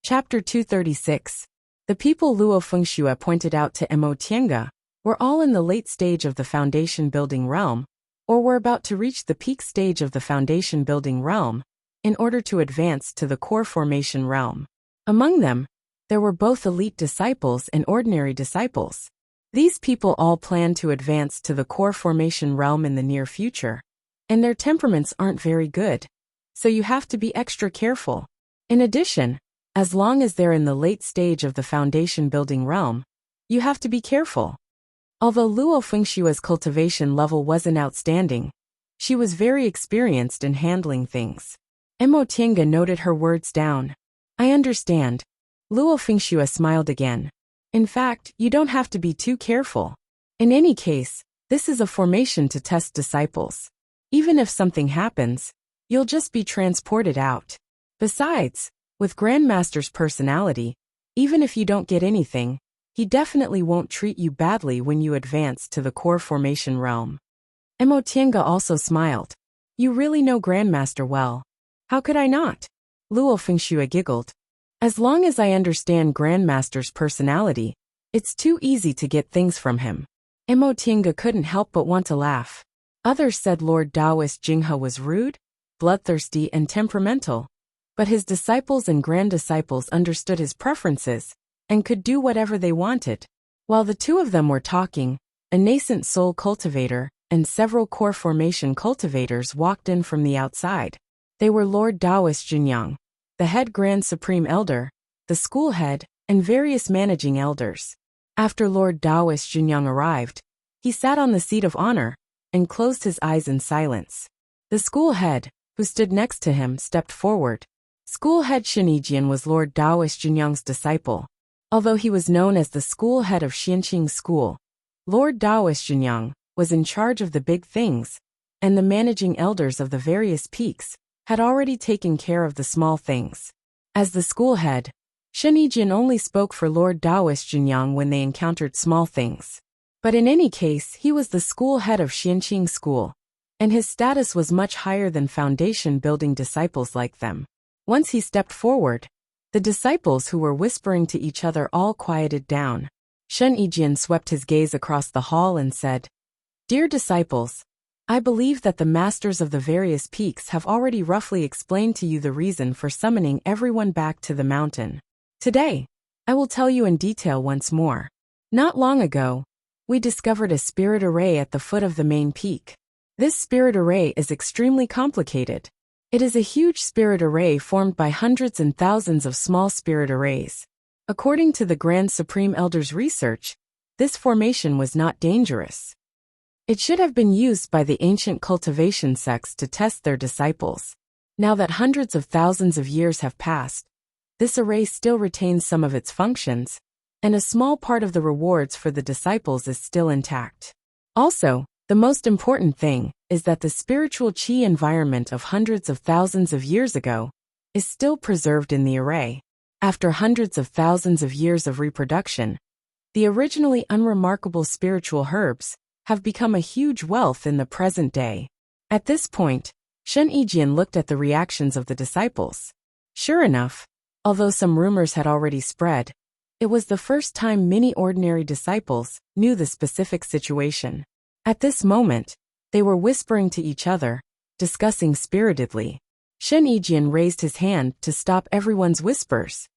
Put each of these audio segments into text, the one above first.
Chapter 236. The people Luo Fengxue pointed out to Mo Tiange were all in the late stage of the foundation-building realm, or were about to reach the peak stage of the foundation-building realm, in order to advance to the core formation realm. Among them, there were both elite disciples and ordinary disciples. These people all plan to advance to the core formation realm in the near future, and their temperaments aren't very good, so you have to be extra careful. In addition, as long as they're in the late stage of the foundation-building realm, you have to be careful. Although Luo Fengshue's cultivation level wasn't outstanding, she was very experienced in handling things. Mo Tiange noted her words down. I understand. Luo Fengxue smiled again. In fact, you don't have to be too careful. In any case, this is a formation to test disciples. Even if something happens, you'll just be transported out. Besides, with Grandmaster's personality, even if you don't get anything, he definitely won't treat you badly when you advance to the core formation realm. Mo Tiange also smiled. You really know Grandmaster well. How could I not? Luo Fengxue giggled. As long as I understand Grandmaster's personality, it's too easy to get things from him. Mo Tiange couldn't help but want to laugh. Others said Lord Taoist Jinghe was rude, bloodthirsty and temperamental, but his disciples and grand-disciples understood his preferences and could do whatever they wanted. While the two of them were talking, a nascent soul cultivator and several core formation cultivators walked in from the outside. They were Lord Taoist Jinyang, the head Grand Supreme Elder, the school head, and various managing elders. After Lord Taoist Jinyang arrived, he sat on the seat of honor and closed his eyes in silence. The school head, who stood next to him, stepped forward. School head Shinijian was Lord Taoist Jinyang's disciple. Although he was known as the school head of Xianqing School, Lord Taoist Jinyang was in charge of the big things, and the managing elders of the various peaks had already taken care of the small things. As the school head, Shinijian only spoke for Lord Taoist Jinyang when they encountered small things. But in any case, he was the school head of Xianqing School, and his status was much higher than foundation-building disciples like them. Once he stepped forward, the disciples who were whispering to each other all quieted down. Shinijian swept his gaze across the hall and said, Dear disciples, I believe that the masters of the various peaks have already roughly explained to you the reason for summoning everyone back to the mountain. Today, I will tell you in detail once more. Not long ago, we discovered a spirit array at the foot of the main peak. This spirit array is extremely complicated. It is a huge spirit array formed by hundreds and thousands of small spirit arrays. According to the Grand Supreme Elder's research, this formation was not dangerous. It should have been used by the ancient cultivation sects to test their disciples. Now that hundreds of thousands of years have passed, this array still retains some of its functions, and a small part of the rewards for the disciples is still intact. Also, the most important thing is that the spiritual qi environment of hundreds of thousands of years ago is still preserved in the array. After hundreds of thousands of years of reproduction, the originally unremarkable spiritual herbs have become a huge wealth in the present day. At this point, Shinijian looked at the reactions of the disciples. Sure enough, although some rumors had already spread, it was the first time many ordinary disciples knew the specific situation. At this moment, they were whispering to each other, discussing spiritedly. Shinijian raised his hand to stop everyone's whispers.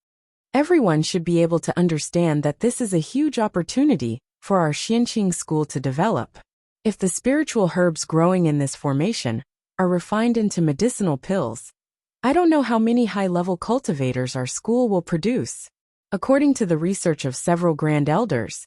Everyone should be able to understand that this is a huge opportunity for our Xianqing school to develop. If the spiritual herbs growing in this formation are refined into medicinal pills, I don't know how many high-level cultivators our school will produce. According to the research of several grand elders,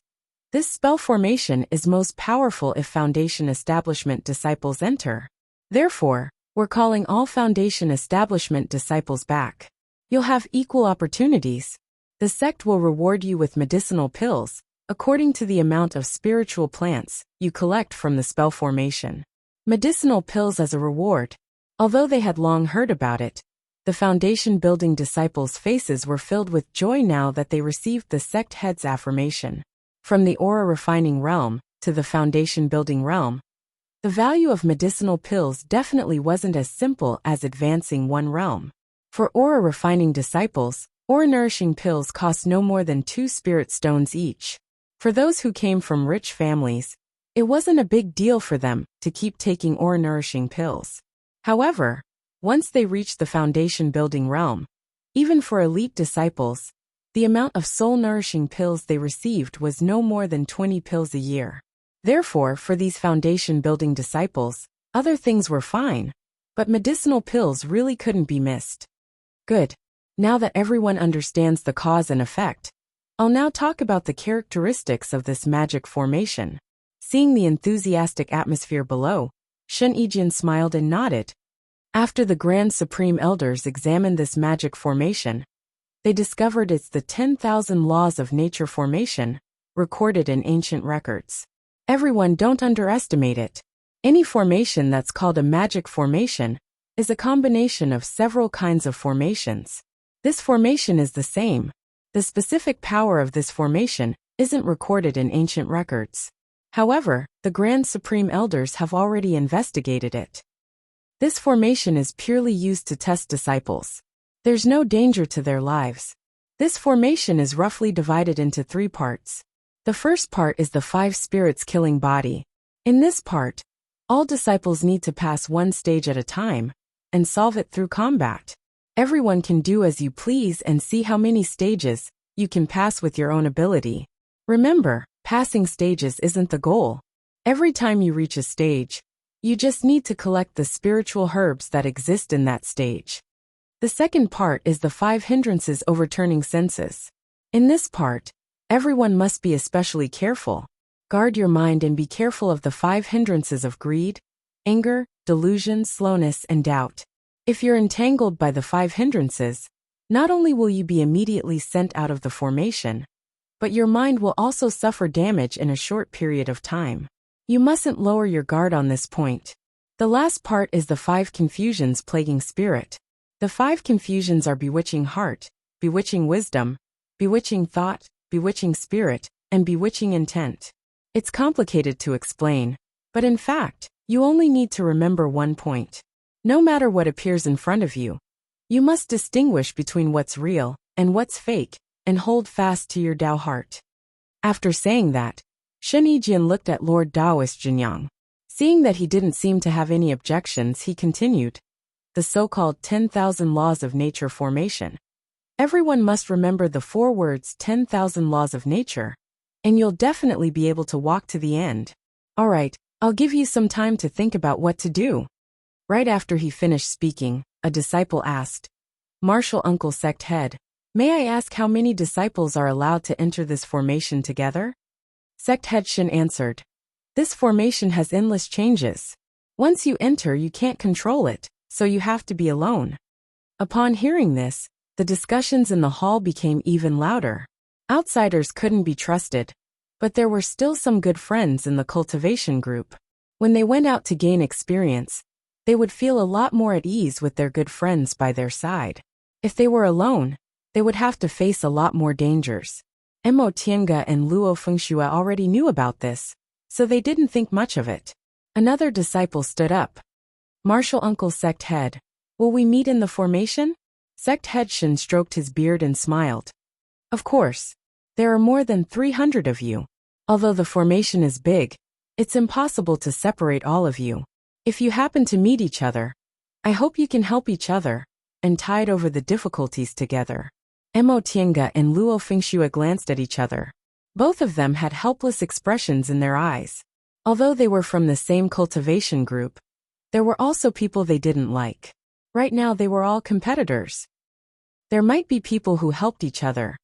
this spell formation is most powerful if foundation establishment disciples enter. Therefore, we're calling all foundation establishment disciples back. You'll have equal opportunities. The sect will reward you with medicinal pills, according to the amount of spiritual plants you collect from the spell formation. Medicinal pills as a reward. Although they had long heard about it, the foundation-building disciples' faces were filled with joy now that they received the sect head's affirmation. From the aura-refining realm to the foundation-building realm, the value of medicinal pills definitely wasn't as simple as advancing one realm. For aura-refining disciples, Ore-nourishing pills cost no more than 2 spirit stones each. For those who came from rich families, it wasn't a big deal for them to keep taking ore-nourishing pills. However, once they reached the foundation-building realm, even for elite disciples, the amount of soul-nourishing pills they received was no more than 20 pills a year. Therefore, for these foundation-building disciples, other things were fine, but medicinal pills really couldn't be missed. Good. Now that everyone understands the cause and effect, I'll now talk about the characteristics of this magic formation. Seeing the enthusiastic atmosphere below, Shen Yijian smiled and nodded. After the Grand Supreme Elders examined this magic formation, they discovered it's the 10,000 laws of nature formation, recorded in ancient records. Everyone, don't underestimate it. Any formation that's called a magic formation is a combination of several kinds of formations. This formation is the same. The specific power of this formation isn't recorded in ancient records. However, the Grand Supreme Elders have already investigated it. This formation is purely used to test disciples. There's no danger to their lives. This formation is roughly divided into 3 parts. The first part is the 5 spirits killing body. In this part, all disciples need to pass one stage at a time and solve it through combat. Everyone can do as you please and see how many stages you can pass with your own ability. Remember, passing stages isn't the goal. Every time you reach a stage, you just need to collect the spiritual herbs that exist in that stage. The second part is the 5 hindrances overturning senses. In this part, everyone must be especially careful. Guard your mind and be careful of the 5 hindrances of greed, anger, delusion, slowness, and doubt. If you're entangled by the 5 hindrances, not only will you be immediately sent out of the formation, but your mind will also suffer damage in a short period of time. You mustn't lower your guard on this point. The last part is the 5 confusions plaguing spirit. The 5 confusions are bewitching heart, bewitching wisdom, bewitching thought, bewitching spirit, and bewitching intent. It's complicated to explain, but in fact, you only need to remember one point. No matter what appears in front of you, you must distinguish between what's real and what's fake, and hold fast to your Tao heart. After saying that, Shen Yijian looked at Lord Taoist Jinyang. Seeing that he didn't seem to have any objections, he continued. The so-called 10,000 laws of nature formation. Everyone must remember the 4 words 10,000 laws of nature, and you'll definitely be able to walk to the end. Alright, I'll give you some time to think about what to do. Right after he finished speaking, a disciple asked, Martial Uncle Sect Head, may I ask how many disciples are allowed to enter this formation together? Sect Head Shen answered, this formation has endless changes. Once you enter, you can't control it, so you have to be alone. Upon hearing this, the discussions in the hall became even louder. Outsiders couldn't be trusted, but there were still some good friends in the cultivation group. When they went out to gain experience, they would feel a lot more at ease with their good friends by their side. If they were alone, they would have to face a lot more dangers. Mo Tiange and Luo Fengxue already knew about this, so they didn't think much of it. Another disciple stood up. Martial Uncle Sect Head, will we meet in the formation? Sect Head Shen stroked his beard and smiled. Of course. There are more than 300 of you. Although the formation is big, it's impossible to separate all of you. If you happen to meet each other, I hope you can help each other and tide over the difficulties together. Mo Tiange and Luo Fengxue glanced at each other. Both of them had helpless expressions in their eyes. Although they were from the same cultivation group, there were also people they didn't like. Right now they were all competitors. There might be people who helped each other,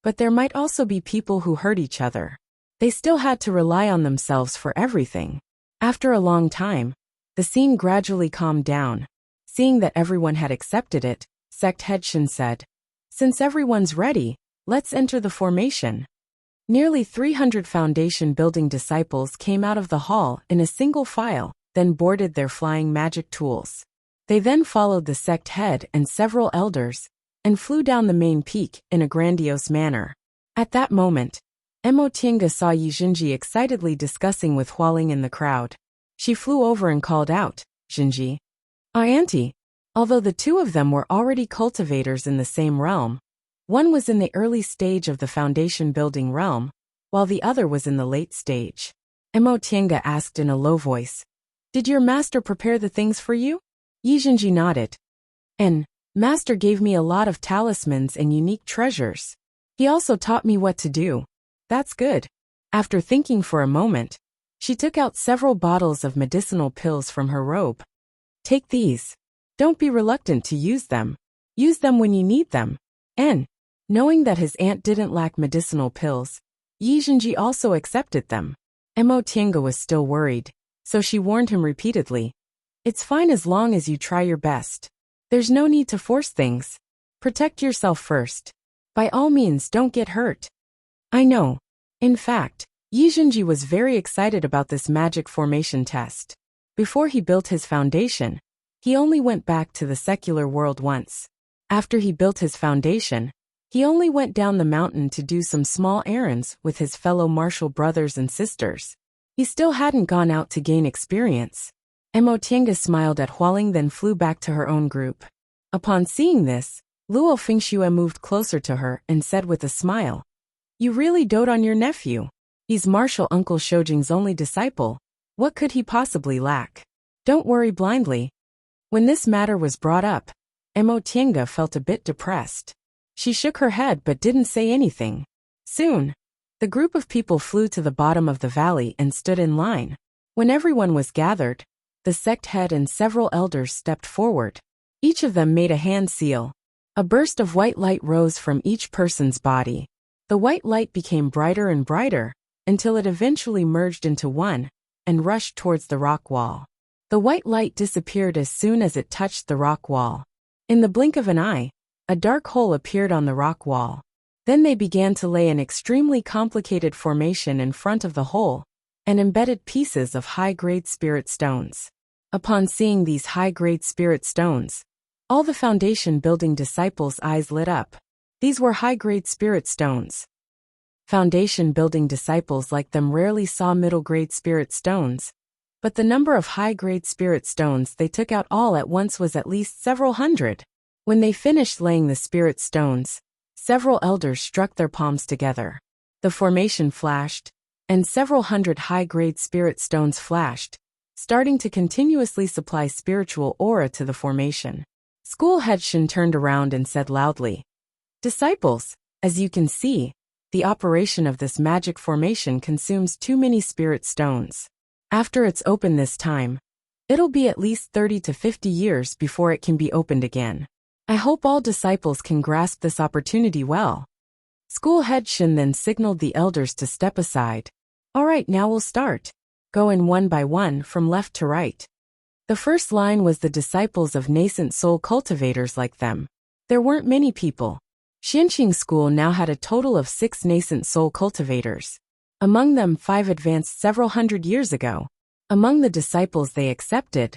but there might also be people who hurt each other. They still had to rely on themselves for everything. After a long time, the scene gradually calmed down. Seeing that everyone had accepted it, Sect Head Shen said, since everyone's ready, let's enter the formation. Nearly 300 foundation-building disciples came out of the hall in a single file, then boarded their flying magic tools. They then followed the sect head and several elders, and flew down the main peak in a grandiose manner. At that moment, Mo Tiange saw Yi Jinji excitedly discussing with Hualing in the crowd. She flew over and called out, Jinji. Auntie. Although the two of them were already cultivators in the same realm, One was in the early stage of the foundation building realm, while the other was in the late stage. Emotienga asked in a low voice, "Did your master prepare the things for you?" Yizhenji nodded. "And master gave me a lot of talismans and unique treasures. He also taught me what to do." "That's good." After thinking for a moment, she took out several bottles of medicinal pills from her robe. "Take these. Don't be reluctant to use them. Use them when you need them." And, knowing that his aunt didn't lack medicinal pills, Yizhenji also accepted them. Emotienga was still worried, so she warned him repeatedly. "It's fine as long as you try your best. There's no need to force things. Protect yourself first. By all means, don't get hurt." "I know." In fact, Yizhenji was very excited about this magic formation test. Before he built his foundation, he only went back to the secular world once. After he built his foundation, he only went down the mountain to do some small errands with his fellow martial brothers and sisters. He still hadn't gone out to gain experience. Emotienga smiled at Hualing, then flew back to her own group. Upon seeing this, Luo Fengxue moved closer to her and said with a smile, "You really dote on your nephew. He's martial Uncle Shoujing's only disciple. What could he possibly lack? Don't worry blindly." When this matter was brought up, Emotienga felt a bit depressed. She shook her head but didn't say anything. Soon, the group of people flew to the bottom of the valley and stood in line. When everyone was gathered, the sect head and several elders stepped forward. Each of them made a hand seal. A burst of white light rose from each person's body. The white light became brighter and brighter, until it eventually merged into one, and rushed towards the rock wall. The white light disappeared as soon as it touched the rock wall. In the blink of an eye, a dark hole appeared on the rock wall. Then they began to lay an extremely complicated formation in front of the hole, and embedded pieces of high-grade spirit stones. Upon seeing these high-grade spirit stones, all the foundation building disciples' eyes lit up. These were high-grade spirit stones. Foundation building disciples like them rarely saw middle-grade spirit stones, but the number of high-grade spirit stones they took out all at once was at least several hundred. When they finished laying the spirit stones, several elders struck their palms together. The formation flashed, and several hundred high-grade spirit stones flashed, starting to continuously supply spiritual aura to the formation. School head Shin turned around and said loudly, "Disciples, as you can see, the operation of this magic formation consumes too many spirit stones. After it's open this time, it'll be at least 30 to 50 years before it can be opened again. I hope all disciples can grasp this opportunity well." School head Shin then signaled the elders to step aside. "All right, now we'll start. Go in one by one from left to right." The first line was the disciples of nascent soul cultivators like them. There weren't many people. Xianqing School now had a total of 6 nascent soul cultivators. Among them 5 advanced several hundred years ago. Among the disciples they accepted,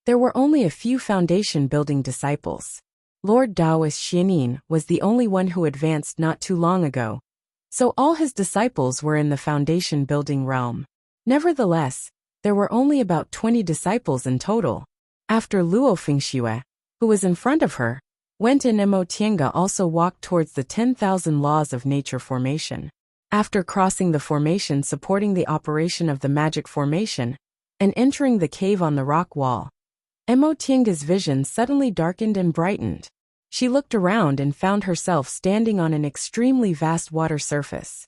there were only a few foundation-building disciples. Lord Taoist Xianin was the only one who advanced not too long ago, so all his disciples were in the foundation-building realm. Nevertheless, there were only about 20 disciples in total. After Luo Fengxue, who was in front of her, went in, Emotienga also walked towards the 10,000 laws of nature formation. After crossing the formation supporting the operation of the magic formation, and entering the cave on the rock wall, Emotienga's vision suddenly darkened and brightened. She looked around and found herself standing on an extremely vast water surface.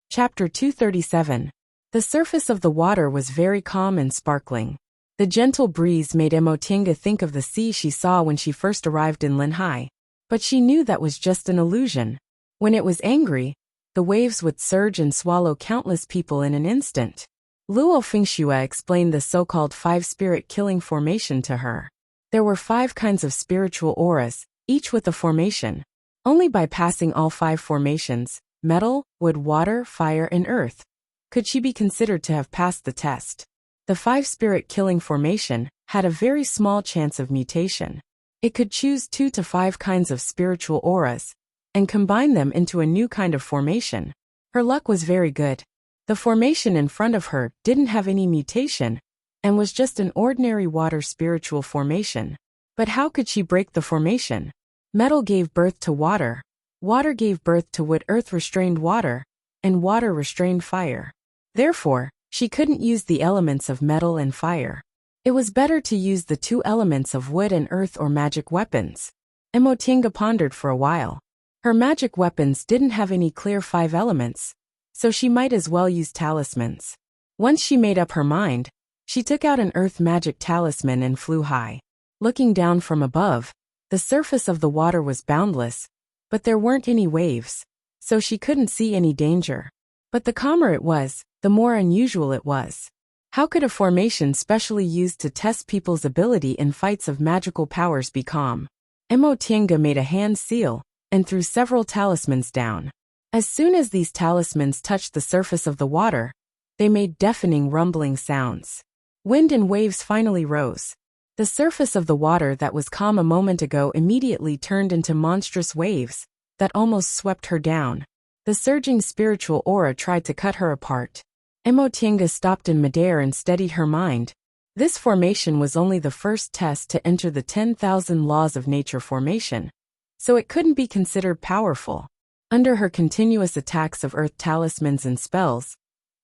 Chapter 237. The surface of the water was very calm and sparkling. The gentle breeze made Emotienga think of the sea she saw when she first arrived in Linhai, but she knew that was just an illusion. When it was angry, the waves would surge and swallow countless people in an instant. Luo Fengxue explained the so-called 5-spirit killing formation to her. There were 5 kinds of spiritual auras, each with a formation. Only by passing all 5 formations, metal, wood, water, fire, and earth, could she be considered to have passed the test. The 5-spirit killing formation had a very small chance of mutation. It could choose 2 to 5 kinds of spiritual auras, and combine them into a new kind of formation. Her luck was very good. The formation in front of her didn't have any mutation, and was just an ordinary water spiritual formation. But how could she break the formation? Metal gave birth to water. Water gave birth to wood. Earth restrained water, and water restrained fire. Therefore, she couldn't use the elements of metal and fire. It was better to use the two elements of wood and earth or magic weapons. Emotinga pondered for a while. Her magic weapons didn't have any clear 5 elements, so she might as well use talismans. Once she made up her mind, she took out an earth magic talisman and flew high. Looking down from above, the surface of the water was boundless, but there weren't any waves, so she couldn't see any danger. But the calmer it was, the more unusual it was. How could a formation specially used to test people's ability in fights of magical powers be calm? Emotinga made a hand seal and threw several talismans down. As soon as these talismans touched the surface of the water, they made deafening rumbling sounds. Wind and waves finally rose. The surface of the water that was calm a moment ago immediately turned into monstrous waves that almost swept her down. The surging spiritual aura tried to cut her apart. Emotinga stopped in midair and steadied her mind. This formation was only the first test to enter the 10,000 laws of nature formation, so it couldn't be considered powerful. Under her continuous attacks of earth talismans and spells,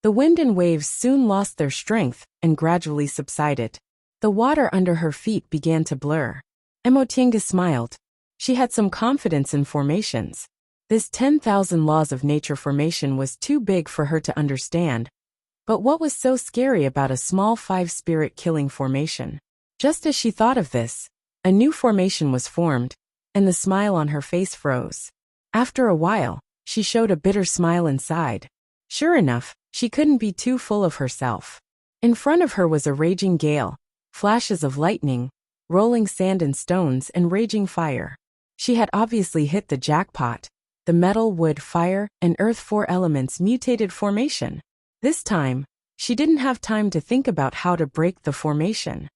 the wind and waves soon lost their strength and gradually subsided. The water under her feet began to blur. Emotinga smiled. She had some confidence in formations. This 10,000 laws of nature formation was too big for her to understand. But what was so scary about a small 5-spirit killing formation? Just as she thought of this, a new formation was formed, and the smile on her face froze. After a while, she showed a bitter smile inside. Sure enough, she couldn't be too full of herself. In front of her was a raging gale, flashes of lightning, rolling sand and stones, and raging fire. She had obviously hit the jackpot. The metal, wood, fire, and earth 4 elements mutated formation. This time, she didn't have time to think about how to break the formation.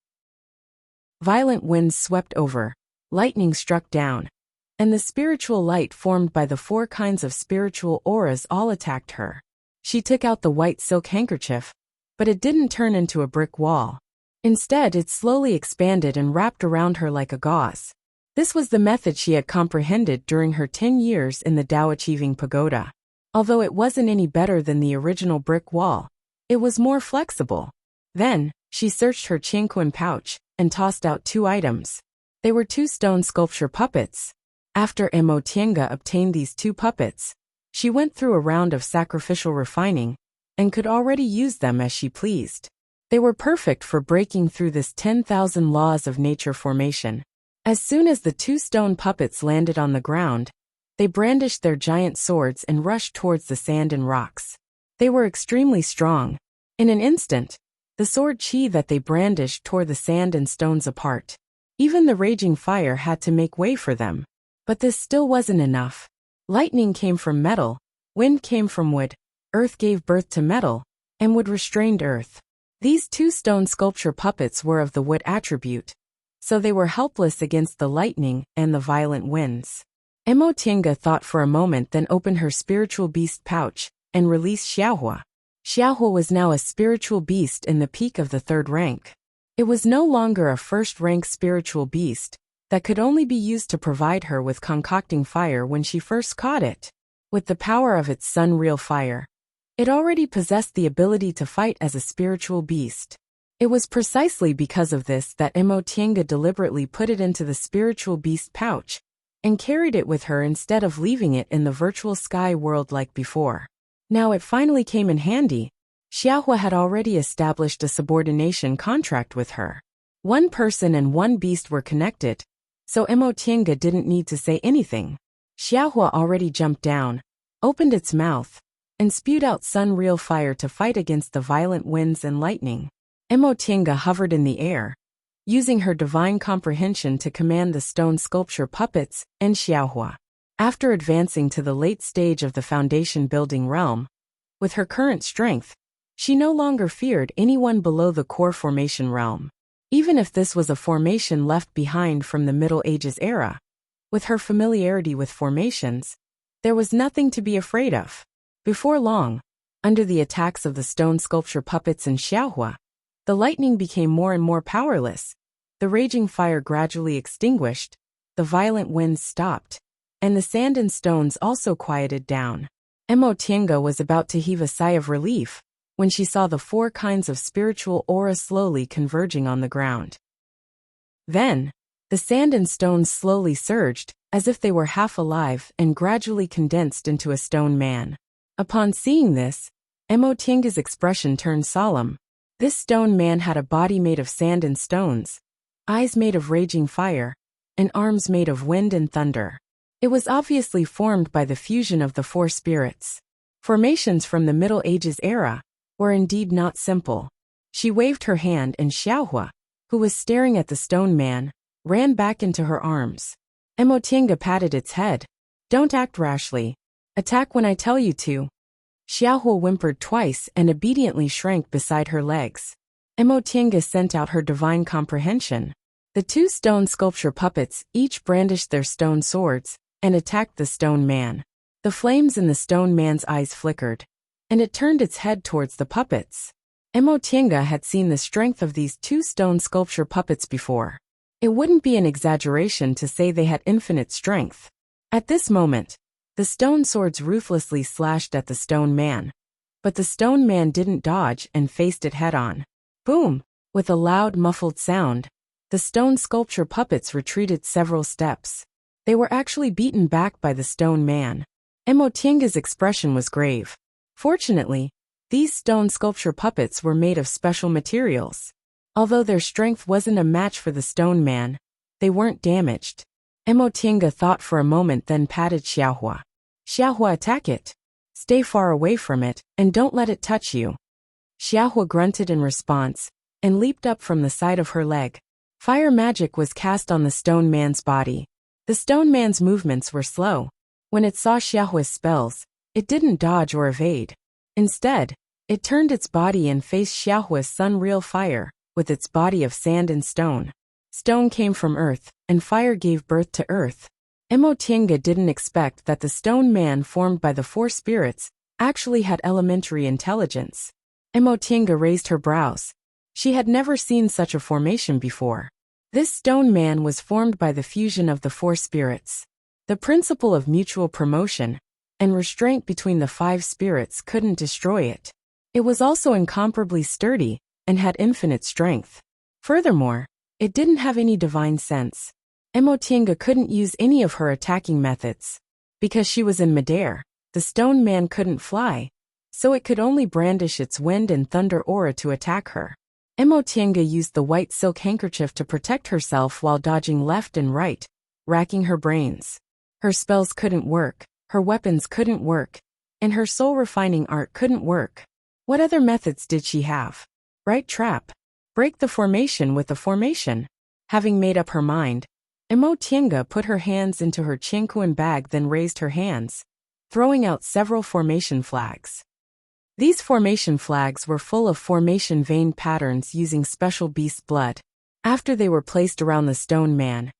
Violent winds swept over, lightning struck down, and the spiritual light formed by the 4 kinds of spiritual auras all attacked her. She took out the white silk handkerchief, but it didn't turn into a brick wall. Instead, it slowly expanded and wrapped around her like a gauze. This was the method she had comprehended during her 10 years in the Tao Achieving Pagoda. Although it wasn't any better than the original brick wall, it was more flexible. Then, she searched her Qingquan pouch and tossed out 2 items. They were 2 stone sculpture puppets. After Emotinga obtained these 2 puppets, she went through a round of sacrificial refining and could already use them as she pleased. They were perfect for breaking through this 10,000 laws of nature formation. As soon as the 2 stone puppets landed on the ground, they brandished their giant swords and rushed towards the sand and rocks. They were extremely strong. In an instant, the sword chi that they brandished tore the sand and stones apart. Even the raging fire had to make way for them. But this still wasn't enough. Lightning came from metal, wind came from wood, earth gave birth to metal, and wood restrained earth. These 2 stone sculpture puppets were of the wood attribute, so they were helpless against the lightning and the violent winds. Emotinga thought for a moment, then opened her spiritual beast pouch and released Xiaohua. Xiaohua was now a spiritual beast in the peak of the 3rd rank. It was no longer a 1st-rank spiritual beast that could only be used to provide her with concocting fire when she first caught it. With the power of its sun-real fire, it already possessed the ability to fight as a spiritual beast. It was precisely because of this that Emotinga deliberately put it into the spiritual beast pouch and carried it with her instead of leaving it in the virtual sky world like before. Now it finally came in handy. Xiaohua had already established a subordination contract with her. 1 person and 1 beast were connected, so Emotinga didn't need to say anything. Xiaohua already jumped down, opened its mouth, and spewed out sun-real fire to fight against the violent winds and lightning. Emotinga hovered in the air, using her divine comprehension to command the stone sculpture puppets and Xiaohua. After advancing to the late stage of the foundation building realm, with her current strength, she no longer feared anyone below the core formation realm. Even if this was a formation left behind from the Middle Ages era, with her familiarity with formations, there was nothing to be afraid of. Before long, under the attacks of the stone sculpture puppets and Xiaohua, the lightning became more and more powerless. The raging fire gradually extinguished, the violent winds stopped, and the sand and stones also quieted down. Emotienga was about to heave a sigh of relief when she saw the 4 kinds of spiritual aura slowly converging on the ground. Then, the sand and stones slowly surged, as if they were half alive and gradually condensed into a stone man. Upon seeing this, Emotienga's expression turned solemn. This stone man had a body made of sand and stones, eyes made of raging fire, and arms made of wind and thunder. It was obviously formed by the fusion of the 4 spirits. Formations from the Middle Ages era were indeed not simple. She waved her hand and Xiaohua, who was staring at the stone man, ran back into her arms. Emotienga patted its head. "Don't act rashly. Attack when I tell you to." Xiaohua whimpered twice and obediently shrank beside her legs. Emotienga sent out her divine comprehension. The 2 stone sculpture puppets each brandished their stone swords and attacked the stone man. The flames in the stone man's eyes flickered, and it turned its head towards the puppets. Emotienga had seen the strength of these 2 stone sculpture puppets before. It wouldn't be an exaggeration to say they had infinite strength. At this moment, the stone swords ruthlessly slashed at the stone man. But the stone man didn't dodge and faced it head-on. Boom! With a loud, muffled sound, the stone sculpture puppets retreated several steps. They were actually beaten back by the stone man. Emotienga's expression was grave. Fortunately, these stone sculpture puppets were made of special materials. Although their strength wasn't a match for the stone man, they weren't damaged. Emotienga thought for a moment, then patted Xiaohua. "Xiaohua, attack it. Stay far away from it, and don't let it touch you." Xiaohua grunted in response, and leaped up from the side of her leg. Fire magic was cast on the stone man's body. The stone man's movements were slow. When it saw Xiaohua's spells, it didn't dodge or evade. Instead, it turned its body and faced Xiaohua's sun-real fire, with its body of sand and stone. Stone came from earth, and fire gave birth to earth. Emotienga didn't expect that the stone man formed by the 4 spirits actually had elementary intelligence. Emotienga raised her brows. She had never seen such a formation before. This stone man was formed by the fusion of the 4 spirits. The principle of mutual promotion and restraint between the 5 spirits couldn't destroy it. It was also incomparably sturdy and had infinite strength. Furthermore, it didn't have any divine sense. Emotienga couldn't use any of her attacking methods. Because she was in midair, the stone man couldn't fly, so it could only brandish its wind and thunder aura to attack her. Emotienga used the white silk handkerchief to protect herself while dodging left and right, racking her brains. Her spells couldn't work, her weapons couldn't work, and her soul-refining art couldn't work. What other methods did she have? Right trap. Break the formation with the formation. Having made up her mind, Emotienga put her hands into her chinquan bag, then raised her hands, throwing out several formation flags. These formation flags were full of formation vein patterns using special beast blood. After they were placed around the stone man,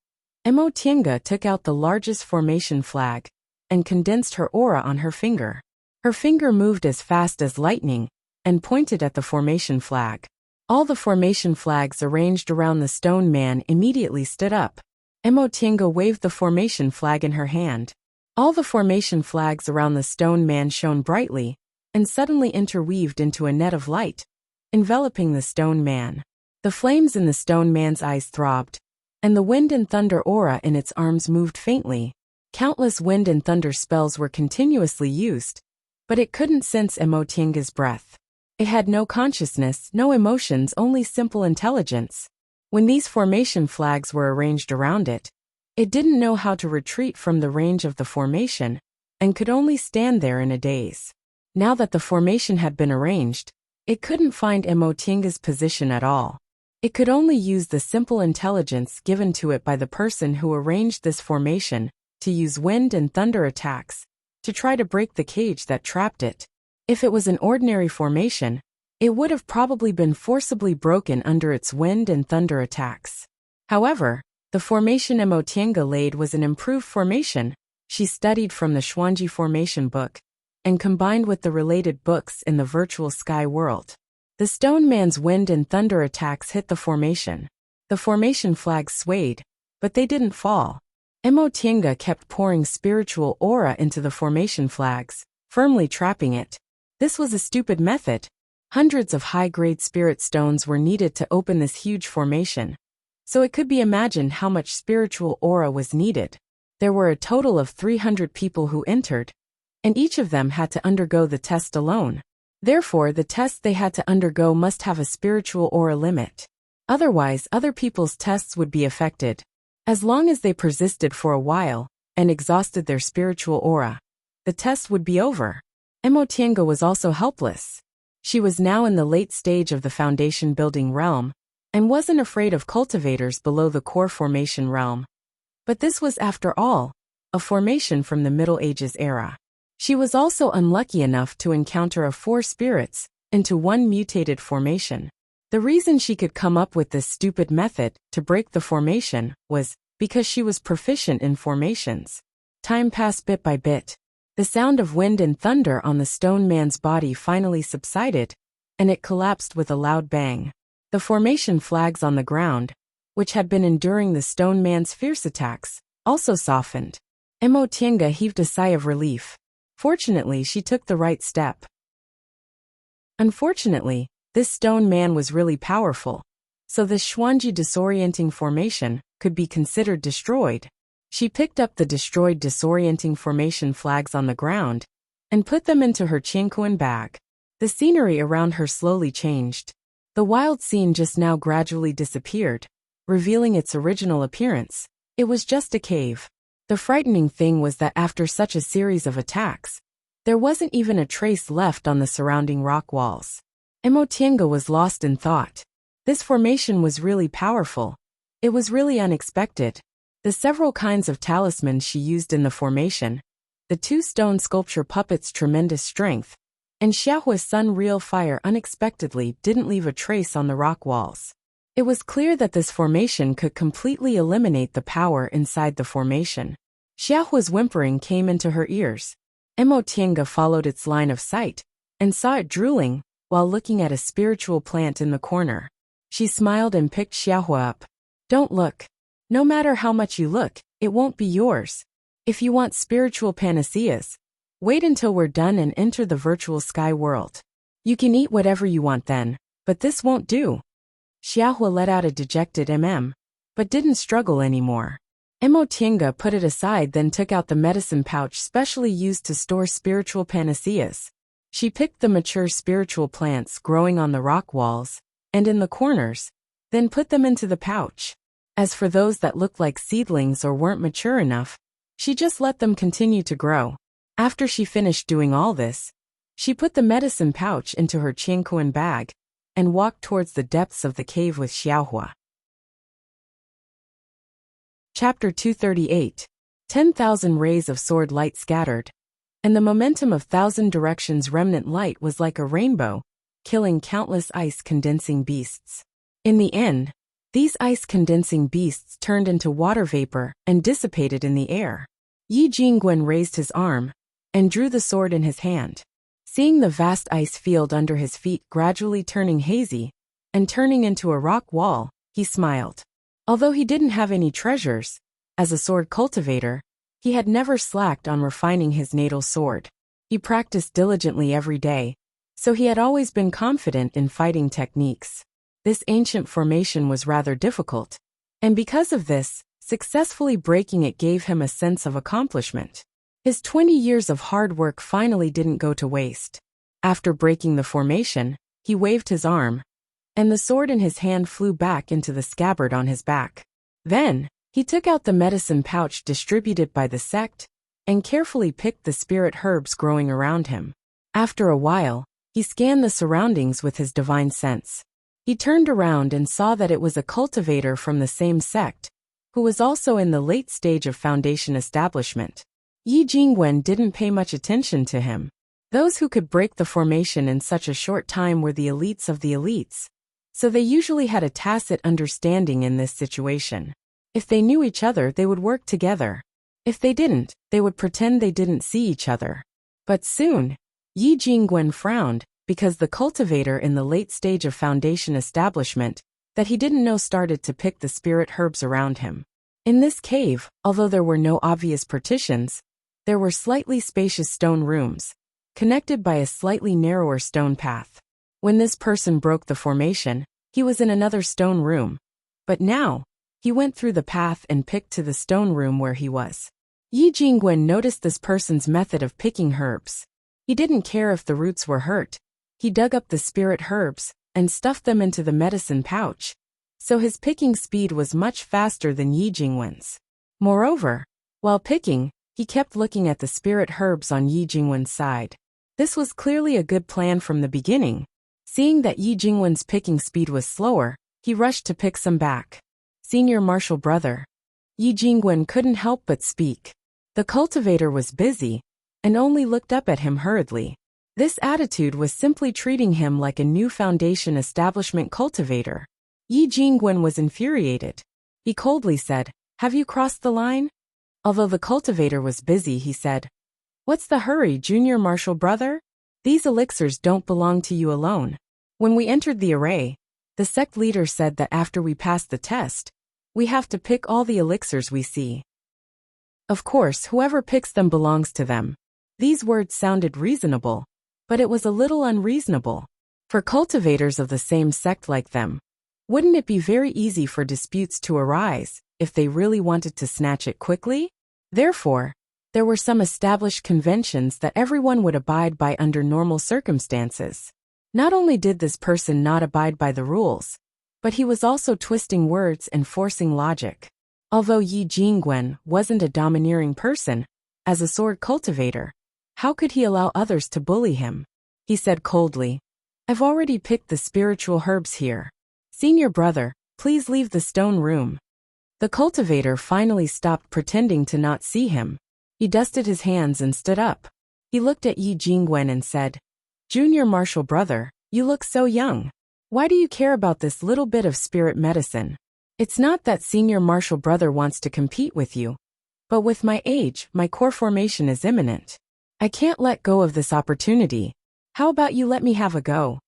Emotienga took out the largest formation flag and condensed her aura on her finger. Her finger moved as fast as lightning and pointed at the formation flag. All the formation flags arranged around the stone man immediately stood up. Emotienga waved the formation flag in her hand. All the formation flags around the stone man shone brightly and suddenly interweaved into a net of light, enveloping the stone man. The flames in the stone man's eyes throbbed, and the wind and thunder aura in its arms moved faintly. Countless wind and thunder spells were continuously used, but it couldn't sense Emotienga's breath. It had no consciousness, no emotions, only simple intelligence. When these formation flags were arranged around it, it didn't know how to retreat from the range of the formation, and could only stand there in a daze. Now that the formation had been arranged, it couldn't find Emotienga's position at all. It could only use the simple intelligence given to it by the person who arranged this formation to use wind and thunder attacks to try to break the cage that trapped it. If it was an ordinary formation, it would have probably been forcibly broken under its wind and thunder attacks. However, the formation Emotienga laid was an improved formation she studied from the Xuanji formation book and combined with the related books in the virtual sky world. The stone man's wind and thunder attacks hit the formation. The formation flags swayed, but they didn't fall. Mo Tiange kept pouring spiritual aura into the formation flags, firmly trapping it. This was a stupid method. Hundreds of high-grade spirit stones were needed to open this huge formation, so it could be imagined how much spiritual aura was needed. There were a total of 300 people who entered, and each of them had to undergo the test alone. Therefore, the test they had to undergo must have a spiritual aura limit. Otherwise, other people's tests would be affected. As long as they persisted for a while and exhausted their spiritual aura, the test would be over. Mo Tiange was also helpless. She was now in the late stage of the foundation building realm and wasn't afraid of cultivators below the core formation realm. But this was, after all, a formation from the Middle Ages era. She was also unlucky enough to encounter a 4 spirits into 1 mutated formation. The reason she could come up with this stupid method to break the formation was because she was proficient in formations. Time passed bit by bit. The sound of wind and thunder on the stone man's body finally subsided, and it collapsed with a loud bang. The formation flags on the ground, which had been enduring the stone man's fierce attacks, also softened. Mo Tiange heaved a sigh of relief. Fortunately, she took the right step. Unfortunately, this stone man was really powerful, so this Xuanji disorienting formation could be considered destroyed. She picked up the destroyed disorienting formation flags on the ground and put them into her Qianquan bag. The scenery around her slowly changed. The wild scene just now gradually disappeared, revealing its original appearance. It was just a cave. The frightening thing was that after such a series of attacks, there wasn't even a trace left on the surrounding rock walls. Mo Tiange was lost in thought. This formation was really powerful. It was really unexpected. The several kinds of talismans she used in the formation, the 2 stone sculpture puppets' tremendous strength, and Xiaohua's sun real fire unexpectedly didn't leave a trace on the rock walls. It was clear that this formation could completely eliminate the power inside the formation. Xiaohua's whimpering came into her ears. Mo Tiange followed its line of sight and saw it drooling while looking at a spiritual plant in the corner. She smiled and picked Xiaohua up. Don't look. No matter how much you look, it won't be yours. If you want spiritual panaceas, wait until we're done and enter the virtual sky world. You can eat whatever you want then, but this won't do. Xiaohua let out a dejected but didn't struggle anymore. Mo Tiange put it aside, then took out the medicine pouch specially used to store spiritual panaceas. She picked the mature spiritual plants growing on the rock walls and in the corners, then put them into the pouch. As for those that looked like seedlings or weren't mature enough, she just let them continue to grow. After she finished doing all this, she put the medicine pouch into her Qianquan bag and walked towards the depths of the cave with Xiaohua. Chapter 238. 10,000 rays of sword light scattered, and the momentum of 1,000 directions remnant light was like a rainbow, killing countless ice-condensing beasts. In the end, these ice-condensing beasts turned into water vapor and dissipated in the air. Yi Jingguan raised his arm and drew the sword in his hand. Seeing the vast ice field under his feet gradually turning hazy and turning into a rock wall, he smiled. Although he didn't have any treasures, as a sword cultivator, he had never slacked on refining his natal sword. He practiced diligently every day, so he had always been confident in fighting techniques. This ancient formation was rather difficult, and because of this, successfully breaking it gave him a sense of accomplishment. His 20 years of hard work finally didn't go to waste. After breaking the formation, he waved his arm, and the sword in his hand flew back into the scabbard on his back. Then, he took out the medicine pouch distributed by the sect, and carefully picked the spirit herbs growing around him. After a while, he scanned the surroundings with his divine sense. He turned around and saw that it was a cultivator from the same sect, who was also in the late stage of foundation establishment. Yi Jingguan didn't pay much attention to him. Those who could break the formation in such a short time were the elites of the elites, so they usually had a tacit understanding in this situation. If they knew each other, they would work together. If they didn't, they would pretend they didn't see each other. But soon, Yi Jingguan frowned, because the cultivator in the late stage of foundation establishment that he didn't know started to pick the spirit herbs around him. In this cave, although there were no obvious partitions, there were slightly spacious stone rooms, connected by a slightly narrower stone path. When this person broke the formation, he was in another stone room. But now, he went through the path and picked to the stone room where he was. Yi Jingwen noticed this person's method of picking herbs. He didn't care if the roots were hurt. He dug up the spirit herbs and stuffed them into the medicine pouch, so his picking speed was much faster than Yi Jingwen's. Moreover, while picking, he kept looking at the spirit herbs on Yi Jingwen's side. This was clearly a good plan from the beginning. Seeing that Yi Jingwen's picking speed was slower, he rushed to pick some back. Senior martial brother. Yi Jingwen couldn't help but speak. The cultivator was busy, and only looked up at him hurriedly. This attitude was simply treating him like a new foundation establishment cultivator. Yi Jingwen was infuriated. He coldly said, "Have you crossed the line?" Although the cultivator was busy, he said, "What's the hurry, junior martial brother? These elixirs don't belong to you alone." When we entered the array, the sect leader said that after we pass the test, we have to pick all the elixirs we see. Of course, whoever picks them belongs to them. These words sounded reasonable, but it was a little unreasonable. For cultivators of the same sect like them, wouldn't it be very easy for disputes to arise if they really wanted to snatch it quickly? Therefore, there were some established conventions that everyone would abide by under normal circumstances. Not only did this person not abide by the rules, but he was also twisting words and forcing logic. Although Yi Jingwen wasn't a domineering person, as a sword cultivator, how could he allow others to bully him? He said coldly, "I've already picked the spiritual herbs here. Senior brother, please leave the stone room." The cultivator finally stopped pretending to not see him. He dusted his hands and stood up. He looked at Yi Jingwen and said, "Junior martial brother, you look so young. Why do you care about this little bit of spirit medicine? It's not that senior martial brother wants to compete with you, but with my age, my core formation is imminent. I can't let go of this opportunity. How about you let me have a go?"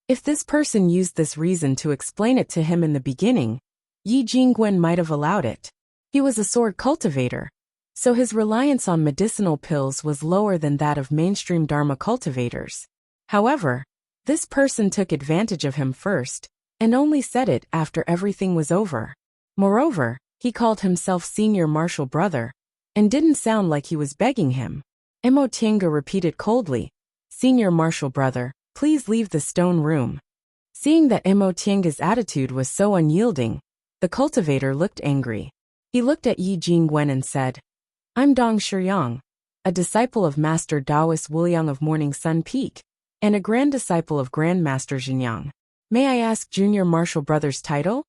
If this person used this reason to explain it to him in the beginning, Yi Jingwen might have allowed it. He was a sword cultivator, so his reliance on medicinal pills was lower than that of mainstream Dharma cultivators. However, this person took advantage of him first, and only said it after everything was over. Moreover, he called himself senior martial brother, and didn't sound like he was begging him. Mo Tiange repeated coldly, "Senior martial brother, please leave the stone room." Seeing that Mo Tiange's attitude was so unyielding, the cultivator looked angry. He looked at Yi Jingwen and said, "I'm Dong Shiyang, a disciple of Master Taoist Wuliang of Morning Sun Peak, and a grand disciple of Grandmaster Jinyang. May I ask junior martial brother's title?"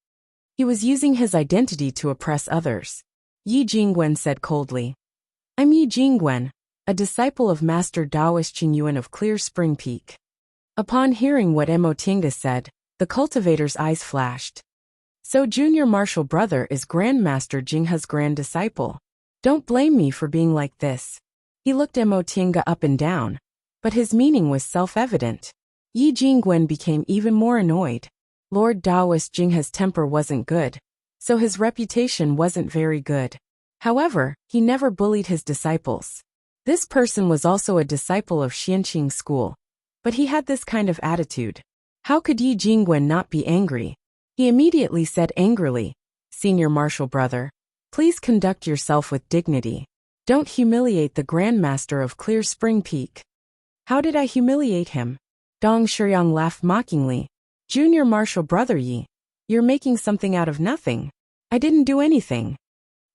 He was using his identity to oppress others. Yi Jingwen said coldly, "I'm Yi Jingwen, a disciple of Master Taoist Qingyuan of Clear Spring Peak." Upon hearing what Mo Tiange said, the cultivator's eyes flashed. So junior martial brother is Grandmaster Jinghe's grand disciple. Don't blame me for being like this. He looked Mo Tiange up and down, but his meaning was self-evident. Yi Jingwen became even more annoyed. Lord Taoist Jinghe's temper wasn't good, so his reputation wasn't very good. However, he never bullied his disciples. This person was also a disciple of Xianqing school, but he had this kind of attitude. How could Yi Jingwen not be angry? He immediately said angrily, "Senior martial brother, please conduct yourself with dignity. Don't humiliate the Grandmaster of Clear Spring Peak." "How did I humiliate him?" Dong Shiyang laughed mockingly. "Junior martial brother Yi, you're making something out of nothing. I didn't do anything."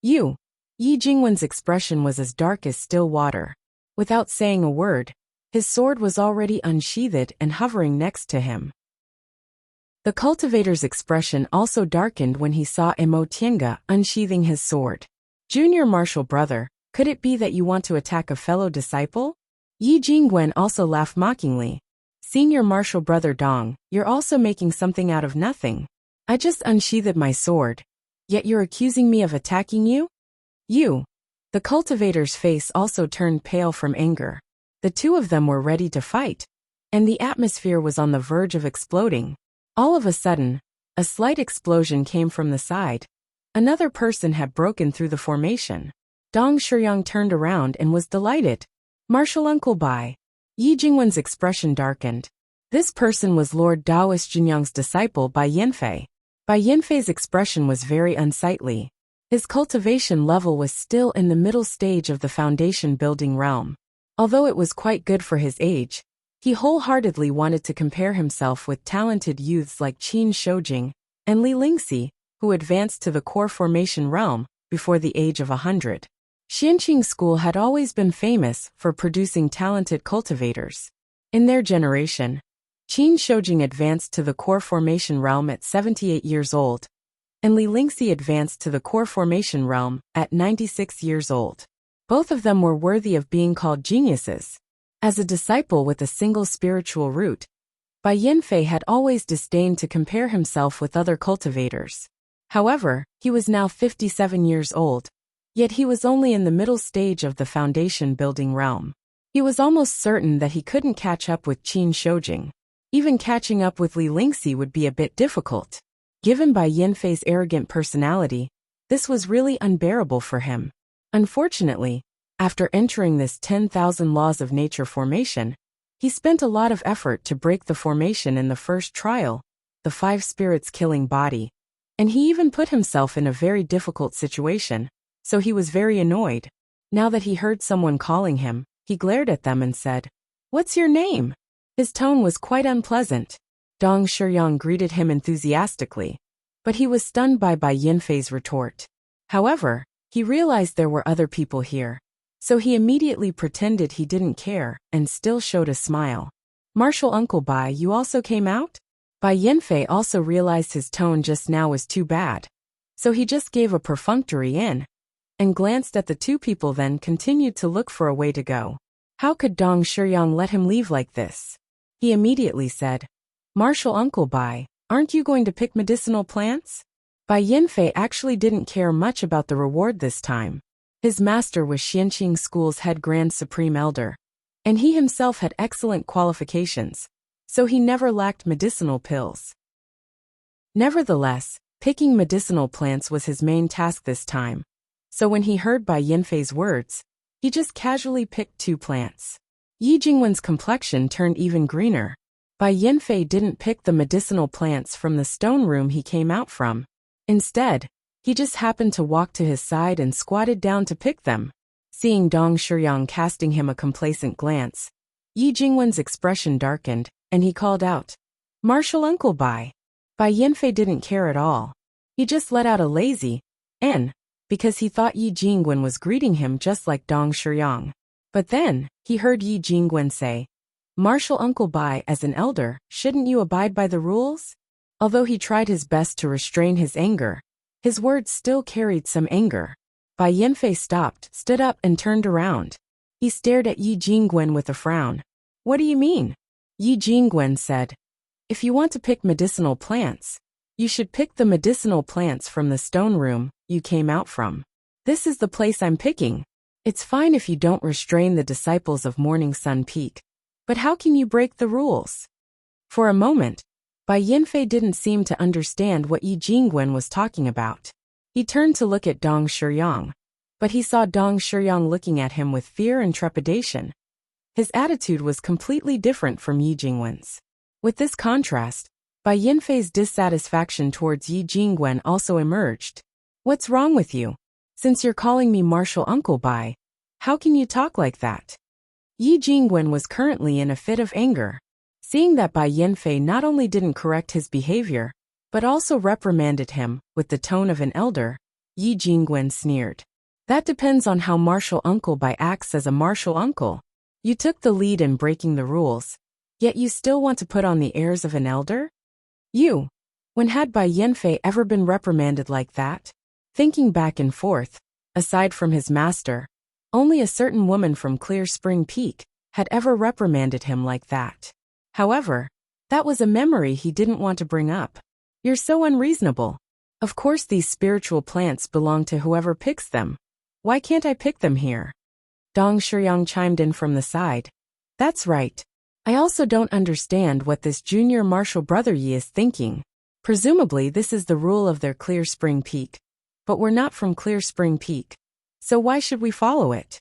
"You." Yi Jingwen's expression was as dark as still water. Without saying a word, his sword was already unsheathed and hovering next to him. The cultivator's expression also darkened when he saw Mo Tiange unsheathing his sword. "Junior martial brother, could it be that you want to attack a fellow disciple?" Yi Jingwen also laughed mockingly. "Senior martial brother Dong, you're also making something out of nothing. I just unsheathed my sword, yet you're accusing me of attacking you?" "You." The cultivator's face also turned pale from anger. The two of them were ready to fight, and the atmosphere was on the verge of exploding. All of a sudden, a slight explosion came from the side, Another person had broken through the formation. Dong Shuyang turned around and was delighted. Martial Uncle Bai. Yi Jingwen's expression darkened. This person was Lord Daoist Jinyang's disciple Bai Yanfei. Bai Yanfei's expression was very unsightly. His cultivation level was still in the middle stage of the foundation building realm. Although it was quite good for his age, he wholeheartedly wanted to compare himself with talented youths like Qin Shoujing and Li Lingxi, who advanced to the core formation realm before the age of 100. Xianqing School had always been famous for producing talented cultivators. In their generation, Qin Shoujing advanced to the core formation realm at 78 years old, and Li Lingxi advanced to the core formation realm at 96 years old. Both of them were worthy of being called geniuses. As a disciple with a single spiritual root, Bai Yanfei had always disdained to compare himself with other cultivators. However, he was now 57 years old, yet he was only in the middle stage of the foundation building realm. He was almost certain that he couldn't catch up with Qin Shoujing. Even catching up with Li Lingxi would be a bit difficult. Given Bai Yanfei's arrogant personality, this was really unbearable for him. Unfortunately, after entering this 10,000 laws of nature formation, he spent a lot of effort to break the formation in the first trial, the 5 spirits killing body, and he even put himself in a very difficult situation, so he was very annoyed. Now that he heard someone calling him, he glared at them and said, "What's your name?" His tone was quite unpleasant. Dong Shuyang greeted him enthusiastically, but he was stunned by Bai Yanfei's retort. However, he realized there were other people here, so he immediately pretended he didn't care and still showed a smile. "Martial Uncle Bai, you also came out?" Bai Yanfei also realized his tone just now was too bad, so he just gave a perfunctory in and glanced at the two people, then continued to look for a way to go. How could Dong Shuyang let him leave like this? He immediately said, "Martial Uncle Bai, aren't you going to pick medicinal plants?" Bai Yanfei actually didn't care much about the reward this time. His master was Xianqing School's head Grand Supreme Elder, and he himself had excellent qualifications, so he never lacked medicinal pills. Nevertheless, picking medicinal plants was his main task this time, so when he heard Bai Yanfei's words, he just casually picked 2 plants. Yi Jingwen's complexion turned even greener. Bai Yanfei didn't pick the medicinal plants from the stone room he came out from. Instead, he just happened to walk to his side and squatted down to pick them. Seeing Dong Shuyang casting him a complacent glance, Yi Jingwen's expression darkened, and he called out, "Martial Uncle Bai." Bai Yanfei didn't care at all. He just let out a lazy "N," because he thought Yi Jingwen was greeting him just like Dong Shuyang. But then, he heard Yi Jingwen say, "Martial Uncle Bai, as an elder, shouldn't you abide by the rules?" Although he tried his best to restrain his anger, his words still carried some anger. Bai Yanfei stopped, stood up and turned around. He stared at Yi Jingwen with a frown. "What do you mean?" Yi Jingwen said, "If you want to pick medicinal plants, you should pick the medicinal plants from the stone room you came out from. This is the place I'm picking. It's fine if you don't restrain the disciples of Morning Sun Peak, but how can you break the rules?" For a moment, Bai Yanfei didn't seem to understand what Yi Jingwen was talking about. He turned to look at Dong Shuyang, but he saw Dong Shuyang looking at him with fear and trepidation. His attitude was completely different from Yi Jingwen's. With this contrast, Bai Yanfei's dissatisfaction towards Yi Jingwen also emerged. "What's wrong with you? Since you're calling me Martial Uncle Bai, how can you talk like that?" Yi Jingwen was currently in a fit of anger. Seeing that Bai Yanfei not only didn't correct his behavior, but also reprimanded him with the tone of an elder, Yi Jingwen sneered. "That depends on how Martial Uncle Bai acts as a martial uncle. You took the lead in breaking the rules, yet you still want to put on the airs of an elder? You. When had Bai Yanfei ever been reprimanded like that?" Thinking back and forth, aside from his master, only a certain woman from Clear Spring Peak had ever reprimanded him like that. However, that was a memory he didn't want to bring up. "You're so unreasonable. Of course these spiritual plants belong to whoever picks them. Why can't I pick them here?" Dong Shuyang chimed in from the side. "That's right. I also don't understand what this junior martial brother Yi is thinking. Presumably this is the rule of their Clear Spring Peak. but we're not from Clear Spring Peak. So why should we follow it?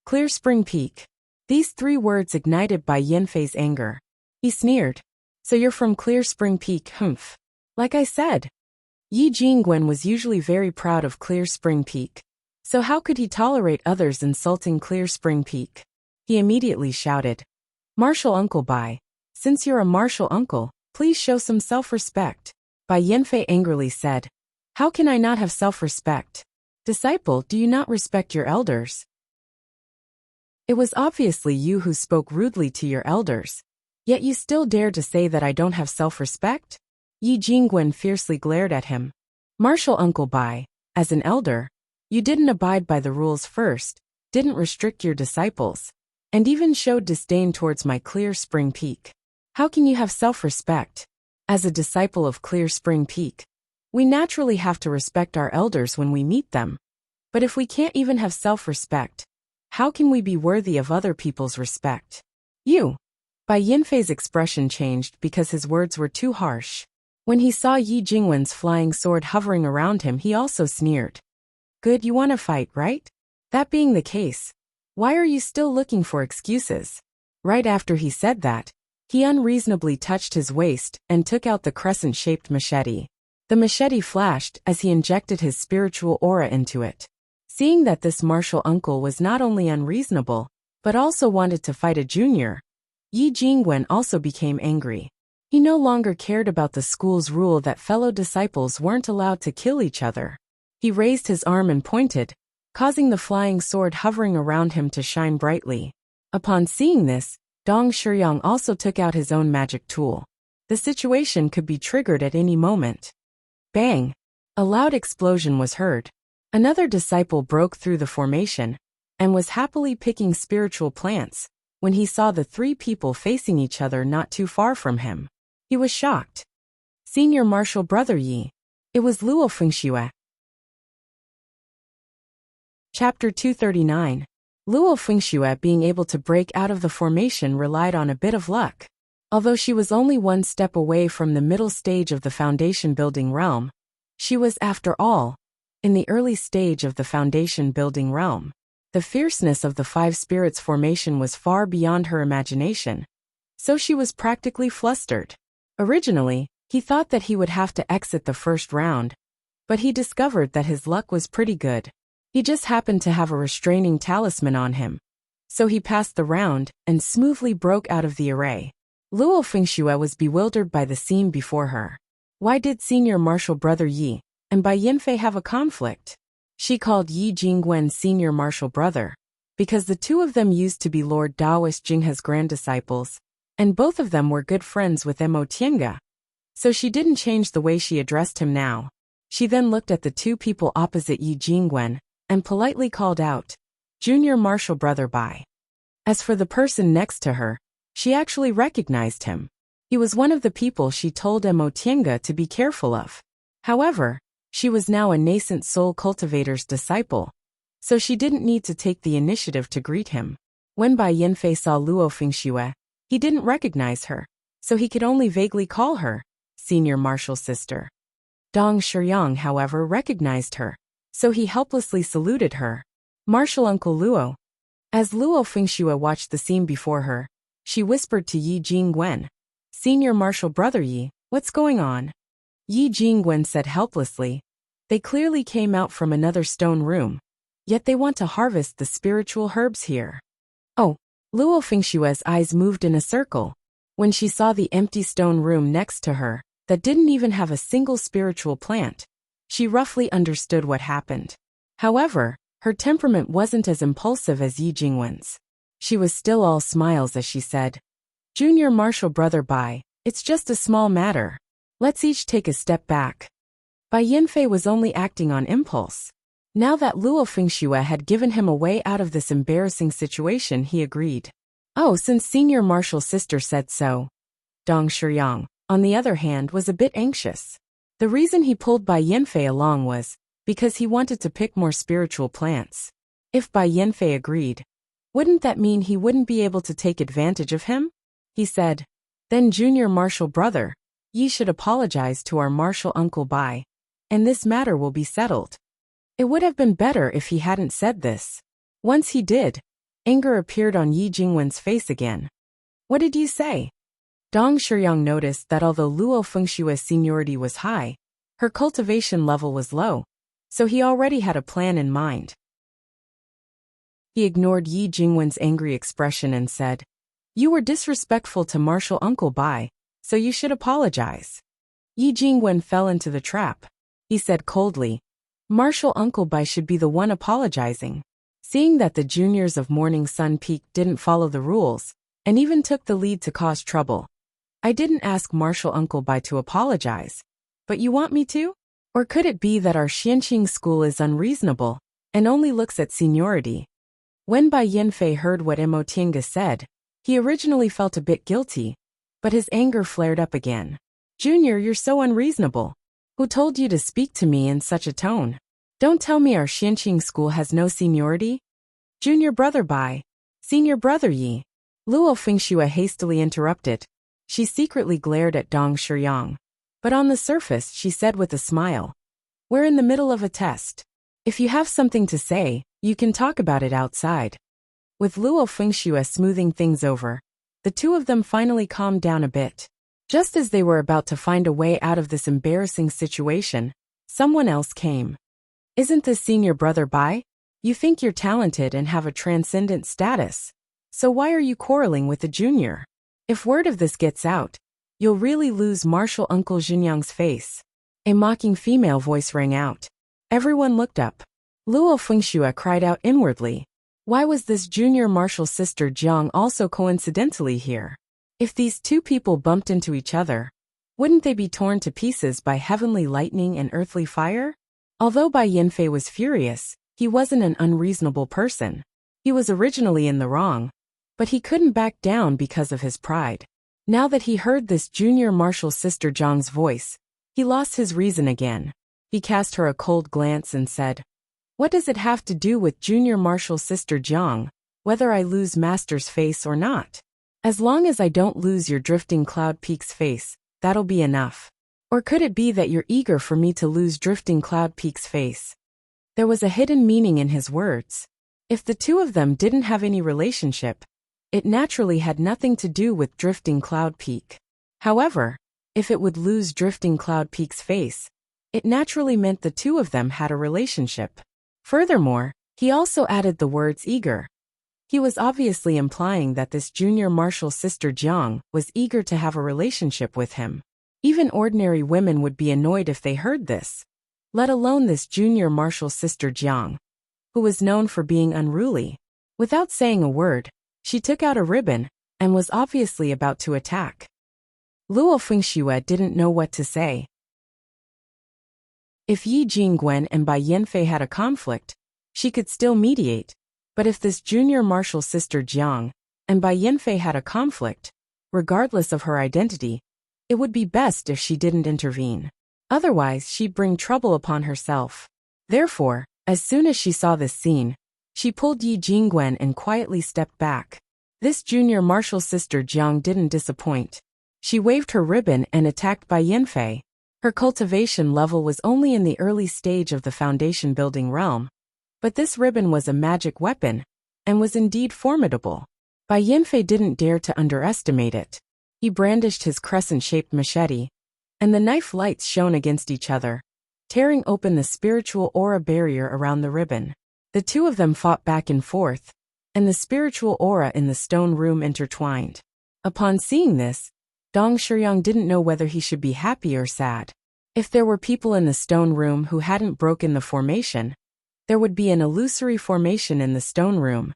Clear Spring Peak. These 3 words ignited Bai Yanfei's anger. He sneered. So you're from Clear Spring Peak, humph. Like I said. Yi Jingwen was usually very proud of Clear Spring Peak. So how could he tolerate others insulting Clear Spring Peak? He immediately shouted. Martial Uncle Bai. Since you're a martial uncle, please show some self-respect. Bai Yanfei angrily said. How can I not have self-respect? Disciple, do you not respect your elders? It was obviously you who spoke rudely to your elders. Yet you still dare to say that I don't have self-respect? Yi Jingwen fiercely glared at him. Martial Uncle Bai, as an elder, you didn't abide by the rules first, didn't restrict your disciples, and even showed disdain towards my Clear Spring Peak. How can you have self-respect? As a disciple of Clear Spring Peak, we naturally have to respect our elders when we meet them. But if we can't even have self-respect, how can we be worthy of other people's respect? You. Bai Yanfei's expression changed because his words were too harsh. When he saw Yi Jingwen's flying sword hovering around him, he also sneered. Good, you want to fight, right? That being the case, why are you still looking for excuses? Right after he said that, he unreasonably touched his waist and took out the crescent-shaped machete. The machete flashed as he injected his spiritual aura into it. Seeing that this martial uncle was not only unreasonable, but also wanted to fight a junior, Yi Jingwen also became angry. He no longer cared about the school's rule that fellow disciples weren't allowed to kill each other. He raised his arm and pointed, causing the flying sword hovering around him to shine brightly. Upon seeing this, Dong Shiyang also took out his own magic tool. The situation could be triggered at any moment. Bang! A loud explosion was heard. Another disciple broke through the formation and was happily picking spiritual plants when he saw the 3 people facing each other not too far from him. He was shocked. Senior Martial Brother Yi. It was Luo Fengxue. Chapter 239. Luo Fengxue being able to break out of the formation relied on a bit of luck. Although she was only 1 step away from the middle stage of the foundation building realm, she was, after all, in the early stage of the foundation building realm. The fierceness of the 5 spirits formation was far beyond her imagination, so she was practically flustered. Originally, he thought that he would have to exit the first round, but he discovered that his luck was pretty good. He just happened to have a restraining talisman on him, so he passed the round and smoothly broke out of the array. Luo Fengxue was bewildered by the scene before her. Why did Senior Martial Brother Yi and Bai Yanfei have a conflict? She called Yi Jingwen Senior Martial Brother because the 2 of them used to be Lord Daoist Jinghe's grand-disciples, and both of them were good friends with Mo Tiange. So she didn't change the way she addressed him now. She then looked at the 2 people opposite Yi Jingwen and politely called out, Junior Martial Brother Bai. As for the person next to her, she actually recognized him. He was one of the people she told Mo Tiange to be careful of. However, she was now a nascent soul cultivator's disciple, so she didn't need to take the initiative to greet him. When Bai Yanfei saw Luo Fengxue, he didn't recognize her, so he could only vaguely call her Senior Martial Sister. Dong Shiyang, however, recognized her, so he helplessly saluted her. Martial Uncle Luo. As Luo Fengxue watched the scene before her, she whispered to Yi Jingwen, Senior Martial Brother Yi, what's going on? Yi Jingwen said helplessly, they clearly came out from another stone room, yet they want to harvest the spiritual herbs here. Oh, Luo Fengshue's eyes moved in a circle when she saw the empty stone room next to her that didn't even have a single spiritual plant. She roughly understood what happened. However, her temperament wasn't as impulsive as Yi Jingwen's. She was still all smiles as she said, Junior Martial Brother Bai, it's just a small matter. Let's each take a step back. Bai Yanfei was only acting on impulse. Now that Luo Fengxue had given him a way out of this embarrassing situation, he agreed. Oh, since Senior Martial Sister said so. Dong Shiyang, on the other hand, was a bit anxious. The reason he pulled Bai Yanfei along was because he wanted to pick more spiritual plants. If Bai Yanfei agreed, wouldn't that mean he wouldn't be able to take advantage of him? He said, then Junior Martial Brother, ye should apologize to our martial uncle Bai, and this matter will be settled. It would have been better if he hadn't said this. Once he did, anger appeared on Yi Jingwen's face again. What did you say? Dong Shiyang noticed that although Luo Fengshua's seniority was high, her cultivation level was low, so he already had a plan in mind. He ignored Yi Jingwen's angry expression and said, "You were disrespectful to Martial Uncle Bai, so you should apologize." Yi Jingwen fell into the trap. He said coldly, "Martial Uncle Bai should be the one apologizing." Seeing that the juniors of Morning Sun Peak didn't follow the rules, and even took the lead to cause trouble. "I didn't ask Martial Uncle Bai to apologize. But you want me to? Or could it be that our Xianqing school is unreasonable, and only looks at seniority?" When Bai Yanfei heard what Mo Tiange said, he originally felt a bit guilty, but his anger flared up again. "Junior, you're so unreasonable. Who told you to speak to me in such a tone? Don't tell me our Xianqing school has no seniority? Junior brother Bai, senior brother Yi." Luo Fengshua hastily interrupted. She secretly glared at Dong Shiyang. But on the surface she said with a smile, "We're in the middle of a test. If you have something to say, you can talk about it outside." With Luo Fengshua smoothing things over, the two of them finally calmed down a bit. Just as they were about to find a way out of this embarrassing situation, someone else came. "Isn't this senior brother Bai? You think you're talented and have a transcendent status. So why are you quarreling with the junior? If word of this gets out, you'll really lose Martial Uncle Xinjiang's face." A mocking female voice rang out. Everyone looked up. Luo Fengshua cried out inwardly. Why was this junior martial sister Jiang also coincidentally here? If these two people bumped into each other, wouldn't they be torn to pieces by heavenly lightning and earthly fire? Although Bai Yanfei was furious, he wasn't an unreasonable person. He was originally in the wrong, but he couldn't back down because of his pride. Now that he heard this junior martial sister Jiang's voice, he lost his reason again. He cast her a cold glance and said, "What does it have to do with junior martial sister Jiang, whether I lose master's face or not? As long as I don't lose your drifting cloud peak's face, that'll be enough. Or could it be that you're eager for me to lose drifting cloud peak's face?" There was a hidden meaning in his words. If the two of them didn't have any relationship, it naturally had nothing to do with drifting cloud peak. However, if it would lose drifting cloud peak's face, it naturally meant the two of them had a relationship. Furthermore, he also added the words eager. He was obviously implying that this junior martial sister Jiang was eager to have a relationship with him. Even ordinary women would be annoyed if they heard this, let alone this junior martial sister Jiang, who was known for being unruly. Without saying a word, she took out a ribbon and was obviously about to attack. Luo Fengshua didn't know what to say. If Yi Jingwen and Bai Yanfei had a conflict, she could still mediate. But if this junior martial sister Jiang and Bai Yanfei had a conflict, regardless of her identity, it would be best if she didn't intervene. Otherwise, she'd bring trouble upon herself. Therefore, as soon as she saw this scene, she pulled Yi Jingwen and quietly stepped back. This junior martial sister Jiang didn't disappoint. She waved her ribbon and attacked Bai Yanfei. Her cultivation level was only in the early stage of the foundation building realm, but this ribbon was a magic weapon, and was indeed formidable. Bai Yanfei didn't dare to underestimate it. He brandished his crescent-shaped machete, and the knife lights shone against each other, tearing open the spiritual aura barrier around the ribbon. The two of them fought back and forth, and the spiritual aura in the stone room intertwined. Upon seeing this, Dong Shiyang didn't know whether he should be happy or sad. If there were people in the stone room who hadn't broken the formation, there would be an illusory formation in the stone room,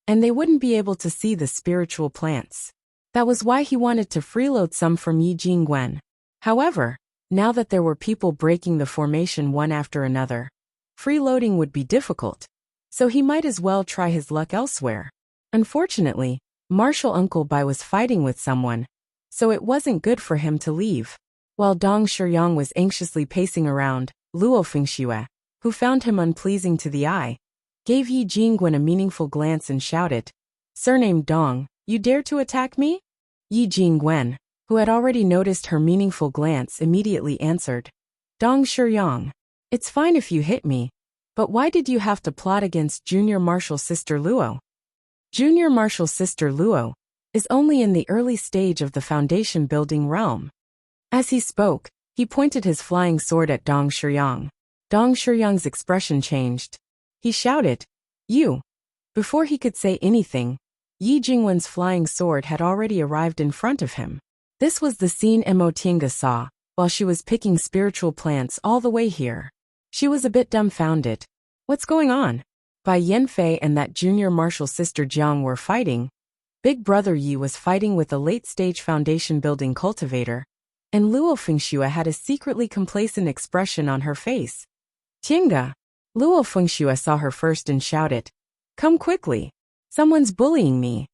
and they wouldn't be able to see the spiritual plants. That was why he wanted to freeload some from Yi Jingwen. However, now that there were people breaking the formation one after another, freeloading would be difficult, so he might as well try his luck elsewhere. Unfortunately, Martial Uncle Bai was fighting with someone, so it wasn't good for him to leave. While Dong Shiyang was anxiously pacing around, Luo Fengshua, who found him unpleasing to the eye, gave Yi Jingwen a meaningful glance and shouted, "Surnamed Dong, you dare to attack me?" Yi Jingwen, who had already noticed her meaningful glance, immediately answered, "Dong Shiyang, it's fine if you hit me, But why did you have to plot against Junior Marshal Sister Luo? Junior Marshal Sister Luo is only in the early stage of the foundation building realm. As he spoke, he pointed his flying sword at Dong Shiyang. Dong Shiyang's expression changed. He shouted, "You!" Before he could say anything, Yi Jingwen's flying sword had already arrived in front of him. This was the scene Mo Tiange saw while she was picking spiritual plants all the way here. She was a bit dumbfounded. What's going on? Bai Yanfei and that junior marshal sister Jiang were fighting. Big brother Yi was fighting with a late-stage foundation building cultivator, and Luo Fengxue had a secretly complacent expression on her face. Tiange! Luo Fengxue saw her first and shouted, "Come quickly! Someone's bullying me!"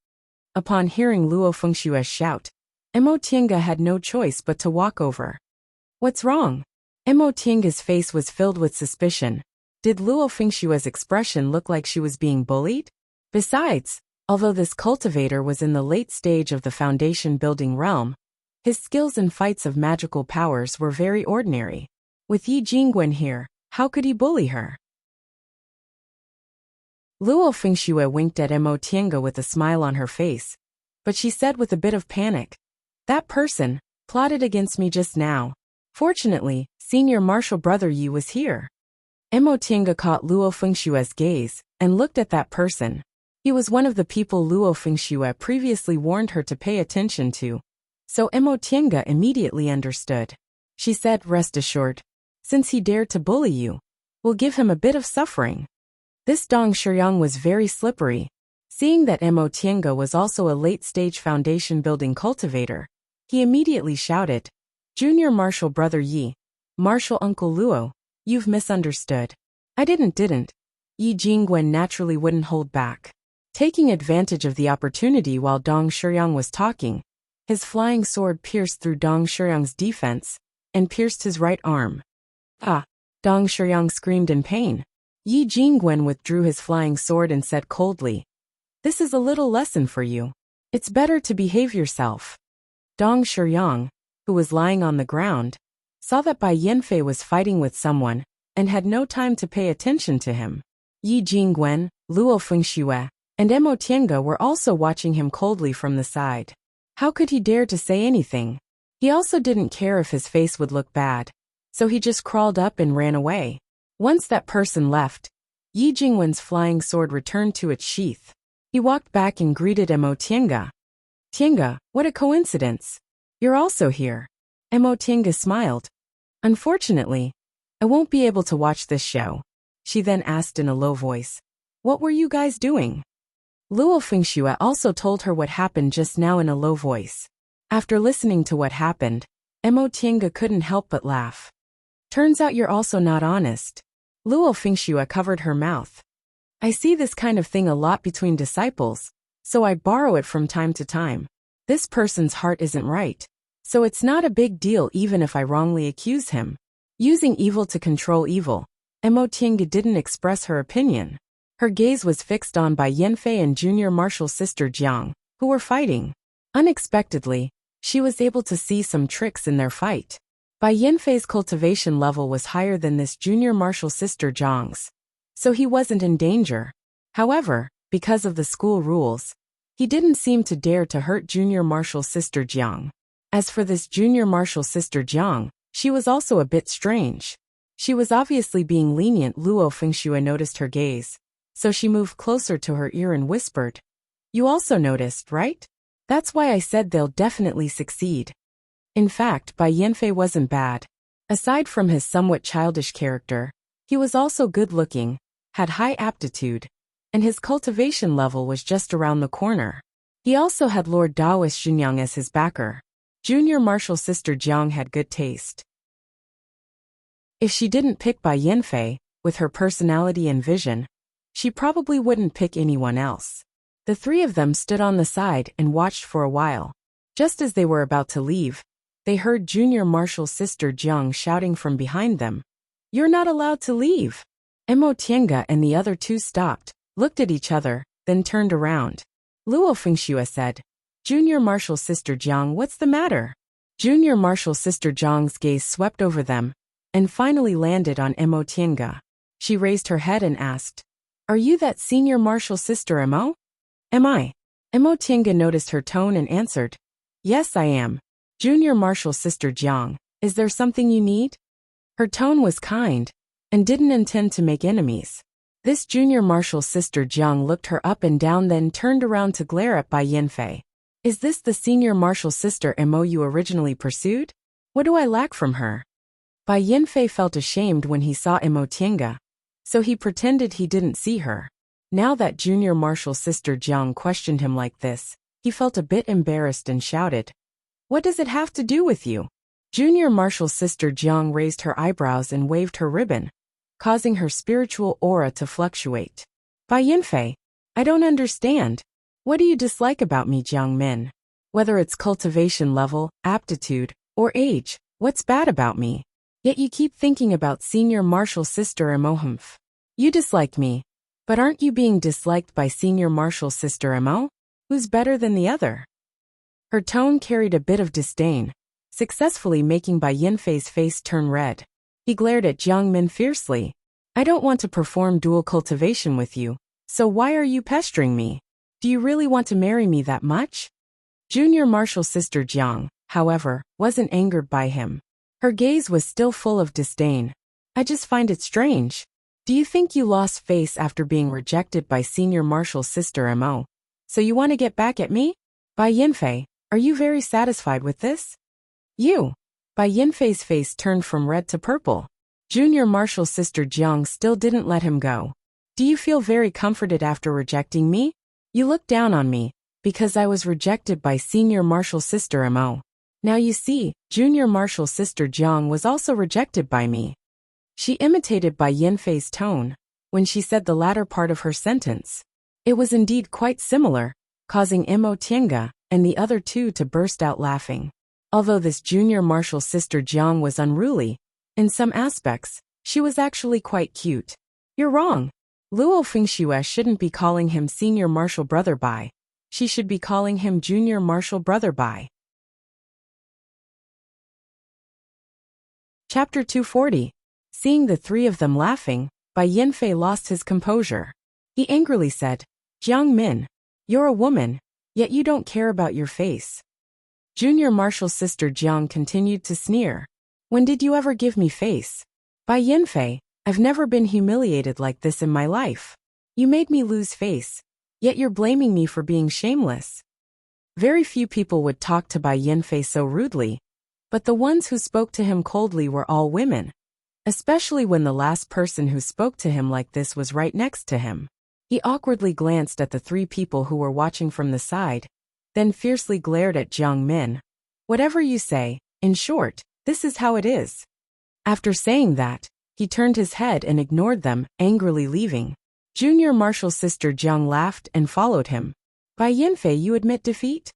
Upon hearing Luo Fengshue's shout, Mo Tiange had no choice but to walk over. What's wrong? Mo Tiange's face was filled with suspicion. Did Luo Fengshue's expression look like she was being bullied? Besides, although this cultivator was in the late stage of the foundation building realm, his skills in fights of magical powers were very ordinary. With Yi Jingwen here, how could he bully her? Luo Fengxue winked at Mo Tiange with a smile on her face, but she said with a bit of panic, "That person plotted against me just now. Fortunately, senior marshal brother Yi was here." Mo Tiange caught Luo Fengshue's gaze and looked at that person. He was one of the people Luo Fengxue previously warned her to pay attention to, so Mo Tiange immediately understood. She said, "Rest assured, since he dared to bully you, we'll give him a bit of suffering." This Dong Shiyang was very slippery. Seeing that Mo Tiange was also a late-stage foundation building cultivator, he immediately shouted, "Junior Marshal Brother Yi, Marshal Uncle Luo, you've misunderstood." I didn't. Yi Jingwen naturally wouldn't hold back. Taking advantage of the opportunity while Dong Shiyang was talking, his flying sword pierced through Dong Shiyang's defense and pierced his right arm. "Ah!" Dong Shiyang screamed in pain. Yi Jingwen withdrew his flying sword and said coldly, "This is a little lesson for you. It's better to behave yourself." Dong Shiyang, who was lying on the ground, saw that Bai Yanfei was fighting with someone and had no time to pay attention to him. Yi Jingwen, Luo Fengxue, and Mo Tiange were also watching him coldly from the side. How could he dare to say anything? He also didn't care if his face would look bad, so he just crawled up and ran away. Once that person left, Yi Jingwen's flying sword returned to its sheath. He walked back and greeted Mo Tiange. "Tiange, what a coincidence. You're also here." Mo Tiange smiled. "Unfortunately, I won't be able to watch this show." She then asked in a low voice, "What were you guys doing?" Luo Fengxue also told her what happened just now in a low voice. After listening to what happened, Mo Tiange couldn't help but laugh. "Turns out you're also not honest." Luo Fengxue covered her mouth. "I see this kind of thing a lot between disciples, so I borrow it from time to time. This person's heart isn't right, so it's not a big deal even if I wrongly accuse him." Using evil to control evil, Mo Tiange didn't express her opinion. Her gaze was fixed on Bai Yanfei and junior marshal sister Jiang, who were fighting. Unexpectedly, she was able to see some tricks in their fight. Bai Yanfei's cultivation level was higher than this junior marshal sister Jiang's, so he wasn't in danger. However, because of the school rules, he didn't seem to dare to hurt junior marshal sister Jiang. As for this junior marshal sister Jiang, she was also a bit strange. She was obviously being lenient. Luo Fengxue noticed her gaze, so she moved closer to her ear and whispered, "You also noticed, right? That's why I said they'll definitely succeed." In fact, Bai Yanfei wasn't bad. Aside from his somewhat childish character, he was also good-looking, had high aptitude, and his cultivation level was just around the corner. He also had Lord Daoist Xunyang as his backer. Junior marshal sister Jiang had good taste. If she didn't pick Bai Yanfei, with her personality and vision, she probably wouldn't pick anyone else. The three of them stood on the side and watched for a while. Just as they were about to leave, they heard junior marshal sister Jiang shouting from behind them, "You're not allowed to leave." Mo Tiange and the other two stopped, looked at each other, then turned around. Luo Fengxue said, "Junior marshal sister Jiang, what's the matter?" Junior marshal sister Jiang's gaze swept over them, and finally landed on Mo Tiange. She raised her head and asked, "Are you that senior martial sister Mo?" "Am I?" Mo Tiange noticed her tone and answered, "Yes, I am. Junior martial sister Jiang, is there something you need?" Her tone was kind and didn't intend to make enemies. This junior martial sister Jiang looked her up and down, then turned around to glare at Bai Yanfei. "Is this the senior martial sister Mo you originally pursued? What do I lack from her?" Bai Yanfei felt ashamed when he saw Mo Tiange, so he pretended he didn't see her. Now that junior martial sister Jiang questioned him like this, he felt a bit embarrassed and shouted, "What does it have to do with you?" Junior martial sister Jiang raised her eyebrows and waved her ribbon, causing her spiritual aura to fluctuate. "Bai Yanfei, I don't understand. What do you dislike about me, Jiang Min? Whether it's cultivation level, aptitude, or age, what's bad about me? Yet you keep thinking about senior martial sister Mo. You dislike me, but aren't you being disliked by senior martial sister Mo? Who's better than the other?" Her tone carried a bit of disdain, successfully making Bai Yanfei's face turn red. He glared at Jiang Min fiercely. "I don't want to perform dual cultivation with you, so why are you pestering me? Do you really want to marry me that much?" Junior martial sister Jiang, however, wasn't angered by him. Her gaze was still full of disdain. "I just find it strange. Do you think you lost face after being rejected by senior martial sister Mo? So you want to get back at me? Bai Yanfei, are you very satisfied with this?" "You." Bai Yanfei's face turned from red to purple. Junior martial sister Jiang still didn't let him go. "Do you feel very comforted after rejecting me? You look down on me, because I was rejected by senior martial sister Mo. Now you see, junior martial sister Jiang was also rejected by me." She imitated Bai Yanfei's tone when she said the latter part of her sentence. It was indeed quite similar, causing Mo Tiange and the other two to burst out laughing. Although this junior martial sister Jiang was unruly, in some aspects, she was actually quite cute. "You're wrong. Luo Fengxue shouldn't be calling him senior martial brother Bai. She should be calling him junior martial brother Bai." Chapter 240. Seeing the three of them laughing, Bai Yanfei lost his composure. He angrily said, "Jiang Min, you're a woman, yet you don't care about your face." Junior martial sister Jiang continued to sneer. "When did you ever give me face? Bai Yanfei, I've never been humiliated like this in my life. You made me lose face, yet you're blaming me for being shameless." Very few people would talk to Bai Yanfei so rudely, but the ones who spoke to him coldly were all women, especially when the last person who spoke to him like this was right next to him. He awkwardly glanced at the three people who were watching from the side, then fiercely glared at Jiang Min. "Whatever you say, in short, this is how it is." After saying that, he turned his head and ignored them, angrily leaving. Junior martial sister Jiang laughed and followed him. "Bai Yanfei, you admit defeat?"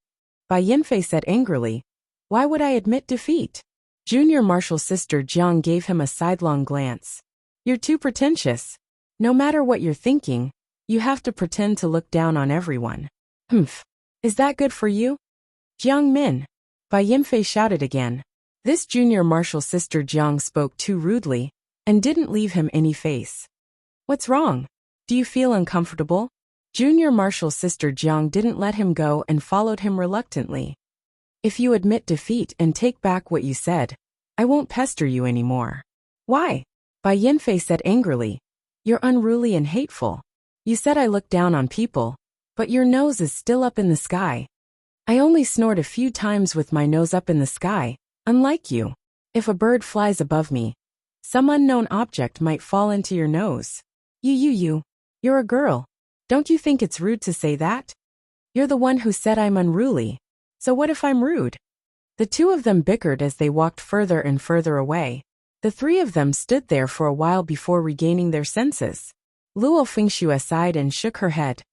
Bai Yanfei said angrily, "Why would I admit defeat?" Junior martial sister Jiang gave him a sidelong glance. "You're too pretentious. No matter what you're thinking, you have to pretend to look down on everyone. Humph. Is that good for you?" "Jiang Min," Bai Yanfei shouted again. This junior martial sister Jiang spoke too rudely and didn't leave him any face. "What's wrong? Do you feel uncomfortable?" Junior martial sister Jiang didn't let him go and followed him reluctantly. "If you admit defeat and take back what you said, I won't pester you anymore." "Why?" Bai Yanfei said angrily. "You're unruly and hateful. You said I look down on people, but your nose is still up in the sky. I only snort a few times with my nose up in the sky, unlike you. If a bird flies above me, some unknown object might fall into your nose. You're a girl. Don't you think it's rude to say that? You're the one who said I'm unruly. So what if I'm rude?" The two of them bickered as they walked further and further away. The three of them stood there for a while before regaining their senses. Luo Fengxue sighed and shook her head.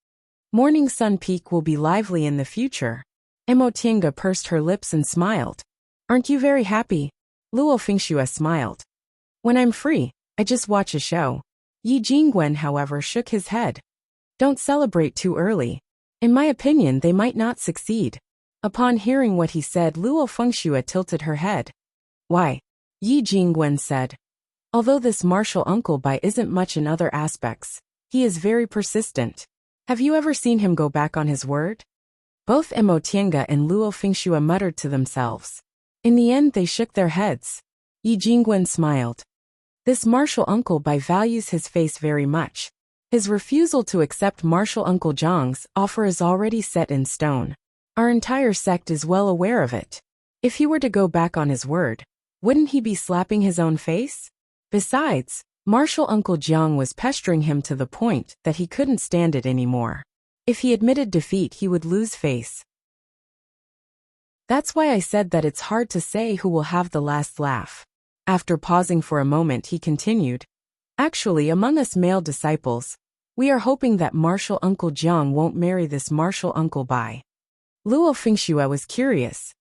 "Morning Sun Peak will be lively in the future." Mo Tiange pursed her lips and smiled. "Aren't you very happy?" Luo Fengxue smiled. "When I'm free, I just watch a show." Yi Jingwen, however, shook his head. "Don't celebrate too early. In my opinion, they might not succeed." Upon hearing what he said, Luo Fengxue tilted her head. "Why?" Yi Jingwen said. Although this martial uncle Bai isn't much in other aspects, he is very persistent. Have you ever seen him go back on his word? Both Mo Tiange and Luo Fengxue muttered to themselves. In the end they shook their heads. Yi Jingwen smiled. This martial uncle Bai values his face very much. His refusal to accept martial uncle Zhang's offer is already set in stone. Our entire sect is well aware of it. If he were to go back on his word, wouldn't he be slapping his own face? Besides, martial uncle Jiang was pestering him to the point that he couldn't stand it anymore. If he admitted defeat he would lose face. That's why I said that it's hard to say who will have the last laugh. After pausing for a moment he continued. Actually, among us male disciples, we are hoping that martial uncle Jiang won't marry this martial uncle Bai. Luo Fengxue was curious.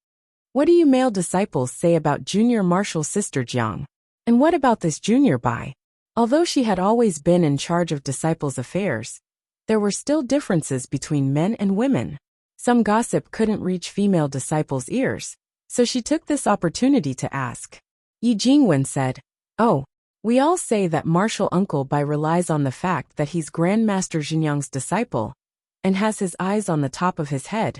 What do you male disciples say about junior martial sister Jiang? And what about this junior Bai? Although she had always been in charge of disciples' affairs, there were still differences between men and women. Some gossip couldn't reach female disciples' ears, so she took this opportunity to ask. Yi Jingwen said, "Oh, we all say that martial uncle Bai relies on the fact that he's Grandmaster Xinjiang's disciple, and has his eyes on the top of his head,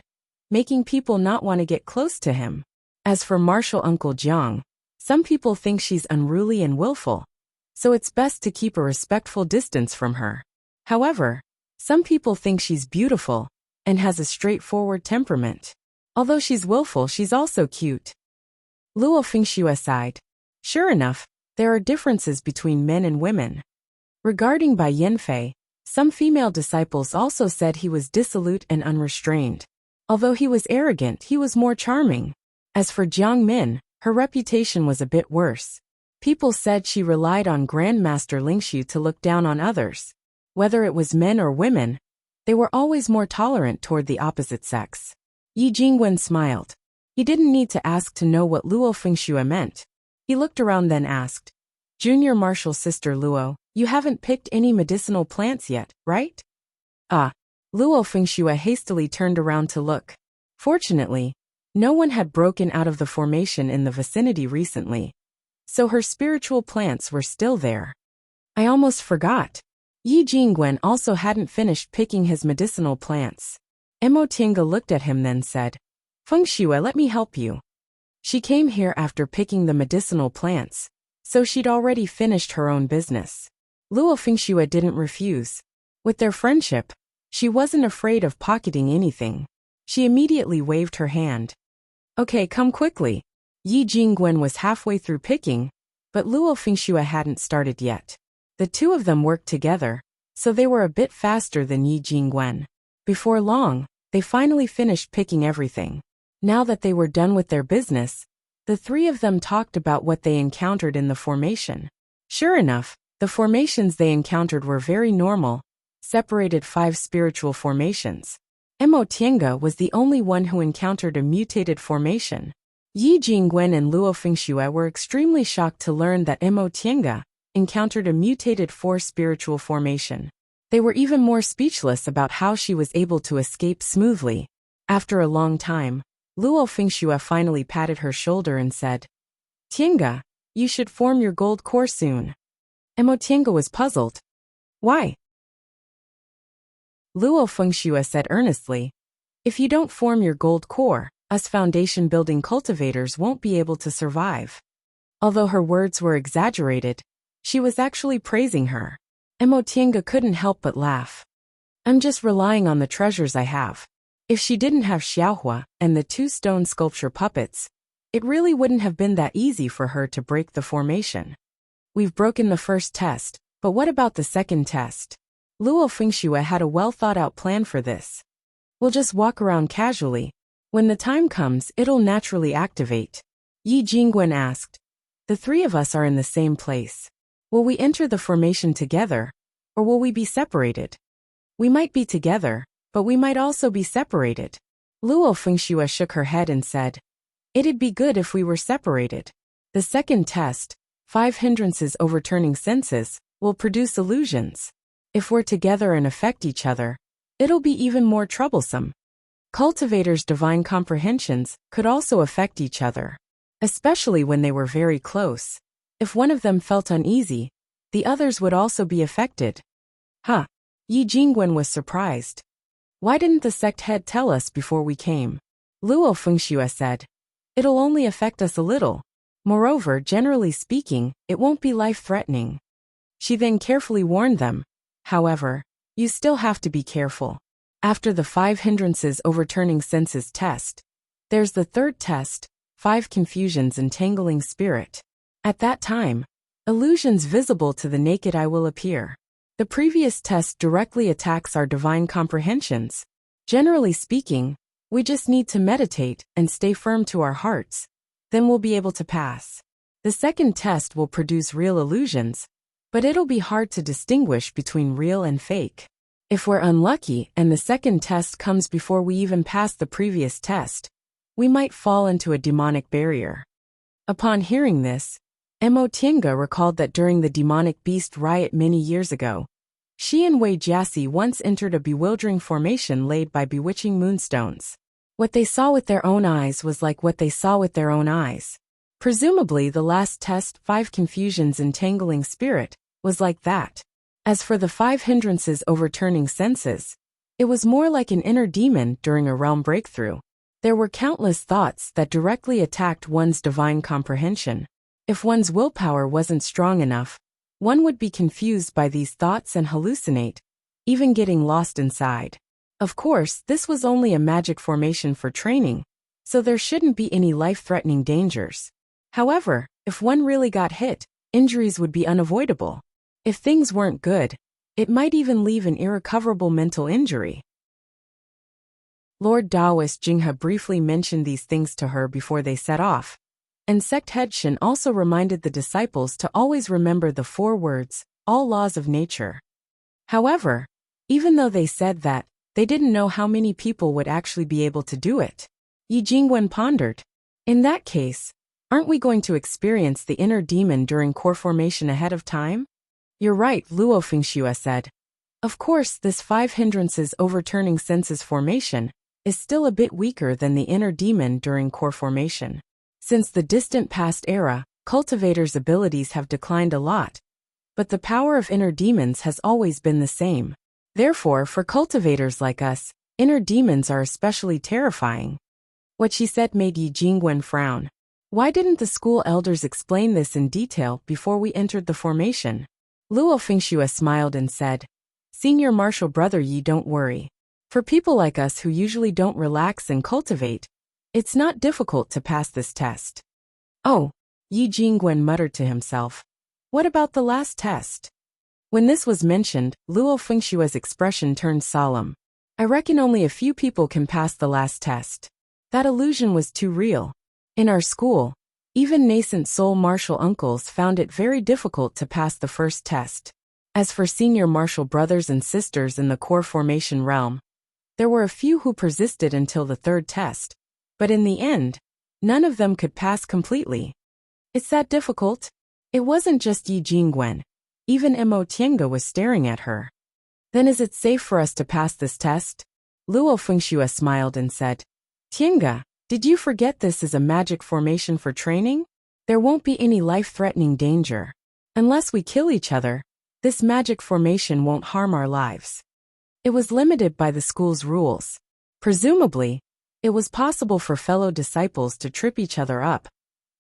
making people not want to get close to him. As for martial uncle Jiang, some people think she's unruly and willful, so it's best to keep a respectful distance from her. However, some people think she's beautiful and has a straightforward temperament. Although she's willful, she's also cute." Luo Fengxue sighed. Sure enough, there are differences between men and women. Regarding Bai Yanfei, some female disciples also said he was dissolute and unrestrained. Although he was arrogant, he was more charming. As for Jiang Min, her reputation was a bit worse. People said she relied on Grandmaster Lingxu to look down on others. Whether it was men or women, they were always more tolerant toward the opposite sex. Yi Jingwen smiled. He didn't need to ask to know what Luo Fengxue meant. He looked around then asked, "Junior martial sister Luo, you haven't picked any medicinal plants yet, right?" Ah. Luo Fengxue hastily turned around to look. Fortunately, no one had broken out of the formation in the vicinity recently, so her spiritual plants were still there. I almost forgot. Yi Jingwen also hadn't finished picking his medicinal plants. Mo Tiange looked at him then said, "Fengxue, let me help you." She came here after picking the medicinal plants, so she'd already finished her own business. Luo Fengxue didn't refuse. With their friendship, she wasn't afraid of pocketing anything. She immediately waved her hand. "Okay, come quickly." Yi Jingwen was halfway through picking, but Luo Fengxue hadn't started yet. The two of them worked together, so they were a bit faster than Yi Jingwen. Before long, they finally finished picking everything. Now that they were done with their business, the three of them talked about what they encountered in the formation. Sure enough, the formations they encountered were very normal, separated 5 spiritual formations. Mo Tiange was the only one who encountered a mutated formation. Yi Jingwen and Luo Fengxue were extremely shocked to learn that Mo Tiange encountered a mutated 4 spiritual formation. They were even more speechless about how she was able to escape smoothly. After a long time, Luo Fengxue finally patted her shoulder and said, "Tiange, you should form your gold core soon." Mo Tiange was puzzled. "Why?" Luo Fengxue said earnestly, "If you don't form your gold core, us foundation building cultivators won't be able to survive." Although her words were exaggerated, she was actually praising her. Mo Tiange couldn't help but laugh. "I'm just relying on the treasures I have. If she didn't have Xiaohua and the 2 stone sculpture puppets, it really wouldn't have been that easy for her to break the formation. We've broken the first test, but what about the second test?" Luo Fengxue had a well-thought-out plan for this. "We'll just walk around casually. When the time comes, it'll naturally activate." Yi Jingwen asked, "The 3 of us are in the same place. Will we enter the formation together, or will we be separated?" "We might be together, but we might also be separated." Luo Fengxue shook her head and said, "It'd be good if we were separated. The second test, 5 hindrances overturning senses, will produce illusions. If we're together and affect each other, it'll be even more troublesome. Cultivators' divine comprehensions could also affect each other, especially when they were very close. If one of them felt uneasy, the others would also be affected. Huh. Yi Jingwen was surprised. Why didn't the sect head tell us before we came? Luo Fengxue said. It'll only affect us a little. Moreover, generally speaking, it won't be life-threatening. She then carefully warned them. However, you still have to be careful. After the 5 hindrances overturning senses test, there's the third test, 5 confusions entangling spirit. At that time, illusions visible to the naked eye will appear. The previous test directly attacks our divine comprehensions. Generally speaking, we just need to meditate and stay firm to our hearts. Then we'll be able to pass. The second test will produce real illusions, but it'll be hard to distinguish between real and fake. If we're unlucky and the second test comes before we even pass the previous test, we might fall into a demonic barrier. Upon hearing this, Mo Tiange recalled that during the demonic beast riot many years ago, she and Wei Jiasi once entered a bewildering formation laid by bewitching moonstones. What they saw with their own eyes was like what they saw with their own eyes. Presumably the last test, 5 confusions entangling spirit, was like that. As for the 5 hindrances overturning senses, it was more like an inner demon during a realm breakthrough. There were countless thoughts that directly attacked one's divine comprehension. If one's willpower wasn't strong enough, one would be confused by these thoughts and hallucinate, even getting lost inside. Of course, this was only a magic formation for training, so there shouldn't be any life-threatening dangers. However, if one really got hit, injuries would be unavoidable. If things weren't good, it might even leave an irrecoverable mental injury. Lord Taoist Jinghe briefly mentioned these things to her before they set off, and sect head Shen also reminded the disciples to always remember the 4 words, all laws of nature. However, even though they said that, they didn't know how many people would actually be able to do it. Yi Jingwen pondered. In that case, aren't we going to experience the inner demon during core formation ahead of time? You're right, Luo Fengxue said. Of course, this 5 hindrances overturning senses formation is still a bit weaker than the inner demon during core formation. Since the distant past era, cultivators' abilities have declined a lot, but the power of inner demons has always been the same. Therefore, for cultivators like us, inner demons are especially terrifying. What she said made Yi Jingwen frown. Why didn't the school elders explain this in detail before we entered the formation? Luo Fengxue smiled and said, Senior martial brother Yi, don't worry. For people like us who usually don't relax and cultivate, it's not difficult to pass this test. Oh, Yi Jingwen muttered to himself. What about the last test? When this was mentioned, Luo Fengshue's expression turned solemn. I reckon only a few people can pass the last test. That illusion was too real. In our school, even nascent soul martial uncles found it very difficult to pass the first test. As for senior martial brothers and sisters in the core formation realm, there were a few who persisted until the third test, but in the end, none of them could pass completely. It's that difficult? It wasn't just Yi Jingwen. Even Mo Tiange was staring at her. Then is it safe for us to pass this test? Luo Fengxue smiled and said, Tiange, did you forget this is a magic formation for training? There won't be any life-threatening danger. Unless we kill each other, this magic formation won't harm our lives. It was limited by the school's rules. Presumably, it was possible for fellow disciples to trip each other up,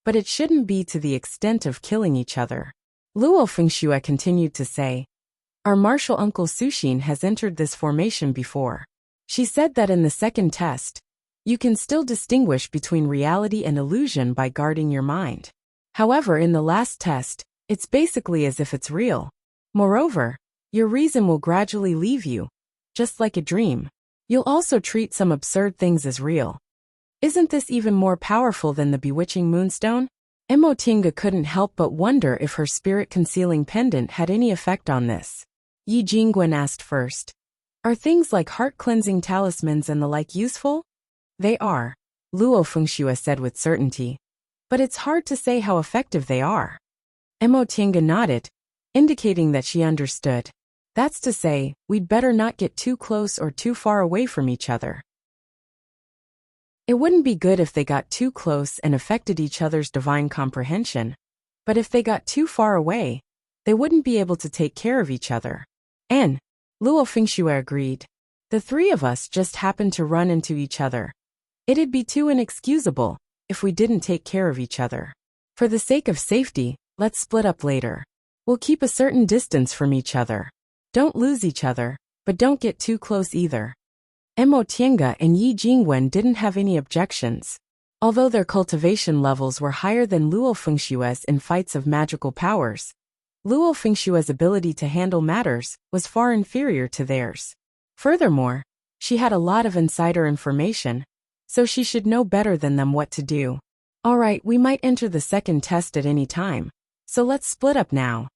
but it shouldn't be to the extent of killing each other. Luo Fengxue continued to say, Our martial uncle Sushin has entered this formation before. She said that in the second test, you can still distinguish between reality and illusion by guarding your mind. However, in the last test, it's basically as if it's real. Moreover, your reason will gradually leave you, just like a dream. You'll also treat some absurd things as real. Isn't this even more powerful than the bewitching moonstone? Mo Tiange couldn't help but wonder if her spirit-concealing pendant had any effect on this. Yi Jingwen asked first, Are things like heart-cleansing talismans and the like useful? They are, Luo Fengxue said with certainty. But it's hard to say how effective they are. Mo Tiange nodded, indicating that she understood. That's to say, we'd better not get too close or too far away from each other. It wouldn't be good if they got too close and affected each other's divine comprehension. But if they got too far away, they wouldn't be able to take care of each other. And Luo Fengxue agreed. The three of us just happened to run into each other. It'd be too inexcusable if we didn't take care of each other. For the sake of safety, let's split up later. We'll keep a certain distance from each other. Don't lose each other, but don't get too close either. Mo Tiange and Yi Jingwen didn't have any objections. Although their cultivation levels were higher than Luo Fengshue's in fights of magical powers, Luo Fengshue's ability to handle matters was far inferior to theirs. Furthermore, she had a lot of insider information, so she should know better than them what to do. Alright, we might enter the second test at any time, so let's split up now.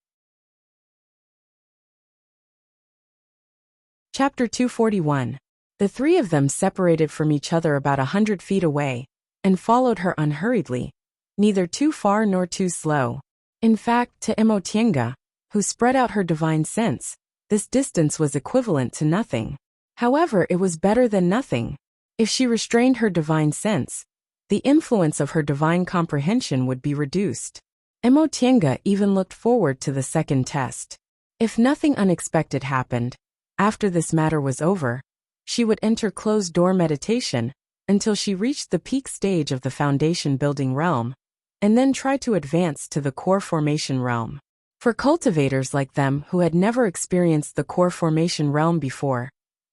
Chapter 241. The three of them separated from each other about 100 feet away, and followed her unhurriedly, neither too far nor too slow. In fact, to Mo Tiange, who spread out her divine sense, this distance was equivalent to nothing. However, it was better than nothing. If she restrained her divine sense, the influence of her divine comprehension would be reduced. Mo Tiange even looked forward to the second test. If nothing unexpected happened, after this matter was over, she would enter closed-door meditation until she reached the peak stage of the foundation building realm, and then try to advance to the core formation realm. For cultivators like them who had never experienced the core formation realm before,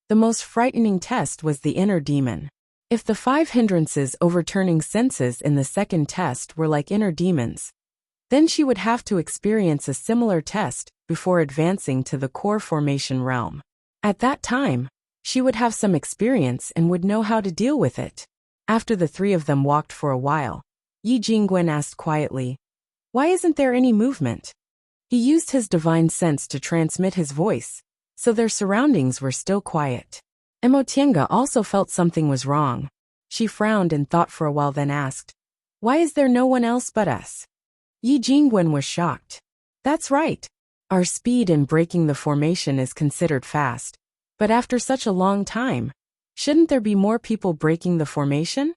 the most frightening test was the inner demon. If the 5 hindrances overturning senses in the second test were like inner demons, then she would have to experience a similar test before advancing to the core formation realm. At that time, she would have some experience and would know how to deal with it. After the three of them walked for a while, Yi Jingwen asked quietly, "Why isn't there any movement?" He used his divine sense to transmit his voice, so their surroundings were still quiet. Mo Tiange also felt something was wrong. She frowned and thought for a while, then asked, "Why is there no one else but us?" Yi Jingwen was shocked. "That's right. Our speed in breaking the formation is considered fast. But after such a long time, shouldn't there be more people breaking the formation?"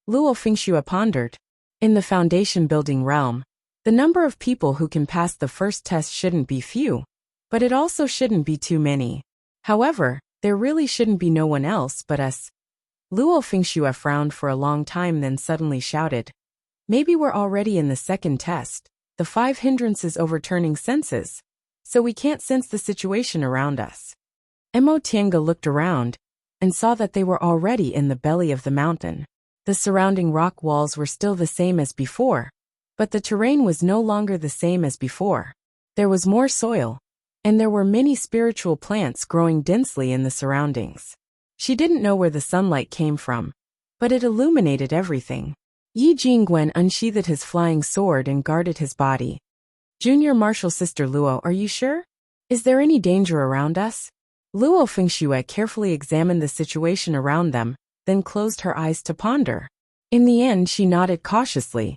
Luo Fengxue pondered. In the foundation building realm, the number of people who can pass the first test shouldn't be few, but it also shouldn't be too many. However, there really shouldn't be no one else but us. Luo Fengxue frowned for a long time, then suddenly shouted, "Maybe we're already in the second test, the 5 hindrances overturning senses, so we can't sense the situation around us." Mo Tiange looked around and saw that they were already in the belly of the mountain. The surrounding rock walls were still the same as before, but the terrain was no longer the same as before. There was more soil, and there were many spiritual plants growing densely in the surroundings. She didn't know where the sunlight came from, but it illuminated everything. Yi Jingwen unsheathed his flying sword and guarded his body. "Junior Martial Sister Luo, are you sure? Is there any danger around us?" Luo Fengxue carefully examined the situation around them, then closed her eyes to ponder. In the end, she nodded cautiously.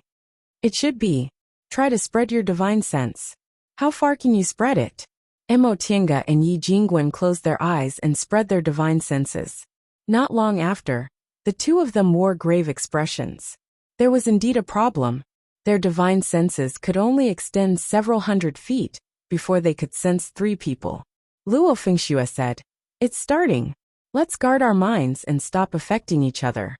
"It should be. Try to spread your divine sense. How far can you spread it?" Mo Tiange and Yi Jingwen closed their eyes and spread their divine senses. Not long after, the two of them wore grave expressions. There was indeed a problem. Their divine senses could only extend several hundred feet before they could sense 3 people. Luo Fengxue said, "It's starting. Let's guard our minds and stop affecting each other."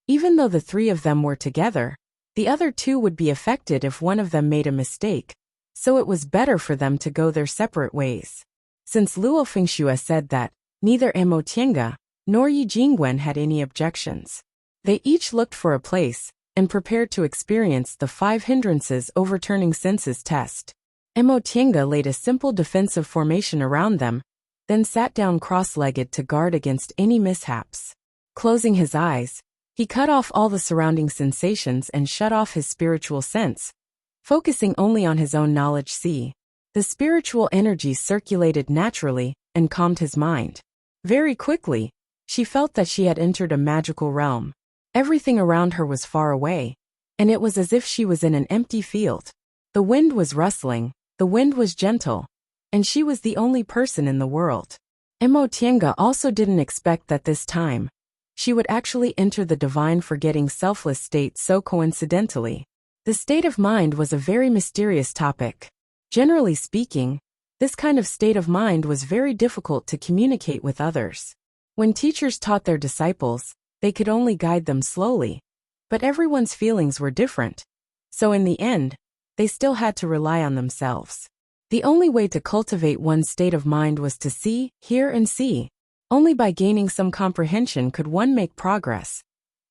Even though the 3 of them were together, the other 2 would be affected if one of them made a mistake, so it was better for them to go their separate ways. Since Luo Fengxue said that neither Mo Tiange nor Yi Jingwen had any objections, they each looked for a place and prepared to experience the 5 hindrances overturning senses test. Mo Tiange laid a simple defensive formation around them, then sat down cross-legged to guard against any mishaps. Closing his eyes, he cut off all the surrounding sensations and shut off his spiritual sense, focusing only on his own knowledge. The spiritual energy circulated naturally and calmed his mind. Very quickly, she felt that she had entered a magical realm. Everything around her was far away, and it was as if she was in an empty field. The wind was rustling, the wind was gentle, and she was the only person in the world. Mo Tiange also didn't expect that this time she would actually enter the divine forgetting selfless state so coincidentally. The state of mind was a very mysterious topic. Generally speaking, this kind of state of mind was very difficult to communicate with others. When teachers taught their disciples, they could only guide them slowly, but everyone's feelings were different. So in the end, they still had to rely on themselves. The only way to cultivate one's state of mind was to see, hear and see. Only by gaining some comprehension could one make progress.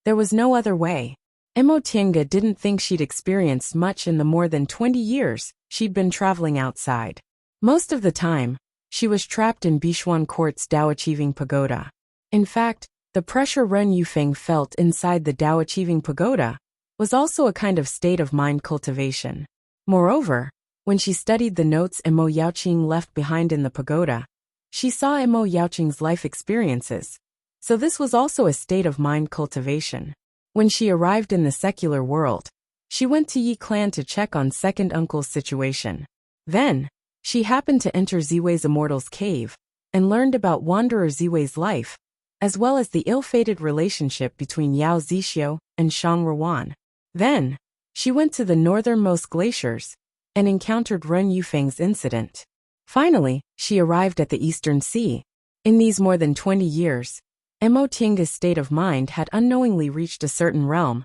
There was no other way. Emotienga didn't think she'd experienced much in the more than 20 years she'd been traveling outside. Most of the time, she was trapped in Bichuan Court's Dao-achieving pagoda. In fact, the pressure Ren Yufeng felt inside the Dao-achieving pagoda was also a kind of state of mind cultivation. Moreover, when she studied the notes Emo Yaoqing left behind in the pagoda, she saw Emo Yaoqing's life experiences, so this was also a state of mind cultivation. When she arrived in the secular world, she went to Yi Clan to check on second uncle's situation. Then, she happened to enter Ziwei's Immortal's cave and learned about Wanderer Ziwei's life, as well as the ill-fated relationship between Yao Zixio and Shang Ruan. Then, she went to the northernmost glaciers and encountered Ren Yufeng's incident. Finally, she arrived at the Eastern Sea. In these more than 20 years, Emotienga's state of mind had unknowingly reached a certain realm,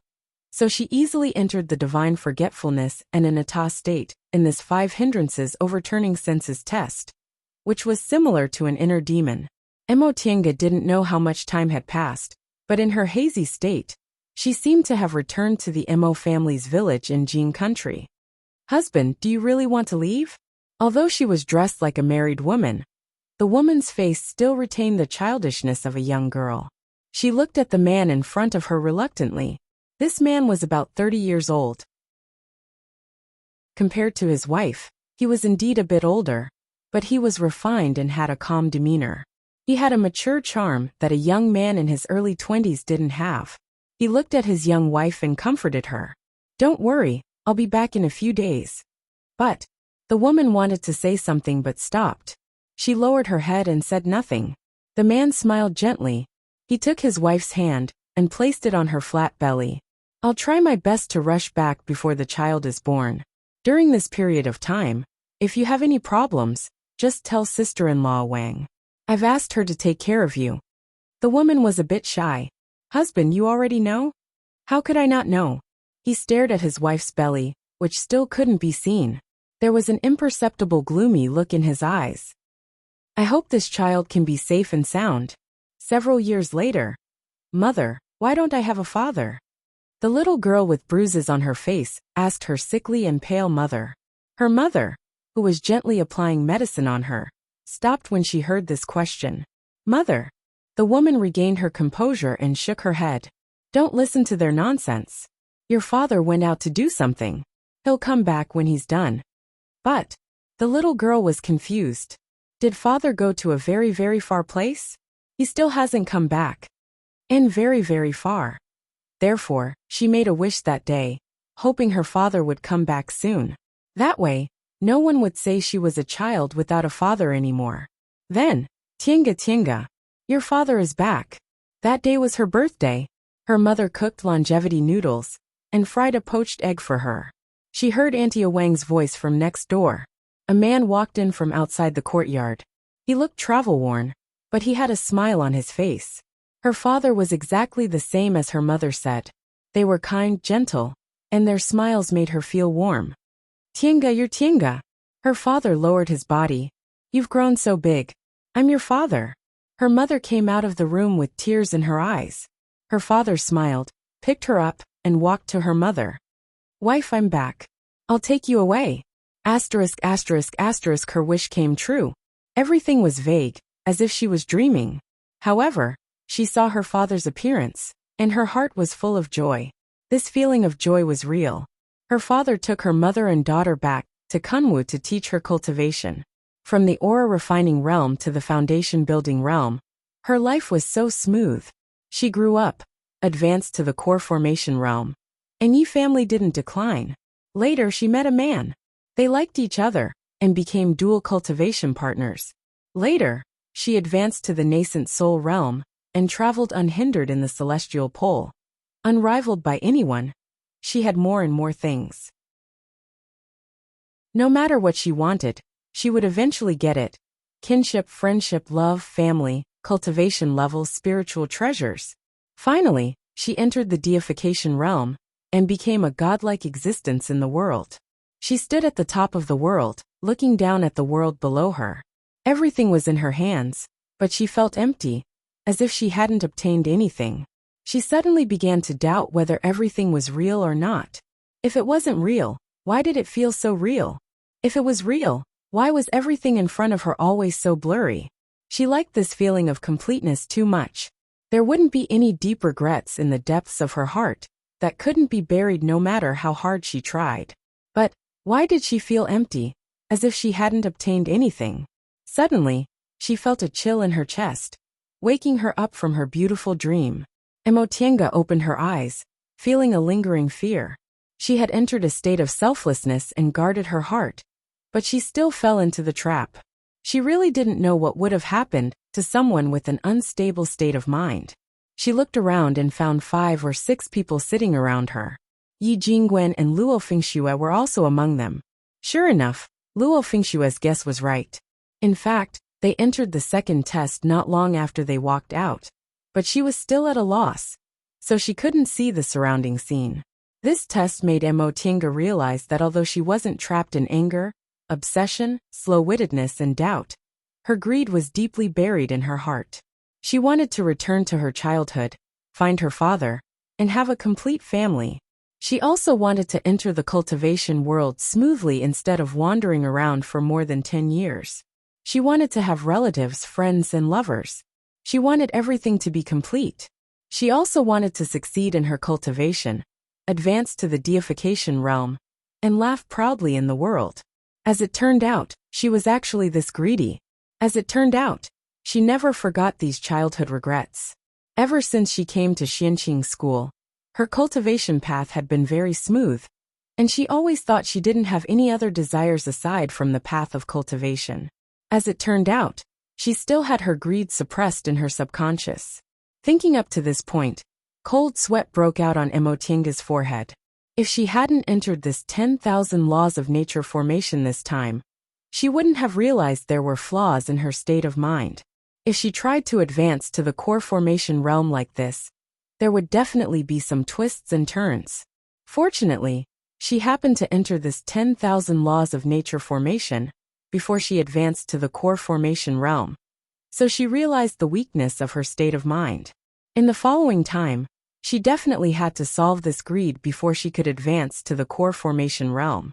so she easily entered the divine forgetfulness and an état state in this 5 hindrances overturning senses test, which was similar to an inner demon. Emotienga didn't know how much time had passed, but in her hazy state, she seemed to have returned to the Emo family's village in Jing country. "Husband, do you really want to leave?" Although she was dressed like a married woman, the woman's face still retained the childishness of a young girl. She looked at the man in front of her reluctantly. This man was about 30 years old. Compared to his wife, he was indeed a bit older, but he was refined and had a calm demeanor. He had a mature charm that a young man in his early 20s didn't have. He looked at his young wife and comforted her. "Don't worry, I'll be back in a few days." But the woman wanted to say something but stopped. She lowered her head and said nothing. The man smiled gently. He took his wife's hand and placed it on her flat belly. "I'll try my best to rush back before the child is born. During this period of time, if you have any problems, just tell sister-in-law Wang. I've asked her to take care of you." The woman was a bit shy. "Husband, you already know?" "How could I not know?" He stared at his wife's belly, which still couldn't be seen. There was an imperceptible gloomy look in his eyes. "I hope this child can be safe and sound." Several years later, "Mother, why don't I have a father?" The little girl with bruises on her face asked her sickly and pale mother. Her mother, who was gently applying medicine on her, stopped when she heard this question. "Mother." The woman regained her composure and shook her head. "Don't listen to their nonsense. Your father went out to do something. He'll come back when he's done." But the little girl was confused. Did father go to a very, very far place? He still hasn't come back. And very, very far. Therefore, she made a wish that day, hoping her father would come back soon. That way, no one would say she was a child without a father anymore. Then, Tienga, your father is back. That day was her birthday. Her mother cooked longevity noodles and fried a poached egg for her. She heard Auntie Wang's voice from next door. A man walked in from outside the courtyard. He looked travel-worn, but he had a smile on his face. Her father was exactly the same as her mother said. They were kind, gentle, and their smiles made her feel warm. "Tienga, you're Tienga." Her father lowered his body. "You've grown so big. I'm your father." Her mother came out of the room with tears in her eyes. Her father smiled, picked her up, and walked to her mother. "Wife, I'm back. I'll take you away." Her wish came true. Everything was vague, as if she was dreaming. However, she saw her father's appearance, and her heart was full of joy. This feeling of joy was real. Her father took her mother and daughter back to Kunwu to teach her cultivation. From the aura refining realm to the foundation building realm, her life was so smooth. She grew up, advanced to the core formation realm. And Yi family didn't decline. Later she met a man. They liked each other and became dual cultivation partners. Later, she advanced to the nascent soul realm and traveled unhindered in the celestial pole. Unrivaled by anyone, she had more and more things. No matter what she wanted, she would eventually get it. Kinship, friendship, love, family, cultivation levels, spiritual treasures. Finally, she entered the deification realm and became a godlike existence in the world. She stood at the top of the world, looking down at the world below her. Everything was in her hands, but she felt empty, as if she hadn't obtained anything. She suddenly began to doubt whether everything was real or not. If it wasn't real, why did it feel so real? If it was real, why was everything in front of her always so blurry? She liked this feeling of completeness too much. There wouldn't be any deep regrets in the depths of her heart that couldn't be buried no matter how hard she tried. But why did she feel empty, as if she hadn't obtained anything? Suddenly, she felt a chill in her chest, waking her up from her beautiful dream. Emotienga opened her eyes, feeling a lingering fear. She had entered a state of selflessness and guarded her heart, but she still fell into the trap. She really didn't know what would have happened to someone with an unstable state of mind. She looked around and found 5 or 6 people sitting around her. Yi Jingwen and Luo Fengxue were also among them. Sure enough, Luo Fengxue's guess was right. In fact, they entered the second test not long after they walked out. But she was still at a loss, so she couldn't see the surrounding scene. This test made Emotienga realize that although she wasn't trapped in anger, obsession, slow-wittedness, and doubt, her greed was deeply buried in her heart. She wanted to return to her childhood, find her father, and have a complete family. She also wanted to enter the cultivation world smoothly instead of wandering around for more than 10 years. She wanted to have relatives, friends, and lovers. She wanted everything to be complete. She also wanted to succeed in her cultivation, advance to the deification realm, and laugh proudly in the world. As it turned out, she was actually this greedy. As it turned out, she never forgot these childhood regrets. Ever since she came to Xianqing school, her cultivation path had been very smooth, and she always thought she didn't have any other desires aside from the path of cultivation. As it turned out, she still had her greed suppressed in her subconscious. Thinking up to this point, cold sweat broke out on Emotienga's forehead. If she hadn't entered this 10,000 laws of nature formation this time, she wouldn't have realized there were flaws in her state of mind. If she tried to advance to the core formation realm like this, there would definitely be some twists and turns. Fortunately, she happened to enter this 10,000 laws of nature formation before she advanced to the core formation realm, so she realized the weakness of her state of mind. In the following time, she definitely had to solve this greed before she could advance to the core formation realm.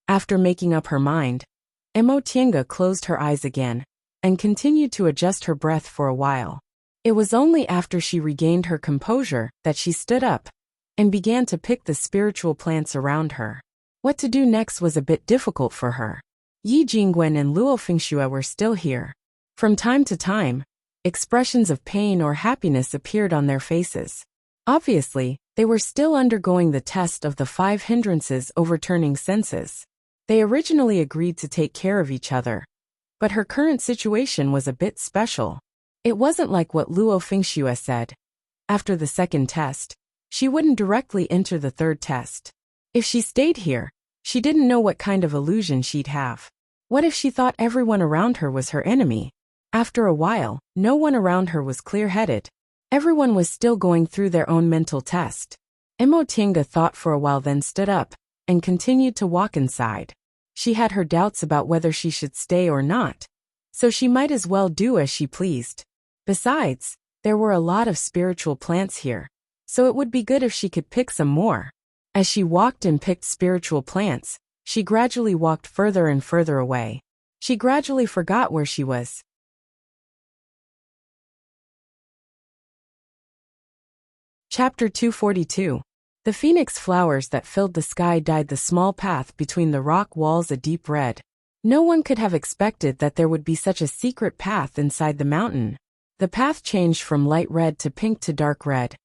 After making up her mind, Emotienga closed her eyes again and continued to adjust her breath for a while. It was only after she regained her composure that she stood up and began to pick the spiritual plants around her. What to do next was a bit difficult for her. Yi Jingwen and Luo Fengxue were still here. From time to time, expressions of pain or happiness appeared on their faces. Obviously, they were still undergoing the test of the 5 hindrances overturning senses. They originally agreed to take care of each other, but her current situation was a bit special. It wasn't like what Luo Fengxue said. After the second test, she wouldn't directly enter the third test. If she stayed here, she didn't know what kind of illusion she'd have. What if she thought everyone around her was her enemy? After a while, no one around her was clear-headed. Everyone was still going through their own mental test. Emotienga thought for a while, then stood up and continued to walk inside. She had her doubts about whether she should stay or not, so she might as well do as she pleased. Besides, there were a lot of spiritual plants here, so it would be good if she could pick some more. As she walked and picked spiritual plants, she gradually walked further and further away. She gradually forgot where she was. Chapter 242. The phoenix flowers that filled the sky dyed the small path between the rock walls a deep red. No one could have expected that there would be such a secret path inside the mountain. The path changed from light red to pink to dark red,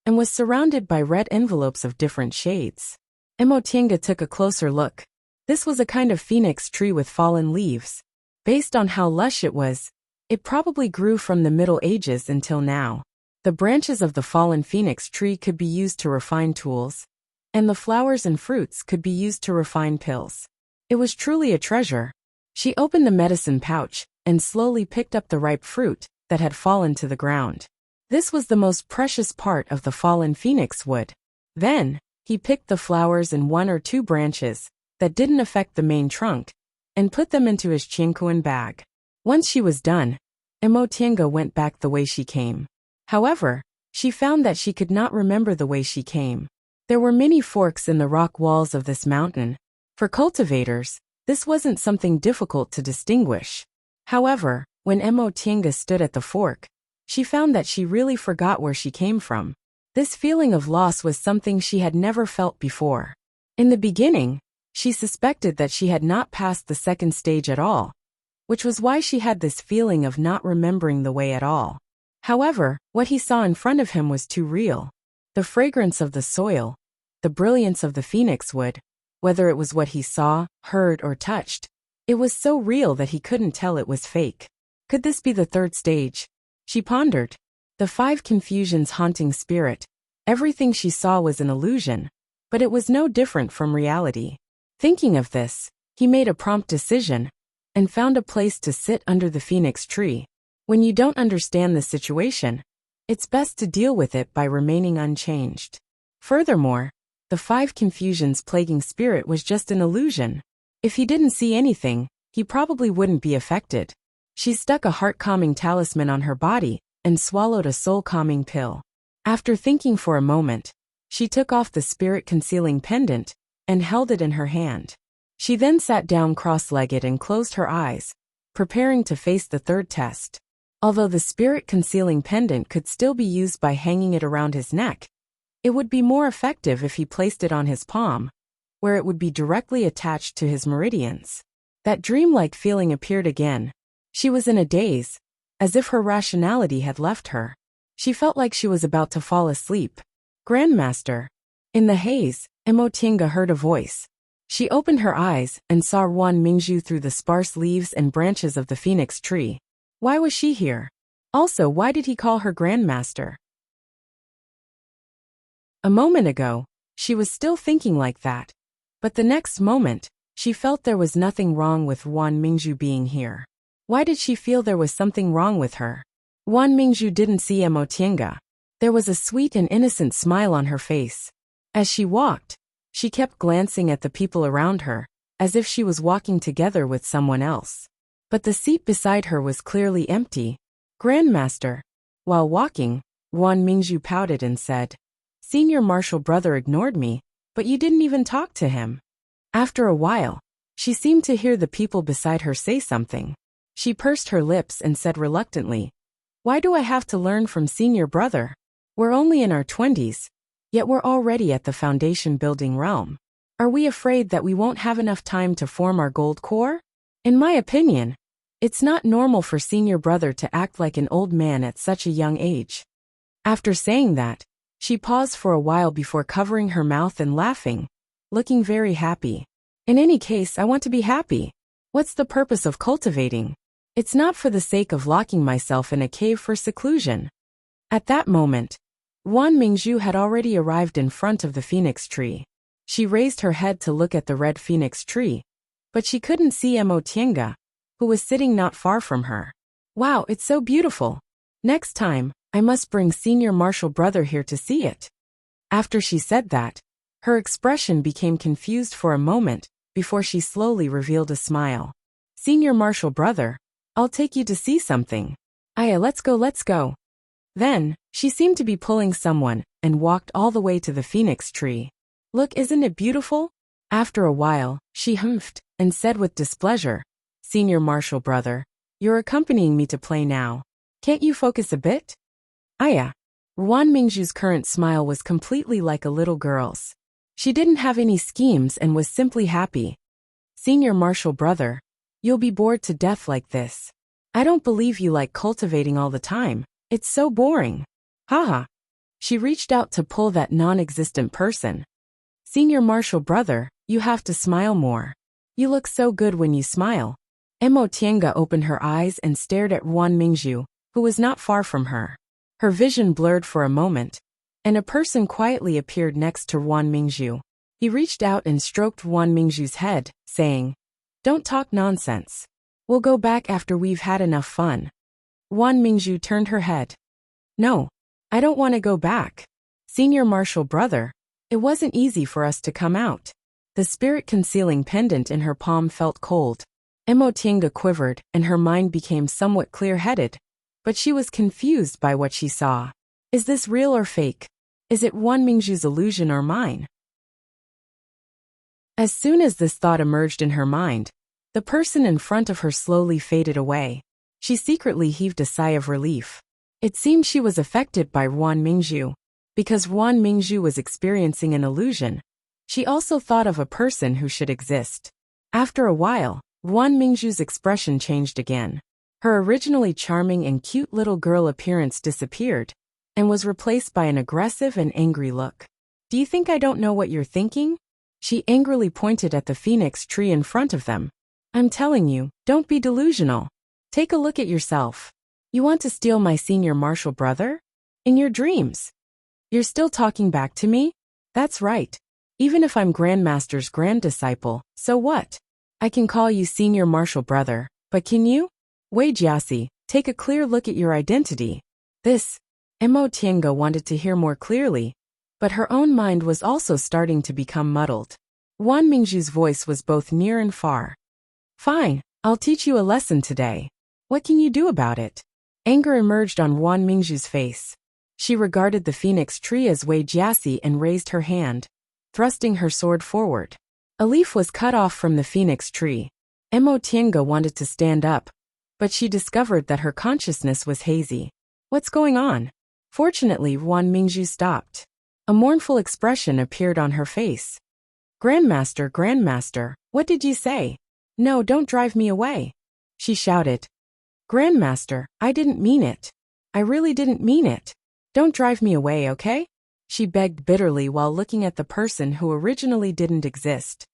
and was surrounded by red envelopes of different shades. Emotienga took a closer look. This was a kind of phoenix tree with fallen leaves. Based on how lush it was, it probably grew from the Middle Ages until now. The branches of the fallen phoenix tree could be used to refine tools, and the flowers and fruits could be used to refine pills. It was truly a treasure. She opened the medicine pouch and slowly picked up the ripe fruit that had fallen to the ground. This was the most precious part of the fallen phoenix wood. Then, he picked the flowers and 1 or 2 branches that didn't affect the main trunk and put them into his chinkuan bag. Once she was done, Emotienga went back the way she came. However, she found that she could not remember the way she came. There were many forks in the rock walls of this mountain. For cultivators, this wasn't something difficult to distinguish. However, when Emotienga stood at the fork, she found that she really forgot where she came from. This feeling of loss was something she had never felt before. In the beginning, she suspected that she had not passed the second stage at all, which was why she had this feeling of not remembering the way at all. However, what he saw in front of him was too real. The fragrance of the soil, the brilliance of the phoenix wood, whether it was what he saw, heard, or touched, it was so real that he couldn't tell it was fake. Could this be the third stage? She pondered. The 5 confusions haunting spirit. Everything she saw was an illusion, but it was no different from reality. Thinking of this, he made a prompt decision and found a place to sit under the phoenix tree. When you don't understand the situation, it's best to deal with it by remaining unchanged. Furthermore, the 5 confusions plaguing spirit was just an illusion. If he didn't see anything, he probably wouldn't be affected. She stuck a heart-calming talisman on her body and swallowed a soul-calming pill. After thinking for a moment, she took off the spirit-concealing pendant and held it in her hand. She then sat down cross-legged and closed her eyes, preparing to face the third test. Although the spirit-concealing pendant could still be used by hanging it around his neck, it would be more effective if he placed it on his palm, where it would be directly attached to his meridians. That dreamlike feeling appeared again. She was in a daze, as if her rationality had left her. She felt like she was about to fall asleep. Grandmaster. In the haze, Emotienga heard a voice. She opened her eyes and saw Wan Mingzhu through the sparse leaves and branches of the phoenix tree. Why was she here? Also, why did he call her Grandmaster? A moment ago, she was still thinking like that. But the next moment, she felt there was nothing wrong with Wan Mingzhu being here. Why did she feel there was something wrong with her? Wan Mingzhu didn't see Emotienga. There was a sweet and innocent smile on her face. As she walked, she kept glancing at the people around her, as if she was walking together with someone else. But the seat beside her was clearly empty. Grandmaster. While walking, Wan Mingzhu pouted and said, "Senior Marshal Brother ignored me, but you didn't even talk to him." After a while, she seemed to hear the people beside her say something. She pursed her lips and said reluctantly, "Why do I have to learn from Senior Brother? We're only in our 20s, yet we're already at the foundation building realm. Are we afraid that we won't have enough time to form our gold core? In my opinion, it's not normal for Senior Brother to act like an old man at such a young age." After saying that, she paused for a while before covering her mouth and laughing, looking very happy. "In any case, I want to be happy. What's the purpose of cultivating? It's not for the sake of locking myself in a cave for seclusion." At that moment, Wan Mingzhu had already arrived in front of the phoenix tree. She raised her head to look at the red phoenix tree, but she couldn't see Emotienga, who was sitting not far from her. "Wow, it's so beautiful. Next time, I must bring Senior Marshal Brother here to see it." After she said that, her expression became confused for a moment before she slowly revealed a smile. "Senior Marshal Brother, I'll take you to see something. Aya, let's go. Then, she seemed to be pulling someone and walked all the way to the phoenix tree. "Look, isn't it beautiful?" After a while, she humphed and said with displeasure, "Senior Marshal Brother, you're accompanying me to play now. Can't you focus a bit?" Aya. Wan Mingzhu's current smile was completely like a little girl's. She didn't have any schemes and was simply happy. "Senior Marshal Brother, you'll be bored to death like this. I don't believe you like cultivating all the time. It's so boring. Haha." She reached out to pull that non-existent person. "Senior Marshal Brother, you have to smile more. You look so good when you smile." Emotienga opened her eyes and stared at Wan Mingzhu, who was not far from her. Her vision blurred for a moment, and a person quietly appeared next to Wan Mingzhu. He reached out and stroked Wan Mingzhu's head, saying, "Don't talk nonsense. We'll go back after we've had enough fun." Wan Mingzhu turned her head. "No, I don't want to go back. Senior Marshal Brother, it wasn't easy for us to come out." The spirit-concealing pendant in her palm felt cold. Emotienga quivered, and her mind became somewhat clear-headed, but she was confused by what she saw. Is this real or fake? Is it Wan Mingzhu's illusion or mine? As soon as this thought emerged in her mind, the person in front of her slowly faded away. She secretly heaved a sigh of relief. It seemed she was affected by Wan Mingzhu. Because Wan Mingzhu was experiencing an illusion, she also thought of a person who should exist. After a while, Wan Mingzhu's expression changed again. Her originally charming and cute little girl appearance disappeared and was replaced by an aggressive and angry look. "Do you think I don't know what you're thinking?" She angrily pointed at the phoenix tree in front of them. "I'm telling you, don't be delusional. Take a look at yourself. You want to steal my senior marshal brother? In your dreams. You're still talking back to me? That's right. Even if I'm Grandmaster's grand disciple, so what? I can call you senior marshal brother, but can you? Wei Jiaxi, take a clear look at your identity." Mo Tiange wanted to hear more clearly, but her own mind was also starting to become muddled. Wan Mingzhu's voice was both near and far. "Fine, I'll teach you a lesson today. What can you do about it?" Anger emerged on Wan Mingzhu's face. She regarded the phoenix tree as Wei Jiaxi and raised her hand, thrusting her sword forward. A leaf was cut off from the phoenix tree. Mo Tiange wanted to stand up, but she discovered that her consciousness was hazy. "What's going on?" Fortunately, Wan Mingzhu stopped. A mournful expression appeared on her face. Grandmaster, what did you say?" "No, don't drive me away," she shouted. "Grandmaster, I didn't mean it. I really didn't mean it. Don't drive me away, okay?" she begged bitterly while looking at the person who originally didn't exist.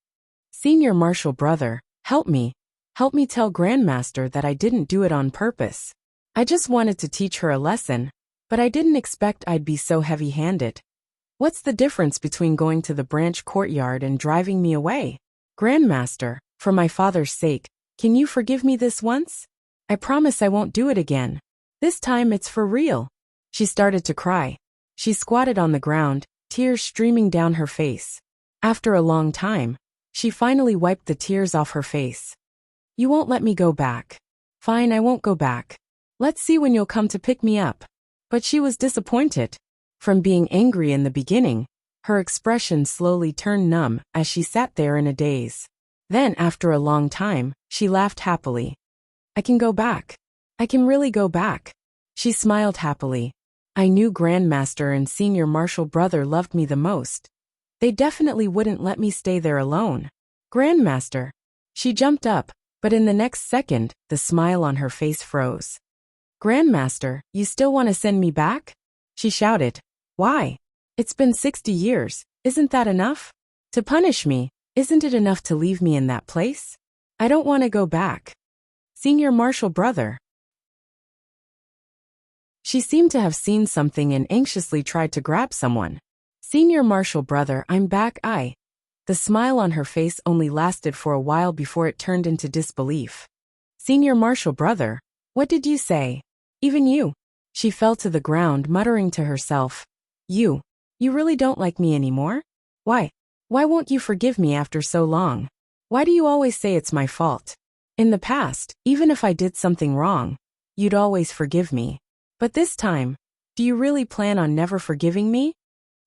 "Senior Marshal Brother, help me. Help me tell Grandmaster that I didn't do it on purpose. I just wanted to teach her a lesson, but I didn't expect I'd be so heavy-handed. What's the difference between going to the branch courtyard and driving me away? Grandmaster, for my father's sake, can you forgive me this once? I promise I won't do it again. This time it's for real." She started to cry. She squatted on the ground, tears streaming down her face. After a long time, she finally wiped the tears off her face. "You won't let me go back. Fine, I won't go back. Let's see when you'll come to pick me up." But she was disappointed. From being angry in the beginning, her expression slowly turned numb as she sat there in a daze. Then, after a long time, she laughed happily. "I can go back. I can really go back." She smiled happily. "I knew Grandmaster and Senior Marshal Brother loved me the most. They definitely wouldn't let me stay there alone. Grandmaster." She jumped up, but in the next second, the smile on her face froze. "Grandmaster, you still want to send me back?" she shouted. "Why? It's been 60 years, isn't that enough? To punish me, isn't it enough to leave me in that place? I don't want to go back. Senior Marshal Brother." She seemed to have seen something and anxiously tried to grab someone. "Senior Marshal Brother, I'm back, The smile on her face only lasted for a while before it turned into disbelief. "Senior Marshal Brother, what did you say? Even you?" She fell to the ground muttering to herself. You really don't like me anymore? Why won't you forgive me after so long? Why do you always say it's my fault? In the past, even if I did something wrong, you'd always forgive me. But this time, do you really plan on never forgiving me?"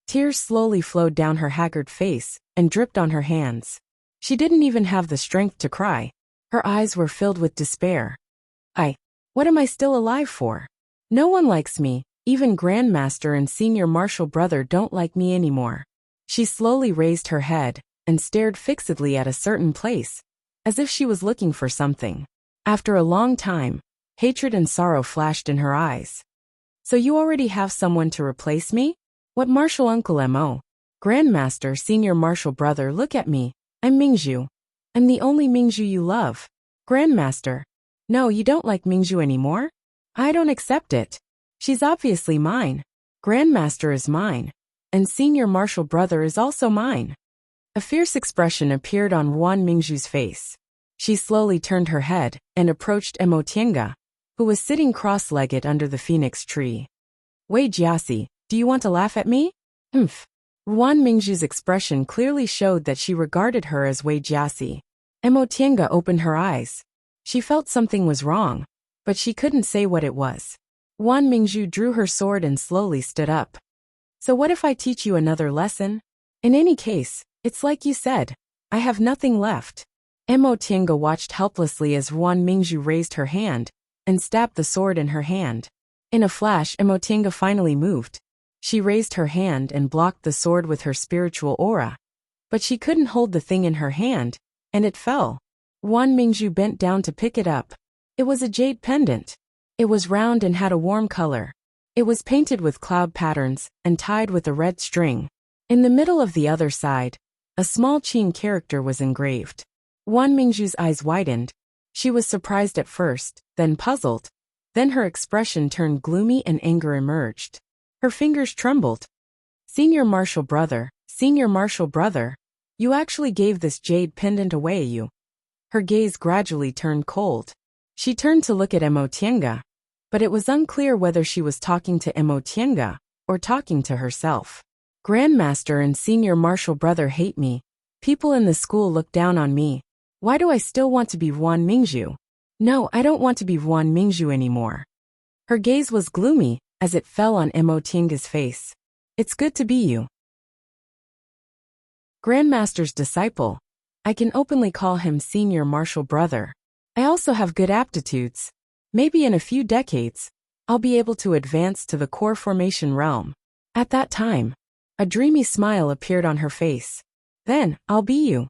Tears slowly flowed down her haggard face and dripped on her hands. She didn't even have the strength to cry. Her eyes were filled with despair. What am I still alive for? No one likes me. Even Grandmaster and Senior Marshal Brother don't like me anymore." She slowly raised her head and stared fixedly at a certain place, as if she was looking for something. After a long time, hatred and sorrow flashed in her eyes. "So you already have someone to replace me? What Marshal Uncle Mo? Grandmaster, Senior Marshal Brother, look at me. I'm Mingzhu. I'm the only Mingzhu you love. Grandmaster. No, you don't like Mingzhu anymore? I don't accept it." She's obviously mine. Grandmaster is mine. And senior martial brother is also mine. A fierce expression appeared on Ruan Mingzhu's face. She slowly turned her head and approached Emotienga, who was sitting cross-legged under the phoenix tree. Wei Jiasi, do you want to laugh at me? Humph. Ruan Mingzhu's expression clearly showed that she regarded her as Wei Jiasi. Emotienga opened her eyes. She felt something was wrong, but she couldn't say what it was. Ruan Mingzhu drew her sword and slowly stood up. So what if I teach you another lesson? In any case, it's like you said, I have nothing left. Emotienga watched helplessly as Ruan Mingzhu raised her hand and stabbed the sword in her hand. In a flash, Emotienga finally moved. She raised her hand and blocked the sword with her spiritual aura. But she couldn't hold the thing in her hand, and it fell. Ruan Mingzhu bent down to pick it up. It was a jade pendant. It was round and had a warm color. It was painted with cloud patterns and tied with a red string. In the middle of the other side, a small Qin character was engraved. Ruan Mingzhu's eyes widened. She was surprised at first, then puzzled. Then her expression turned gloomy and anger emerged. Her fingers trembled. Senior martial brother, you actually gave this jade pendant away, you. Her gaze gradually turned cold. She turned to look at Emotienga, but it was unclear whether she was talking to Emotienga or talking to herself. Grandmaster and senior martial brother hate me. People in the school look down on me. Why do I still want to be Ruan Mingzhu? No, I don't want to be Ruan Mingzhu anymore. Her gaze was gloomy as it fell on Emotienga's face. It's good to be you. Grandmaster's disciple. I can openly call him senior martial brother. I also have good aptitudes. Maybe in a few decades, I'll be able to advance to the core formation realm. At that time, a dreamy smile appeared on her face. Then, I'll be you.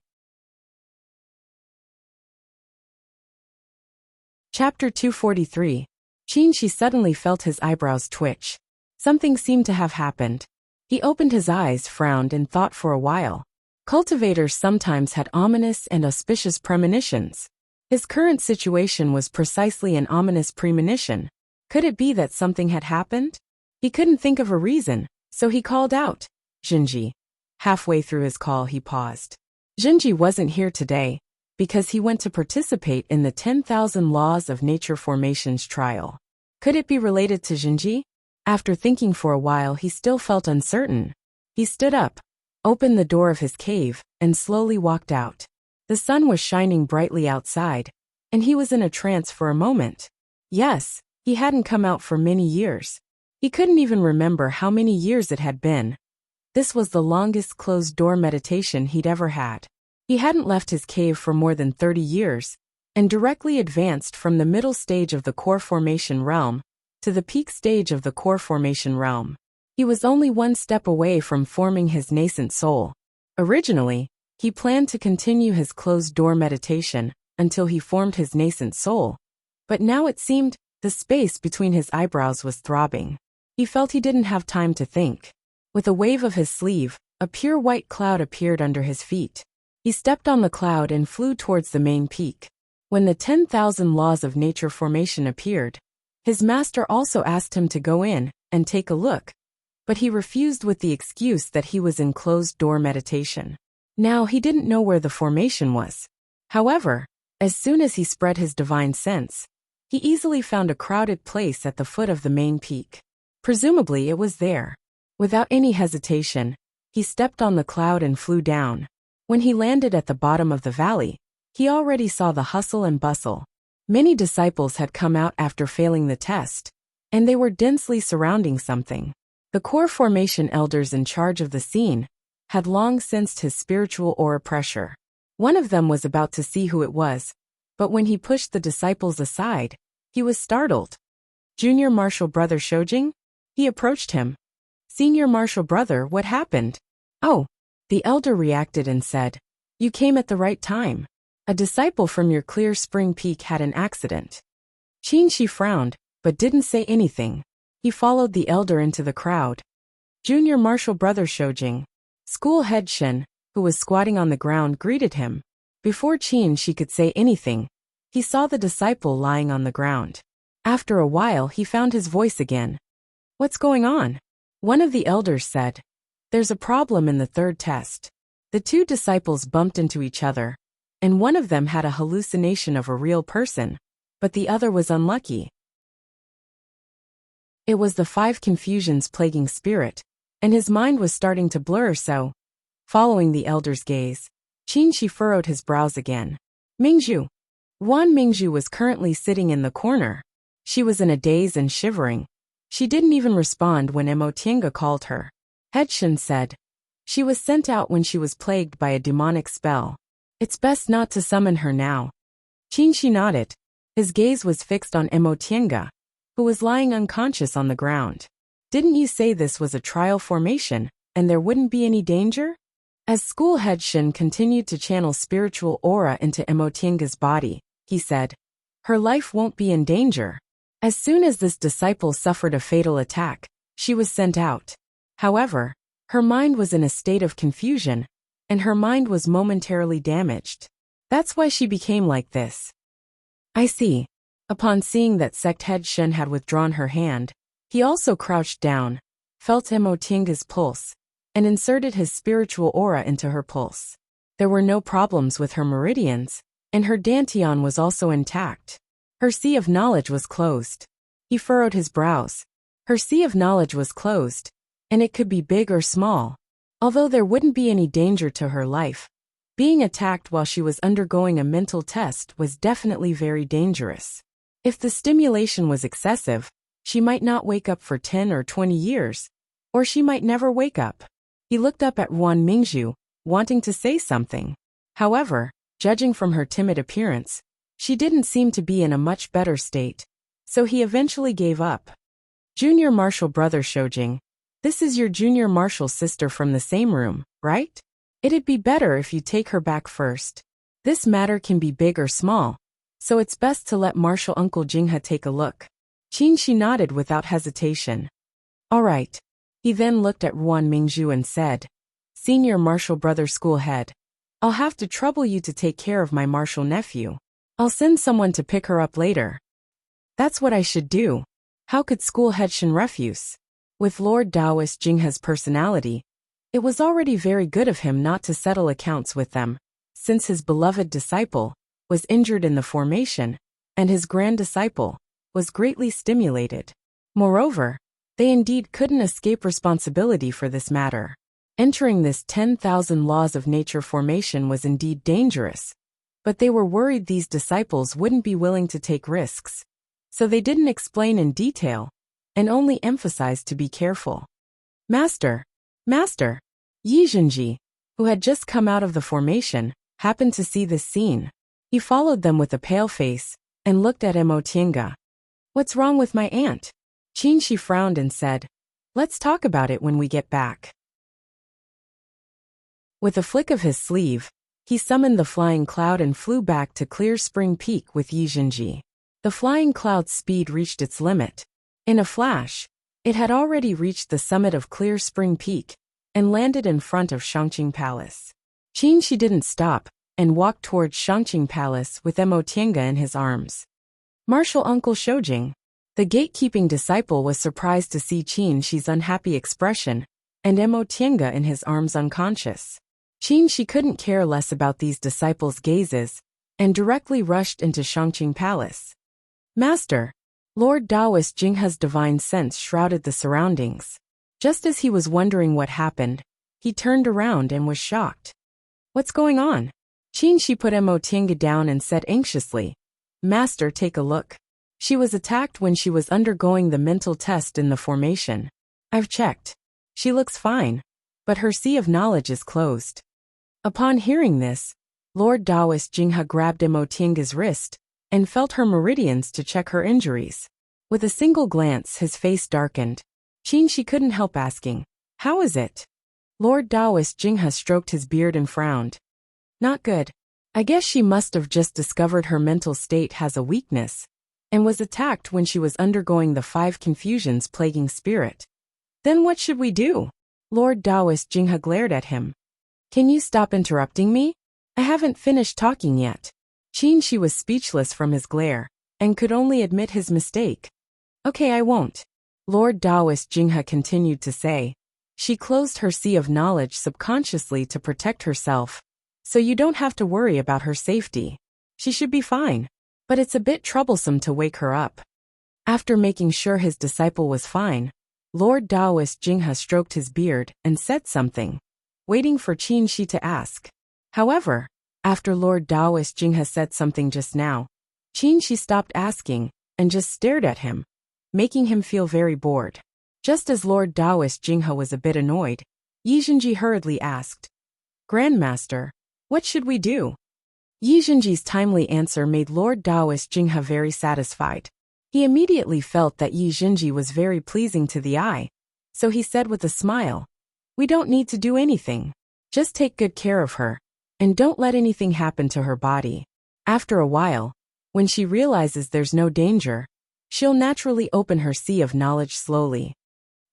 Chapter 243. Qin suddenly felt his eyebrows twitch. Something seemed to have happened. He opened his eyes, frowned, and thought for a while. Cultivators sometimes had ominous and auspicious premonitions. His current situation was precisely an ominous premonition. Could it be that something had happened? He couldn't think of a reason, so he called out, Jinji. Halfway through his call he paused. Jinji wasn't here today, because he went to participate in the 10,000 Laws of Nature Formations trial. Could it be related to Jinji? After thinking for a while he still felt uncertain. He stood up, opened the door of his cave, and slowly walked out. The sun was shining brightly outside, and he was in a trance for a moment. Yes, he hadn't come out for many years. He couldn't even remember how many years it had been. This was the longest closed-door meditation he'd ever had. He hadn't left his cave for more than 30 years, and directly advanced from the middle stage of the core formation realm to the peak stage of the core formation realm. He was only one step away from forming his nascent soul. Originally, he planned to continue his closed-door meditation until he formed his nascent soul, but now it seemed the space between his eyebrows was throbbing. He felt he didn't have time to think. With a wave of his sleeve, a pure white cloud appeared under his feet. He stepped on the cloud and flew towards the main peak. When the 10,000 Laws of Nature Formation appeared, his master also asked him to go in and take a look, but he refused with the excuse that he was in closed-door meditation. Now he didn't know where the formation was. However, as soon as he spread his divine sense, he easily found a crowded place at the foot of the main peak. Presumably it was there. Without any hesitation, he stepped on the cloud and flew down. When he landed at the bottom of the valley, he already saw the hustle and bustle. Many disciples had come out after failing the test, and they were densely surrounding something. The core formation elders in charge of the scene had long sensed his spiritual aura pressure. One of them was about to see who it was, but when he pushed the disciples aside, he was startled. Junior martial brother Shoujing? He approached him. Senior martial brother, what happened? Oh, the elder reacted and said, you came at the right time. A disciple from your Clear Spring Peak had an accident. Qin frowned, but didn't say anything. He followed the elder into the crowd. Junior martial brother Shoujing. School head Shen, who was squatting on the ground, greeted him. Before Qin could say anything, he saw the disciple lying on the ground. After a while he found his voice again. What's going on? One of the elders said. There's a problem in the third test. The two disciples bumped into each other, and one of them had a hallucination of a real person, but the other was unlucky. It was the 5 confusions plaguing spirit, and his mind was starting to blur so. Following the elder's gaze, Qinshi furrowed his brows again. Mingzhu. Wan Mingzhu was currently sitting in the corner. She was in a daze and shivering. She didn't even respond when Emotienga called her. Hedshin said. She was sent out when she was plagued by a demonic spell. It's best not to summon her now. Qinshi nodded. His gaze was fixed on Emotienga, who was lying unconscious on the ground. Didn't you say this was a trial formation, and there wouldn't be any danger? As school head Shin continued to channel spiritual aura into Emotienga's body, he said, her life won't be in danger. As soon as this disciple suffered a fatal attack, she was sent out. However, her mind was in a state of confusion, and her mind was momentarily damaged. That's why she became like this. I see. Upon seeing that sect head Shen had withdrawn her hand, he also crouched down, felt Emotienga's pulse, and inserted his spiritual aura into her pulse. There were no problems with her meridians, and her dantian was also intact. Her sea of knowledge was closed. He furrowed his brows. Her sea of knowledge was closed, and it could be big or small. Although there wouldn't be any danger to her life, being attacked while she was undergoing a mental test was definitely very dangerous. If the stimulation was excessive, she might not wake up for 10 or 20 years, or she might never wake up. He looked up at Wan Mingzhu, wanting to say something. However, judging from her timid appearance, she didn't seem to be in a much better state, so he eventually gave up. Junior Marshal Brother Shoujing, this is your junior marshal sister from the same room, right? It'd be better if you take her back first. This matter can be big or small, so it's best to let Marshal Uncle Jinghe take a look. Qinshi nodded without hesitation. All right. He then looked at Wan Mingzhu and said, Senior Marshal Brother School Head, I'll have to trouble you to take care of my marshal nephew. I'll send someone to pick her up later. That's what I should do. How could School Head Shin refuse? With Lord Taoist Jinghe's personality, it was already very good of him not to settle accounts with them, since his beloved disciple was injured in the formation, and his grand disciple was greatly stimulated. Moreover, they indeed couldn't escape responsibility for this matter. Entering this 10,000 laws of nature formation was indeed dangerous, but they were worried these disciples wouldn't be willing to take risks, so they didn't explain in detail, and only emphasized to be careful. Master! Master! Yi Zhenji, who had just come out of the formation, happened to see this scene. He followed them with a pale face, and looked at Emotienga. What's wrong with my aunt? Qinshi frowned and said, let's talk about it when we get back. With a flick of his sleeve, he summoned the flying cloud and flew back to Clear Spring Peak with Yi Zhenji. The flying cloud's speed reached its limit. In a flash, it had already reached the summit of Clear Spring Peak, and landed in front of Shangqing Palace. Qinshi didn't stop, and walked towards Shangqing Palace with Emotienga in his arms. Marshal Uncle Shoujing. The gatekeeping disciple was surprised to see Qinshi's unhappy expression, and Emotienga in his arms unconscious. Qinshi couldn't care less about these disciples' gazes, and directly rushed into Shangqing Palace. Master! Lord Taoist Jinghe's divine sense shrouded the surroundings. Just as he was wondering what happened, he turned around and was shocked. What's going on? Qinshi put Emotienga down and said anxiously, Master, take a look. She was attacked when she was undergoing the mental test in the formation. I've checked. She looks fine, but her sea of knowledge is closed. Upon hearing this, Lord Taoist Jinghe grabbed Emotienga's wrist and felt her meridians to check her injuries. With a single glance, his face darkened. Qinshi couldn't help asking, how is it? Lord Taoist Jinghe stroked his beard and frowned. Not good. I guess she must have just discovered her mental state has a weakness, and was attacked when she was undergoing the 5 confusions plaguing spirit. Then what should we do? Lord Taoist Jinghe glared at him. Can you stop interrupting me? I haven't finished talking yet. Qinshi was speechless from his glare, and could only admit his mistake. Okay, I won't. Lord Taoist Jinghe continued to say. She closed her sea of knowledge subconsciously to protect herself. So you don't have to worry about her safety. She should be fine. But it's a bit troublesome to wake her up. After making sure his disciple was fine, Lord Taoist Jinghe stroked his beard and said something, waiting for Qin Shi to ask. However, after Lord Taoist Jinghe said something just now, Qin Shi stopped asking and just stared at him, making him feel very bored. Just as Lord Taoist Jinghe was a bit annoyed, Yi Zhenji hurriedly asked, Grandmaster, what should we do? Yi Zhenji's timely answer made Lord Taoist Jinghe very satisfied. He immediately felt that Yi Zhenji was very pleasing to the eye, so he said with a smile, we don't need to do anything. Just take good care of her, and don't let anything happen to her body. After a while, when she realizes there's no danger, she'll naturally open her sea of knowledge slowly.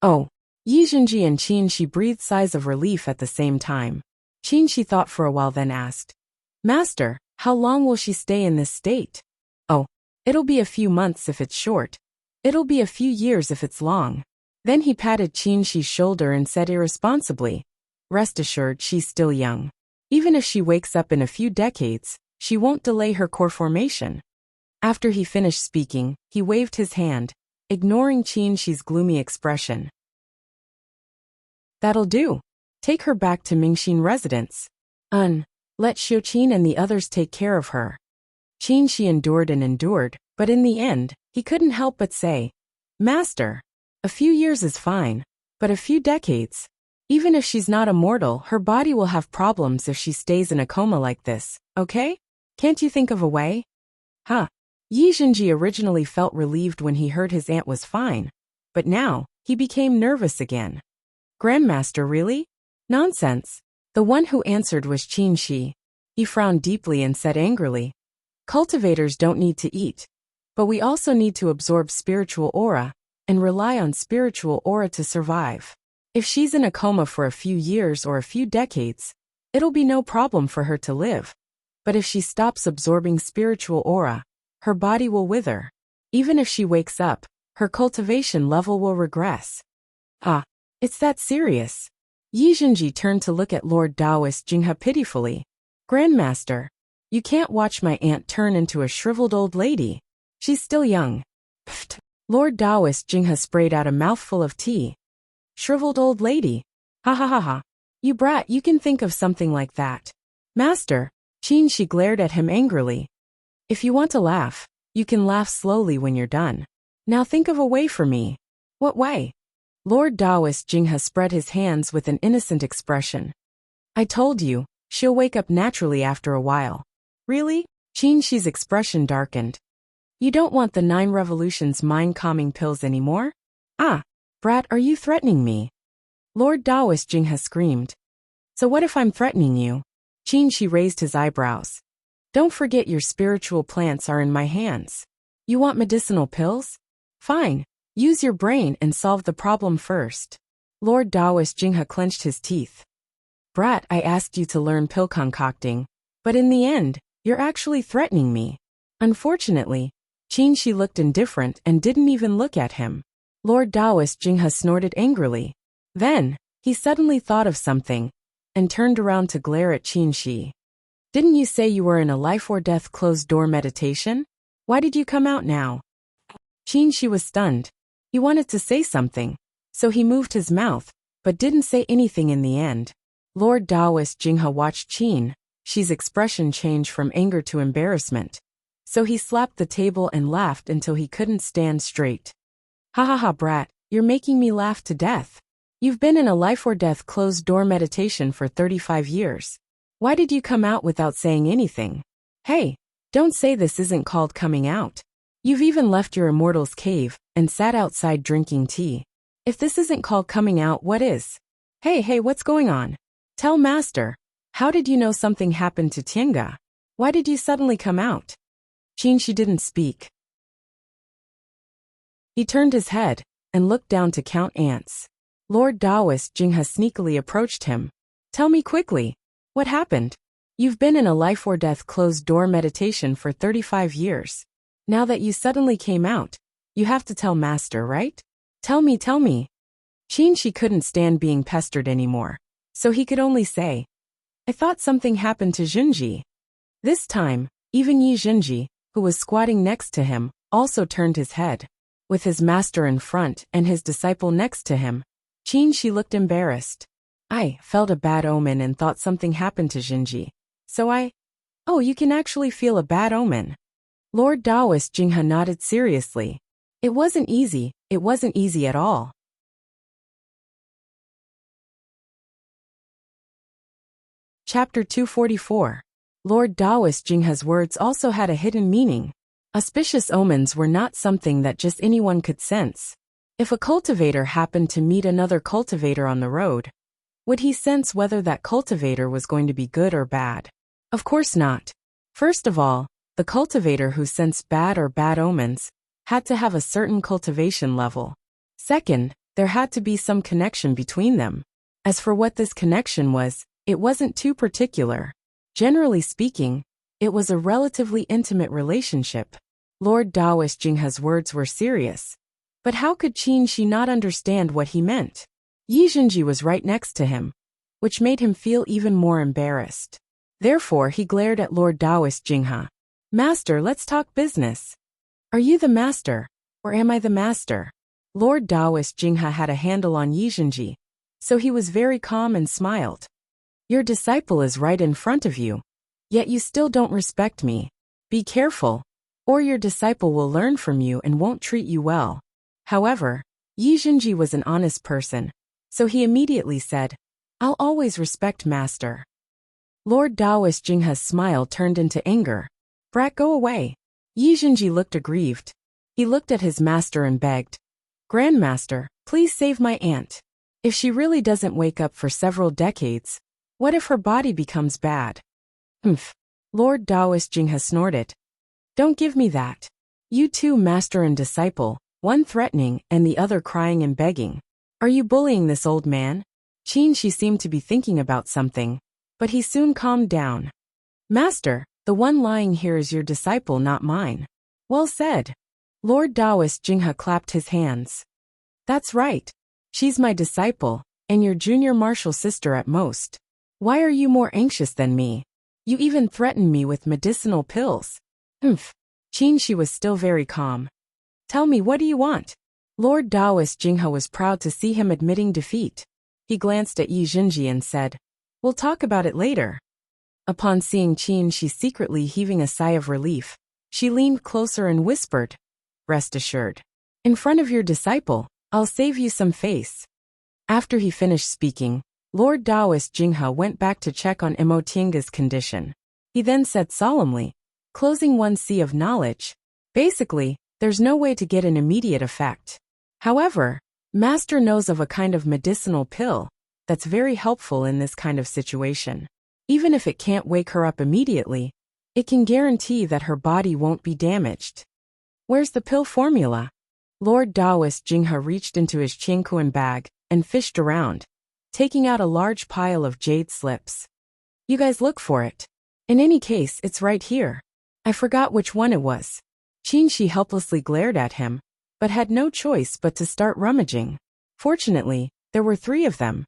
Oh, Yi Zhenji and Qin Shi breathed sighs of relief at the same time. Qin Shi thought for a while then asked, Master, how long will she stay in this state? Oh, it'll be a few months if it's short. It'll be a few years if it's long. Then he patted Qin Shi's shoulder and said irresponsibly, rest assured she's still young. Even if she wakes up in a few decades, she won't delay her core formation. After he finished speaking, he waved his hand, ignoring Qin Shi's gloomy expression. That'll do. Take her back to Mingxin residence. Let Xiuqin and the others take care of her. Qin Shi endured and endured, but in the end, he couldn't help but say, Master, a few years is fine, but a few decades. Even if she's not immortal, her body will have problems if she stays in a coma like this, okay? Can't you think of a way? Huh. Yi Zhenji originally felt relieved when he heard his aunt was fine, but now, he became nervous again. Grandmaster, really? Nonsense. The one who answered was Qin Shi. He frowned deeply and said angrily, cultivators don't need to eat, but we also need to absorb spiritual aura and rely on spiritual aura to survive. If she's in a coma for a few years or a few decades, it'll be no problem for her to live. But if she stops absorbing spiritual aura, her body will wither. Even if she wakes up, her cultivation level will regress. Ah, it's that serious. Yi Zhenji turned to look at Lord Taoist Jinghe pitifully. Grandmaster, you can't watch my aunt turn into a shriveled old lady. She's still young. Pfft. Lord Taoist Jinghe sprayed out a mouthful of tea. Shriveled old lady. Ha ha ha ha. You brat, you can think of something like that. Master, Qin Shi glared at him angrily. If you want to laugh, you can laugh slowly when you're done. Now think of a way for me. What way? Lord Taoist Jinghe spread his hands with an innocent expression. I told you, she'll wake up naturally after a while. Really? Qin Shi's expression darkened. You don't want the 9 revolutions mind-calming pills anymore? Ah, brat, are you threatening me? Lord Taoist Jinghe screamed. So what if I'm threatening you? Qin Shi raised his eyebrows. Don't forget your spiritual plants are in my hands. You want medicinal pills? Fine. Use your brain and solve the problem first. Lord Taoist Jinghe clenched his teeth. Brat, I asked you to learn pill concocting, but in the end, you're actually threatening me. Unfortunately, Qin Shi looked indifferent and didn't even look at him. Lord Taoist Jinghe snorted angrily. Then, he suddenly thought of something, and turned around to glare at Qin Shi. Didn't you say you were in a life-or-death closed-door meditation? Why did you come out now? Qin Shi was stunned. He wanted to say something, so he moved his mouth, but didn't say anything in the end. Lord Taoist Jinghe watched Qin Shi's expression change from anger to embarrassment, so he slapped the table and laughed until he couldn't stand straight. Ha ha ha, brat, you're making me laugh to death. You've been in a life-or-death closed-door meditation for 35 years. Why did you come out without saying anything? Hey, don't say this isn't called coming out. You've even left your immortal's cave and sat outside drinking tea. If this isn't called coming out, what is? Hey, what's going on? Tell Master, how did you know something happened to Tiange? Why did you suddenly come out? Qin Shi didn't speak. He turned his head and looked down to count ants. Lord Taoist Jinghe sneakily approached him. Tell me quickly, what happened? You've been in a life-or-death closed-door meditation for 35 years. Now that you suddenly came out, you have to tell Master, right? Tell me, tell me. She couldn't stand being pestered anymore, so he could only say, I thought something happened to Junji. This time, even Yi Junji, who was squatting next to him, also turned his head. With his master in front and his disciple next to him, she looked embarrassed. I felt a bad omen and thought something happened to Junji. So Oh, you can actually feel a bad omen. Lord Taoist Jinghe nodded seriously. It wasn't easy at all. Chapter 244. Lord Taoist Jinghe's words also had a hidden meaning. Auspicious omens were not something that just anyone could sense. If a cultivator happened to meet another cultivator on the road, would he sense whether that cultivator was going to be good or bad? Of course not. First of all, the cultivator who sensed bad omens had to have a certain cultivation level. Second, there had to be some connection between them. As for what this connection was, it wasn't too particular. Generally speaking, it was a relatively intimate relationship. Lord Taoist Jinghe's words were serious. But how could she not understand what he meant? Yi Junji was right next to him, which made him feel even more embarrassed. Therefore he glared at Lord Taoist Jinghe. Master, let's talk business. Are you the master, or am I the master? Lord Taoist Jinghe had a handle on Yi Junji, so he was very calm and smiled. Your disciple is right in front of you, yet you still don't respect me. Be careful, or your disciple will learn from you and won't treat you well. However, Yi Junji was an honest person, so he immediately said, I'll always respect master. Lord Taoist Jinghe's smile turned into anger. Brat, go away. Yi Junji looked aggrieved. He looked at his master and begged, Grandmaster, please save my aunt. If she really doesn't wake up for several decades, what if her body becomes bad? Humph. Lord Taoist Jinghe snorted. Don't give me that. You two, master and disciple, one threatening and the other crying and begging. Are you bullying this old man? She seemed to be thinking about something, but he soon calmed down. Master, the one lying here is your disciple, not mine. Well said. Lord Taoist Jinghe clapped his hands. That's right. She's my disciple, and your junior martial sister at most. Why are you more anxious than me? You even threatened me with medicinal pills. Humph. She was still very calm. Tell me, what do you want? Lord Taoist Jinghe was proud to see him admitting defeat. He glanced at Yi Junji and said, We'll talk about it later. Upon seeing she secretly heaving a sigh of relief, she leaned closer and whispered, Rest assured. In front of your disciple, I'll save you some face. After he finished speaking, Lord Taoist Jinghe went back to check on Emotienga's condition. He then said solemnly, Closing one sea of knowledge. Basically, there's no way to get an immediate effect. However, Master knows of a kind of medicinal pill that's very helpful in this kind of situation. Even if it can't wake her up immediately, it can guarantee that her body won't be damaged. Where's the pill formula? Lord Taoist Jinghe reached into his Qingkuan bag and fished around, taking out a large pile of jade slips. You guys look for it. In any case, it's right here. I forgot which one it was. She helplessly glared at him, but had no choice but to start rummaging. Fortunately, there were 3 of them.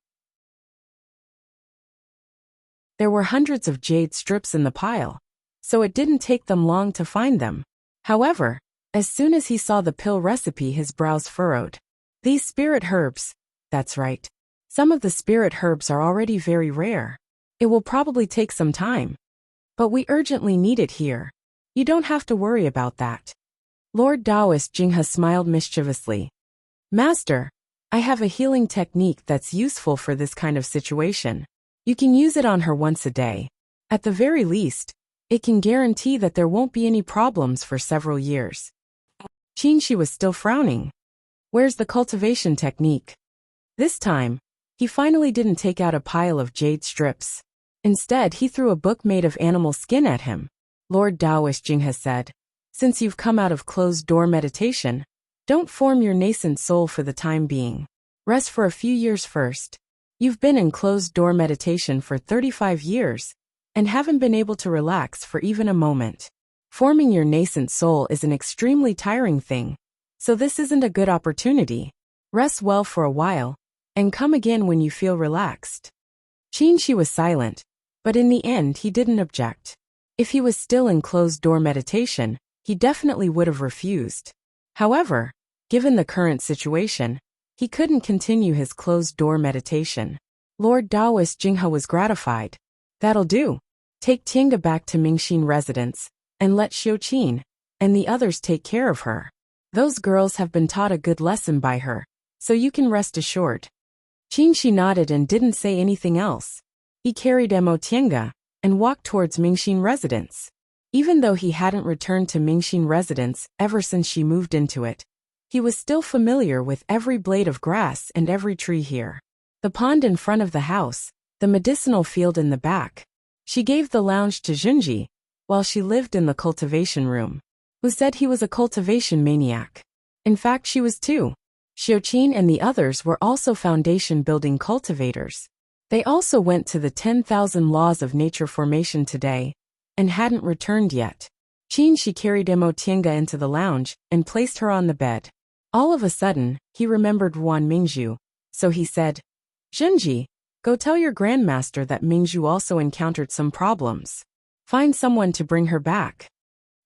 There were hundreds of jade strips in the pile, so it didn't take them long to find them. However, as soon as he saw the pill recipe, his brows furrowed. These spirit herbs. That's right. Some of the spirit herbs are already very rare. It will probably take some time. But we urgently need it here. You don't have to worry about that. Lord Taoist Jinghe smiled mischievously. Master, I have a healing technique that's useful for this kind of situation. You can use it on her once a day. At the very least, it can guarantee that there won't be any problems for several years. She was still frowning. Where's the cultivation technique? This time, he finally didn't take out a pile of jade strips. Instead, he threw a book made of animal skin at him. Lord Taoist Jinghe said, Since you've come out of closed-door meditation, don't form your nascent soul for the time being. Rest for a few years first. You've been in closed-door meditation for 35 years, and haven't been able to relax for even a moment. Forming your nascent soul is an extremely tiring thing, so this isn't a good opportunity. Rest well for a while, and come again when you feel relaxed. Qin was silent, but in the end he didn't object. If he was still in closed-door meditation, he definitely would have refused. However, given the current situation, he couldn't continue his closed-door meditation. Lord Taoist Jinghe was gratified. That'll do. Take Tiange back to Mingxin residence, and let Xiuqin and the others take care of her. Those girls have been taught a good lesson by her, so you can rest assured. Qin nodded and didn't say anything else. He carried Mo Tiange and walked towards Mingxin residence. Even though he hadn't returned to Mingxin residence ever since she moved into it, he was still familiar with every blade of grass and every tree here. The pond in front of the house, the medicinal field in the back. She gave the lounge to Junji, while she lived in the cultivation room. Who said he was a cultivation maniac? In fact, she was too. Xiuqin and the others were also foundation-building cultivators. They also went to the 10,000 Laws of Nature formation today, and hadn't returned yet. She carried Mo Tiange into the lounge and placed her on the bed. All of a sudden, he remembered Wan Mingzhu, so he said, Junji, go tell your grandmaster that Mingzhu also encountered some problems. Find someone to bring her back.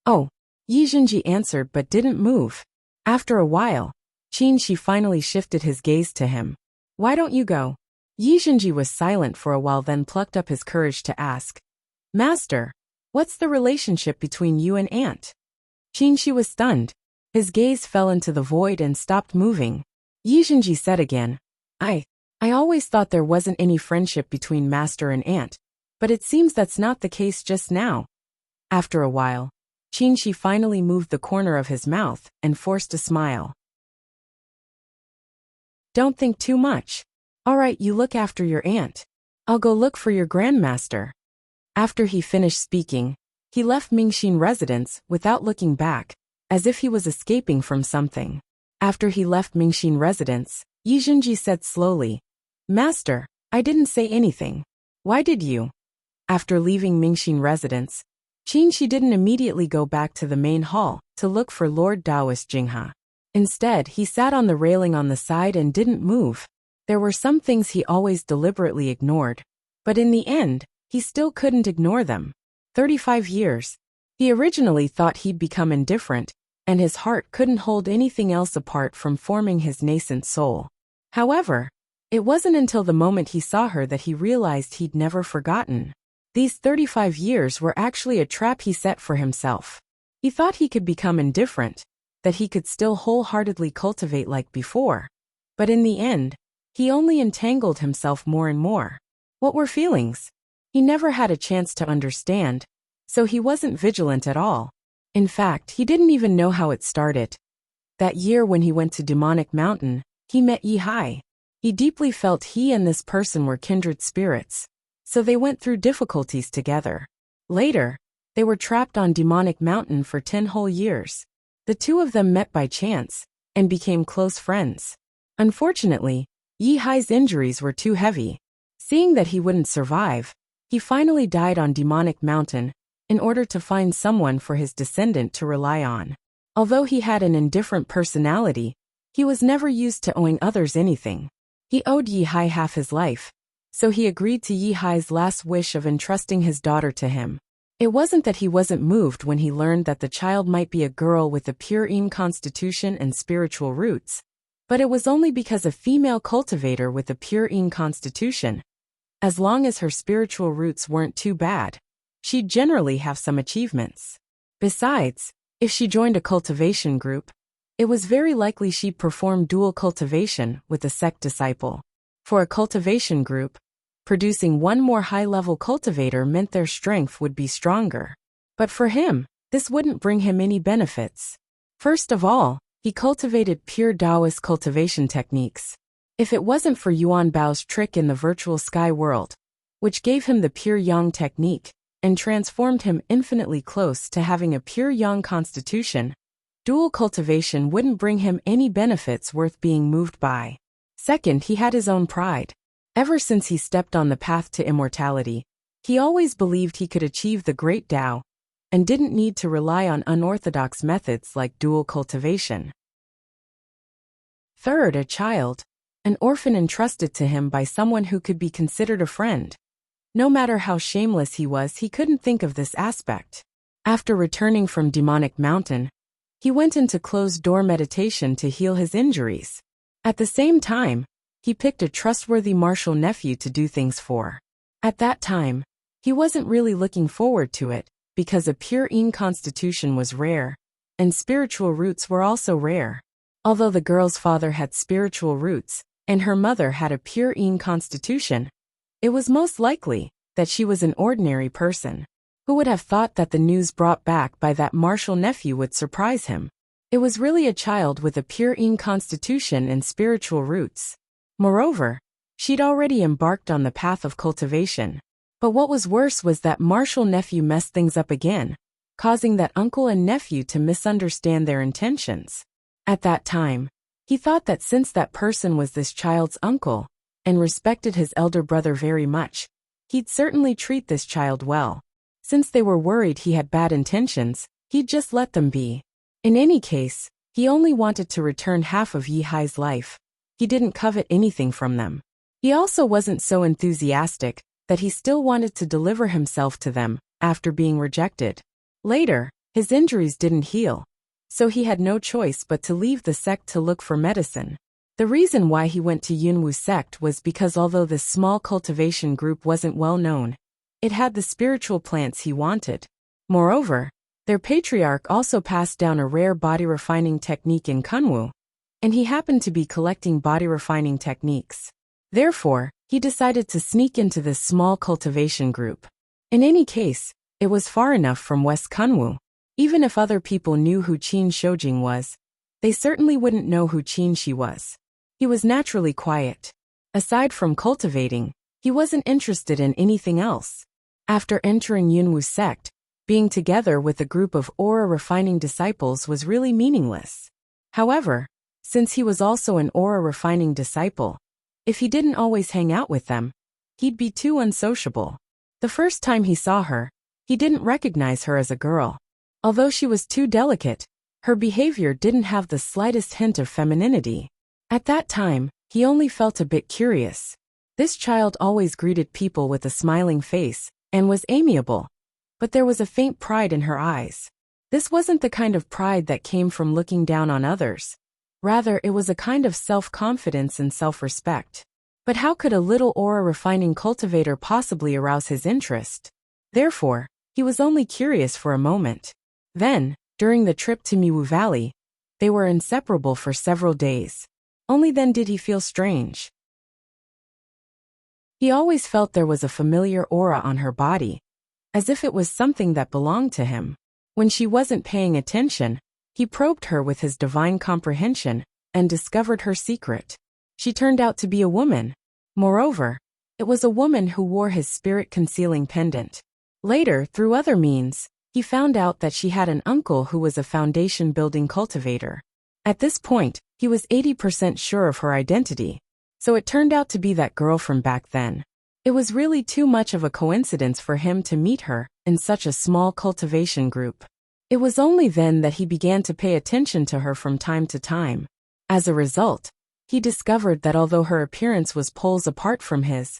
Oh, Yi Junji answered but didn't move. After a while, Qin finally shifted his gaze to him. Why don't you go? Yi Junji was silent for a while, then plucked up his courage to ask, Master, what's the relationship between you and Aunt? Qin was stunned. His gaze fell into the void and stopped moving. Yi Junji said again, I always thought there wasn't any friendship between Master and Aunt, but it seems that's not the case just now. After a while, Qin finally moved the corner of his mouth and forced a smile. Don't think too much. All right, you look after your aunt. I'll go look for your grandmaster. After he finished speaking, he left Mingxin residence without looking back, as if he was escaping from something. After he left Mingxin residence, Yi Junji said slowly, Master, I didn't say anything. Why did you? After leaving Mingxin residence, Qin didn't immediately go back to the main hall to look for Lord Taoist Jinghe. Instead, he sat on the railing on the side and didn't move. There were some things he always deliberately ignored, but in the end, he still couldn't ignore them. 35 years. He originally thought he'd become indifferent, and his heart couldn't hold anything else apart from forming his nascent soul. However, it wasn't until the moment he saw her that he realized he'd never forgotten. These 35 years were actually a trap he set for himself. He thought he could become indifferent, that he could still wholeheartedly cultivate like before. But in the end, he only entangled himself more and more. What were feelings? He never had a chance to understand, so he wasn't vigilant at all. In fact, he didn't even know how it started. That year when he went to Demonic Mountain, he met Yi Hai. He deeply felt he and this person were kindred spirits, so they went through difficulties together. Later, they were trapped on Demonic Mountain for 10 whole years. The two of them met by chance, and became close friends. Unfortunately, Yi Hai's injuries were too heavy. Seeing that he wouldn't survive, he finally died on Demonic Mountain, in order to find someone for his descendant to rely on. Although he had an indifferent personality, he was never used to owing others anything. He owed Yi Hai half his life, so he agreed to Yi Hai's last wish of entrusting his daughter to him. It wasn't that he wasn't moved when he learned that the child might be a girl with a pure Yin constitution and spiritual roots, but it was only because a female cultivator with a pure Yin constitution, as long as her spiritual roots weren't too bad, she'd generally have some achievements. Besides, if she joined a cultivation group, it was very likely she'd perform dual cultivation with a sect disciple. For a cultivation group, producing one more high-level cultivator meant their strength would be stronger. But for him, this wouldn't bring him any benefits. First of all, he cultivated pure Taoist cultivation techniques. If it wasn't for Yuan Bao's trick in the virtual sky world, which gave him the pure Yang technique, and transformed him infinitely close to having a pure Yang constitution, dual cultivation wouldn't bring him any benefits worth being moved by. Second, he had his own pride. Ever since he stepped on the path to immortality, he always believed he could achieve the great Tao, and didn't need to rely on unorthodox methods like dual cultivation. Third, a child, an orphan entrusted to him by someone who could be considered a friend. No matter how shameless he was, he couldn't think of this aspect. After returning from Demonic Mountain, he went into closed-door meditation to heal his injuries. At the same time, he picked a trustworthy martial nephew to do things for. At that time, he wasn't really looking forward to it, because a pure Yin constitution was rare, and spiritual roots were also rare. Although the girl's father had spiritual roots, and her mother had a pure Yin constitution, it was most likely that she was an ordinary person. Who would have thought that the news brought back by that martial nephew would surprise him? It was really a child with a pure Yin constitution and spiritual roots. Moreover, she'd already embarked on the path of cultivation. But what was worse was that martial nephew messed things up again, causing that uncle and nephew to misunderstand their intentions. At that time, he thought that since that person was this child's uncle, and respected his elder brother very much, he'd certainly treat this child well. Since they were worried he had bad intentions, he'd just let them be. In any case, he only wanted to return half of Yi Hai's life. He didn't covet anything from them. He also wasn't so enthusiastic that he still wanted to deliver himself to them after being rejected. Later, his injuries didn't heal, so he had no choice but to leave the sect to look for medicine. The reason why he went to Yunwu sect was because although this small cultivation group wasn't well known, it had the spiritual plants he wanted. Moreover, their patriarch also passed down a rare body refining technique in Kunwu, and he happened to be collecting body refining techniques. Therefore, he decided to sneak into this small cultivation group. In any case, it was far enough from West Kunwu. Even if other people knew who Qin Shoujing was, they certainly wouldn't know who Qin Shi was. He was naturally quiet. Aside from cultivating, he wasn't interested in anything else. After entering Yunwu sect, being together with a group of aura refining disciples was really meaningless. However, since he was also an aura refining disciple, if he didn't always hang out with them, he'd be too unsociable. The first time he saw her, he didn't recognize her as a girl. Although she was too delicate, her behavior didn't have the slightest hint of femininity. At that time, he only felt a bit curious. This child always greeted people with a smiling face, and was amiable. But there was a faint pride in her eyes. This wasn't the kind of pride that came from looking down on others. Rather, it was a kind of self-confidence and self-respect. But how could a little aura refining cultivator possibly arouse his interest? Therefore, he was only curious for a moment. Then, during the trip to Miwu Valley, they were inseparable for several days. Only then did he feel strange. He always felt there was a familiar aura on her body, as if it was something that belonged to him. When she wasn't paying attention, he probed her with his divine comprehension and discovered her secret. She turned out to be a woman. Moreover, it was a woman who wore his spirit-concealing pendant. Later, through other means, he found out that she had an uncle who was a foundation-building cultivator. At this point, he was 80% sure of her identity, so it turned out to be that girl from back then. It was really too much of a coincidence for him to meet her in such a small cultivation group. It was only then that he began to pay attention to her from time to time. As a result, he discovered that although her appearance was poles apart from his,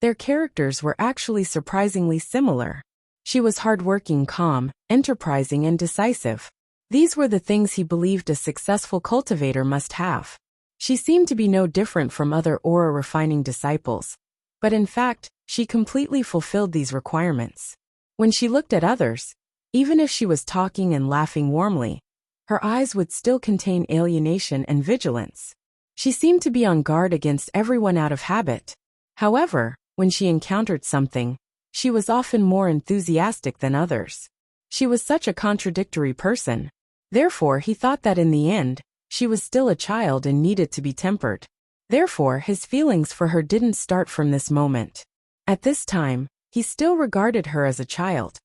their characters were actually surprisingly similar. She was hardworking, calm, enterprising, and decisive. These were the things he believed a successful cultivator must have. She seemed to be no different from other aura refining disciples, but in fact, she completely fulfilled these requirements. When she looked at others, even if she was talking and laughing warmly, her eyes would still contain alienation and vigilance. She seemed to be on guard against everyone out of habit. However, when she encountered something, she was often more enthusiastic than others. She was such a contradictory person. Therefore, he thought that in the end, she was still a child and needed to be tempered. Therefore, his feelings for her didn't start from this moment. At this time, he still regarded her as a child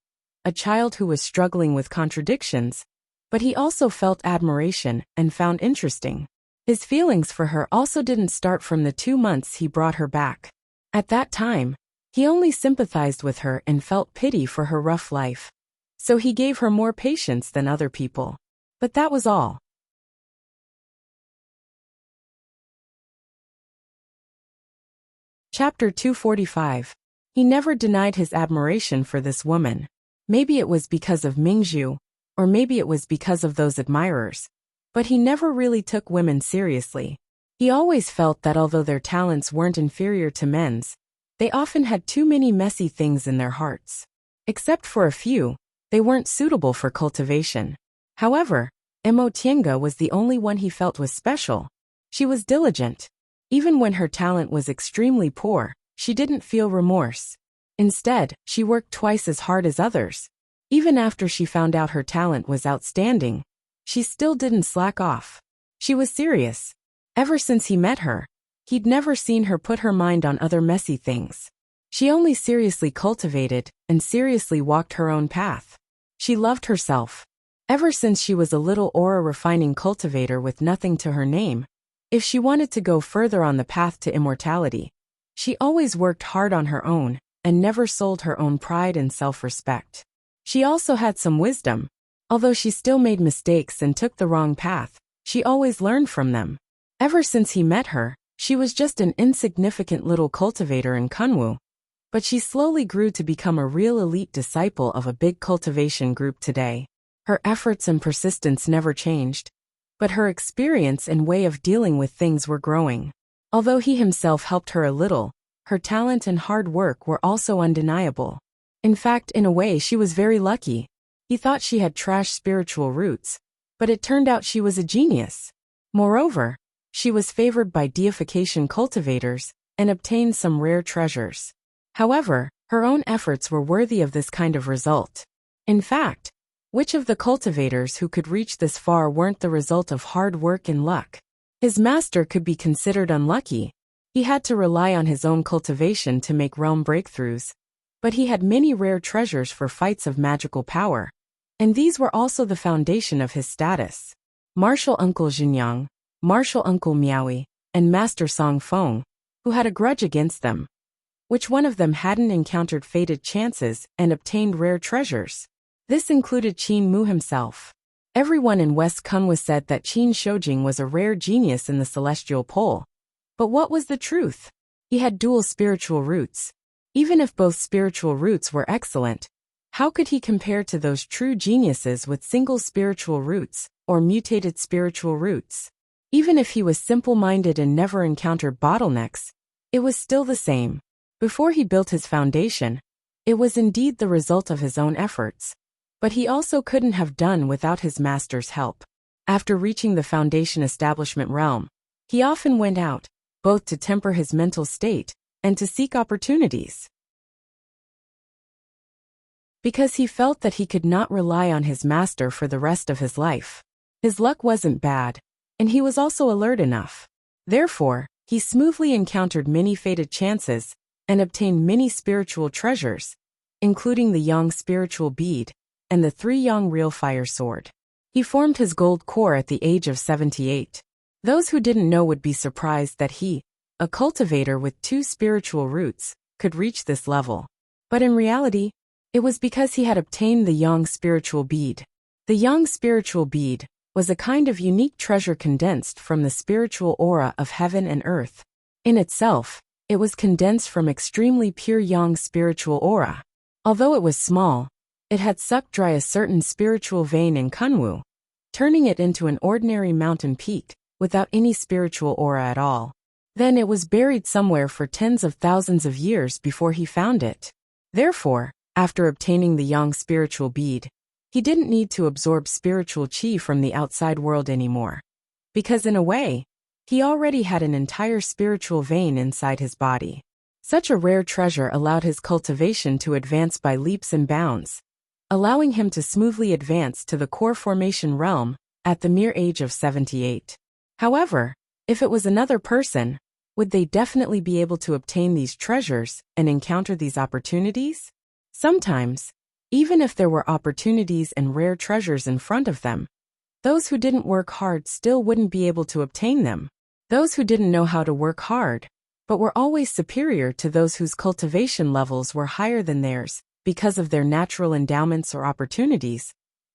who was struggling with contradictions, but he also felt admiration and found interesting. His feelings for her also didn't start from the 2 months he brought her back. At that time, he only sympathized with her and felt pity for her rough life. So he gave her more patience than other people. But that was all. Chapter 245. He never denied his admiration for this woman. Maybe it was because of Mingzhu, or maybe it was because of those admirers. But he never really took women seriously. He always felt that although their talents weren't inferior to men's, they often had too many messy things in their hearts. Except for a few, they weren't suitable for cultivation. However, Emotienga was the only one he felt was special. She was diligent. Even when her talent was extremely poor, she didn't feel remorse. Instead, she worked twice as hard as others. Even after she found out her talent was outstanding, she still didn't slack off. She was serious. Ever since he met her, he'd never seen her put her mind on other messy things. She only seriously cultivated and seriously walked her own path. She loved herself. Ever since she was a little aura-refining cultivator with nothing to her name, if she wanted to go further on the path to immortality, she always worked hard on her own and never sold her own pride and self-respect. She also had some wisdom. Although she still made mistakes and took the wrong path, she always learned from them. Ever since he met her, she was just an insignificant little cultivator in Kunwu. But she slowly grew to become a real elite disciple of a big cultivation group today. Her efforts and persistence never changed, but her experience and way of dealing with things were growing. Although he himself helped her a little, her talent and hard work were also undeniable. In fact, in a way, she was very lucky. He thought she had trash spiritual roots, but it turned out she was a genius. Moreover, she was favored by deification cultivators and obtained some rare treasures. However, her own efforts were worthy of this kind of result. In fact, which of the cultivators who could reach this far weren't the result of hard work and luck? His master could be considered unlucky. He had to rely on his own cultivation to make realm breakthroughs. But he had many rare treasures for fights of magical power. And these were also the foundation of his status. Martial Uncle Jinyang, Martial Uncle Miaoi, and Master Song Feng, who had a grudge against them. Which one of them hadn't encountered fated chances and obtained rare treasures? This included Qin Mu himself. Everyone in West Kunwa said that Qin Shoujing was a rare genius in the celestial pole. But what was the truth? He had dual spiritual roots. Even if both spiritual roots were excellent, how could he compare to those true geniuses with single spiritual roots or mutated spiritual roots? Even if he was simple-minded and never encountered bottlenecks, it was still the same. Before he built his foundation, it was indeed the result of his own efforts. But he also couldn't have done without his master's help. After reaching the foundation establishment realm, he often went out, both to temper his mental state and to seek opportunities. Because he felt that he could not rely on his master for the rest of his life. His luck wasn't bad, and he was also alert enough. Therefore, he smoothly encountered many fated chances and obtained many spiritual treasures, including the Yang spiritual bead and the 3 Yang real fire sword. He formed his gold core at the age of 78. Those who didn't know would be surprised that he, a cultivator with 2 spiritual roots, could reach this level. But in reality, it was because he had obtained the Yang spiritual bead. The Yang spiritual bead was a kind of unique treasure condensed from the spiritual aura of heaven and earth. In itself, it was condensed from extremely pure Yang spiritual aura. Although it was small, it had sucked dry a certain spiritual vein in Kunwu, turning it into an ordinary mountain peak, without any spiritual aura at all. Then it was buried somewhere for tens of thousands of years before he found it. Therefore, after obtaining the Yang spiritual bead, he didn't need to absorb spiritual qi from the outside world anymore. Because in a way, he already had an entire spiritual vein inside his body. Such a rare treasure allowed his cultivation to advance by leaps and bounds, allowing him to smoothly advance to the core formation realm at the mere age of 78. However, if it was another person, would they definitely be able to obtain these treasures and encounter these opportunities? Sometimes, even if there were opportunities and rare treasures in front of them, those who didn't work hard still wouldn't be able to obtain them. Those who didn't know how to work hard, but were always superior to those whose cultivation levels were higher than theirs because of their natural endowments or opportunities,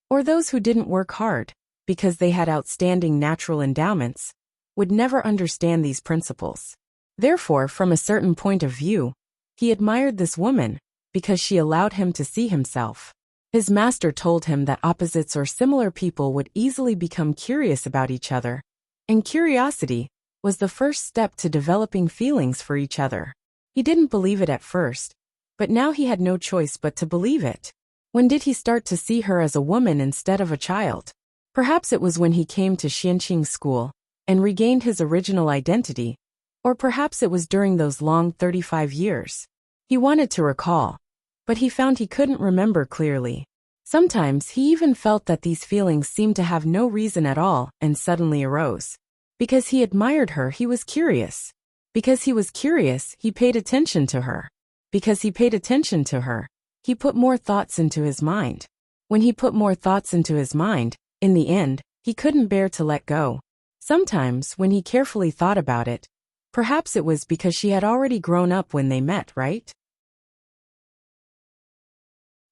or those who didn't work hard because they had outstanding natural endowments, would never understand these principles. Therefore, from a certain point of view, he admired this woman because she allowed him to see himself. His master told him that opposites or similar people would easily become curious about each other, and curiosity was the first step to developing feelings for each other. He didn't believe it at first, but now he had no choice but to believe it. When did he start to see her as a woman instead of a child? Perhaps it was when he came to Xianqing school and regained his original identity, or perhaps it was during those long 35 years. He wanted to recall, but he found he couldn't remember clearly. Sometimes he even felt that these feelings seemed to have no reason at all and suddenly arose. Because he admired her, he was curious. Because he was curious, he paid attention to her. Because he paid attention to her, he put more thoughts into his mind. When he put more thoughts into his mind, in the end, he couldn't bear to let go. Sometimes, when he carefully thought about it, perhaps it was because she had already grown up when they met, right?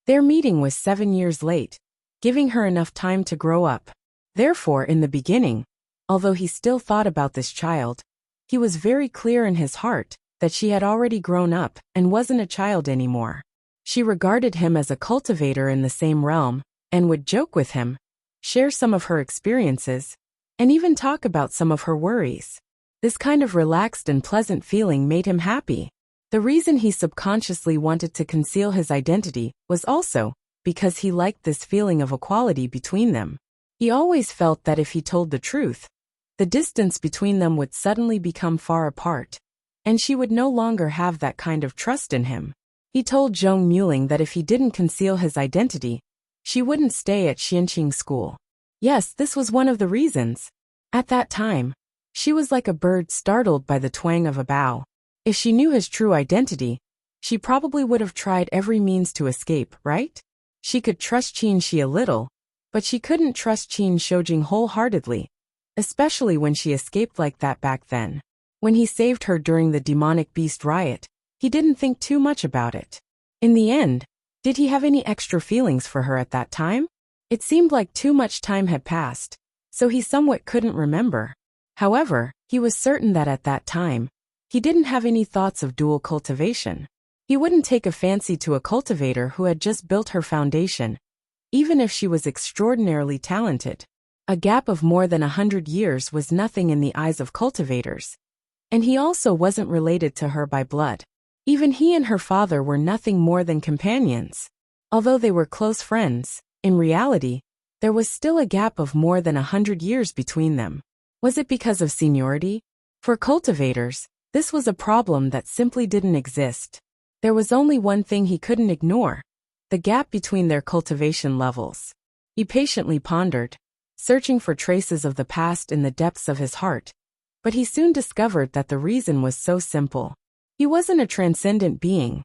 Their meeting was 7 years late, giving her enough time to grow up. Therefore, in the beginning, although he still thought about this child, he was very clear in his heart that she had already grown up and wasn't a child anymore. She regarded him as a cultivator in the same realm, and would joke with him, share some of her experiences, and even talk about some of her worries. This kind of relaxed and pleasant feeling made him happy. The reason he subconsciously wanted to conceal his identity was also because he liked this feeling of equality between them. He always felt that if he told the truth, the distance between them would suddenly become far apart, and she would no longer have that kind of trust in him. He told Zhong Muling that if he didn't conceal his identity, she wouldn't stay at Xianqing school. Yes, this was one of the reasons. At that time, she was like a bird startled by the twang of a bough. If she knew his true identity, she probably would have tried every means to escape, right? She could trust Qin Shi a little, but she couldn't trust Qin Shoujing wholeheartedly, especially when she escaped like that back then. When he saved her during the demonic beast riot, he didn't think too much about it. In the end, did he have any extra feelings for her at that time? It seemed like too much time had passed, so he somewhat couldn't remember. However, he was certain that at that time, he didn't have any thoughts of dual cultivation. He wouldn't take a fancy to a cultivator who had just built her foundation, even if she was extraordinarily talented. A gap of more than 100 years was nothing in the eyes of cultivators. And he also wasn't related to her by blood. Even he and her father were nothing more than companions. Although they were close friends, in reality, there was still a gap of more than 100 years between them. Was it because of seniority? For cultivators, this was a problem that simply didn't exist. There was only one thing he couldn't ignore: the gap between their cultivation levels. He patiently pondered, searching for traces of the past in the depths of his heart, but he soon discovered that the reason was so simple. He wasn't a transcendent being.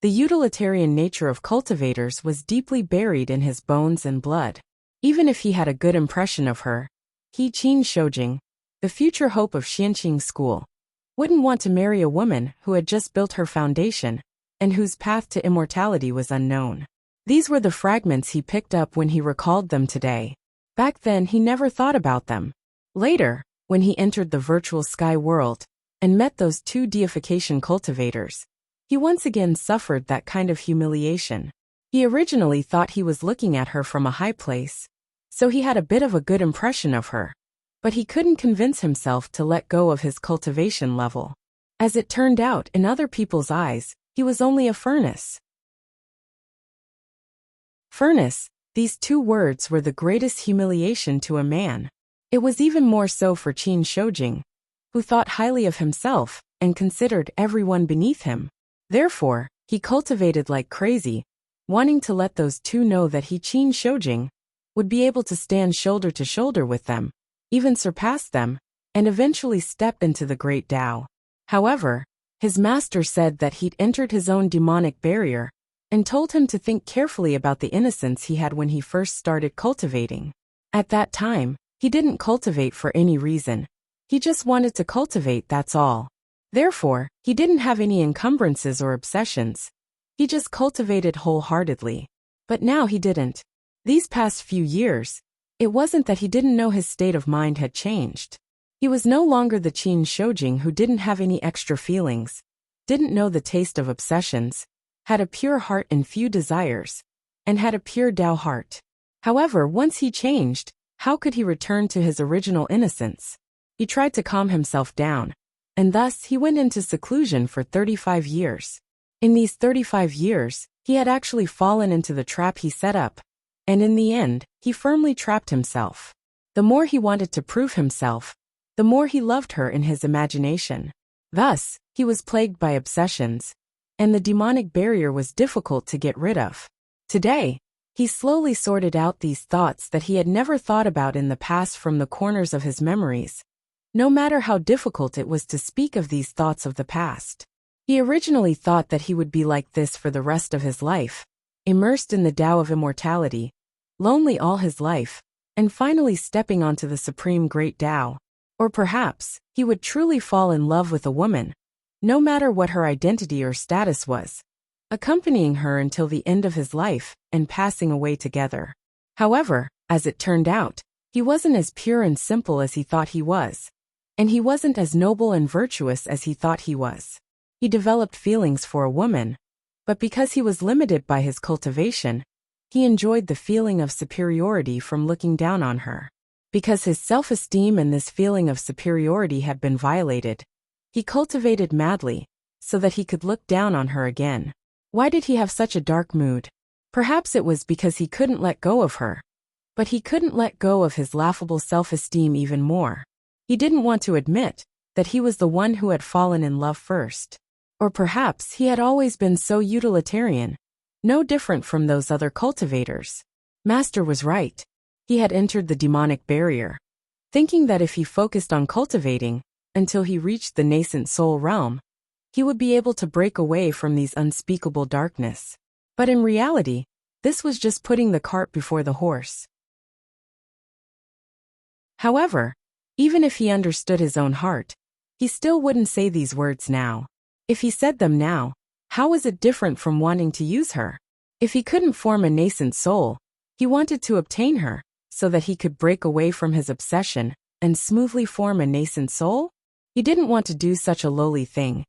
The utilitarian nature of cultivators was deeply buried in his bones and blood. Even if he had a good impression of her, he, Qin Shoujing, the future hope of Xianqing school, wouldn't want to marry a woman who had just built her foundation and whose path to immortality was unknown. These were the fragments he picked up when he recalled them today. Back then he never thought about them. Later, when he entered the virtual sky world and met those two deification cultivators, he once again suffered that kind of humiliation. He originally thought he was looking at her from a high place, so he had a bit of a good impression of her. But he couldn't convince himself to let go of his cultivation level. As it turned out, in other people's eyes, he was only a furnace. Furnace, these two words were the greatest humiliation to a man. It was even more so for Qin Shoujing, who thought highly of himself and considered everyone beneath him. Therefore, he cultivated like crazy, wanting to let those two know that he, Qin Shoujing, would be able to stand shoulder to shoulder with them, even surpass them, and eventually step into the great Tao. However, his master said that he'd entered his own demonic barrier and told him to think carefully about the innocence he had when he first started cultivating. At that time, he didn't cultivate for any reason. He just wanted to cultivate, that's all. Therefore, he didn't have any encumbrances or obsessions. He just cultivated wholeheartedly. But now he didn't. These past few years, it wasn't that he didn't know his state of mind had changed. He was no longer the Qin Shoujing who didn't have any extra feelings, didn't know the taste of obsessions, had a pure heart and few desires, and had a pure Tao heart. However, once he changed, how could he return to his original innocence? He tried to calm himself down, and thus he went into seclusion for 35 years. In these 35 years, he had actually fallen into the trap he set up, and in the end, he firmly trapped himself. The more he wanted to prove himself, the more he loved her in his imagination. Thus, he was plagued by obsessions, and the demonic barrier was difficult to get rid of. Today, he slowly sorted out these thoughts that he had never thought about in the past from the corners of his memories, no matter how difficult it was to speak of these thoughts of the past. He originally thought that he would be like this for the rest of his life, immersed in the Tao of immortality, lonely all his life, and finally stepping onto the supreme great Tao. Or perhaps, he would truly fall in love with a woman, no matter what her identity or status was, accompanying her until the end of his life and passing away together. However, as it turned out, he wasn't as pure and simple as he thought he was, and he wasn't as noble and virtuous as he thought he was. He developed feelings for a woman, but because he was limited by his cultivation, he enjoyed the feeling of superiority from looking down on her. Because his self-esteem and this feeling of superiority had been violated, he cultivated madly, so that he could look down on her again. Why did he have such a dark mood? Perhaps it was because he couldn't let go of her. But he couldn't let go of his laughable self-esteem even more. He didn't want to admit that he was the one who had fallen in love first. Or perhaps he had always been so utilitarian, no different from those other cultivators. Master was right. He had entered the demonic barrier, thinking that if he focused on cultivating until he reached the nascent soul realm, he would be able to break away from these unspeakable darkness. But in reality, this was just putting the cart before the horse. However, even if he understood his own heart, he still wouldn't say these words now. If he said them now, how was it different from wanting to use her? If he couldn't form a nascent soul, he wanted to obtain her, so that he could break away from his obsession and smoothly form a nascent soul? He didn't want to do such a lowly thing,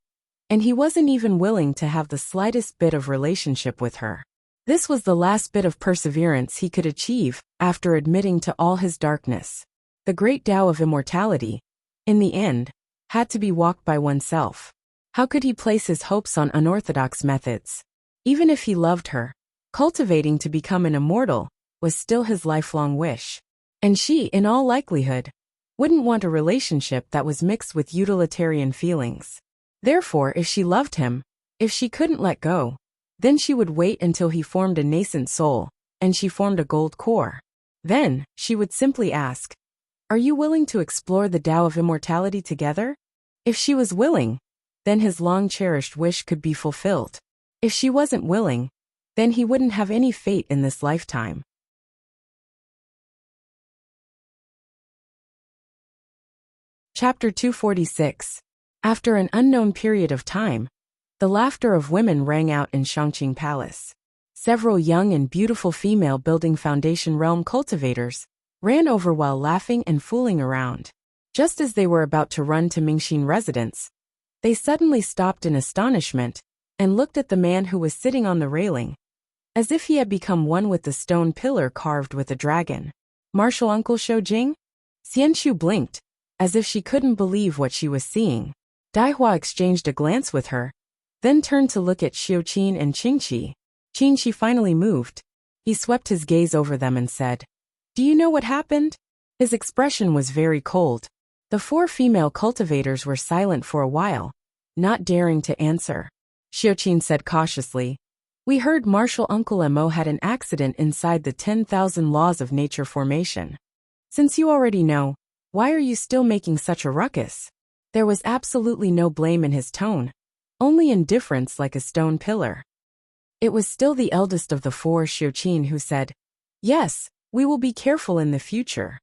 and he wasn't even willing to have the slightest bit of relationship with her. This was the last bit of perseverance he could achieve after admitting to all his darkness. The great Tao of immortality, in the end, had to be walked by oneself. How could he place his hopes on unorthodox methods? Even if he loved her, cultivating to become an immortal was still his lifelong wish. And she, in all likelihood, wouldn't want a relationship that was mixed with utilitarian feelings. Therefore, if she loved him, if she couldn't let go, then she would wait until he formed a nascent soul, and she formed a gold core. Then, she would simply ask, "Are you willing to explore the Tao of immortality together?" If she was willing, then his long-cherished wish could be fulfilled. If she wasn't willing, then he wouldn't have any fate in this lifetime. Chapter 246. After an unknown period of time, the laughter of women rang out in Shangqing Palace. Several young and beautiful female building foundation realm cultivators ran over while laughing and fooling around. Just as they were about to run to Mingxin residence, they suddenly stopped in astonishment and looked at the man who was sitting on the railing, as if he had become one with the stone pillar carved with a dragon. "Martial Uncle Shoujing?" Xianxu blinked, as if she couldn't believe what she was seeing. Daihua exchanged a glance with her, then turned to look at Xiuqin and Qingqi. Qingqi finally moved. He swept his gaze over them and said, "Do you know what happened?" His expression was very cold. The four female cultivators were silent for a while, not daring to answer. Xiuqin said cautiously, "We heard Martial Uncle Mo had an accident inside the 10,000 laws of nature formation. Since you already know, why are you still making such a ruckus?" There was absolutely no blame in his tone, only indifference like a stone pillar. It was still the eldest of the four, Xiuqin, who said, "Yes, we will be careful in the future."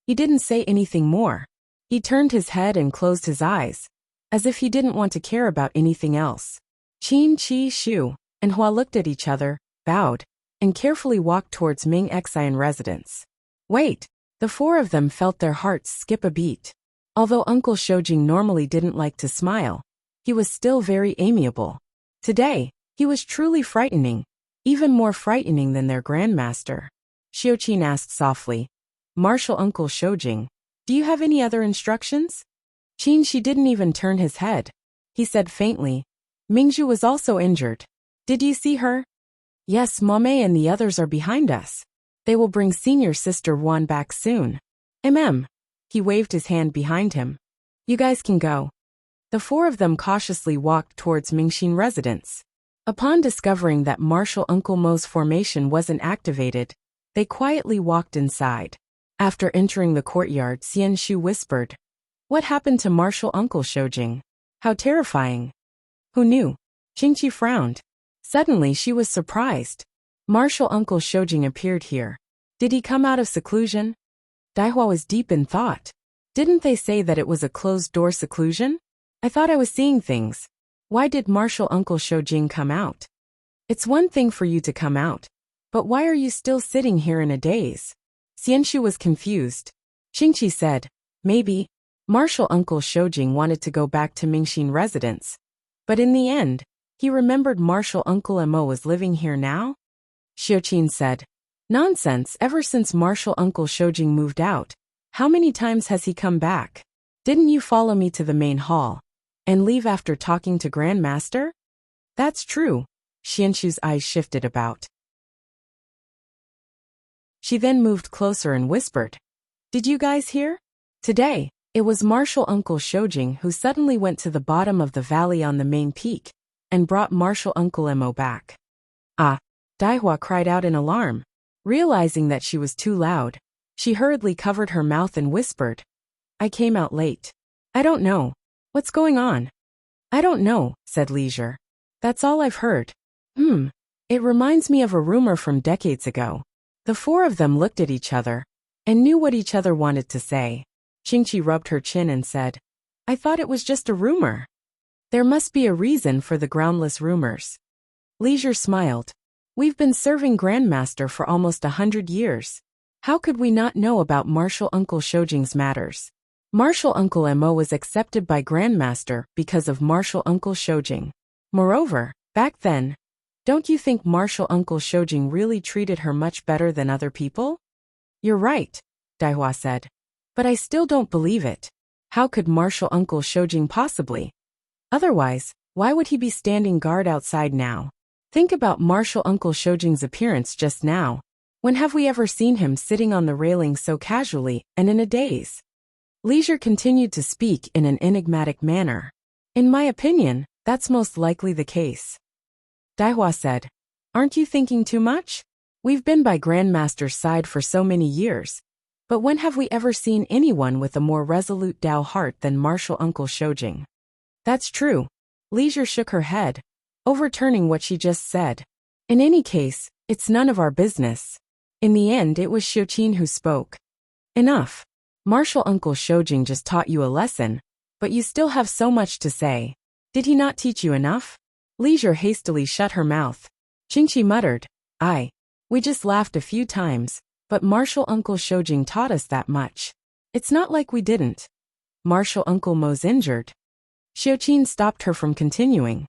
He didn't say anything more. He turned his head and closed his eyes, as if he didn't want to care about anything else. Qin, Qi, Shu, and Hua looked at each other, bowed, and carefully walked towards Ming Xian residence. Wait! The four of them felt their hearts skip a beat. Although Uncle Shoujing normally didn't like to smile, he was still very amiable. Today, he was truly frightening, even more frightening than their grandmaster. Xiuqin asked softly, "Martial Uncle Shoujing, do you have any other instructions?" She didn't even turn his head. He said faintly, "Mingzhu was also injured. Did you see her?" "Yes, Mame and the others are behind us. They will bring senior sister Wan back soon." He waved his hand behind him. "You guys can go." The four of them cautiously walked towards Mingxin residence. Upon discovering that Martial Uncle Mo's formation wasn't activated, they quietly walked inside. After entering the courtyard, Xian Shu whispered, "What happened to Martial Uncle Shoujing? How terrifying." "Who knew?" Qingqi frowned. Suddenly she was surprised. Martial Uncle Shoujing appeared here. Did he come out of seclusion? Daihua was deep in thought. Didn't they say that it was a closed-door seclusion? I thought I was seeing things. Why did Martial Uncle Shoujing come out? It's one thing for you to come out, but why are you still sitting here in a daze? Xianshu was confused. Qingqi said, "Maybe Martial Uncle Shoujing wanted to go back to Mingxin residence. But in the end, he remembered Martial Uncle Mo was living here now?" Xiuqin said, "Nonsense, ever since Martial Uncle Shoujing moved out, how many times has he come back? Didn't you follow me to the main hall and leave after talking to Grandmaster?" "That's true." Xianshu's eyes shifted about. She then moved closer and whispered, "Did you guys hear? Today, it was Martial Uncle Shoujing who suddenly went to the bottom of the valley on the main peak and brought Martial Uncle Mo back." "Ah!" Daihua cried out in alarm. Realizing that she was too loud, she hurriedly covered her mouth and whispered, "I came out late. I don't know. What's going on?" "I don't know," said Leisure. "That's all I've heard." It reminds me of a rumor from decades ago." The four of them looked at each other and knew what each other wanted to say. Qingqi rubbed her chin and said, "I thought it was just a rumor." "There must be a reason for the groundless rumors." Leisure smiled. "We've been serving Grandmaster for almost 100 years. How could we not know about Martial Uncle Shoujing's matters? Martial Uncle Mo was accepted by Grandmaster because of Martial Uncle Shoujing. Moreover, back then, don't you think Martial Uncle Shoujing really treated her much better than other people?" "You're right," Daihua said. "But I still don't believe it. How could Martial Uncle Shoujing possibly? Otherwise, why would he be standing guard outside now? Think about Martial Uncle Shoujing's appearance just now. When have we ever seen him sitting on the railing so casually and in a daze?" Leisure continued to speak in an enigmatic manner. "In my opinion, that's most likely the case." Daihua said, "Aren't you thinking too much? We've been by Grandmaster's side for so many years, but when have we ever seen anyone with a more resolute Dao heart than Martial Uncle Shoujing?" "That's true." Leisure shook her head, overturning what she just said. "In any case, it's none of our business." In the end, it was Xiuqin who spoke. "Enough. Martial Uncle Shoujing just taught you a lesson, but you still have so much to say. Did he not teach you enough?" Leisure hastily shut her mouth. Qingqi muttered, We just laughed a few times, but Martial Uncle Shoujing taught us that much. It's not like we didn't. Martial Uncle Mo's injured." Xiuqin stopped her from continuing.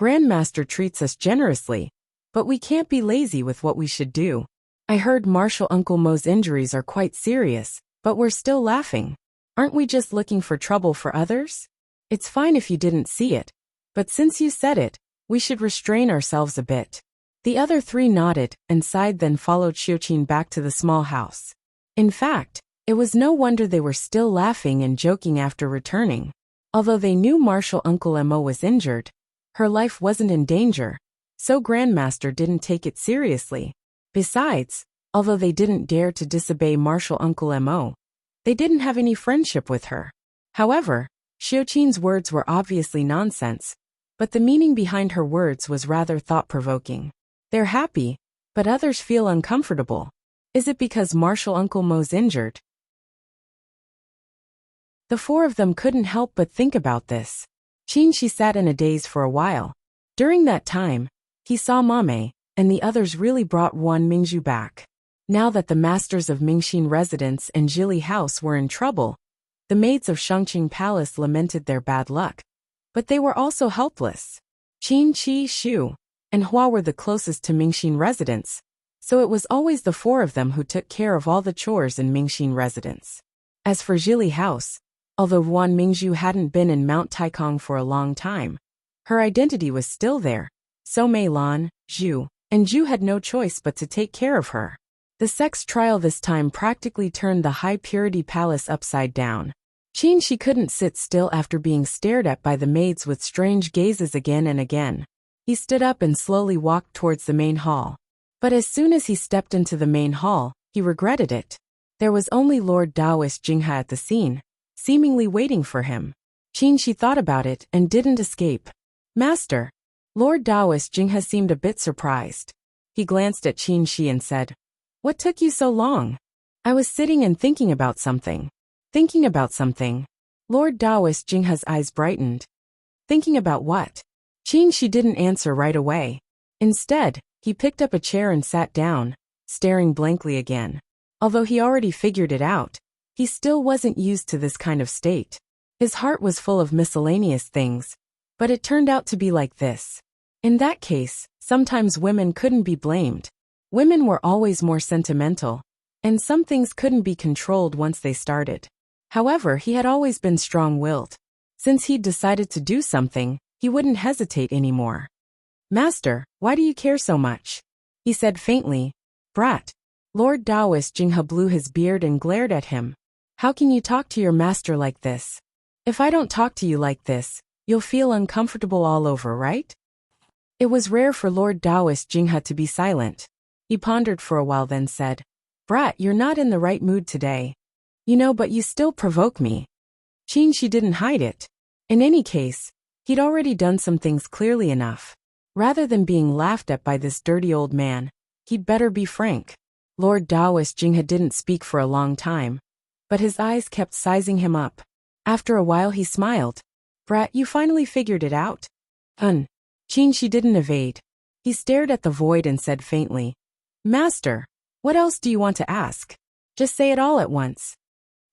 "Grandmaster treats us generously, but we can't be lazy with what we should do. I heard Martial Uncle Mo's injuries are quite serious, but we're still laughing. Aren't we just looking for trouble for others? It's fine if you didn't see it, but since you said it, we should restrain ourselves a bit." The other three nodded and sighed, then followed Xiuqin back to the small house. In fact, it was no wonder they were still laughing and joking after returning. Although they knew Martial Uncle Mo was injured, her life wasn't in danger, so Grandmaster didn't take it seriously. Besides, although they didn't dare to disobey Martial Uncle Mo, they didn't have any friendship with her. However, Xiuqin's words were obviously nonsense, but the meaning behind her words was rather thought-provoking. They're happy, but others feel uncomfortable. Is it because Martial Uncle Mo's injured? The four of them couldn't help but think about this. She sat in a daze for a while. During that time, he saw Mame, and the others really brought Wan Mingzhu back. Now that the masters of Mingxin residence and Jili house were in trouble, The maids of Shangqing Palace lamented their bad luck, but they were also helpless. Qin, Qi, Shu, and Hua were the closest to Mingxin residence, so it was always the four of them who took care of all the chores in Mingxin residence. As for Zhili House, although Yuan Mingzhu hadn't been in Mount Taikong for a long time, her identity was still there, so Mei Lan, Zhu, and Zhu had no choice but to take care of her. The sex trial this time practically turned the high-purity palace upside down. Qin, she couldn't sit still after being stared at by the maids with strange gazes again and again. He stood up and slowly walked towards the main hall. But as soon as he stepped into the main hall, he regretted it. There was only Lord Taoist Jinghe at the scene, seemingly waiting for him. Qin, she thought about it and didn't escape. Master. Lord Taoist Jinghe seemed a bit surprised. He glanced at Qin Shi and said, "What took you so long?" "I was sitting and thinking about something." "Thinking about something?" Lord Taoist Jinghe's eyes brightened. "Thinking about what?" Qin Shi didn't answer right away. Instead, he picked up a chair and sat down, staring blankly again. Although he already figured it out, he still wasn't used to this kind of state. His heart was full of miscellaneous things, but it turned out to be like this. In that case, sometimes women couldn't be blamed. Women were always more sentimental, and some things couldn't be controlled once they started. However, he had always been strong-willed. Since he'd decided to do something, he wouldn't hesitate anymore. "Master, why do you care so much?" he said faintly. "Brat." Lord Taoist Jinghe blew his beard and glared at him. "How can you talk to your master like this? If I don't talk to you like this, you'll feel uncomfortable all over, right?" It was rare for Lord Taoist Jinghe to be silent. He pondered for a while, then said, "Brat, you're not in the right mood today. You know, but you still provoke me." Qin, she didn't hide it. In any case, he'd already done some things clearly enough. Rather than being laughed at by this dirty old man, he'd better be frank. Lord Taoist Jinghe didn't speak for a long time, but his eyes kept sizing him up. After a while he smiled. "Brat, you finally figured it out?" Qin, she didn't evade. He stared at the void and said faintly, "Master, what else do you want to ask? Just say it all at once."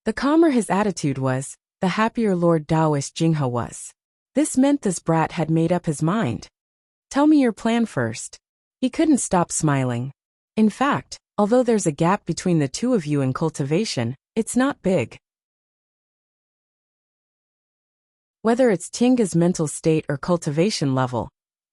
The calmer his attitude was, the happier Lord Taoist Jinghe was. This meant this brat had made up his mind. "Tell me your plan first." He couldn't stop smiling. "In fact, although there's a gap between the two of you in cultivation, it's not big. Whether it's Tinga's mental state or cultivation level,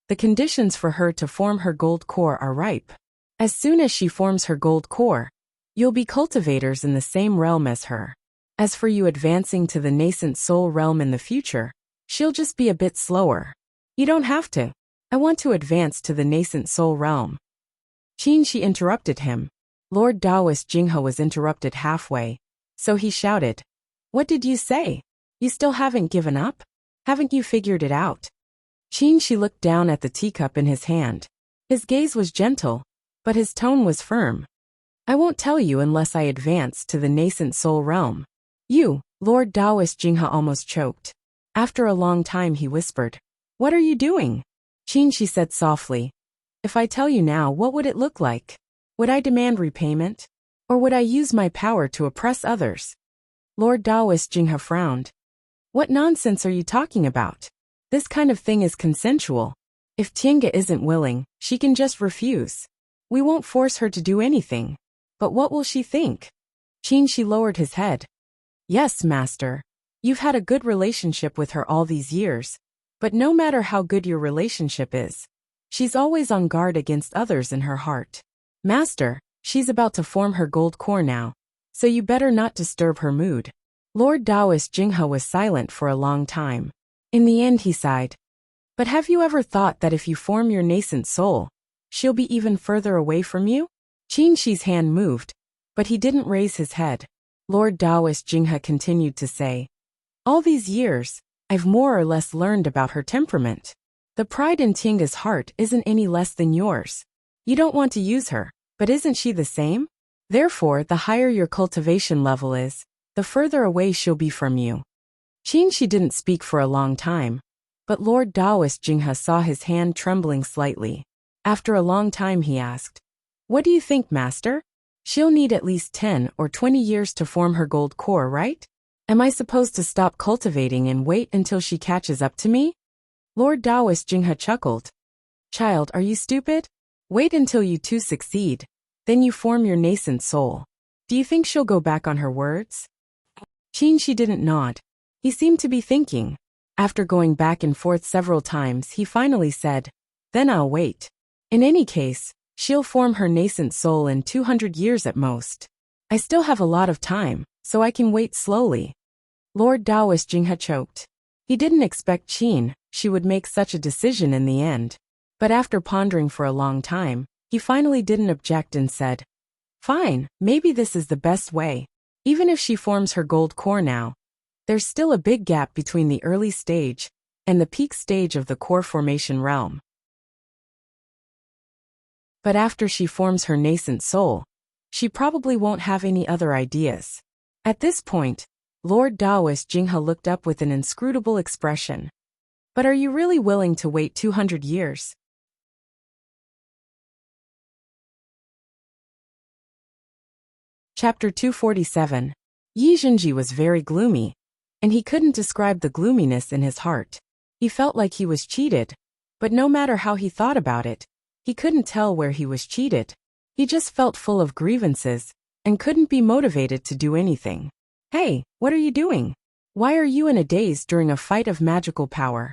the conditions for her to form her gold core are ripe. As soon as she forms her gold core, you'll be cultivators in the same realm as her. As for you advancing to the nascent soul realm in the future, she'll just be a bit slower. You don't have to. I want to advance to the nascent soul realm." Qin, she interrupted him. Lord Taoist Jinghe was interrupted halfway, so he shouted, "What did you say? You still haven't given up? Haven't you figured it out?" Qin, she looked down at the teacup in his hand. His gaze was gentle, but his tone was firm. "I won't tell you unless I advance to the nascent soul realm." "You," Lord Taoist Jinghe almost choked. After a long time he whispered, "What are you doing?" Qin, she said softly, "If I tell you now, what would it look like? Would I demand repayment? Or would I use my power to oppress others?" Lord Taoist Jinghe frowned. "What nonsense are you talking about? This kind of thing is consensual. If Tinga isn't willing, she can just refuse. We won't force her to do anything. But what will she think?" Qin, she lowered his head. "Yes, master. You've had a good relationship with her all these years. But no matter how good your relationship is, she's always on guard against others in her heart. Master, she's about to form her gold core now, so you better not disturb her mood." Lord Taoist Jinghe was silent for a long time. In the end he sighed. "But have you ever thought that if you form your nascent soul, she'll be even further away from you?" Qin Shi's hand moved, but he didn't raise his head. Lord Taoist Jinghe continued to say, "All these years, I've more or less learned about her temperament. The pride in Tinga's heart isn't any less than yours. You don't want to use her, but isn't she the same? Therefore, the higher your cultivation level is, the further away she'll be from you." Qin Shi didn't speak for a long time, but Lord Taoist Jinghe saw his hand trembling slightly. After a long time he asked, "What do you think, master? She'll need at least 10 or 20 years to form her gold core, right?" Am I supposed to stop cultivating and wait until she catches up to me? Lord Taoist Jinghe chuckled. Child, are you stupid? Wait until you two succeed. Then you form your nascent soul. Do you think she'll go back on her words? She didn't nod. He seemed to be thinking. After going back and forth several times, he finally said, Then I'll wait. In any case, she'll form her nascent soul in 200 years at most. I still have a lot of time, so I can wait slowly. Lord Taoist Jinghe choked. He didn't expect she would make such a decision in the end. But after pondering for a long time, he finally didn't object and said, Fine, maybe this is the best way. Even if she forms her gold core now, there's still a big gap between the early stage and the peak stage of the core formation realm. But after she forms her nascent soul, she probably won't have any other ideas. At this point, Lord Taoist Jinghe looked up with an inscrutable expression. But are you really willing to wait 200 years? Chapter 247. Yi Zhenji was very gloomy, and he couldn't describe the gloominess in his heart. He felt like he was cheated, but no matter how he thought about it, he couldn't tell where he was cheated. He just felt full of grievances and couldn't be motivated to do anything. Hey, what are you doing? Why are you in a daze during a fight of magical power?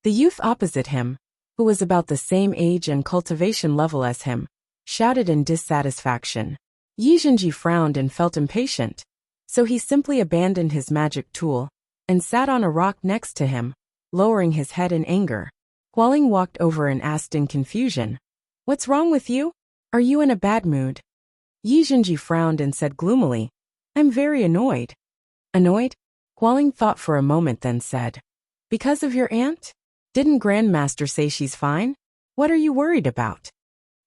The youth opposite him, who was about the same age and cultivation level as him, shouted in dissatisfaction. Yi Zhenji frowned and felt impatient, so he simply abandoned his magic tool and sat on a rock next to him, lowering his head in anger. Hualing walked over and asked in confusion, What's wrong with you? Are you in a bad mood? Yi Zhenji frowned and said gloomily, I'm very annoyed. Annoyed? Hualing thought for a moment then said, Because of your aunt? Didn't Grandmaster say she's fine? What are you worried about?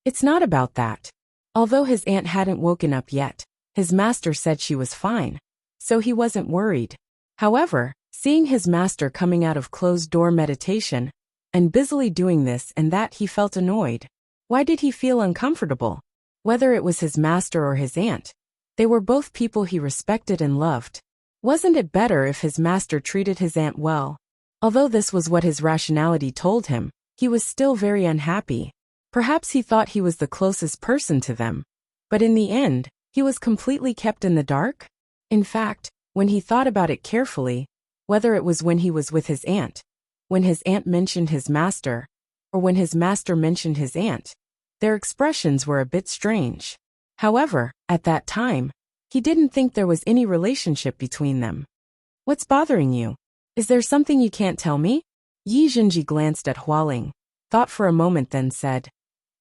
It's not about that. Although his aunt hadn't woken up yet, his master said she was fine, so he wasn't worried. However, seeing his master coming out of closed-door meditation and busily doing this and that, he felt annoyed. Why did he feel uncomfortable? Whether it was his master or his aunt, they were both people he respected and loved. Wasn't it better if his master treated his aunt well? Although this was what his rationality told him, he was still very unhappy. Perhaps he thought he was the closest person to them, but in the end, he was completely kept in the dark. In fact, when he thought about it carefully, whether it was when he was with his aunt, when his aunt mentioned his master, or when his master mentioned his aunt, their expressions were a bit strange. However, at that time, he didn't think there was any relationship between them. What's bothering you? Is there something you can't tell me? Yi Zhenji glanced at Hualing, thought for a moment then said,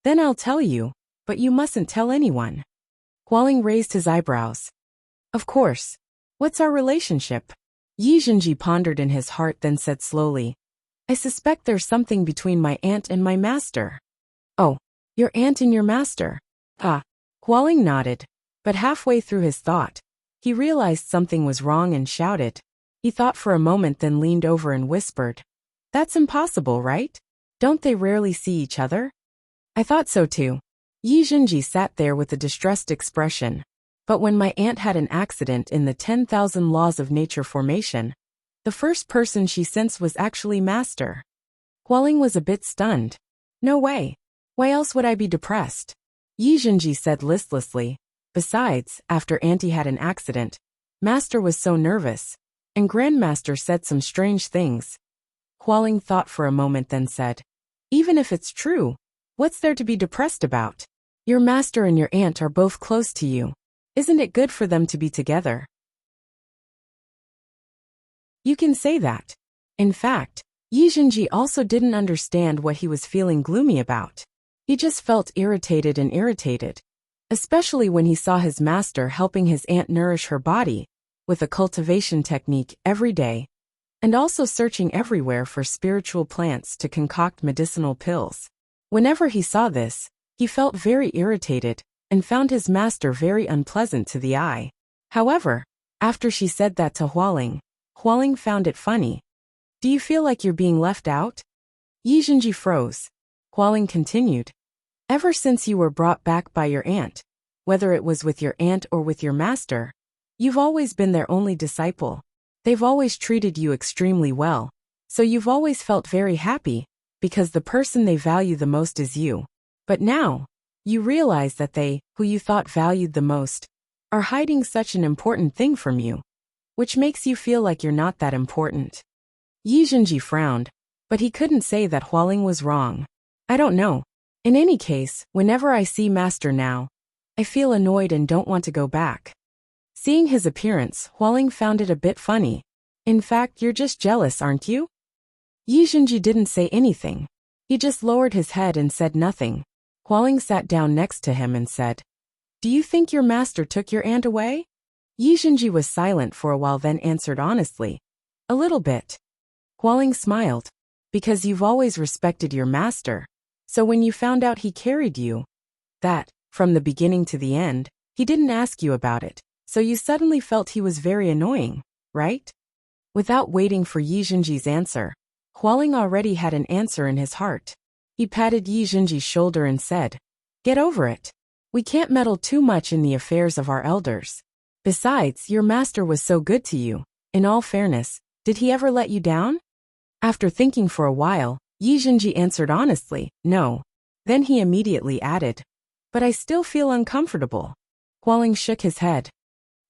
Then I'll tell you, but you mustn't tell anyone. Hualing raised his eyebrows. Of course. What's our relationship? Yi Zhenji pondered in his heart then said slowly, I suspect there's something between my aunt and my master. Oh, your aunt and your master? Ah. Hualing nodded, but halfway through his thought, he realized something was wrong and shouted. He thought for a moment then leaned over and whispered, That's impossible, right? Don't they rarely see each other? I thought so too. Yi Zhenji sat there with a distressed expression. But when my aunt had an accident in the 10,000 laws of nature formation, the first person she sensed was actually master. Hualing was a bit stunned. No way. Why else would I be depressed? Yi Zhenji said listlessly. Besides, after Auntie had an accident, Master was so nervous, and Grandmaster said some strange things. Hualing thought for a moment then said, Even if it's true, what's there to be depressed about? Your master and your aunt are both close to you. Isn't it good for them to be together? You can say that. In fact, Yi Zhenji also didn't understand what he was feeling gloomy about. He just felt irritated and irritated, especially when he saw his master helping his aunt nourish her body with a cultivation technique every day, and also searching everywhere for spiritual plants to concoct medicinal pills. Whenever he saw this, he felt very irritated and found his master very unpleasant to the eye. However, after she said that to Hualing, Hualing found it funny. Do you feel like you're being left out? Yi Zhenji froze. Hualing continued. Ever since you were brought back by your aunt, whether it was with your aunt or with your master, you've always been their only disciple. They've always treated you extremely well, so you've always felt very happy, because the person they value the most is you. But now, you realize that they, who you thought valued the most, are hiding such an important thing from you, which makes you feel like you're not that important. Yi Zhenji frowned, but he couldn't say that Hualing was wrong. I don't know. In any case, whenever I see Master now, I feel annoyed and don't want to go back. Seeing his appearance, Hualing found it a bit funny. In fact, you're just jealous, aren't you? Yi Zhenji didn't say anything. He just lowered his head and said nothing. Hualing sat down next to him and said, "Do you think your master took your aunt away?" Yi Zhenji was silent for a while, then answered honestly, "A little bit." Hualing smiled. "Because you've always respected your master. So when you found out he carried you, that, from the beginning to the end, he didn't ask you about it, so you suddenly felt he was very annoying, right?" Without waiting for Yi Zhenji's answer, Hualing already had an answer in his heart. He patted Yi Zhenji's shoulder and said, "Get over it. We can't meddle too much in the affairs of our elders. Besides, your master was so good to you. In all fairness, did he ever let you down?" After thinking for a while, Yi Zhenji answered honestly, "No." Then he immediately added, "But I still feel uncomfortable." Hualing shook his head.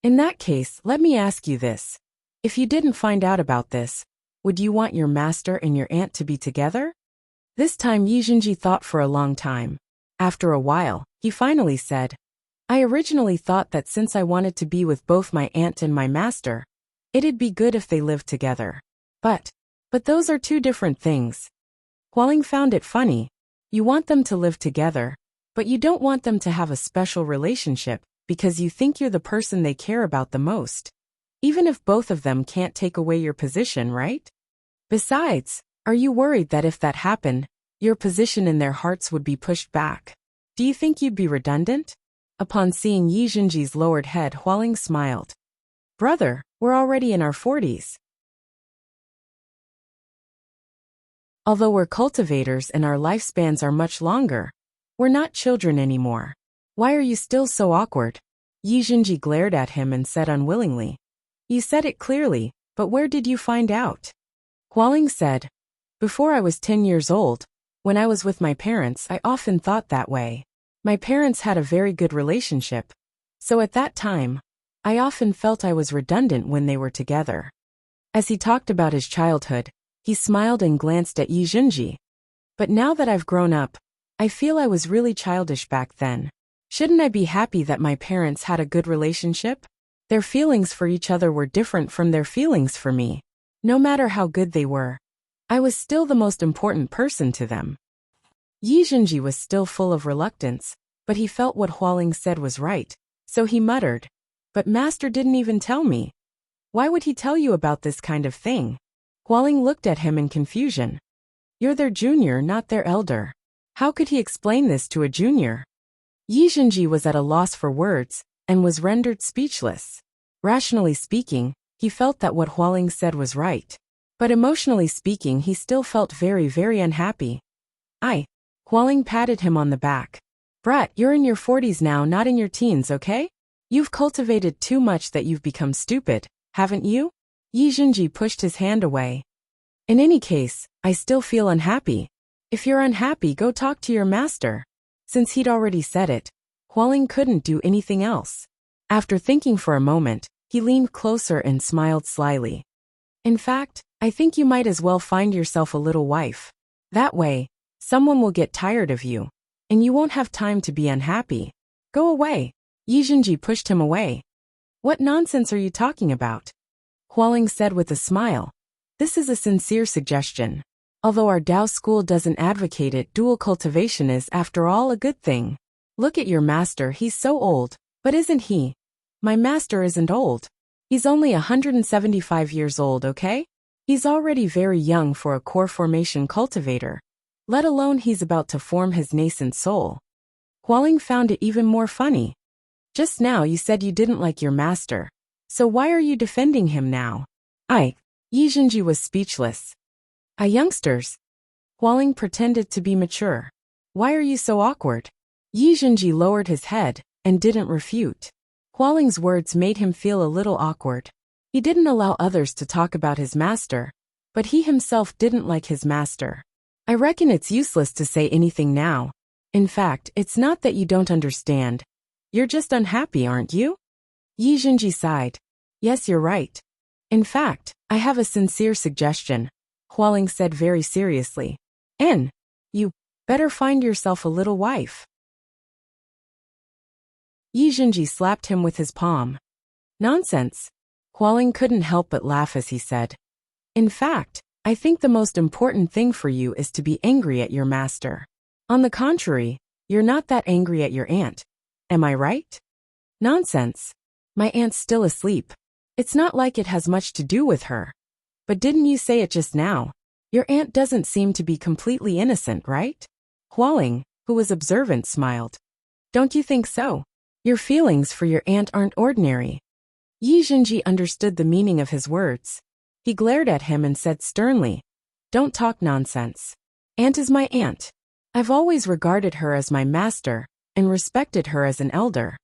"In that case, let me ask you this. If you didn't find out about this, would you want your master and your aunt to be together?" This time Yi Zhenji thought for a long time. After a while, he finally said, "I originally thought that since I wanted to be with both my aunt and my master, it'd be good if they lived together. But those are two different things." Hualing found it funny. You want them to live together, but you don't want them to have a special relationship because you think you're the person they care about the most. Even if both of them can't take away your position, right? Besides, are you worried that if that happened, your position in their hearts would be pushed back? Do you think you'd be redundant? Upon seeing Yi Zhenji's lowered head, Hualing smiled. "Brother, we're already in our 40s. Although we're cultivators and our lifespans are much longer, we're not children anymore. Why are you still so awkward?" Yi Zhenji glared at him and said unwillingly, "You said it clearly, but where did you find out?" Hualing said, "Before I was 10 years old, when I was with my parents, I often thought that way. My parents had a very good relationship, so at that time, I often felt I was redundant when they were together." As he talked about his childhood, he smiled and glanced at Yi Zhenji. "But now that I've grown up, I feel I was really childish back then. Shouldn't I be happy that my parents had a good relationship? Their feelings for each other were different from their feelings for me. No matter how good they were, I was still the most important person to them." Yi Zhenji was still full of reluctance, but he felt what Hualing said was right, so he muttered, "But Master didn't even tell me. Why would he tell you about this kind of thing?" Hualing looked at him in confusion. "You're their junior, not their elder. How could he explain this to a junior?" Yi Zhenji was at a loss for words, and was rendered speechless. Rationally speaking, he felt that what Hualing said was right. But emotionally speaking, he still felt very, very unhappy. Hualing patted him on the back. "Brat, you're in your 40s now, not in your teens, okay? You've cultivated too much that you've become stupid, haven't you?" Yi Zhenji pushed his hand away. "In any case, I still feel unhappy. If you're unhappy, go talk to your master." Since he'd already said it, Hualing couldn't do anything else. After thinking for a moment, he leaned closer and smiled slyly. "In fact, I think you might as well find yourself a little wife. That way, someone will get tired of you, and you won't have time to be unhappy. Go away." Yi Zhenji pushed him away. "What nonsense are you talking about?" Hualing said with a smile. "This is a sincere suggestion. Although our Dao school doesn't advocate it, dual cultivation is, after all, a good thing. Look at your master, he's so old, but isn't he? My master isn't old. He's only 175 years old, okay? He's already very young for a core formation cultivator. Let alone he's about to form his nascent soul." Hualing found it even more funny. "Just now you said you didn't like your master, so why are you defending him now?" Yi Zhenji was speechless. Youngsters." Hualing pretended to be mature. "Why are you so awkward?" Yi Zhenji lowered his head and didn't refute. Hualing's words made him feel a little awkward. He didn't allow others to talk about his master, but he himself didn't like his master. I reckon it's useless to say anything now. In fact, it's not that you don't understand. You're just unhappy, aren't you? Yi Zhenji sighed. Yes, you're right. In fact, I have a sincere suggestion, Hualing said very seriously. You better find yourself a little wife. Yi Zhenji slapped him with his palm. Nonsense. Hualing couldn't help but laugh as he said. In fact, I think the most important thing for you is to be angry at your master. On the contrary, you're not that angry at your aunt. Am I right? Nonsense. My aunt's still asleep. It's not like it has much to do with her. But didn't you say it just now? Your aunt doesn't seem to be completely innocent, right? Hualing, who was observant, smiled. Don't you think so? Your feelings for your aunt aren't ordinary. Yi Zhenji understood the meaning of his words. He glared at him and said sternly, Don't talk nonsense. Aunt is my aunt. I've always regarded her as my master, and respected her as an elder.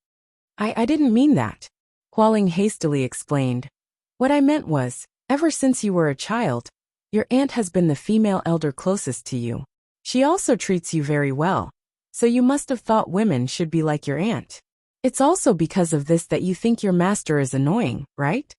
I didn't mean that. Hualing hastily explained. What I meant was, ever since you were a child, your aunt has been the female elder closest to you. She also treats you very well, so you must have thought women should be like your aunt. It's also because of this that you think your master is annoying, right?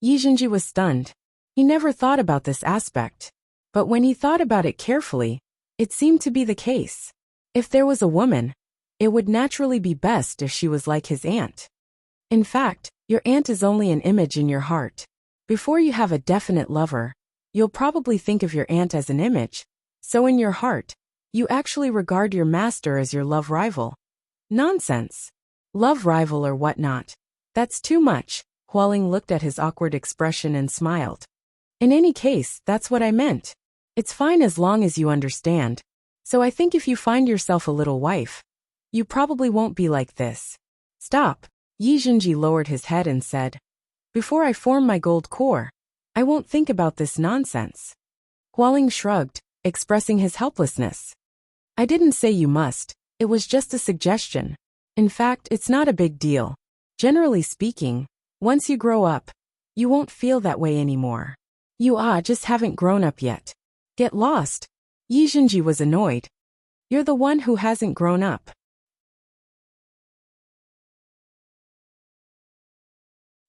Yi Zhenji was stunned. He never thought about this aspect. But when he thought about it carefully, it seemed to be the case. If there was a woman, it would naturally be best if she was like his aunt. In fact, your aunt is only an image in your heart. Before you have a definite lover, you'll probably think of your aunt as an image, so in your heart, you actually regard your master as your love rival. Nonsense. Love rival or whatnot. That's too much. Hualing looked at his awkward expression and smiled. In any case, that's what I meant. It's fine as long as you understand. So I think if you find yourself a little wife, you probably won't be like this. Stop. Yi Zhenji lowered his head and said, Before I form my gold core, I won't think about this nonsense. Hualing shrugged, expressing his helplessness. I didn't say you must. It was just a suggestion. In fact, it's not a big deal. Generally speaking, once you grow up, you won't feel that way anymore. You just haven't grown up yet. Get lost. Yi Zhenji was annoyed. You're the one who hasn't grown up.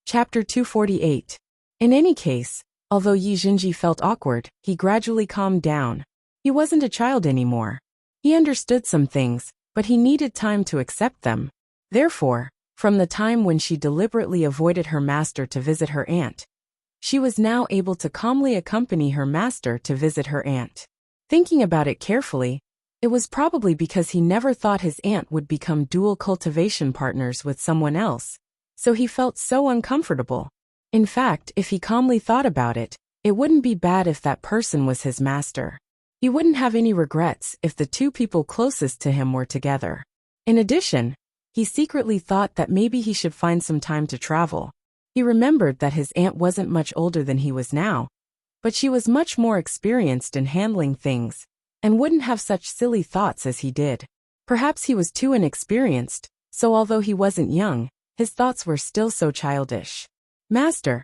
Chapter 248. In any case, although Yi Zhenji felt awkward, he gradually calmed down. He wasn't a child anymore. He understood some things, but he needed time to accept them. Therefore, from the time when she deliberately avoided her master to visit her aunt, she was now able to calmly accompany her master to visit her aunt. Thinking about it carefully, it was probably because he never thought his aunt would become dual cultivation partners with someone else, so he felt so uncomfortable. In fact, if he calmly thought about it, it wouldn't be bad if that person was his master. He wouldn't have any regrets if the two people closest to him were together. In addition, he secretly thought that maybe he should find some time to travel. He remembered that his aunt wasn't much older than he was now, but she was much more experienced in handling things, and wouldn't have such silly thoughts as he did. Perhaps he was too inexperienced, so although he wasn't young, his thoughts were still so childish. Master.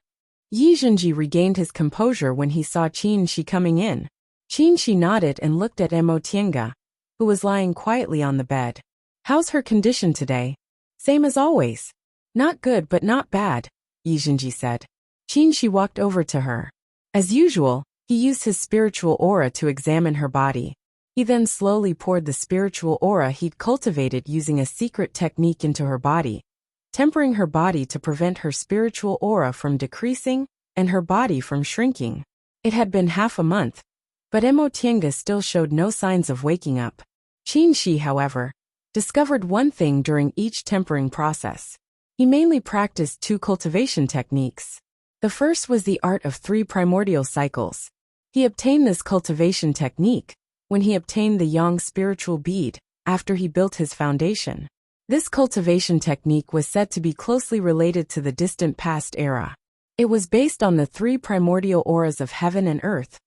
Yi Zhenji regained his composure when he saw Qin Shi coming in. Qin Shi nodded and looked at Emotienga, who was lying quietly on the bed. How's her condition today? Same as always. Not good but not bad, Yi Zhenji said. Qin Shi walked over to her. As usual, he used his spiritual aura to examine her body. He then slowly poured the spiritual aura he'd cultivated using a secret technique into her body, tempering her body to prevent her spiritual aura from decreasing and her body from shrinking. It had been half a month, but Emotienga still showed no signs of waking up. Qin Shi, however, discovered one thing during each tempering process. He mainly practiced two cultivation techniques. The first was the art of 3 primordial cycles. He obtained this cultivation technique when he obtained the Yang spiritual bead after he built his foundation. This cultivation technique was said to be closely related to the distant past era. It was based on the 3 primordial auras of heaven and earth,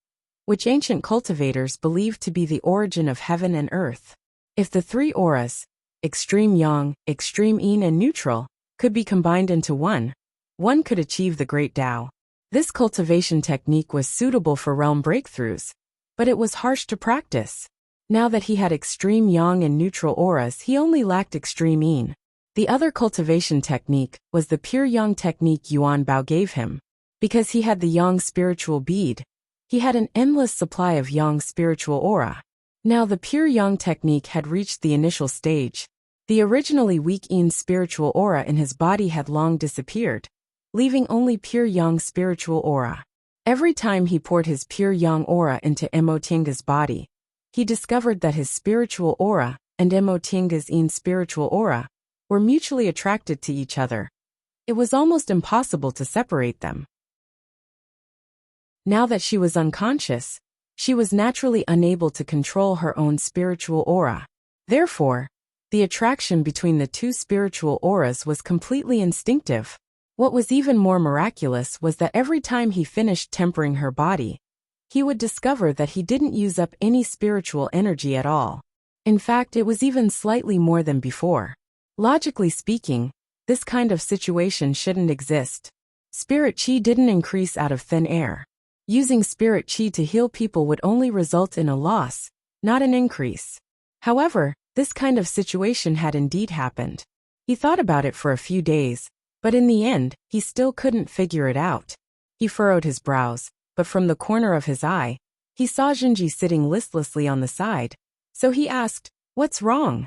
which ancient cultivators believed to be the origin of heaven and earth. If the 3 auras, extreme yang, extreme yin and neutral, could be combined into one one could achieve the great Tao. This cultivation technique was suitable for realm breakthroughs, but it was harsh to practice. Now that he had extreme yang and neutral auras, he only lacked extreme yin. The other cultivation technique was the pure yang technique Yuan Bao gave him. Because he had the yang spiritual bead, he had an endless supply of yang spiritual aura. Now the pure yang technique had reached the initial stage. The originally weak yin spiritual aura in his body had long disappeared, leaving only pure yang spiritual aura. Every time he poured his pure yang aura into Emotienga's body, he discovered that his spiritual aura and Emotienga's yin spiritual aura were mutually attracted to each other. It was almost impossible to separate them. Now that she was unconscious, she was naturally unable to control her own spiritual aura. Therefore, the attraction between the two spiritual auras was completely instinctive. What was even more miraculous was that every time he finished tempering her body, he would discover that he didn't use up any spiritual energy at all. In fact, it was even slightly more than before. Logically speaking, this kind of situation shouldn't exist. Spirit qi didn't increase out of thin air. Using spirit qi to heal people would only result in a loss, not an increase. However, this kind of situation had indeed happened. He thought about it for a few days, but in the end, he still couldn't figure it out. He furrowed his brows, but from the corner of his eye, he saw Jinji sitting listlessly on the side. So he asked, "What's wrong?"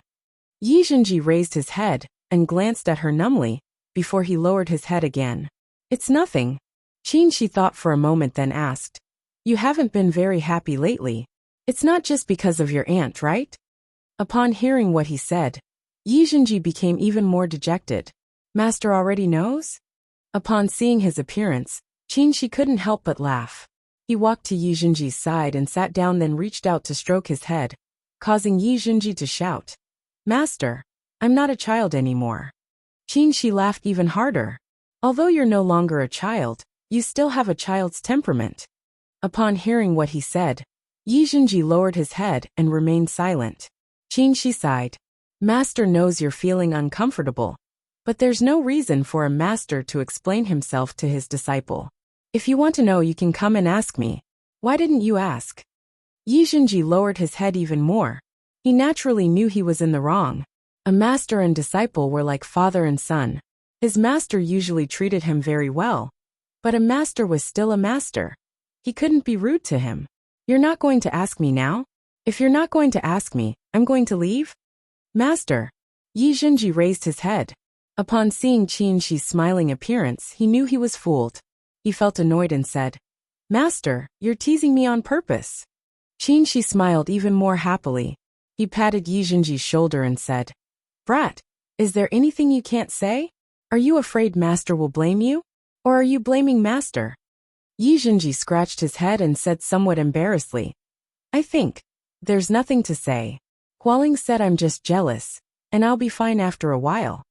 Yi Jinji raised his head and glanced at her numbly, before he lowered his head again. "It's nothing." She thought for a moment, then asked, "You haven't been very happy lately. It's not just because of your aunt, right?" Upon hearing what he said, Yi Jinji became even more dejected. "Master already knows?" Upon seeing his appearance, she couldn't help but laugh. He walked to Yi Jinji's side and sat down, then reached out to stroke his head, causing Yi Jinji to shout, "Master, I'm not a child anymore." She laughed even harder. "Although you're no longer a child, you still have a child's temperament." Upon hearing what he said, Yi Jinji lowered his head and remained silent. She sighed. "Master knows you're feeling uncomfortable, but there's no reason for a master to explain himself to his disciple. If you want to know, you can come and ask me. Why didn't you ask?" Yi Jinji lowered his head even more. He naturally knew he was in the wrong. A master and disciple were like father and son. His master usually treated him very well, but a master was still a master. He couldn't be rude to him. "You're not going to ask me now? If you're not going to ask me, I'm going to leave?" "Master." Yi Jinji raised his head. Upon seeing Shi's smiling appearance, he knew he was fooled. He felt annoyed and said, "Master, you're teasing me on purpose." Shi smiled even more happily. He patted Yi Jinji's shoulder and said, "Brat, is there anything you can't say? Are you afraid Master will blame you? Or are you blaming Master?" Yi Jinji scratched his head and said somewhat embarrassedly, "I think there's nothing to say. Hualing said I'm just jealous, and I'll be fine after a while."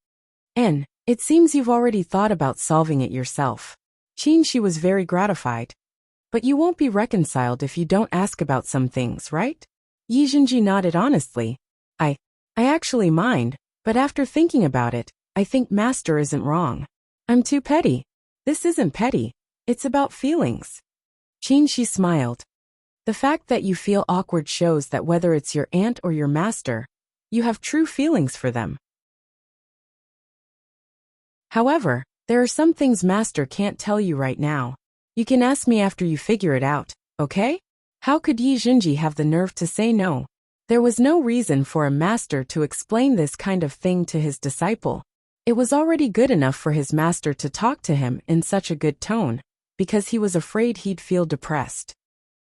It seems you've already thought about solving it yourself." She was very gratified. "But you won't be reconciled if you don't ask about some things, right?" Yi Jinji nodded honestly. I actually mind, but after thinking about it, I think Master isn't wrong. I'm too petty." "This isn't petty. It's about feelings." She smiled. "The fact that you feel awkward shows that whether it's your aunt or your master, you have true feelings for them. However, there are some things Master can't tell you right now. You can ask me after you figure it out, okay?" How could Yi Jinji have the nerve to say no? There was no reason for a master to explain this kind of thing to his disciple. It was already good enough for his master to talk to him in such a good tone, because he was afraid he'd feel depressed.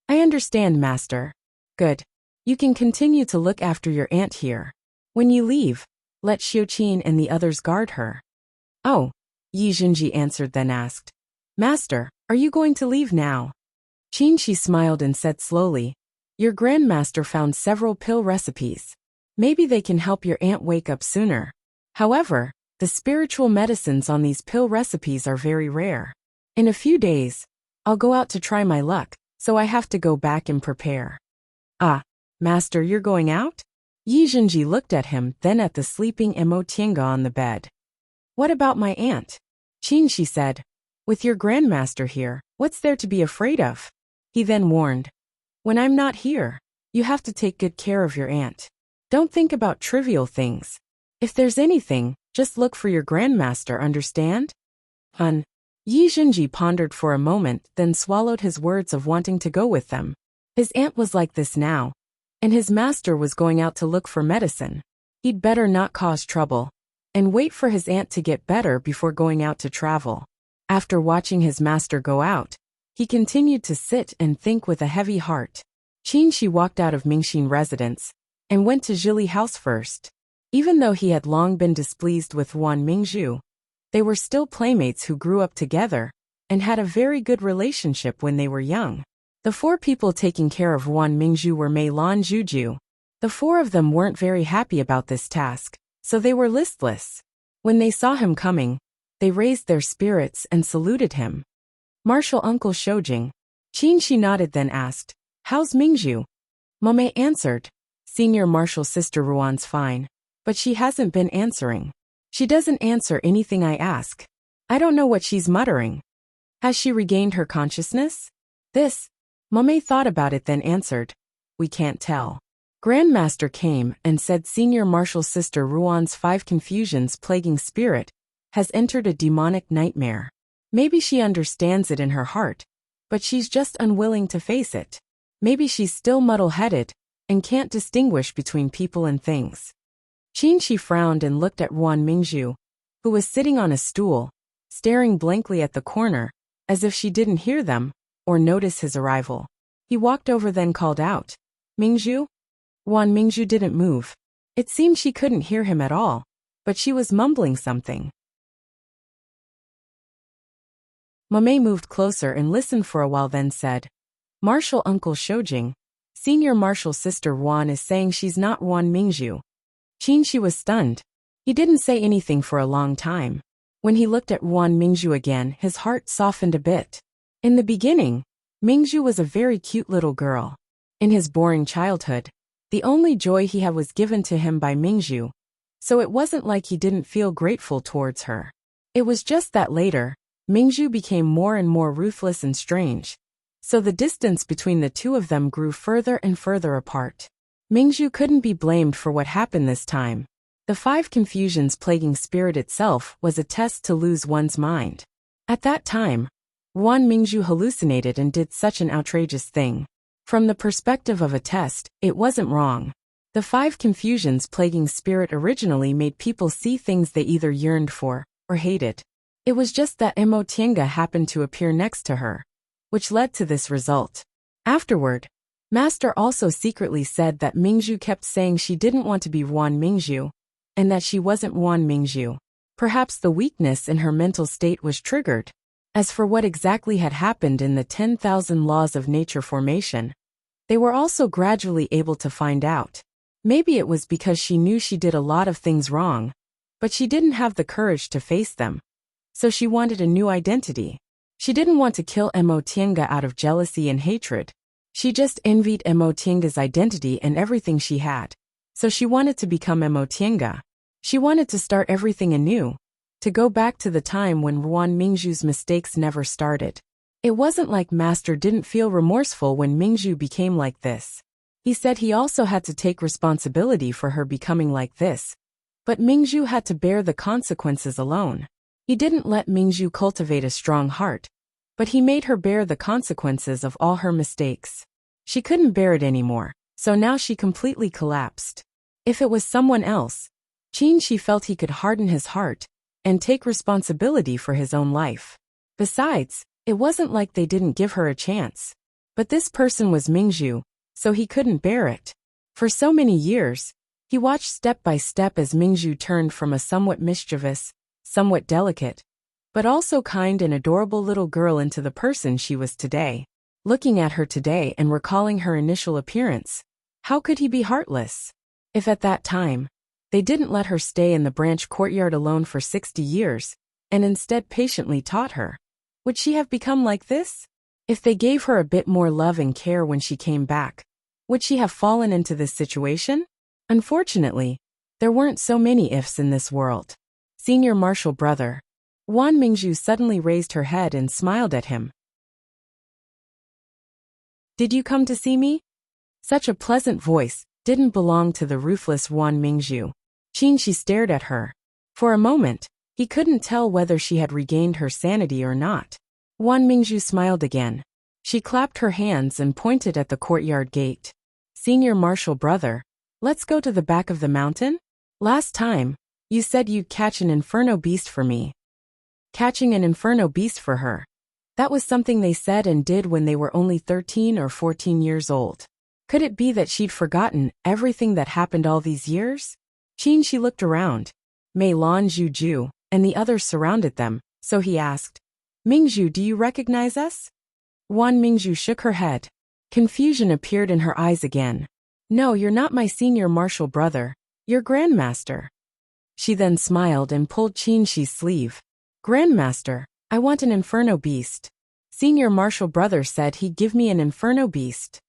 "I understand, Master." "Good. You can continue to look after your aunt here. When you leave, let Xiuqin and the others guard her." "Oh," Yi Jinji answered, then asked, "Master, are you going to leave now?" She smiled and said slowly, "Your grandmaster found several pill recipes. Maybe they can help your aunt wake up sooner. However, the spiritual medicines on these pill recipes are very rare. In a few days, I'll go out to try my luck, so I have to go back and prepare." "Ah, Master, you're going out?" Yi Jinji looked at him, then at the sleeping Emo Tiange on the bed. "What about my aunt?" She said, With your grandmaster here, what's there to be afraid of? He then warned. When I'm not here, you have to take good care of your aunt. Don't think about trivial things. If there's anything, just look for your grandmaster, understand? Yi Junji pondered for a moment, then swallowed his words of wanting to go with them. His aunt was like this now, and his master was going out to look for medicine. He'd better not cause trouble, and wait for his aunt to get better before going out to travel. After watching his master go out, he continued to sit and think with a heavy heart. Qinshi walked out of Mingxin residence, and went to Zhili house first. Even though he had long been displeased with Wan Mingzhu, they were still playmates who grew up together, and had a very good relationship when they were young. The 4 people taking care of Wan Mingzhu were Mei Lan Juju. The 4 of them weren't very happy about this task, so they were listless. When they saw him coming, they raised their spirits and saluted him. Martial Uncle Shoujing. Qinshi nodded, then asked, How's Mingzhu? Momei answered, Senior Martial Sister Ruan's fine, but she hasn't been answering. She doesn't answer anything I ask. I don't know what she's muttering. Has she regained her consciousness? Momei thought about it, then answered, We can't tell. Grandmaster came and said Senior Martial Sister Ruan's 5 confusions plaguing spirit has entered a demonic nightmare. Maybe she understands it in her heart, but she's just unwilling to face it. Maybe she's still muddle-headed and can't distinguish between people and things. Qinshi frowned and looked at Wan Mingzhu, who was sitting on a stool, staring blankly at the corner, as if she didn't hear them or notice his arrival. He walked over, then called out, Mingzhu? Wan Mingzhu didn't move. It seemed she couldn't hear him at all, but she was mumbling something. Momei moved closer and listened for a while, then said, Martial Uncle Shoujing, Senior Martial Sister Wan is saying she's not Wan Mingzhu. Qinshi was stunned. He didn't say anything for a long time. When he looked at Wan Mingzhu again, his heart softened a bit. In the beginning, Mingzhu was a very cute little girl. In his boring childhood, the only joy he had was given to him by Mingzhu, so it wasn't like he didn't feel grateful towards her. It was just that later, Mingzhu became more and more ruthless and strange, so the distance between the 2 of them grew further and further apart. Mingzhu couldn't be blamed for what happened this time. The 5 confusions plaguing spirit itself was a test to lose one's mind. At that time, Wan Mingzhu hallucinated and did such an outrageous thing. From the perspective of a test, it wasn't wrong. The 5 confusions plaguing spirit originally made people see things they either yearned for or hated. It was just that Mo Tiange happened to appear next to her, which led to this result. Afterward, Master also secretly said that Mingzhu kept saying she didn't want to be Wan Mingzhu, and that she wasn't Wan Mingzhu. Perhaps the weakness in her mental state was triggered. As for what exactly had happened in the 10,000 laws of nature formation, they were also gradually able to find out. Maybe it was because she knew she did a lot of things wrong, but she didn't have the courage to face them. So she wanted a new identity. She didn't want to kill Mo Tiange out of jealousy and hatred. She just envied Mo Tiange's identity and everything she had. So she wanted to become Mo Tiange. She wanted to start everything anew, to go back to the time when Wan Mingzhu's mistakes never started. It wasn't like Master didn't feel remorseful when Mingzhu became like this. He said he also had to take responsibility for her becoming like this. But Mingzhu had to bear the consequences alone. He didn't let Mingzhu cultivate a strong heart, but he made her bear the consequences of all her mistakes. She couldn't bear it anymore, so now she completely collapsed. If it was someone else, Qinshi felt he could harden his heart and take responsibility for his own life. Besides, it wasn't like they didn't give her a chance. But this person was Mingzhu, so he couldn't bear it. For so many years, he watched step by step as Mingzhu turned from a somewhat mischievous, somewhat delicate, but also kind and adorable little girl into the person she was today. Looking at her today and recalling her initial appearance, how could he be heartless? If at that time, they didn't let her stay in the branch courtyard alone for 60 years, and instead patiently taught her, would she have become like this? If they gave her a bit more love and care when she came back, would she have fallen into this situation? Unfortunately, there weren't so many ifs in this world. Senior Martial Brother. Wan Mingzhu suddenly raised her head and smiled at him. Did you come to see me? Such a pleasant voice didn't belong to the ruthless Wan Mingzhu. Qinshi stared at her. For a moment, he couldn't tell whether she had regained her sanity or not. Wan Mingzhu smiled again. She clapped her hands and pointed at the courtyard gate. Senior Marshal brother, let's go to the back of the mountain? Last time, you said you'd catch an inferno beast for me. Catching an inferno beast for her. That was something they said and did when they were only 13 or 14 years old. Could it be that she'd forgotten everything that happened all these years? Qinshi looked around. Mei Lan Zhuju and the others surrounded them, so he asked, Mingzhu, do you recognize us? Wan Mingzhu shook her head. Confusion appeared in her eyes again. No, you're not my senior martial brother. You're Grandmaster. She then smiled and pulled Qinshi's sleeve. Grandmaster, I want an inferno beast. Senior martial brother said he'd give me an inferno beast.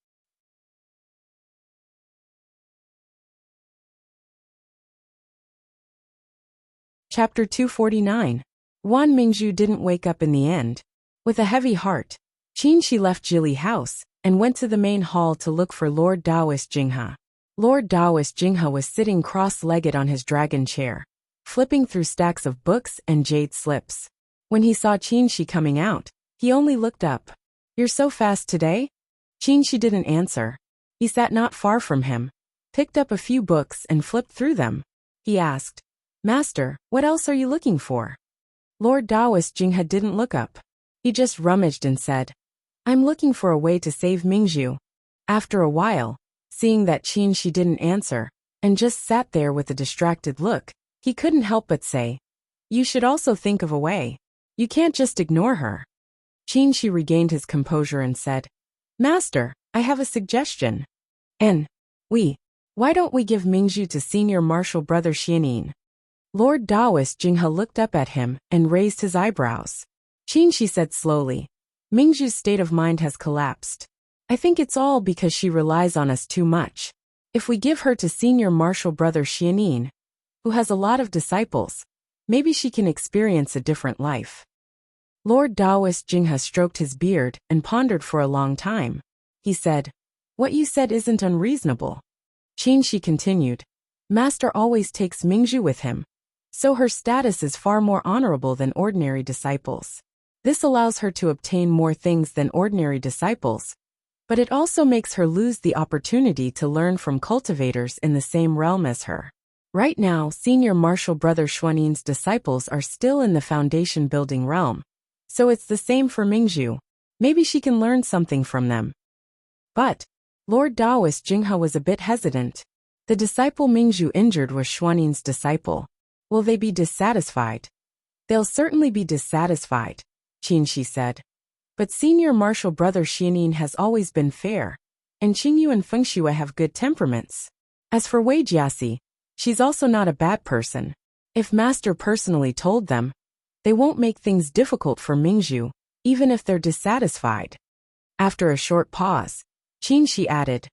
Chapter 249. Wan Mingzhu didn't wake up in the end. With a heavy heart, Qinshi left Jili House and went to the main hall to look for Lord Daoist Jinghe. Lord Daoist Jinghe was sitting cross-legged on his dragon chair, flipping through stacks of books and jade slips. When he saw Qinshi coming out, he only looked up. You're so fast today? Qinshi didn't answer. He sat not far from him, picked up a few books and flipped through them. He asked, Master, what else are you looking for? Lord Daoist Jinghe didn't look up. He just rummaged and said, I'm looking for a way to save Mingzhu. After a while, seeing that Qinshi didn't answer, and just sat there with a distracted look, he couldn't help but say, You should also think of a way. You can't just ignore her. Qinshi regained his composure and said, Master, I have a suggestion. Why don't we give Mingzhu to senior martial brother Xianin? Lord Daoist Jinghe looked up at him and raised his eyebrows. Qinshi said slowly, Mingzhu's state of mind has collapsed. I think it's all because she relies on us too much. If we give her to senior martial brother Xianin, who has a lot of disciples, maybe she can experience a different life. Lord Daoist Jinghe stroked his beard and pondered for a long time. He said, What you said isn't unreasonable. Qinshi continued, Master always takes Mingzhu with him, so her status is far more honorable than ordinary disciples. This allows her to obtain more things than ordinary disciples, but it also makes her lose the opportunity to learn from cultivators in the same realm as her. Right now, senior martial brother Xuanin's disciples are still in the foundation building realm, so it's the same for Mingzhu. Maybe she can learn something from them. But Lord Daoist Jinghe was a bit hesitant. The disciple Mingzhu injured was Xuanin's disciple. Will they be dissatisfied? They'll certainly be dissatisfied, Qinshi said. But senior martial brother Xianin has always been fair, and Qingyu and Fengxue have good temperaments. As for Wei Jiasi, she's also not a bad person. If Master personally told them, they won't make things difficult for Mingzhu, even if they're dissatisfied. After a short pause, Qinshi added,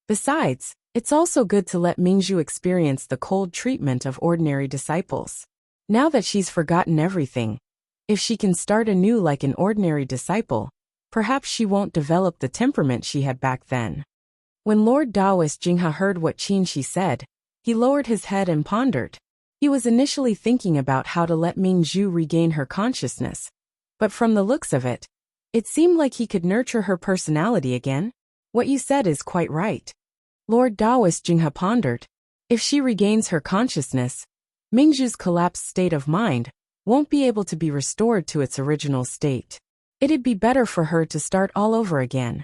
Besides, it's also good to let Mingzhu experience the cold treatment of ordinary disciples. Now that she's forgotten everything, if she can start anew like an ordinary disciple, perhaps she won't develop the temperament she had back then. When Lord Daoist Jinghe heard what Qinshi said, he lowered his head and pondered. He was initially thinking about how to let Mingzhu regain her consciousness, but from the looks of it, it seemed like he could nurture her personality again. What you said is quite right. Lord Daoist Jinghe pondered. If she regains her consciousness, Mingzhu's collapsed state of mind won't be able to be restored to its original state. It'd be better for her to start all over again.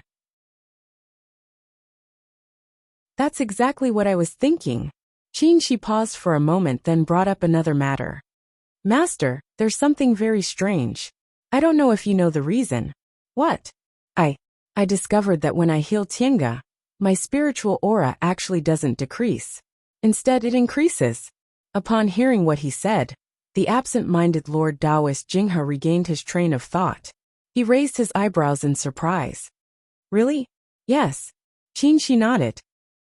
That's exactly what I was thinking. Qinshi paused for a moment, then brought up another matter. Master, there's something very strange. I don't know if you know the reason. What? I discovered that when I heal Tiange, my spiritual aura actually doesn't decrease. Instead, it increases. Upon hearing what he said, the absent-minded Lord Daoist Jinghe regained his train of thought. He raised his eyebrows in surprise. Really? Yes. Qinshi nodded.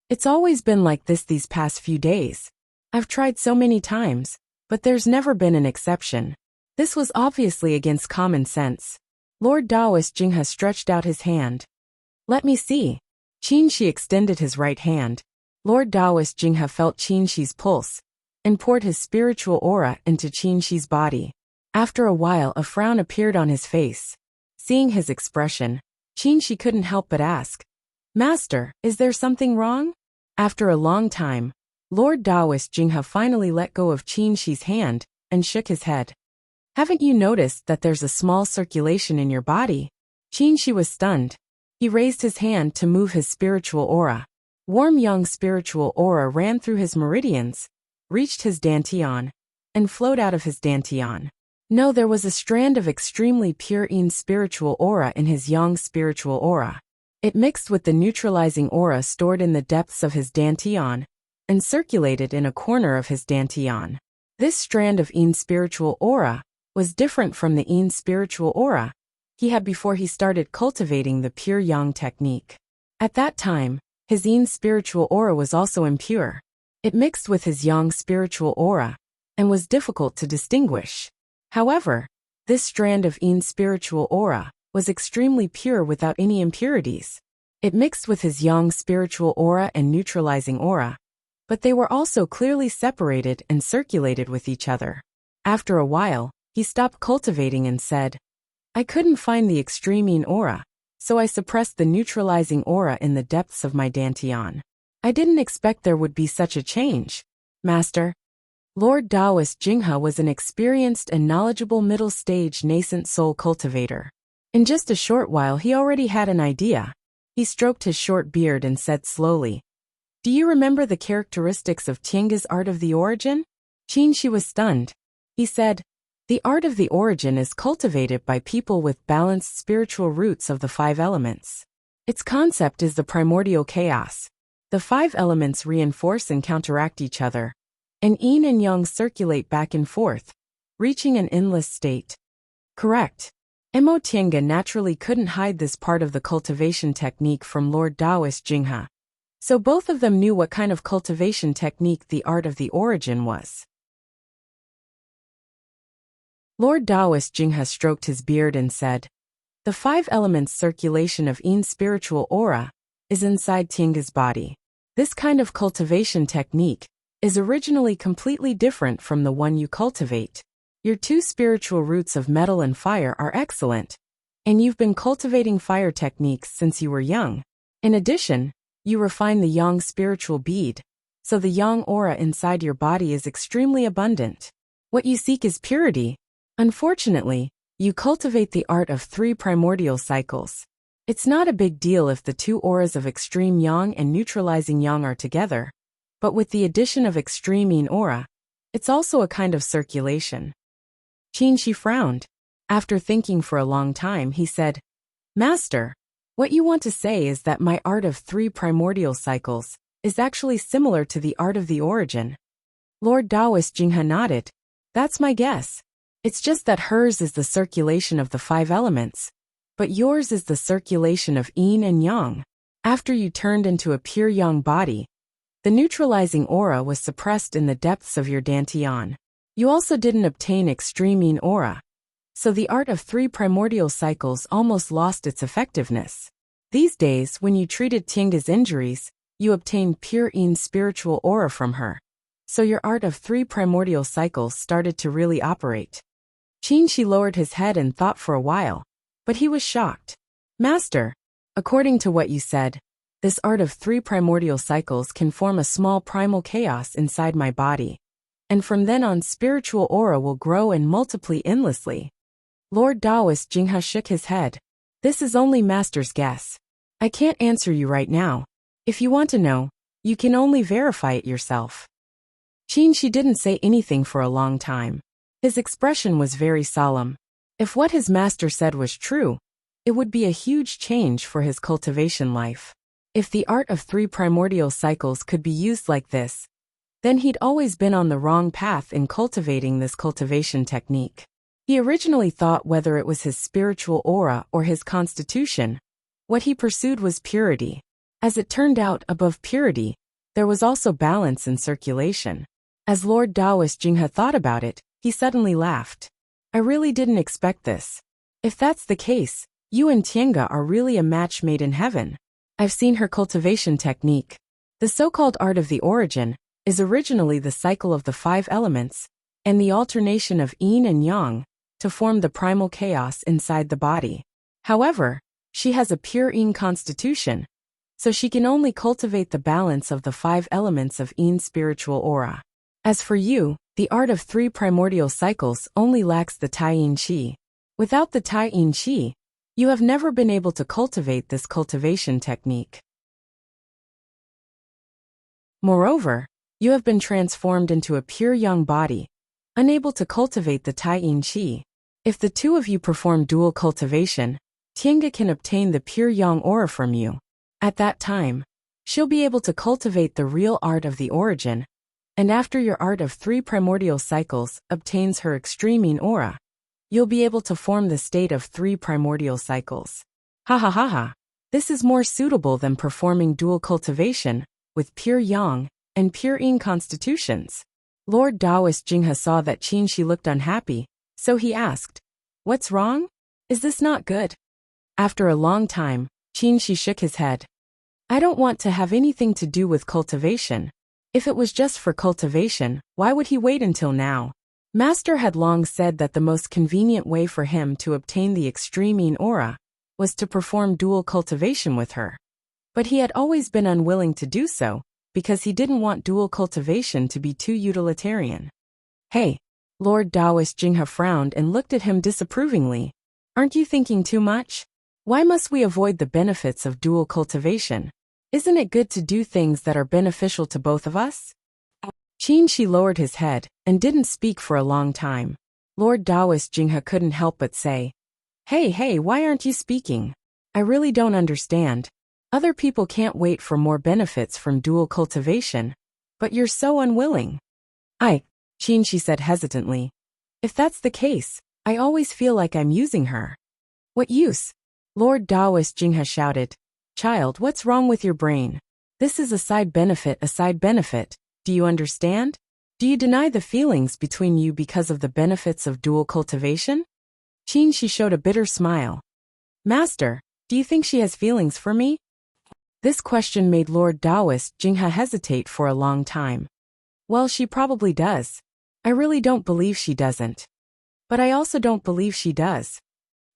It's always been like this these past few days. I've tried so many times, but there's never been an exception. This was obviously against common sense. Lord Daoist Jinghe stretched out his hand. Let me see. Qin Shi extended his right hand. Lord Daoist Jinghe felt Qin Shi's pulse and poured his spiritual aura into Qin Shi's body. After a while, a frown appeared on his face. Seeing his expression, Qin Shi couldn't help but ask, Master, is there something wrong? After a long time, Lord Daoist Jinghe finally let go of Qin Shi's hand and shook his head. Haven't you noticed that there's a small circulation in your body? Qin Shi was stunned. He raised his hand to move his spiritual aura. Warm young spiritual aura ran through his meridians, reached his dantian, and flowed out of his dantian. No, there was a strand of extremely pure yin spiritual aura in his yang spiritual aura. It mixed with the neutralizing aura stored in the depths of his dantian and circulated in a corner of his dantian. This strand of yin spiritual aura was different from the yin spiritual aura he had before he started cultivating the pure yang technique. At that time, his yin spiritual aura was also impure. It mixed with his yang spiritual aura and was difficult to distinguish. However, this strand of yin spiritual aura was extremely pure without any impurities. It mixed with his yang spiritual aura and neutralizing aura, but they were also clearly separated and circulated with each other. After a while, he stopped cultivating and said, I couldn't find the extreme yin aura, so I suppressed the neutralizing aura in the depths of my dantian. I didn't expect there would be such a change, Master. Lord Daoist Jinghe was an experienced and knowledgeable middle-stage nascent soul cultivator. In just a short while he already had an idea. He stroked his short beard and said slowly, Do you remember the characteristics of Tiange's art of the origin? Qin Shi was stunned. He said, The art of the origin is cultivated by people with balanced spiritual roots of the 5 elements. Its concept is the primordial chaos. The 5 elements reinforce and counteract each other, and yin and yang circulate back and forth, reaching an endless state. Correct. Mo Tiange naturally couldn't hide this part of the cultivation technique from Lord Daoist Jinghe. So both of them knew what kind of cultivation technique the art of the origin was. Lord Daoist Jinghe stroked his beard and said, The 5 elements circulation of yin spiritual aura is inside Tiange's body. This kind of cultivation technique is originally completely different from the one you cultivate. Your 2 spiritual roots of metal and fire are excellent, and you've been cultivating fire techniques since you were young. In addition, you refine the yang spiritual bead, so the yang aura inside your body is extremely abundant. What you seek is purity. Unfortunately, you cultivate the art of 3 primordial cycles. It's not a big deal if the 2 auras of extreme yang and neutralizing yang are together, but with the addition of extreme yin aura, it's also a kind of circulation. Qin Shi frowned. After thinking for a long time, he said, Master, what you want to say is that my art of 3 primordial cycles is actually similar to the art of the origin. Lord Daoist Jinghe nodded. That's my guess. It's just that hers is the circulation of the 5 elements, but yours is the circulation of yin and yang. After you turned into a pure yang body, the neutralizing aura was suppressed in the depths of your dantian. You also didn't obtain extreme yin aura, so the art of 3 primordial cycles almost lost its effectiveness. These days, when you treated Tiange's injuries, you obtained pure yin spiritual aura from her, so your art of 3 primordial cycles started to really operate. Qin Shi lowered his head and thought for a while, but he was shocked. Master, according to what you said, this art of 3 primordial cycles can form a small primal chaos inside my body, and from then on spiritual aura will grow and multiply endlessly. Lord Daoist Jinghe shook his head. This is only Master's guess. I can't answer you right now. If you want to know, you can only verify it yourself. Qin Shi didn't say anything for a long time. His expression was very solemn. If what his master said was true, it would be a huge change for his cultivation life. If the art of 3 primordial cycles could be used like this, then he'd always been on the wrong path in cultivating this cultivation technique. He originally thought whether it was his spiritual aura or his constitution, what he pursued was purity. As it turned out, above purity, there was also balance and circulation. As Lord Daoist Jinghe thought about it, he suddenly laughed. I really didn't expect this. If that's the case, you and Tienga are really a match made in heaven. I've seen her cultivation technique. The so-called art of the origin is originally the cycle of the 5 elements and the alternation of yin and yang to form the primal chaos inside the body. However, she has a pure yin constitution, so she can only cultivate the balance of the 5 elements of yin spiritual aura. As for you, the art of 3 primordial cycles only lacks the Tai Yin Qi. Without the Tai Yin Qi, you have never been able to cultivate this cultivation technique. Moreover, you have been transformed into a pure yang body, unable to cultivate the Tai Yin Qi. If the 2 of you perform dual cultivation, Tienga can obtain the pure yang aura from you. At that time, she'll be able to cultivate the real art of the origin, and after your art of 3 primordial cycles obtains her extreme yin aura, you'll be able to form the state of 3 primordial cycles. Ha ha ha ha. This is more suitable than performing dual cultivation with pure yang and pure yin constitutions. Lord Taoist Jinghe saw that Qin Shi looked unhappy, so he asked, "What's wrong? Is this not good?" After a long time, Qin Shi shook his head. "I don't want to have anything to do with cultivation. If it was just for cultivation, why would he wait until now?" Master had long said that the most convenient way for him to obtain the extreme yin aura was to perform dual cultivation with her. But he had always been unwilling to do so, because he didn't want dual cultivation to be too utilitarian. "Hey," Lord Taoist Jinghe frowned and looked at him disapprovingly. "Aren't you thinking too much? Why must we avoid the benefits of dual cultivation? Isn't it good to do things that are beneficial to both of us?" Qin Shi lowered his head and didn't speak for a long time. Lord Taoist Jinghe couldn't help but say, Hey, why aren't you speaking? I really don't understand. Other people can't wait for more benefits from dual cultivation, but you're so unwilling." Qin Shi said hesitantly. "If that's the case, I always feel like I'm using her." "What use?" Lord Taoist Jinghe shouted. "Child, what's wrong with your brain? This is a side benefit. Do you understand? Do you deny the feelings between you because of the benefits of dual cultivation?" Qin Shi showed a bitter smile. "Master, do you think she has feelings for me?" This question made Lord Taoist Jinghe hesitate for a long time. "Well, she probably does. I really don't believe she doesn't. But I also don't believe she does."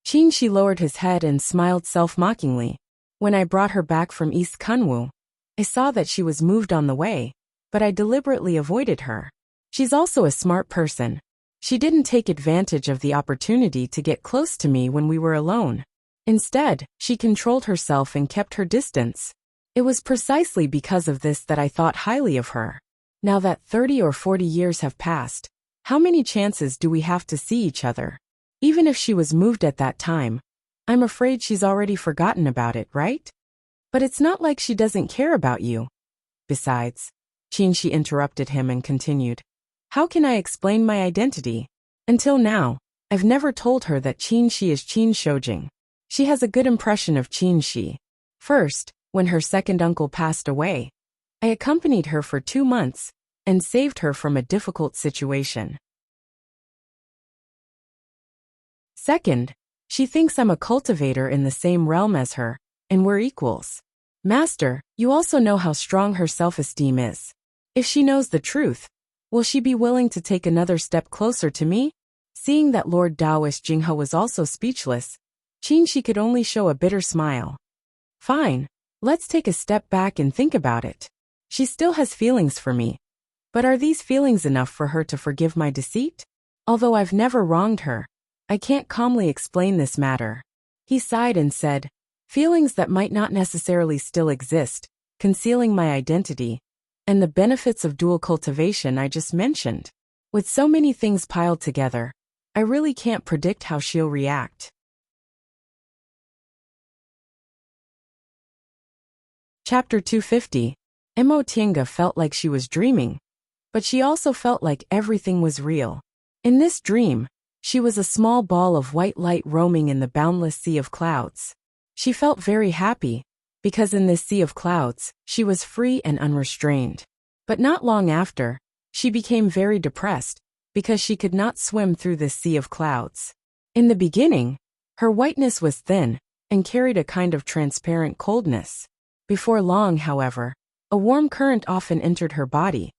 Qin Shi lowered his head and smiled self-mockingly. "When I brought her back from East Kunwu, I saw that she was moved on the way, but I deliberately avoided her. She's also a smart person. She didn't take advantage of the opportunity to get close to me when we were alone. Instead, she controlled herself and kept her distance. It was precisely because of this that I thought highly of her. Now that 30 or 40 years have passed, how many chances do we have to see each other? Even if she was moved at that time, I'm afraid she's already forgotten about it, right? But it's not like she doesn't care about you. Besides," Qin Shi interrupted him and continued, "how can I explain my identity? Until now, I've never told her that Qin Shi is Qin Shoujing. She has a good impression of Qin Shi. First, when her second uncle passed away, I accompanied her for 2 months and saved her from a difficult situation. Second, she thinks I'm a cultivator in the same realm as her, and we're equals. Master, you also know how strong her self-esteem is. If she knows the truth, will she be willing to take another step closer to me?" Seeing that Lord Taoist Jinghe was also speechless, Qin Shi could only show a bitter smile. "Fine, let's take a step back and think about it. She still has feelings for me. But are these feelings enough for her to forgive my deceit? Although I've never wronged her, I can't calmly explain this matter." He sighed and said, "Feelings that might not necessarily still exist, concealing my identity, and the benefits of dual cultivation I just mentioned. With so many things piled together, I really can't predict how she'll react." Chapter 250. Mo Tienga felt like she was dreaming, but she also felt like everything was real. In this dream, she was a small ball of white light roaming in the boundless sea of clouds. She felt very happy, because in this sea of clouds, she was free and unrestrained. But not long after, she became very depressed, because she could not swim through this sea of clouds. In the beginning, her whiteness was thin and carried a kind of transparent coldness. Before long, however, a warm current often entered her body,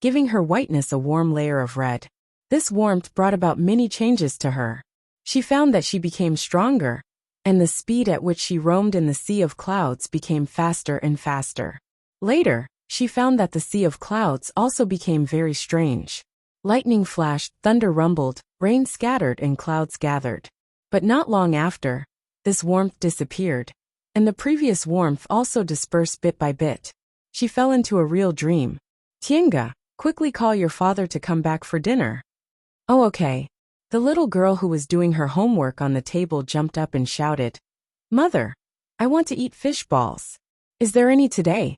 giving her whiteness a warm layer of red. This warmth brought about many changes to her. She found that she became stronger, and the speed at which she roamed in the sea of clouds became faster and faster. Later, she found that the sea of clouds also became very strange. Lightning flashed, thunder rumbled, rain scattered, and clouds gathered. But not long after, this warmth disappeared, and the previous warmth also dispersed bit by bit. She fell into a real dream. Tienga, quickly call your father to come back for dinner. Oh, okay. The little girl who was doing her homework on the table jumped up and shouted, Mother, I want to eat fish balls. Is there any today?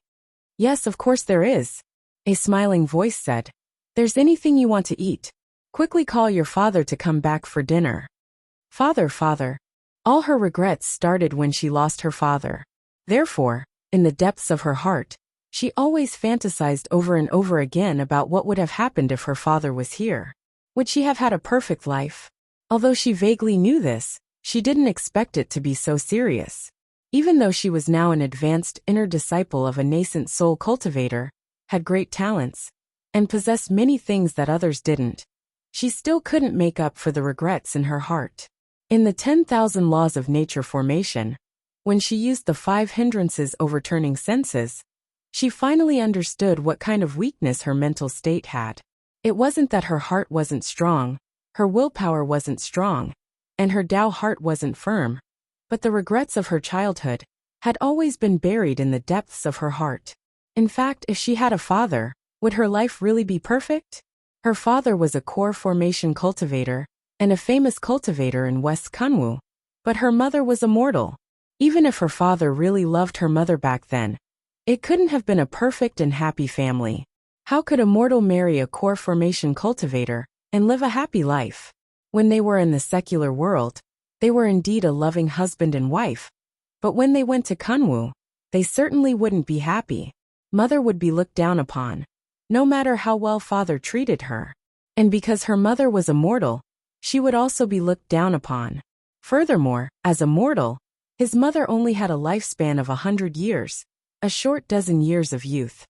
Yes, of course there is. A smiling voice said, There's anything you want to eat. Quickly call your father to come back for dinner. Father, father. All her regrets started when she lost her father. Therefore, in the depths of her heart, she always fantasized over and over again about what would have happened if her father was here. Would she have had a perfect life? Although she vaguely knew this, she didn't expect it to be so serious. Even though she was now an advanced inner disciple of a nascent soul cultivator, had great talents, and possessed many things that others didn't, she still couldn't make up for the regrets in her heart. In the 10,000 Laws of Nature formation, when she used the 5 hindrances overturning senses, she finally understood what kind of weakness her mental state had. It wasn't that her heart wasn't strong, her willpower wasn't strong, and her Tao heart wasn't firm, but the regrets of her childhood had always been buried in the depths of her heart. In fact, if she had a father, would her life really be perfect? Her father was a core formation cultivator and a famous cultivator in West Kunwu, but her mother was immortal. Even if her father really loved her mother back then, it couldn't have been a perfect and happy family. How could a mortal marry a core formation cultivator and live a happy life? When they were in the secular world, they were indeed a loving husband and wife, but when they went to Kunwu, they certainly wouldn't be happy. Mother would be looked down upon, no matter how well father treated her. And because her mother was immortal, she would also be looked down upon. Furthermore, as a mortal, his mother only had a lifespan of 100 years, a short dozen years of youth.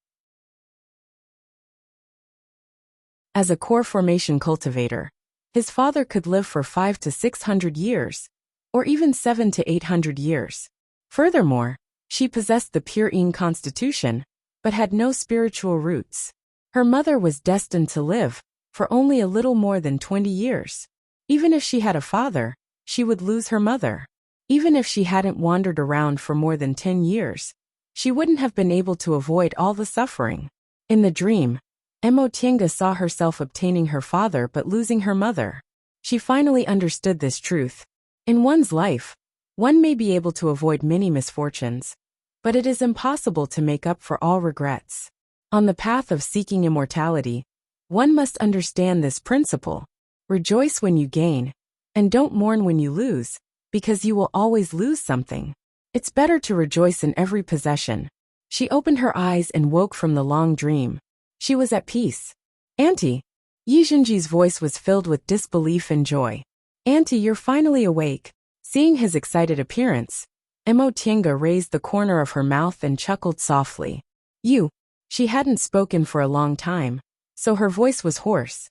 As a core formation cultivator, his father could live for 500 to 600 years, or even 700 to 800 years. Furthermore, she possessed the pure Yin constitution, but had no spiritual roots. Her mother was destined to live for only a little more than 20 years. Even if she had a father, she would lose her mother. Even if she hadn't wandered around for more than 10 years, she wouldn't have been able to avoid all the suffering. In the dream, Tienga saw herself obtaining her father but losing her mother. She finally understood this truth. In one's life, one may be able to avoid many misfortunes, but it is impossible to make up for all regrets. On the path of seeking immortality, one must understand this principle. Rejoice when you gain, and don't mourn when you lose, because you will always lose something. It's better to rejoice in every possession. She opened her eyes and woke from the long dream. She was at peace. Auntie. Yijinji's voice was filled with disbelief and joy. Auntie, you're finally awake. Seeing his excited appearance, Tienga raised the corner of her mouth and chuckled softly. You. She hadn't spoken for a long time, so her voice was hoarse.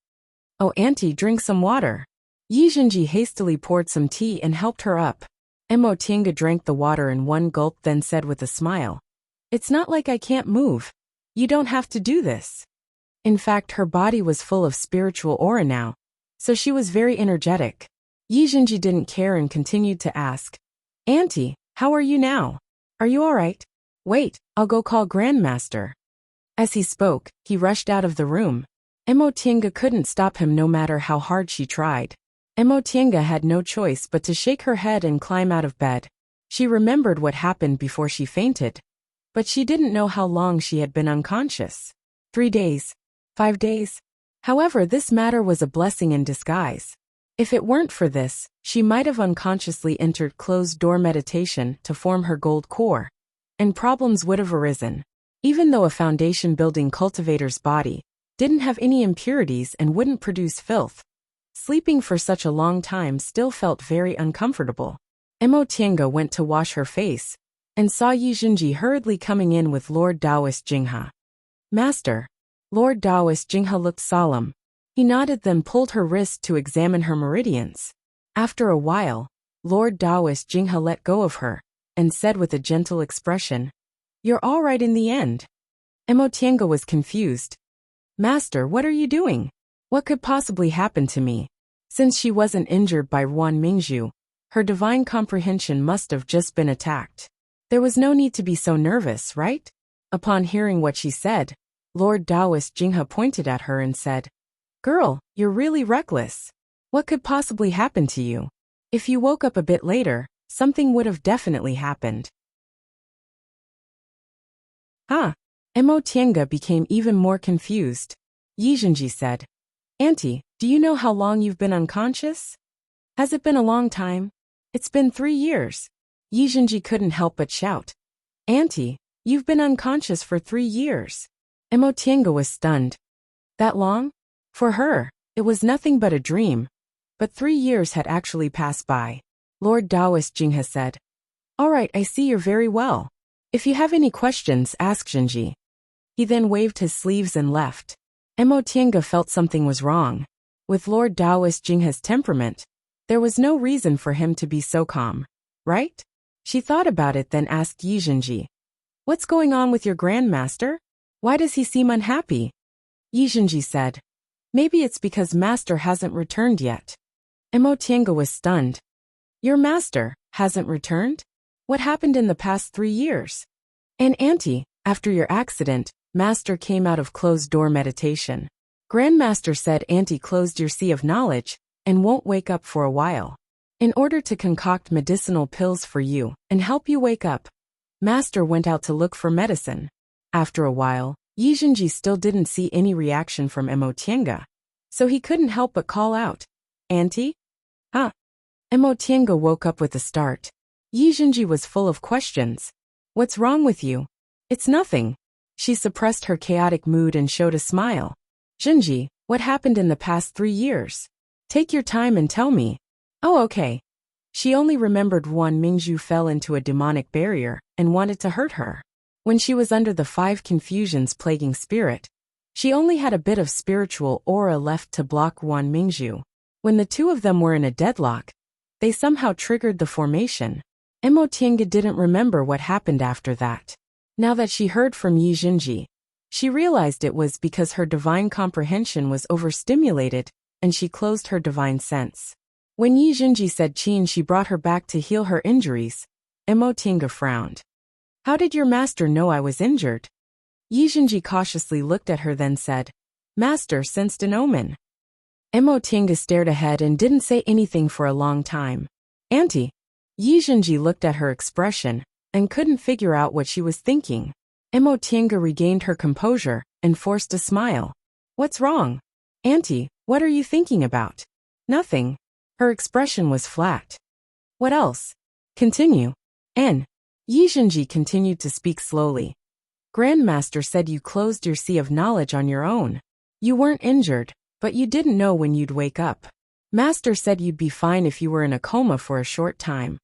Oh, Auntie, drink some water. Yijinji hastily poured some tea and helped her up. Tienga drank the water in one gulp, then said with a smile, It's not like I can't move. You don't have to do this. In fact, her body was full of spiritual aura now, so she was very energetic. Yijinji didn't care and continued to ask, Auntie, how are you now? Are you all right? Wait, I'll go call Grandmaster. As he spoke, he rushed out of the room. Tienga couldn't stop him no matter how hard she tried. Tienga had no choice but to shake her head and climb out of bed. She remembered what happened before she fainted, but she didn't know how long she had been unconscious. 3 days. 5 days. However, this matter was a blessing in disguise. If it weren't for this, she might have unconsciously entered closed-door meditation to form her gold core, and problems would have arisen. Even though a foundation-building cultivator's body didn't have any impurities and wouldn't produce filth. Sleeping for such a long time still felt very uncomfortable. Mo Tiange went to wash her face and saw Yi Jinji hurriedly coming in with Lord Taoist Jinghe. Master. Lord Taoist Jinghe looked solemn. He nodded, then pulled her wrist to examine her meridians. After a while, Lord Taoist Jinghe let go of her and said with a gentle expression, "You're all right in the end." Mo Tiange was confused. "Master, what are you doing? What could possibly happen to me?" Since she wasn't injured by Yuan Mingzhu, her divine comprehension must have just been attacked. There was no need to be so nervous, right? Upon hearing what she said, Lord Taoist Jinghe pointed at her and said, "Girl, you're really reckless. What could possibly happen to you? If you woke up a bit later, something would have definitely happened." Mo Tiange became even more confused. Yi Jinji said, "Auntie, do you know how long you've been unconscious? Has it been a long time? It's been 3 years. Yi Jinji couldn't help but shout, "Auntie, you've been unconscious for 3 years. Mo Tiange was stunned. That long? For her, it was nothing but a dream. But 3 years had actually passed by. Lord Taoist Jinghe said, "All right, I see you're very well. If you have any questions, ask Jinji." He then waved his sleeves and left. Mo Tiange felt something was wrong. With Lord Taoist Jinghe's temperament, there was no reason for him to be so calm, right? She thought about it, then asked Yi Jinji, "What's going on with your grandmaster? Why does he seem unhappy?" Yi Jinji said, "Maybe it's because master hasn't returned yet." Mo Tiange was stunned. "Your master hasn't returned? What happened in the past 3 years?" "And auntie, after your accident, master came out of closed-door meditation. Grandmaster said auntie closed your sea of knowledge and won't wake up for a while. In order to concoct medicinal pills for you and help you wake up, master went out to look for medicine." After a while, Yi Jinji still didn't see any reaction from Mo Tiange, so he couldn't help but call out, "Auntie?" Mo Tiange woke up with a start. Yi Jinji was full of questions. "What's wrong with you?" "It's nothing." She suppressed her chaotic mood and showed a smile. "Jinji, what happened in the past 3 years? Take your time and tell me." "Oh, okay." She only remembered Yuan Mingzhu fell into a demonic barrier and wanted to hurt her. When she was under the 5 confusions plaguing spirit, she only had a bit of spiritual aura left to block Yuan Mingzhu. When the two of them were in a deadlock, they somehow triggered the formation. Mo Tiange didn't remember what happened after that. Now that she heard from Yi Jinji, she realized it was because her divine comprehension was overstimulated and she closed her divine sense. When Yi Jinji said Qin she brought her back to heal her injuries, Mo Tiange frowned. "How did your master know I was injured?" Yi Jinji cautiously looked at her, then said, "Master sensed an omen." Mo Tiange stared ahead and didn't say anything for a long time. "Auntie." Yi Jinji looked at her expression and couldn't figure out what she was thinking. Mo Tiange regained her composure and forced a smile. "What's wrong? Auntie, what are you thinking about?" "Nothing." Her expression was flat. "What else? Continue." Yi Jinji continued to speak slowly. "Grandmaster said you closed your sea of knowledge on your own. You weren't injured, but you didn't know when you'd wake up. Master said you'd be fine if you were in a coma for a short time.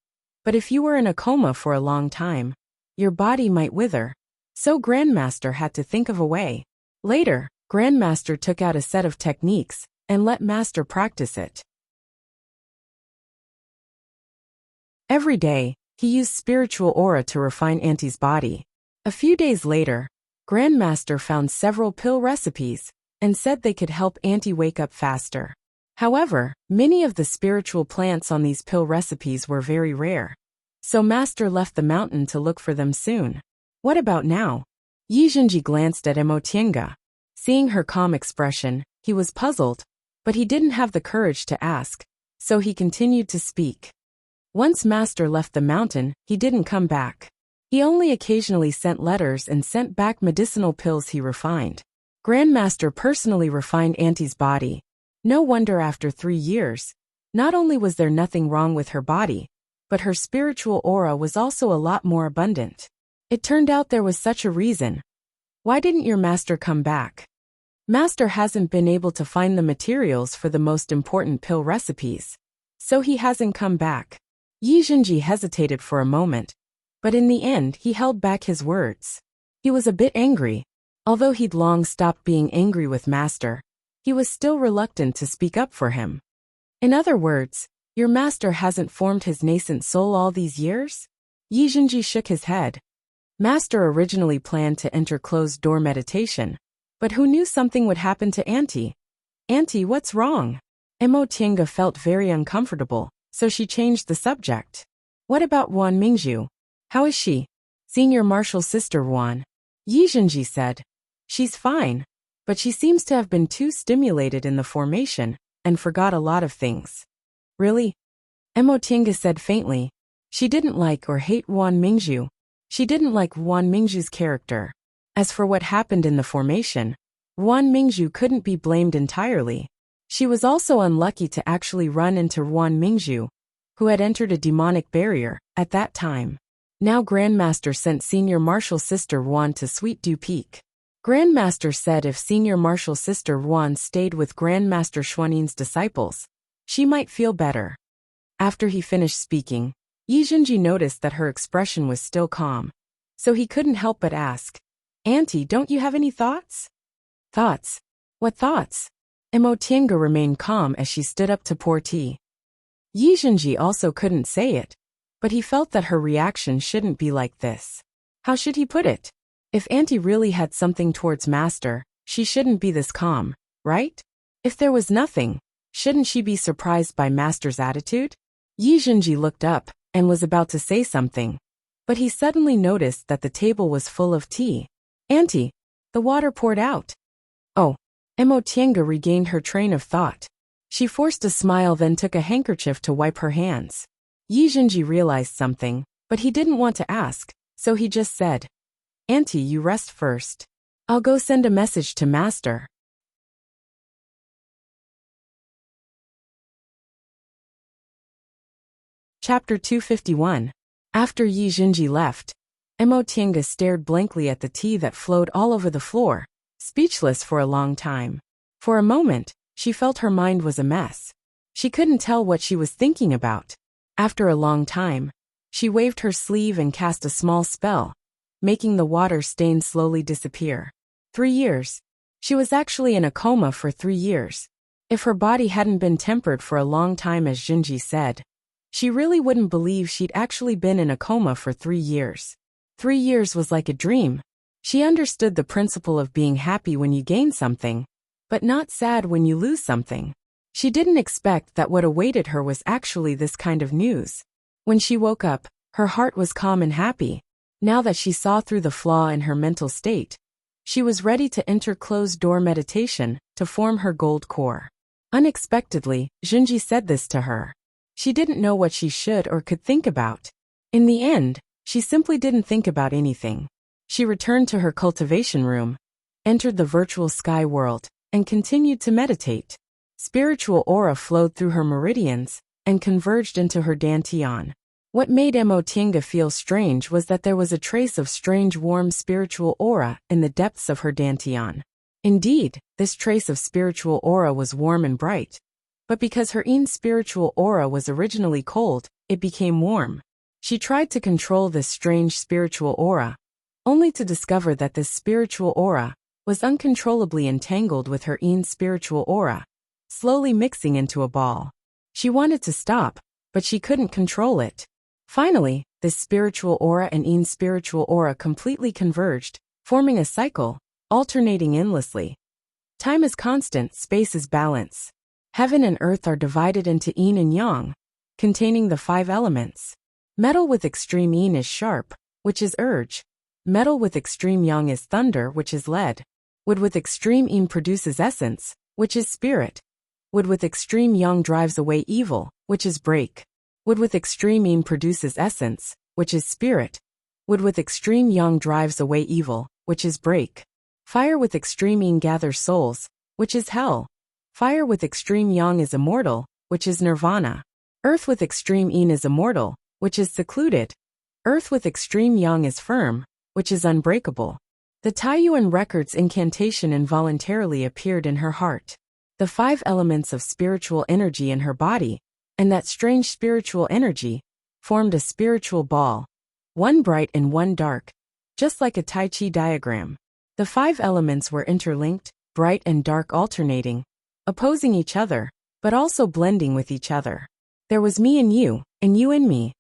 But if you were in a coma for a long time, your body might wither. So Grandmaster had to think of a way. Later, Grandmaster took out a set of techniques and let Master practice it. Every day, he used spiritual aura to refine Auntie's body. A few days later, Grandmaster found several pill recipes and said they could help Auntie wake up faster. However, many of the spiritual plants on these pill recipes were very rare. So Master left the mountain to look for them soon. What about now? Yi Jinji glanced at Mo Tiange. Seeing her calm expression, he was puzzled, but he didn't have the courage to ask, so he continued to speak. Once Master left the mountain, he didn't come back. He only occasionally sent letters and sent back medicinal pills he refined. Grandmaster personally refined Auntie's body. No wonder after 3 years, not only was there nothing wrong with her body, but her spiritual aura was also a lot more abundant. It turned out there was such a reason. Why didn't your master come back? Master hasn't been able to find the materials for the most important pill recipes, so he hasn't come back. Yi Zhenji hesitated for a moment, but in the end he held back his words. He was a bit angry. Although he'd long stopped being angry with Master, he was still reluctant to speak up for him. In other words, your master hasn't formed his nascent soul all these years? Yi Zhenji shook his head. Master originally planned to enter closed-door meditation, but who knew something would happen to Auntie? Auntie, what's wrong? Mo Tiange felt very uncomfortable, so she changed the subject. What about Wan Mingzhu? How is she? Senior Marshal Sister Wan. Yi Zhenji said. She's fine, but she seems to have been too stimulated in the formation and forgot a lot of things. Really? Mo Tiange said faintly. She didn't like or hate Wan Mingzhu. She didn't like Wan Mingzhu's character. As for what happened in the formation, Wan Mingzhu couldn't be blamed entirely. She was also unlucky to actually run into Wan Mingzhu, who had entered a demonic barrier at that time. Now Grandmaster sent Senior Marshal Sister Wan to Sweet Dew Peak. Grandmaster said if Senior Marshal Sister Wan stayed with Grandmaster Xuanin's disciples, she might feel better. After he finished speaking, Yi Zhenji noticed that her expression was still calm, so he couldn't help but ask, Auntie, don't you have any thoughts? Thoughts? What thoughts? Mo Tiange remained calm as she stood up to pour tea. Yi Zhenji also couldn't say it, but he felt that her reaction shouldn't be like this. How should he put it? If Auntie really had something towards Master, she shouldn't be this calm, right? If there was nothing, shouldn't she be surprised by Master's attitude? Yi Zhenji looked up and was about to say something, but he suddenly noticed that the table was full of tea. Auntie, the water poured out. Oh, Mo Tiange regained her train of thought. She forced a smile, then took a handkerchief to wipe her hands. Yi Zhenji realized something, but he didn't want to ask, so he just said, Auntie, you rest first. I'll go send a message to Master. Chapter 251. After Yi Zhenji left, Mo Tiange stared blankly at the tea that flowed all over the floor, speechless for a long time. For a moment, she felt her mind was a mess. She couldn't tell what she was thinking about. After a long time, she waved her sleeve and cast a small spell, making the water stain slowly disappear. 3 years. She was actually in a coma for 3 years. If her body hadn't been tempered for a long time, as Zhenji said, she really wouldn't believe she'd actually been in a coma for 3 years. 3 years was like a dream. She understood the principle of being happy when you gain something, but not sad when you lose something. She didn't expect that what awaited her was actually this kind of news. When she woke up, her heart was calm and happy. Now that she saw through the flaw in her mental state, she was ready to enter closed-door meditation to form her gold core. Unexpectedly, Zhenji said this to her. She didn't know what she should or could think about. In the end, she simply didn't think about anything. She returned to her cultivation room, entered the virtual sky world, and continued to meditate. Spiritual aura flowed through her meridians and converged into her dantian. What made Mo Tiange feel strange was that there was a trace of strange warm spiritual aura in the depths of her dantian. Indeed, this trace of spiritual aura was warm and bright. But because her own spiritual aura was originally cold, it became warm. She tried to control this strange spiritual aura, only to discover that this spiritual aura was uncontrollably entangled with her own spiritual aura, slowly mixing into a ball. She wanted to stop, but she couldn't control it. Finally, this spiritual aura and own spiritual aura completely converged, forming a cycle, alternating endlessly. Time is constant, space is balance. Heaven and earth are divided into yin and yang, containing the 5 elements. Metal with extreme yin is sharp, which is urge. Metal with extreme yang is thunder, which is lead. Wood with extreme yin produces essence, which is spirit. Wood with extreme yang drives away evil, which is break. Wood with extreme yin produces essence, which is spirit. Wood with extreme yang drives away evil, which is break. Fire with extreme yin gathers souls, which is hell. Fire with extreme yang is immortal, which is nirvana. Earth with extreme yin is immortal, which is secluded. Earth with extreme yang is firm, which is unbreakable. The Taiyuan record's incantation involuntarily appeared in her heart. The 5 elements of spiritual energy in her body, and that strange spiritual energy, formed a spiritual ball, one bright and one dark, just like a Tai Chi diagram. The 5 elements were interlinked, bright and dark alternating, opposing each other, but also blending with each other. There was me and you and me.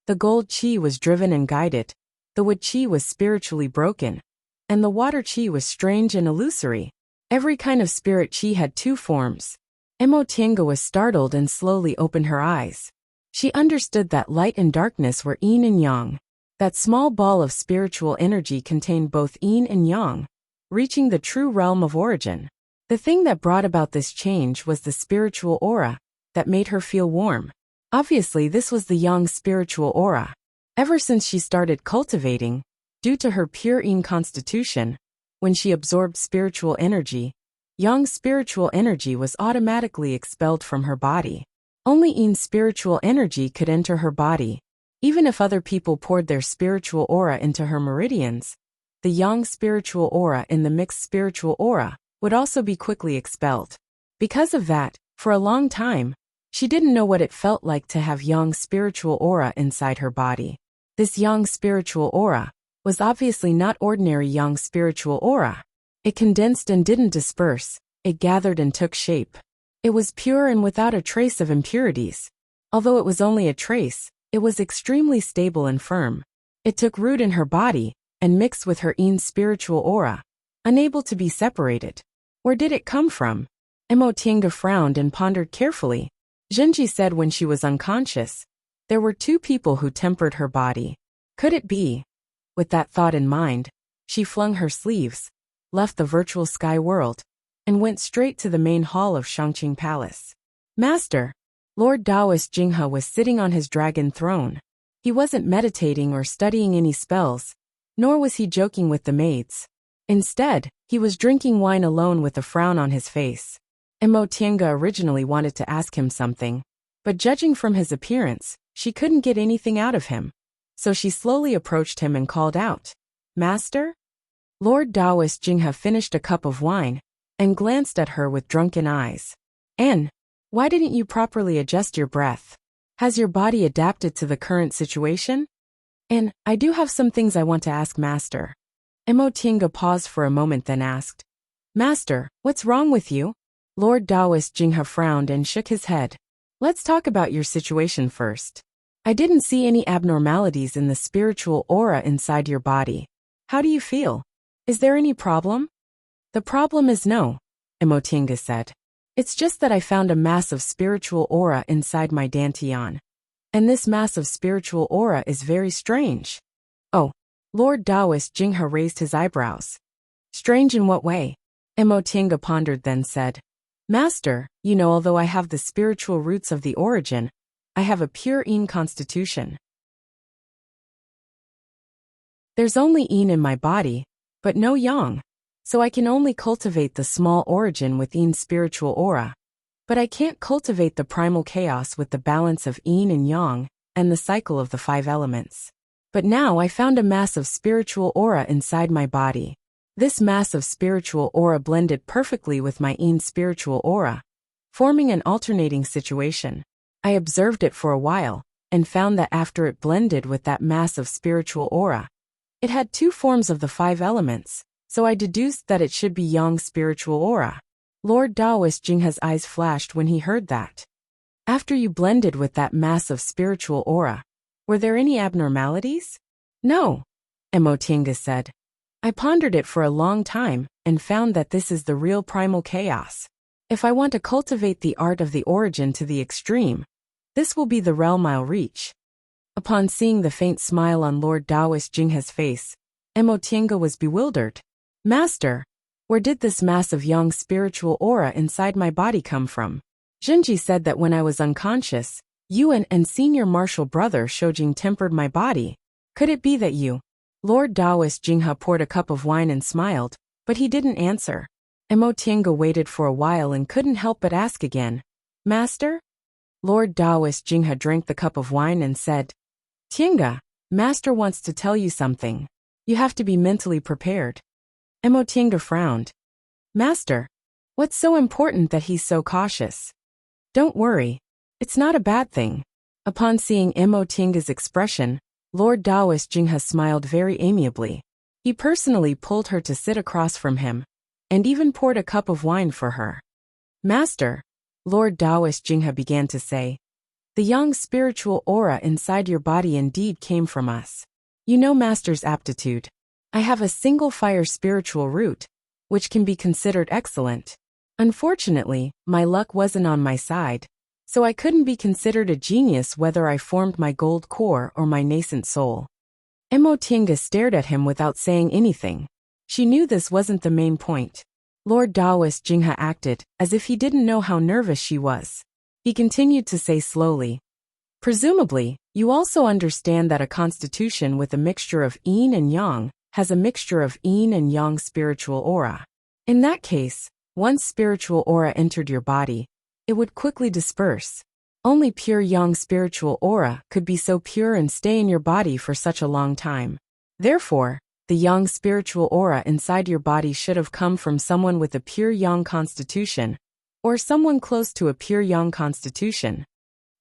The gold chi was driven and guided, the wood chi was spiritually broken, and the water chi was strange and illusory. Every kind of spirit chi had 2 forms. Emo Tiange was startled and slowly opened her eyes. She understood that light and darkness were yin and yang. That small ball of spiritual energy contained both yin and yang, reaching the true realm of origin. The thing that brought about this change was the spiritual aura that made her feel warm. Obviously, this was the yang spiritual aura. Ever since she started cultivating, due to her pure yin constitution, when she absorbed spiritual energy, yang spiritual energy was automatically expelled from her body. Only yin spiritual energy could enter her body. Even if other people poured their spiritual aura into her meridians, the yang spiritual aura and the mixed spiritual aura would also be quickly expelled. Because of that, for a long time, she didn't know what it felt like to have yang spiritual aura inside her body. This yang spiritual aura was obviously not ordinary yang spiritual aura. It condensed and didn't disperse, it gathered and took shape. It was pure and without a trace of impurities. Although it was only a trace, it was extremely stable and firm. It took root in her body and mixed with her yin spiritual aura, unable to be separated. Where did it come from? Emo Tiange frowned and pondered carefully. Zhenji said when she was unconscious, there were 2 people who tempered her body. Could it be? With that thought in mind, she flung her sleeves, left the virtual sky world, and went straight to the main hall of Shangqing Palace. Master, Lord Taoist Jinghe was sitting on his dragon throne. He wasn't meditating or studying any spells, nor was he joking with the maids. Instead, he was drinking wine alone with a frown on his face. Emo Tiange originally wanted to ask him something, but judging from his appearance, she couldn't get anything out of him. So she slowly approached him and called out, "Master?" Lord Taoist Jinghe finished a cup of wine and glanced at her with drunken eyes. "Anne, why didn't you properly adjust your breath? Has your body adapted to the current situation?" "Anne, I do have some things I want to ask Master." Emo Tiange paused for a moment then asked, "Master, what's wrong with you?" Lord Taoist Jinghe frowned and shook his head. "Let's talk about your situation first. I didn't see any abnormalities in the spiritual aura inside your body. How do you feel? Is there any problem?" "The problem is no," Emo Tiange said. "It's just that I found a massive spiritual aura inside my dantian. And this massive spiritual aura is very strange." "Oh." Lord Taoist Jinghe raised his eyebrows. "Strange in what way?" Emo Tiange pondered then said, "Master, you know, although I have the spiritual roots of the origin, I have a pure yin constitution. There's only yin in my body, but no yang, so I can only cultivate the small origin with yin spiritual aura. But I can't cultivate the primal chaos with the balance of yin and yang and the cycle of the 5 elements. But now I found a massive spiritual aura inside my body. This massive spiritual aura blended perfectly with my yin spiritual aura, forming an alternating situation. I observed it for a while, and found that after it blended with that massive spiritual aura, it had 2 forms of the 5 elements, so I deduced that it should be yang spiritual aura." Lord Taoist Jinghe's eyes flashed when he heard that. "After you blended with that massive spiritual aura, were there any abnormalities?" "No," Emo Tiange said. "I pondered it for a long time and found that this is the real primal chaos. If I want to cultivate the art of the origin to the extreme, this will be the realm I'll reach." Upon seeing the faint smile on Lord Taoist Jinghe's face, Emo Tiange was bewildered. "Master, where did this massive yang spiritual aura inside my body come from?" "Zhenji said that when I was unconscious, you and senior martial brother Shoujing tempered my body. Could it be that you—" Lord Taoist Jinghe poured a cup of wine and smiled, but he didn't answer. Emo Tiange waited for a while and couldn't help but ask again, "Master?" Lord Taoist Jinghe drank the cup of wine and said, "Tiange, Master wants to tell you something. You have to be mentally prepared. Emotienga frowned. Master, what's so important that he's so cautious? Don't worry. It's not a bad thing. Upon seeing Emotienga's expression, Lord Taoist Jinghe smiled very amiably. He personally pulled her to sit across from him, and even poured a cup of wine for her. Master, Lord Taoist Jinghe began to say, the young spiritual aura inside your body indeed came from us. You know Master's aptitude. I have a single fire spiritual root, which can be considered excellent. Unfortunately, my luck wasn't on my side, so I couldn't be considered a genius whether I formed my gold core or my nascent soul. Emotienga stared at him without saying anything. She knew this wasn't the main point. Lord Taoist Jinghe acted as if he didn't know how nervous she was. He continued to say slowly, presumably, you also understand that a constitution with a mixture of yin and yang has a mixture of yin and yang spiritual aura. In that case, once spiritual aura entered your body, it would quickly disperse. Only pure yang spiritual aura could be so pure and stay in your body for such a long time. Therefore, the yang spiritual aura inside your body should have come from someone with a pure yang constitution, or someone close to a pure yang constitution.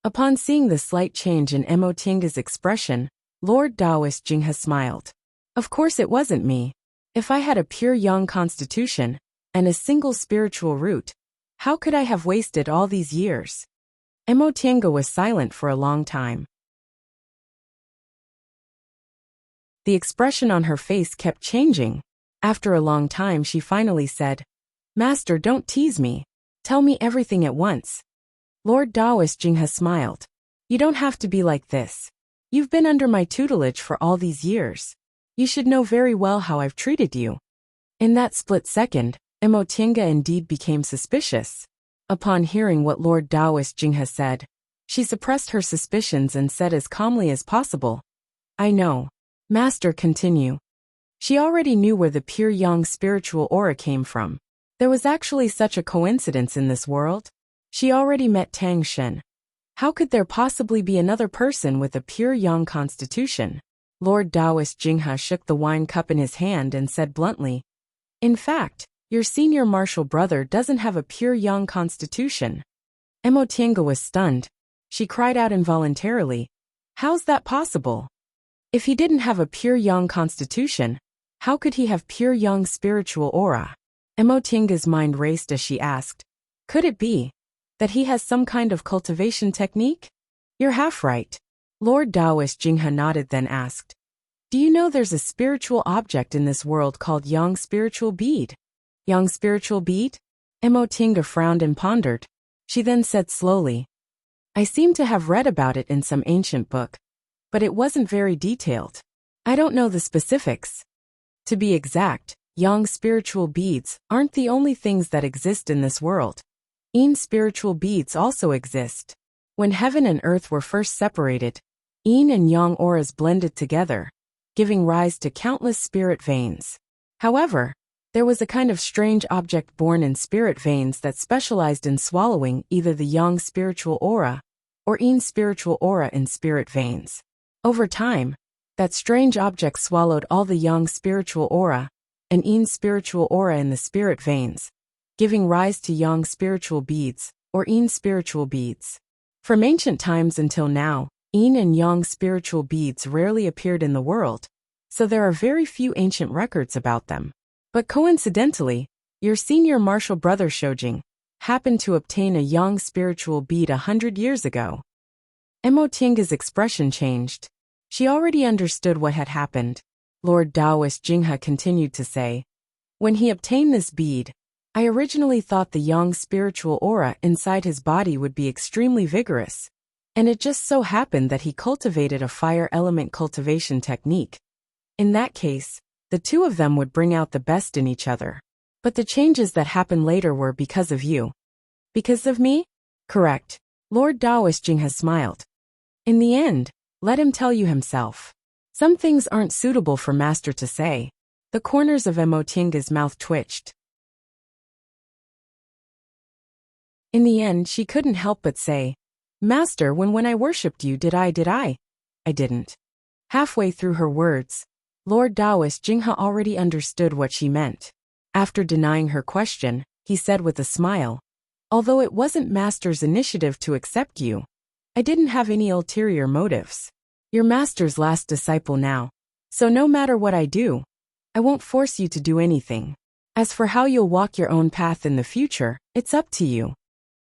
Upon seeing the slight change in Emotienga's expression, Lord Taoist Jinghe smiled. Of course it wasn't me. If I had a pure yang constitution, and a single spiritual root, how could I have wasted all these years? Emotienga was silent for a long time. The expression on her face kept changing. After a long time she finally said, Master, don't tease me. Tell me everything at once. Lord Taoist Jinghe smiled. You don't have to be like this. You've been under my tutelage for all these years. You should know very well how I've treated you. In that split second, Emotienga indeed became suspicious. Upon hearing what Lord Taoist Jinghe said, she suppressed her suspicions and said as calmly as possible, I know. Master, continue. She already knew where the pure yang spiritual aura came from. There was actually such a coincidence in this world. She already met Tang Shen. How could there possibly be another person with a pure yang constitution? Lord Taoist Jinghe shook the wine cup in his hand and said bluntly, in fact, your senior martial brother doesn't have a pure yang constitution. Emotienga was stunned. She cried out involuntarily, how's that possible? If he didn't have a pure yang constitution, how could he have pure yang spiritual aura? Emotienga's mind raced as she asked, could it be that he has some kind of cultivation technique? You're half right. Lord Taoist Jinghe nodded, then asked, do you know there's a spiritual object in this world called yang spiritual bead? Yang spiritual bead? Emotienga frowned and pondered. She then said slowly, I seem to have read about it in some ancient book, but it wasn't very detailed. I don't know the specifics. To be exact, yang spiritual beads aren't the only things that exist in this world. Yin spiritual beads also exist. When heaven and earth were first separated, yin and yang auras blended together, giving rise to countless spirit veins. However, there was a kind of strange object born in spirit veins that specialized in swallowing either the yang spiritual aura or yin spiritual aura in spirit veins. Over time, that strange object swallowed all the yang spiritual aura and yin spiritual aura in the spirit veins, giving rise to yang spiritual beads or yin spiritual beads. From ancient times until now, yin and yang spiritual beads rarely appeared in the world, so there are very few ancient records about them. But coincidentally, your senior martial brother Shojing happened to obtain a yang spiritual bead 100 years ago. Emotienga's expression changed. She already understood what had happened. Lord Taoist Jinghe continued to say, when he obtained this bead, I originally thought the yang spiritual aura inside his body would be extremely vigorous, and it just so happened that he cultivated a fire element cultivation technique. In that case, the two of them would bring out the best in each other. But the changes that happened later were because of you. Because of me? Correct. Lord Taoist Jinghe smiled. In the end, let him tell you himself. Some things aren't suitable for Master to say. The corners of Emotienga's mouth twitched. In the end, she couldn't help but say, Master, when I worshipped you, did I? I didn't. Halfway through her words, Lord Taoist Jinghe already understood what she meant. After denying her question, he said with a smile, "Although it wasn't Master's initiative to accept you, I didn't have any ulterior motives. You're Master's last disciple now, so no matter what I do, I won't force you to do anything. As for how you'll walk your own path in the future, it's up to you."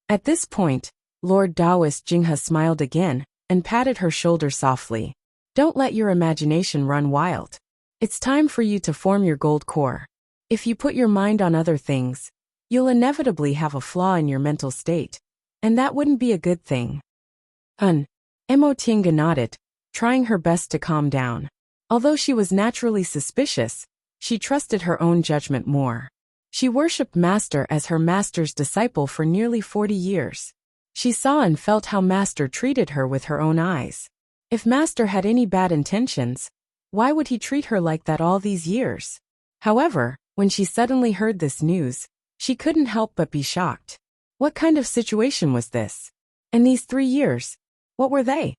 At this point, Lord Taoist Jinghe smiled again and patted her shoulder softly. "Don't let your imagination run wild. It's time for you to form your gold core. If you put your mind on other things, you'll inevitably have a flaw in your mental state, and that wouldn't be a good thing." Emo Tiange nodded, trying her best to calm down. Although she was naturally suspicious, she trusted her own judgment more. She worshipped Master as her Master's disciple for nearly 40 years. She saw and felt how Master treated her with her own eyes. If Master had any bad intentions, why would he treat her like that all these years? However, when she suddenly heard this news, she couldn't help but be shocked. What kind of situation was this? And these 3 years, what were they?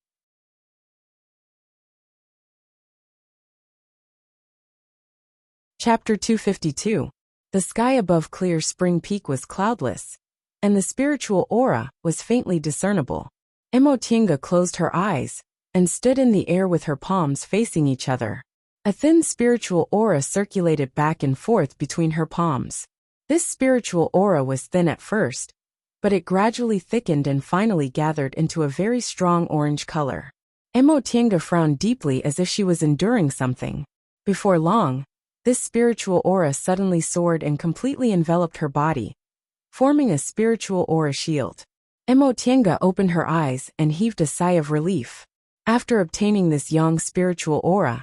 Chapter 252. The sky above Clear Spring Peak was cloudless, and the spiritual aura was faintly discernible. Emo Tiange closed her eyes and stood in the air with her palms facing each other. A thin spiritual aura circulated back and forth between her palms. This spiritual aura was thin at first, but it gradually thickened and finally gathered into a very strong orange color. Emo Tiange frowned deeply as if she was enduring something. Before long, this spiritual aura suddenly soared and completely enveloped her body, forming a spiritual aura shield. Emo Tiange opened her eyes and heaved a sigh of relief. After obtaining this young spiritual aura,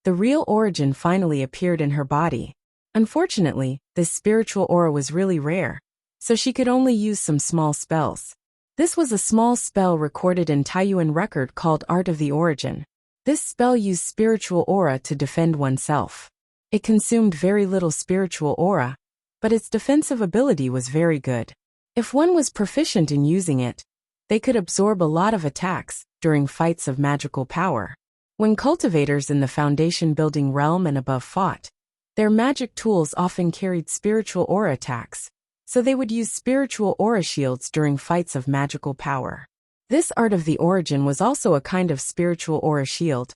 the real origin finally appeared in her body. Unfortunately, this spiritual aura was really rare, so she could only use some small spells. This was a small spell recorded in Taiyuan record called Art of the Origin. This spell used spiritual aura to defend oneself. It consumed very little spiritual aura, but its defensive ability was very good. If one was proficient in using it, they could absorb a lot of attacks during fights of magical power. When cultivators in the foundation building realm and above fought, their magic tools often carried spiritual aura attacks, so they would use spiritual aura shields during fights of magical power. This Art of the Origin was also a kind of spiritual aura shield,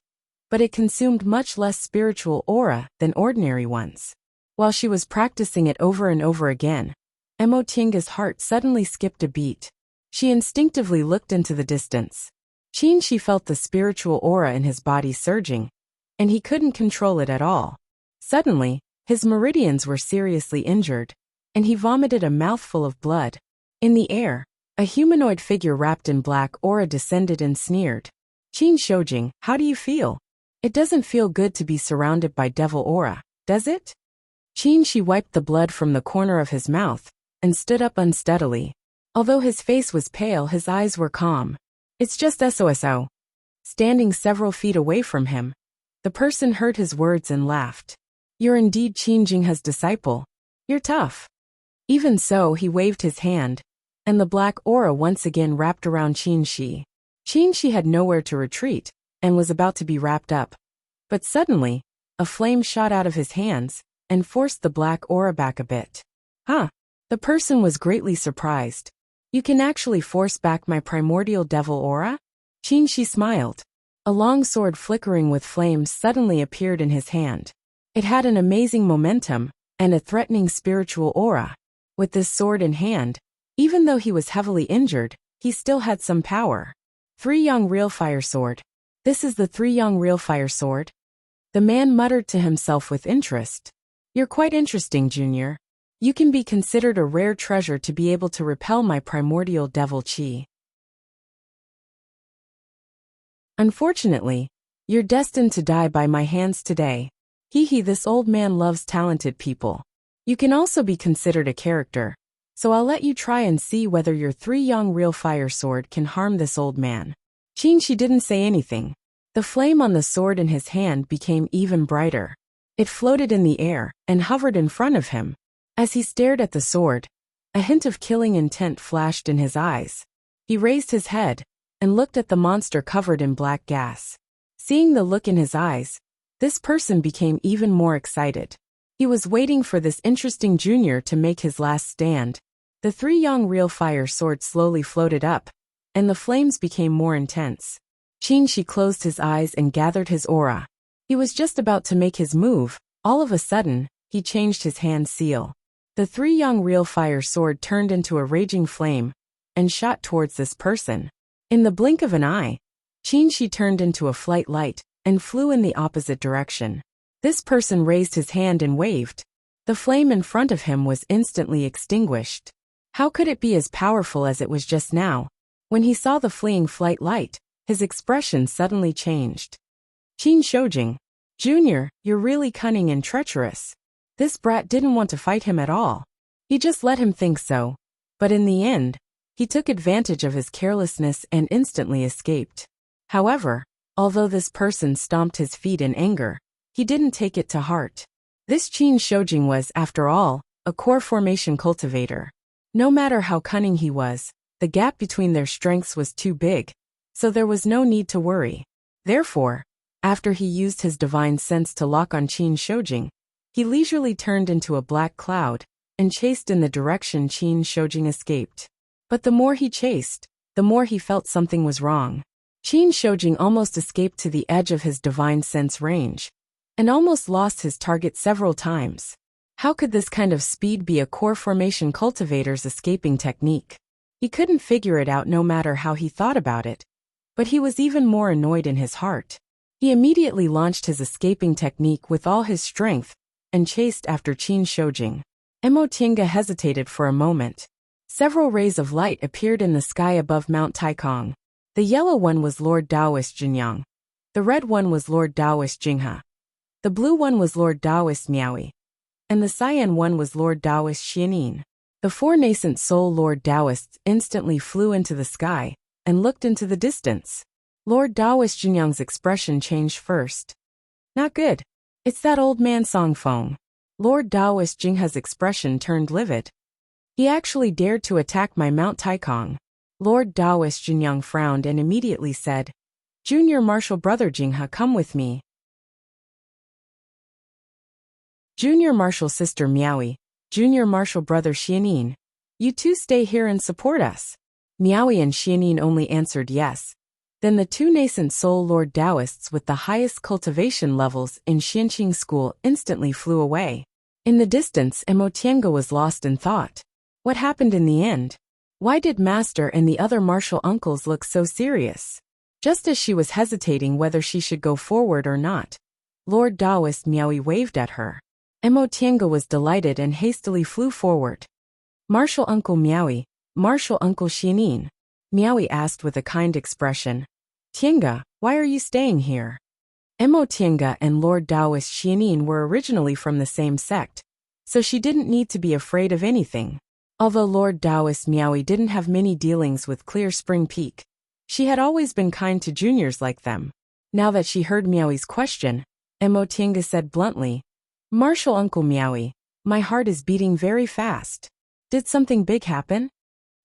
but it consumed much less spiritual aura than ordinary ones. While she was practicing it over and over again, Emo Tiange's heart suddenly skipped a beat. She instinctively looked into the distance. She felt the spiritual aura in his body surging, and he couldn't control it at all. Suddenly, his meridians were seriously injured, and he vomited a mouthful of blood. In the air, a humanoid figure wrapped in black aura descended and sneered. "Qin Shoujing, how do you feel? It doesn't feel good to be surrounded by devil aura, does it?" Qin wiped the blood from the corner of his mouth and stood up unsteadily. Although his face was pale, his eyes were calm. "It's just SOSO." Standing several feet away from him, the person heard his words and laughed. "You're indeed Qin Jinghe's disciple. You're tough." Even so, he waved his hand, and the black aura once again wrapped around Qin Shi. Qin Shi had nowhere to retreat, and was about to be wrapped up. But suddenly, a flame shot out of his hands, and forced the black aura back a bit. "Huh." The person was greatly surprised. "You can actually force back my primordial devil aura?" Qin Shi smiled. A long sword flickering with flames suddenly appeared in his hand. It had an amazing momentum, and a threatening spiritual aura. With this sword in hand, even though he was heavily injured, he still had some power. "Three Young Real Fire Sword. This is the Three Young Real Fire Sword?" The man muttered to himself with interest. "You're quite interesting, Junior. You can be considered a rare treasure to be able to repel my primordial devil chi. Unfortunately, you're destined to die by my hands today. This old man loves talented people. You can also be considered a character, so I'll let you try and see whether your Three Young Real Fire Sword can harm this old man." Qin Shi didn't say anything. The flame on the sword in his hand became even brighter. It floated in the air and hovered in front of him. As he stared at the sword, a hint of killing intent flashed in his eyes. He raised his head and looked at the monster covered in black gas. Seeing the look in his eyes, this person became even more excited. He was waiting for this interesting junior to make his last stand. The three young real fire swords slowly floated up, and the flames became more intense. Qin Shi closed his eyes and gathered his aura. He was just about to make his move. All of a sudden, he changed his hand seal. The three young real fire sword turned into a raging flame and shot towards this person. In the blink of an eye, Qin Shi turned into a flight light and flew in the opposite direction. This person raised his hand and waved. The flame in front of him was instantly extinguished. How could it be as powerful as it was just now? When he saw the fleeing flight light, his expression suddenly changed. Qin Shoujing, Junior, you're really cunning and treacherous. This brat didn't want to fight him at all. He just let him think so. But in the end, he took advantage of his carelessness and instantly escaped. However, although this person stomped his feet in anger, he didn't take it to heart. This Qin Shoujing was, after all, a core formation cultivator. No matter how cunning he was, the gap between their strengths was too big, so there was no need to worry. Therefore, after he used his divine sense to lock on Qin Shoujing, he leisurely turned into a black cloud and chased in the direction Qin Shoujing escaped. But the more he chased, the more he felt something was wrong. Qin Shoujing almost escaped to the edge of his divine sense range, and almost lost his target several times. How could this kind of speed be a core formation cultivator's escaping technique? He couldn't figure it out no matter how he thought about it. But he was even more annoyed in his heart. He immediately launched his escaping technique with all his strength and chased after Qin Shoujing. Emotinga hesitated for a moment. Several rays of light appeared in the sky above Mount Taikong. The yellow one was Lord Taoist Jinyang. The red one was Lord Taoist Jinghe. The blue one was Lord Taoist Miaoyi. And the cyan one was Lord Taoist Xianin. The four nascent soul Lord Taoists instantly flew into the sky and looked into the distance. Lord Taoist Jinyang's expression changed first. Not good. It's that old man Song Feng. Lord Taoist Jinghe's expression turned livid. He actually dared to attack my Mount Taikong. Lord Taoist Jinyang frowned and immediately said, Junior Martial Brother Jinghe, come with me. Junior Martial Sister Miaoyi, Junior Martial Brother Xianin, you two stay here and support us. Miaoyi and Xianin only answered yes. Then the two nascent soul Lord Taoists with the highest cultivation levels in Xianqing School instantly flew away. In the distance, Emotienga was lost in thought. What happened in the end? Why did Master and the other martial uncles look so serious? Just as she was hesitating whether she should go forward or not, Lord Taoist Miaoyi waved at her. Emotienga was delighted and hastily flew forward. Martial Uncle Miaoyi, Martial Uncle Xianin, Miaoyi asked with a kind expression. Tienga, why are you staying here? Emotienga and Lord Taoist Xianin were originally from the same sect, so she didn't need to be afraid of anything. Although Lord Taoist Miaoyi didn't have many dealings with Clear Spring Peak, she had always been kind to juniors like them. Now that she heard Miaoyi's question, Emotienga said bluntly, Martial Uncle Miaoyi, my heart is beating very fast. Did something big happen?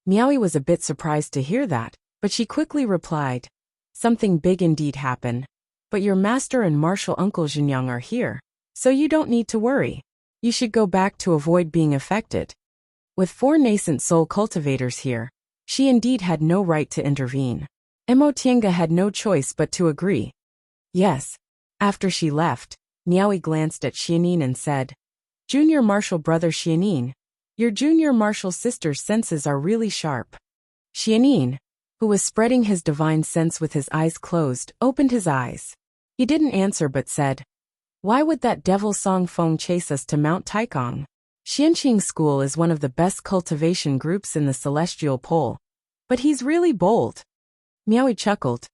Miaoyi was a bit surprised to hear that, but she quickly replied, something big indeed happened. But your master and Martial Uncle Jinyang are here, so you don't need to worry. You should go back to avoid being affected. With four nascent soul cultivators here, she indeed had no right to intervene. Emotienga had no choice but to agree. Yes. After she left, Miaoyi glanced at Xianin and said, Junior Martial Brother Xianin, your junior martial sister's senses are really sharp. Xianin, who was spreading his divine sense with his eyes closed, opened his eyes. He didn't answer but said, why would that devil Song Feng chase us to Mount Taikong? Xianqing School is one of the best cultivation groups in the Celestial Pole. But he's really bold. Miaoyi chuckled.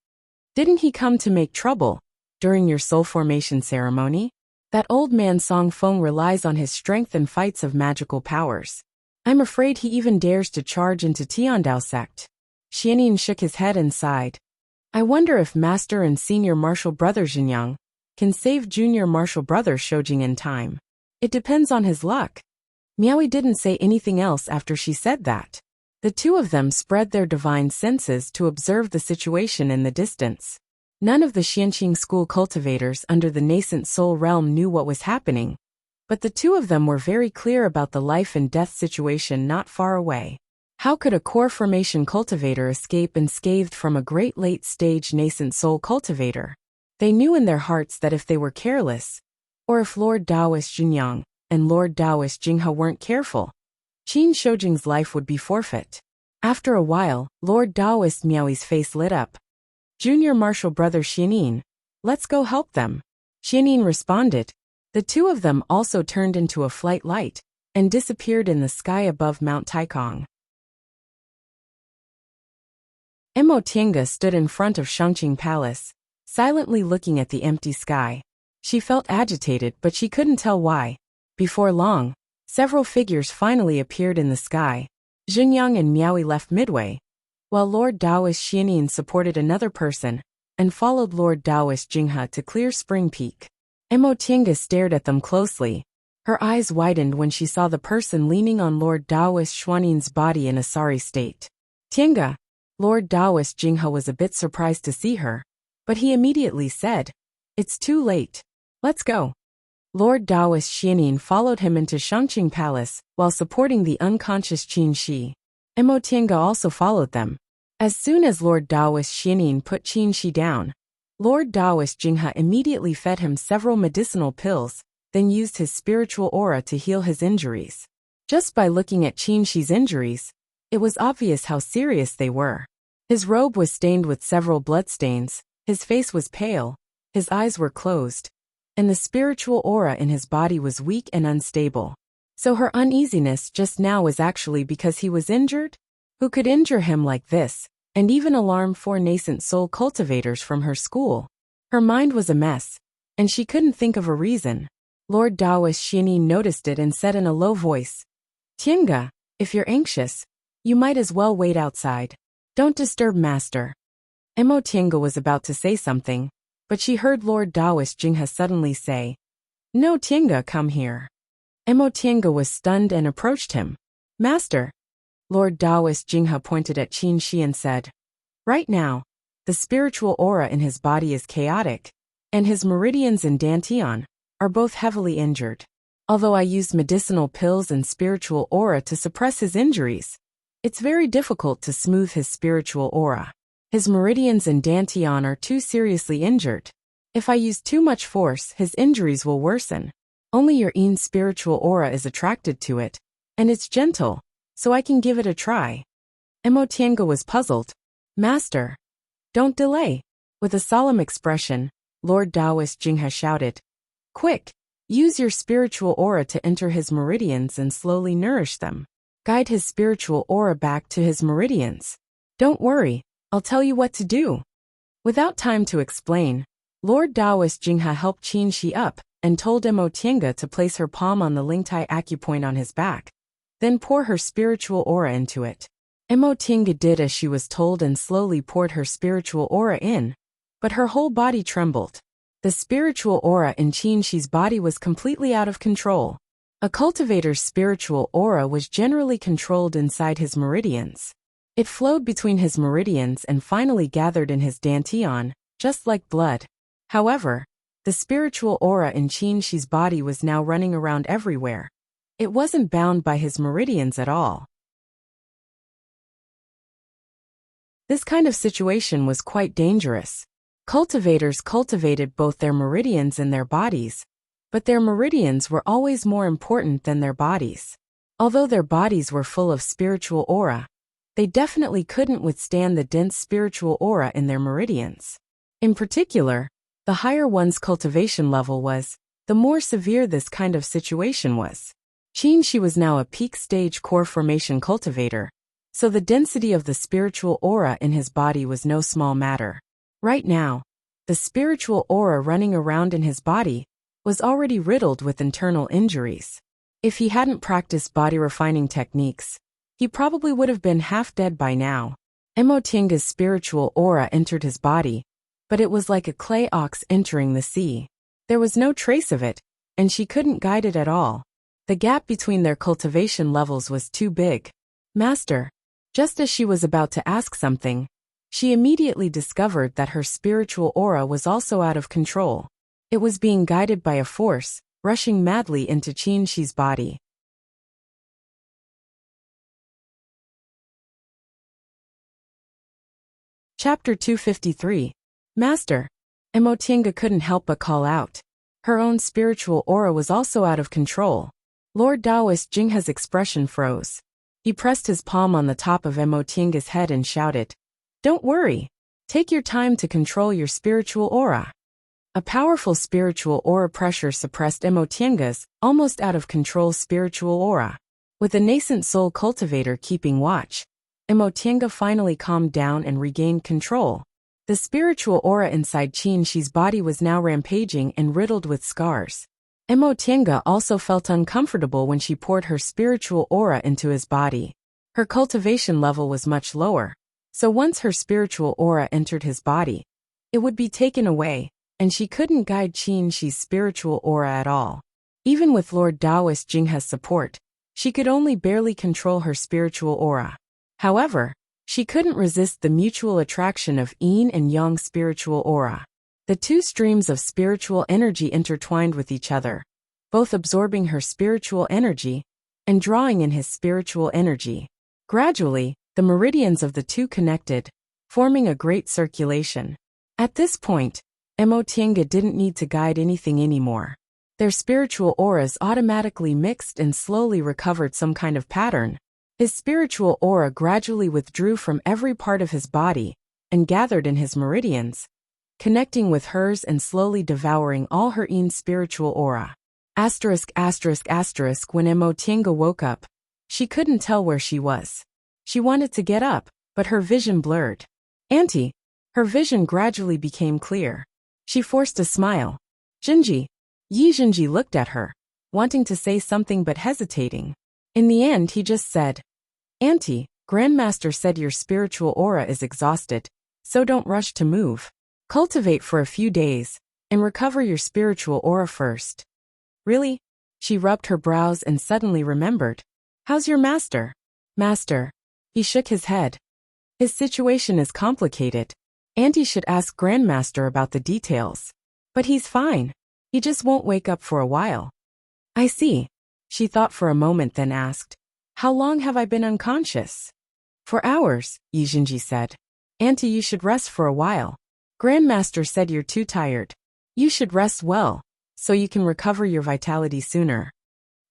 Didn't he come to make trouble during your soul formation ceremony? That old man Song Feng relies on his strength and fights of magical powers. I'm afraid he even dares to charge into Tiandao sect. Xianin shook his head and sighed. I wonder if Master and Senior Martial Brother Jinyang can save Junior Martial Brother Shoujing in time. It depends on his luck. Miaoyi didn't say anything else after she said that. The two of them spread their divine senses to observe the situation in the distance. None of the Xianqing school cultivators under the nascent soul realm knew what was happening, but the two of them were very clear about the life and death situation not far away. How could a core formation cultivator escape unscathed from a great late-stage nascent soul cultivator? They knew in their hearts that if they were careless, or if Lord Taoist Junyang and Lord Taoist Jinghe weren't careful, Qin Shoujing's life would be forfeit. After a while, Lord Taoist Miaoi's face lit up. Junior Marshal Brother Xianin, let's go help them. Xianin responded. The two of them also turned into a flight light and disappeared in the sky above Mount Taikong. Mo Tiange stood in front of Shangqing Palace, silently looking at the empty sky. She felt agitated, but she couldn't tell why. Before long, several figures finally appeared in the sky. Junyang and Miaoi left midway, while Lord Taoist Xianin supported another person and followed Lord Taoist Jinghe to Clear Spring Peak. Mo Tiange stared at them closely. Her eyes widened when she saw the person leaning on Lord Taoist Xuanin's body in a sorry state. Tiange. Lord Taoist Jinghe was a bit surprised to see her, but he immediately said, "It's too late. Let's go." Lord Taoist Xianin followed him into Shangqing Palace while supporting the unconscious Qin Shi. Mo Tiange also followed them. As soon as Lord Taoist Xianin put Qin Shi down, Lord Taoist Jinghe immediately fed him several medicinal pills, then used his spiritual aura to heal his injuries. Just by looking at Qin Shi's injuries, it was obvious how serious they were. His robe was stained with several bloodstains, his face was pale, his eyes were closed, and the spiritual aura in his body was weak and unstable. So her uneasiness just now was actually because he was injured? Who could injure him like this, and even alarm 4 nascent soul cultivators from her school? Her mind was a mess, and she couldn't think of a reason. Lord Taoist Xianin noticed it and said in a low voice, "Tiange, if you're anxious, you might as well wait outside. Don't disturb Master." Mo Tiange was about to say something, but she heard Lord Taoist Jinghe suddenly say, "No, Tiange, come here." Mo Tiange was stunned and approached him. "Master." Lord Taoist Jinghe pointed at Qin Shi and said, "Right now, the spiritual aura in his body is chaotic, and his meridians and dantian are both heavily injured. Although I used medicinal pills and spiritual aura to suppress his injuries, it's very difficult to smooth his spiritual aura. His meridians and dantian are too seriously injured. If I use too much force, his injuries will worsen. Only your own spiritual aura is attracted to it, and it's gentle, so I can give it a try." Mo Tiange was puzzled. "Master, don't delay." With a solemn expression, Lord Taoist Jinghe shouted, "Quick, use your spiritual aura to enter his meridians and slowly nourish them. Guide his spiritual aura back to his meridians. Don't worry, I'll tell you what to do." Without time to explain, Lord Taoist Jinghe helped Qin Shi up and told Mo Tiange to place her palm on the Lingtai acupoint on his back, then pour her spiritual aura into it. Mo Tiange did as she was told and slowly poured her spiritual aura in, but her whole body trembled. The spiritual aura in Qin Shi's body was completely out of control. A cultivator's spiritual aura was generally controlled inside his meridians. It flowed between his meridians and finally gathered in his dantian, just like blood. However, the spiritual aura in Qin Shi's body was now running around everywhere. It wasn't bound by his meridians at all. This kind of situation was quite dangerous. Cultivators cultivated both their meridians and their bodies, but their meridians were always more important than their bodies. Although their bodies were full of spiritual aura, they definitely couldn't withstand the dense spiritual aura in their meridians. In particular, the higher one's cultivation level was, the more severe this kind of situation was. Qin Shi was now a peak stage core formation cultivator, so the density of the spiritual aura in his body was no small matter. Right now, the spiritual aura running around in his body was already riddled with internal injuries. If he hadn't practiced body refining techniques, he probably would have been half dead by now. Mo Tiange's spiritual aura entered his body, but it was like a clay ox entering the sea. There was no trace of it, and she couldn't guide it at all. The gap between their cultivation levels was too big. "Master." Just as she was about to ask something, She immediately discovered that her spiritual aura was also out of control. It was being guided by a force, rushing madly into Qianxi's body. Chapter 253. Master. Emotianga couldn't help but call out. Her own spiritual aura was also out of control. Lord Taoist Jinghe's expression froze. He pressed his palm on the top of Emotianga's head and shouted, "Don't worry. Take your time to control your spiritual aura." A powerful spiritual aura pressure suppressed Emotianga's almost out of control spiritual aura. With a nascent soul cultivator keeping watch, Emotianga finally calmed down and regained control. The spiritual aura inside Qianxi's body was now rampaging and riddled with scars. Emotianga also felt uncomfortable when she poured her spiritual aura into his body. Her cultivation level was much lower, so once her spiritual aura entered his body, it would be taken away, and she couldn't guide Qianxi's spiritual aura at all. Even with Lord Taoist Jinghe's support, she could only barely control her spiritual aura. However, she couldn't resist the mutual attraction of yin and yang spiritual aura. The two streams of spiritual energy intertwined with each other, both absorbing her spiritual energy and drawing in his spiritual energy. Gradually, the meridians of the two connected, forming a great circulation. At this point, Emotianga didn't need to guide anything anymore. Their spiritual auras automatically mixed and slowly recovered some kind of pattern. His spiritual aura gradually withdrew from every part of his body and gathered in his meridians, connecting with hers and slowly devouring all her yin spiritual aura. When Emotianga woke up, she couldn't tell where she was. She wanted to get up, but her vision blurred. Auntie! Her vision gradually became clear. She forced a smile. Jinji! Yi Jinji looked at her, wanting to say something but hesitating. In the end he just said, "Auntie, Grandmaster said your spiritual aura is exhausted, so don't rush to move. Cultivate for a few days, and recover your spiritual aura first." Really? She rubbed her brows and suddenly remembered. How's your master? Master. He shook his head. His situation is complicated. Auntie should ask Grandmaster about the details. But he's fine. He just won't wake up for a while. I see. She thought for a moment then asked, "How long have I been unconscious?" "For hours," Yi Jinji said. "Auntie, you should rest for a while. Grandmaster said you're too tired. You should rest well, so you can recover your vitality sooner."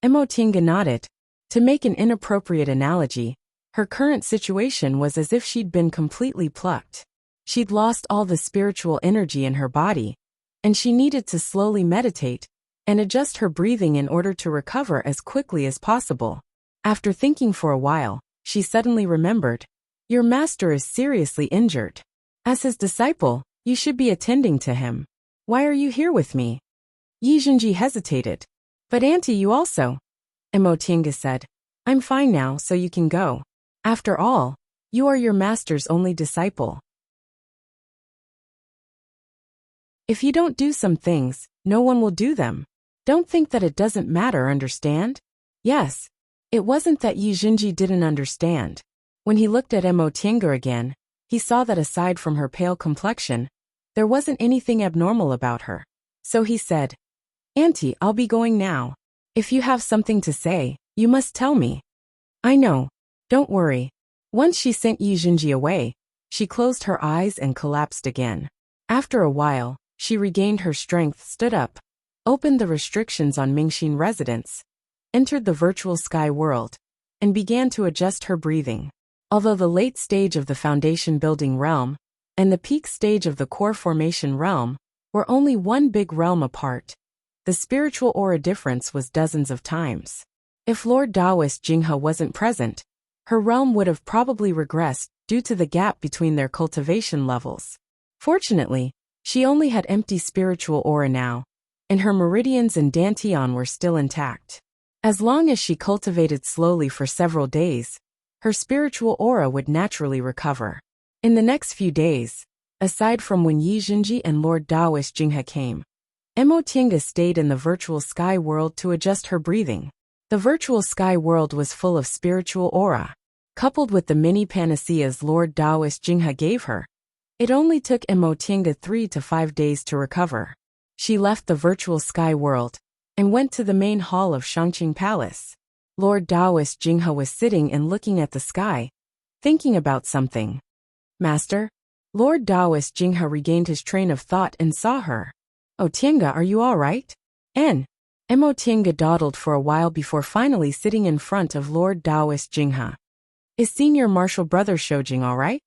Emotianga nodded. To make an inappropriate analogy, her current situation was as if she'd been completely plucked. She'd lost all the spiritual energy in her body, and she needed to slowly meditate and adjust her breathing in order to recover as quickly as possible. After thinking for a while, she suddenly remembered, "Your master is seriously injured. As his disciple, you should be attending to him. Why are you here with me?" Yi Jinji hesitated. "But Auntie, you also." Emotianga said, "I'm fine now, so you can go. After all, you are your master's only disciple. If you don't do some things, no one will do them. Don't think that it doesn't matter, understand?" Yes. It wasn't that Yi Jinji didn't understand. When he looked at Emotianga again, he saw that aside from her pale complexion, there wasn't anything abnormal about her. So he said, "Auntie, I'll be going now. If you have something to say, you must tell me." "I know. Don't worry." Once she sent Yi Jinji away, she closed her eyes and collapsed again. After a while, she regained her strength, stood up, opened the restrictions on Mingxin residence, entered the virtual sky world, and began to adjust her breathing. Although the late stage of the foundation building realm and the peak stage of the core formation realm were only one big realm apart, the spiritual aura difference was dozens of times. If Lord Taoist Jinghe wasn't present, her realm would have probably regressed due to the gap between their cultivation levels. Fortunately, she only had empty spiritual aura now, and her meridians and dantian were still intact. As long as she cultivated slowly for several days, her spiritual aura would naturally recover. In the next few days, aside from when Yi Jinji and Lord Taoist Jinghe came, Emotianga stayed in the virtual sky world to adjust her breathing. The virtual sky world was full of spiritual aura. Coupled with the mini panaceas Lord Taoist Jinghe gave her, It only took Emotienga 3 to 5 days to recover. She left the virtual sky world and went to the main hall of Shangqing Palace. Lord Taoist Jinghe was sitting and looking at the sky, thinking about something. Master? Lord Taoist Jinghe regained his train of thought and saw her. Oh Tienga, are you all right? Emotienga dawdled for a while before finally sitting in front of Lord Taoist Jinghe. Is Senior Marshal Brother Shoujing all right?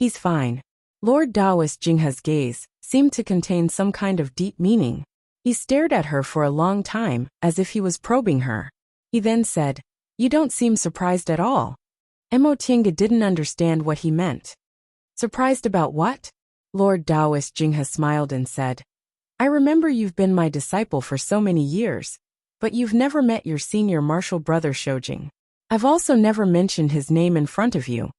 He's fine. Lord Taoist Jinghe's gaze seemed to contain some kind of deep meaning. He stared at her for a long time, as if he was probing her. He then said, You don't seem surprised at all. Emotienga didn't understand what he meant. Surprised about what? Lord Taoist Jinghe smiled and said, I remember you've been my disciple for so many years, but you've never met your Senior Marshal Brother Shoujing. I've also never mentioned his name in front of you.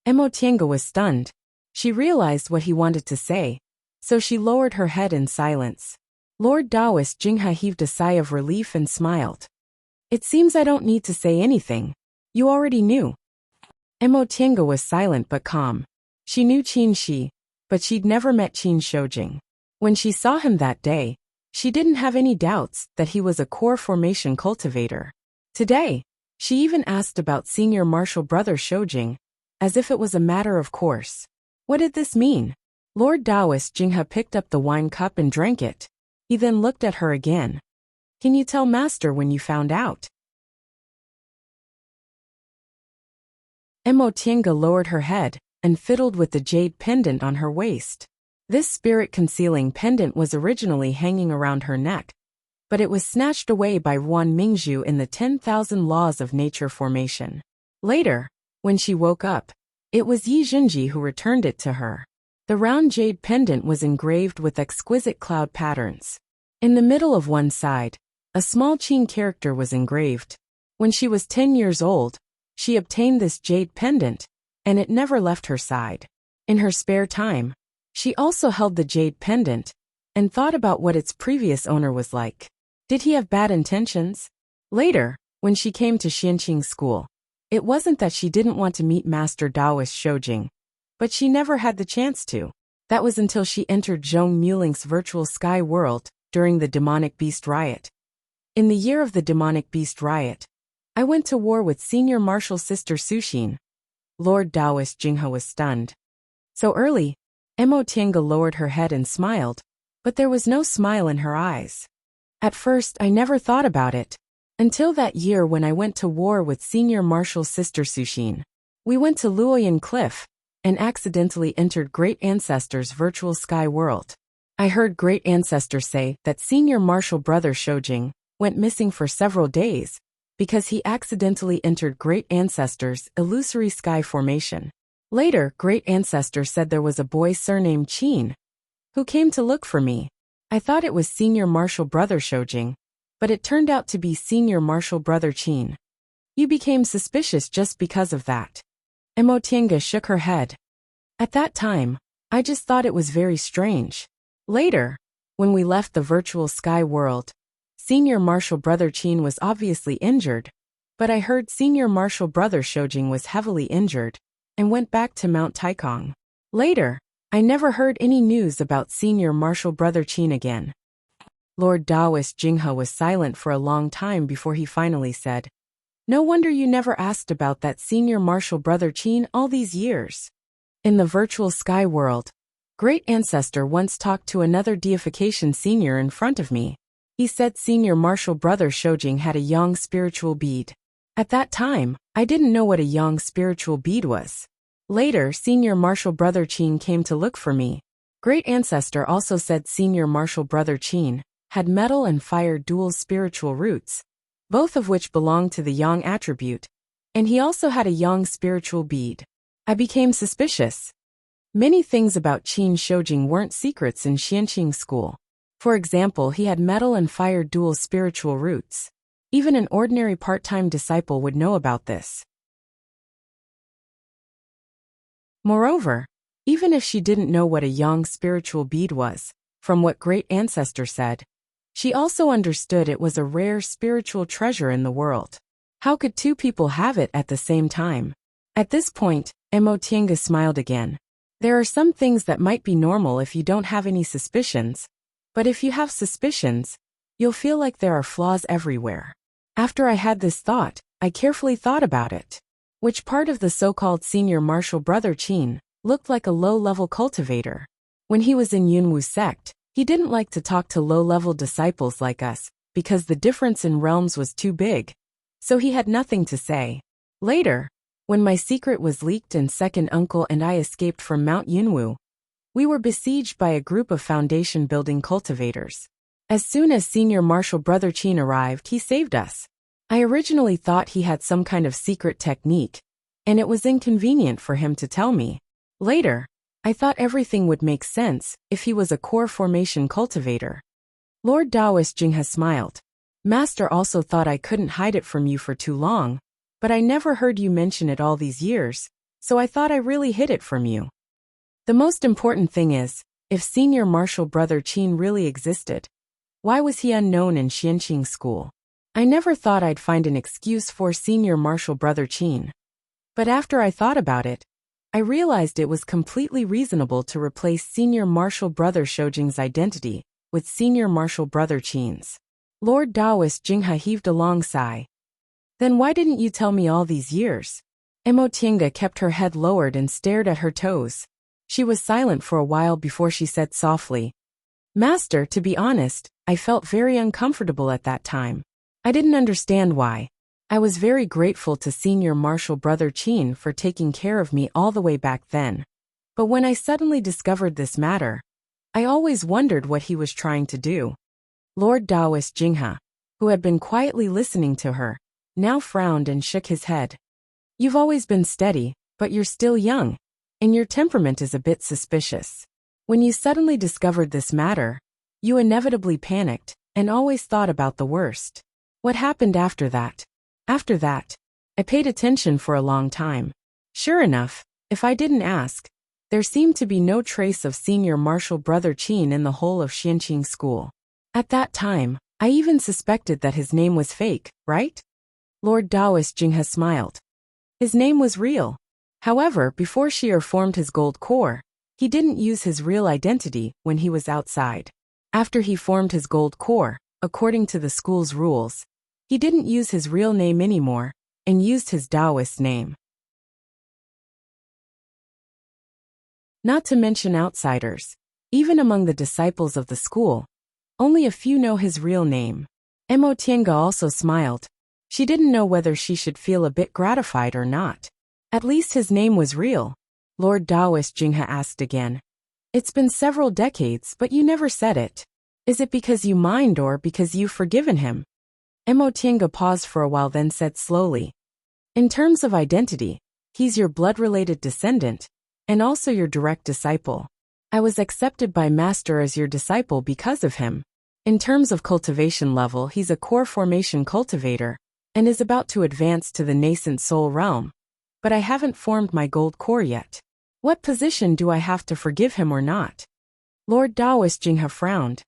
Emotienga was stunned. She realized what he wanted to say, so she lowered her head in silence. Lord Taoist Jinghe heaved a sigh of relief and smiled. It seems I don't need to say anything. You already knew. Emotienga was silent but calm. She knew Qin Shi, but she'd never met Qin Shoujing. When she saw him that day, she didn't have any doubts that he was a core formation cultivator. Today, she even asked about Senior Marshal Brother Shoujing, as if it was a matter of course. What did this mean? Lord Taoist Jinghe picked up the wine cup and drank it. He then looked at her again. Can you tell Master when you found out? Emotienga lowered her head and fiddled with the jade pendant on her waist. This spirit-concealing pendant was originally hanging around her neck, but it was snatched away by Yuan Mingzhu in the 10,000 Laws of Nature formation. Later, when she woke up, it was Yi Jinji who returned it to her. The round jade pendant was engraved with exquisite cloud patterns. In the middle of one side, a small Qin character was engraved. When she was 10 years old, she obtained this jade pendant, and it never left her side. In her spare time, she also held the jade pendant and thought about what its previous owner was like. Did he have bad intentions? Later, when she came to Xianqing School, it wasn't that she didn't want to meet Master Taoist Shoujing, but she never had the chance to. That was until she entered Zhong Mulink's virtual sky world during the demonic beast riot. In the year of the demonic beast riot, I went to war with Senior Marshal Sister Suxin. Lord Taoist Jinghe was stunned. So early, Emotienga lowered her head and smiled, but there was no smile in her eyes. At first, I never thought about it. Until that year when I went to war with Senior Marshal Sister Suxin. We went to Luoyan Cliff and accidentally entered Great Ancestor's virtual sky world. I heard Great Ancestor say that Senior Marshal Brother Shoujing went missing for several days because he accidentally entered Great Ancestor's illusory sky formation. Later, Great Ancestor said there was a boy surnamed Qin who came to look for me. I thought it was Senior Marshal Brother Shoujing, but it turned out to be Senior Marshal Brother Qin. You became suspicious just because of that. Emotienga shook her head. At that time, I just thought it was very strange. Later, when we left the virtual sky world, Senior Marshal Brother Qin was obviously injured, but I heard Senior Marshal Brother Shoujing was heavily injured and went back to Mount Taikong. Later, I never heard any news about Senior Marshal Brother Qin again. Lord Taoist Jinghe was silent for a long time before he finally said, No wonder you never asked about that Senior Marshal Brother Qin all these years. In the virtual sky world, Great Ancestor once talked to another deification senior in front of me. He said Senior Marshal Brother Shoujing had a yang spiritual bead. At that time, I didn't know what a yang spiritual bead was. Later, Senior Marshal Brother Qin came to look for me. Great Ancestor also said Senior Marshal Brother Qin had metal and fire dual spiritual roots, both of which belong to the yang attribute, and he also had a yang spiritual bead. I became suspicious. Many things about Qin Shoujing weren't secrets in Xianqing School. For example, he had metal and fire dual spiritual roots. Even an ordinary part-time disciple would know about this. Moreover, even if she didn't know what a yang spiritual bead was, from what Great Ancestor said, she also understood it was a rare spiritual treasure in the world. How could two people have it at the same time? At this point, Emotienga smiled again. There are some things that might be normal if you don't have any suspicions, but if you have suspicions, you'll feel like there are flaws everywhere. After I had this thought, I carefully thought about it. Which part of the so-called senior martial brother Qin looked like a low-level cultivator? When he was in Yunwu sect, he didn't like to talk to low-level disciples like us, because the difference in realms was too big, so he had nothing to say. Later, when my secret was leaked and second uncle and I escaped from Mount Yunwu, we were besieged by a group of foundation-building cultivators. As soon as senior martial brother Qin arrived, he saved us. I originally thought he had some kind of secret technique, and it was inconvenient for him to tell me. Later, I thought everything would make sense if he was a core formation cultivator. Lord Taoist Jinghe smiled. Master also thought I couldn't hide it from you for too long, but I never heard you mention it all these years, so I thought I really hid it from you. The most important thing is, if senior martial brother Qin really existed, why was he unknown in Xianqing school? I never thought I'd find an excuse for senior martial brother Qin. But after I thought about it, I realized it was completely reasonable to replace senior martial brother Shoujing's identity with senior martial brother Qin's. Lord Taoist Jinghe heaved a long sigh. Then why didn't you tell me all these years? Emo Tiange kept her head lowered and stared at her toes. She was silent for a while before she said softly, Master, to be honest, I felt very uncomfortable at that time. I didn't understand why. I was very grateful to senior martial brother Qin for taking care of me all the way back then. But when I suddenly discovered this matter, I always wondered what he was trying to do. Lord Taoist Jinghe, who had been quietly listening to her, now frowned and shook his head. You've always been steady, but you're still young, and your temperament is a bit suspicious. When you suddenly discovered this matter, you inevitably panicked and always thought about the worst. What happened after that? After that, I paid attention for a long time. Sure enough, if I didn't ask, there seemed to be no trace of senior martial brother Qin in the whole of Xianqing school. At that time, I even suspected that his name was fake, right? Lord Taoist Jinghe smiled. His name was real. However, before Shi'er formed his gold core, he didn't use his real identity when he was outside. After he formed his gold core, according to the school's rules, he didn't use his real name anymore, and used his Taoist name. Not to mention outsiders, even among the disciples of the school, only a few know his real name. Emo Tiange also smiled. She didn't know whether she should feel a bit gratified or not. At least his name was real. Lord Taoist Jinghe asked again. It's been several decades, but you never said it. Is it because you mind or because you've forgiven him? Emo Tiange paused for a while, then said slowly. In terms of identity, he's your blood-related descendant, and also your direct disciple. I was accepted by Master as your disciple because of him. In terms of cultivation level, he's a core formation cultivator, and is about to advance to the nascent soul realm. But I haven't formed my gold core yet. What position do I have to forgive him or not? Lord Taoist Jinghe frowned.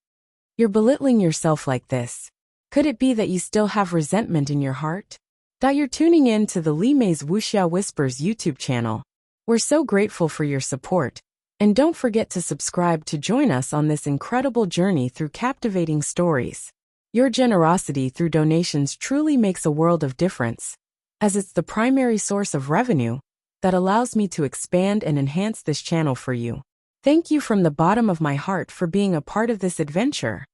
You're belittling yourself like this. Could it be that you still have resentment in your heart? That you're tuning in to the Li Mei's Wuxia Whispers YouTube channel. We're so grateful for your support. And don't forget to subscribe to join us on this incredible journey through captivating stories. Your generosity through donations truly makes a world of difference, as it's the primary source of revenue that allows me to expand and enhance this channel for you. Thank you from the bottom of my heart for being a part of this adventure.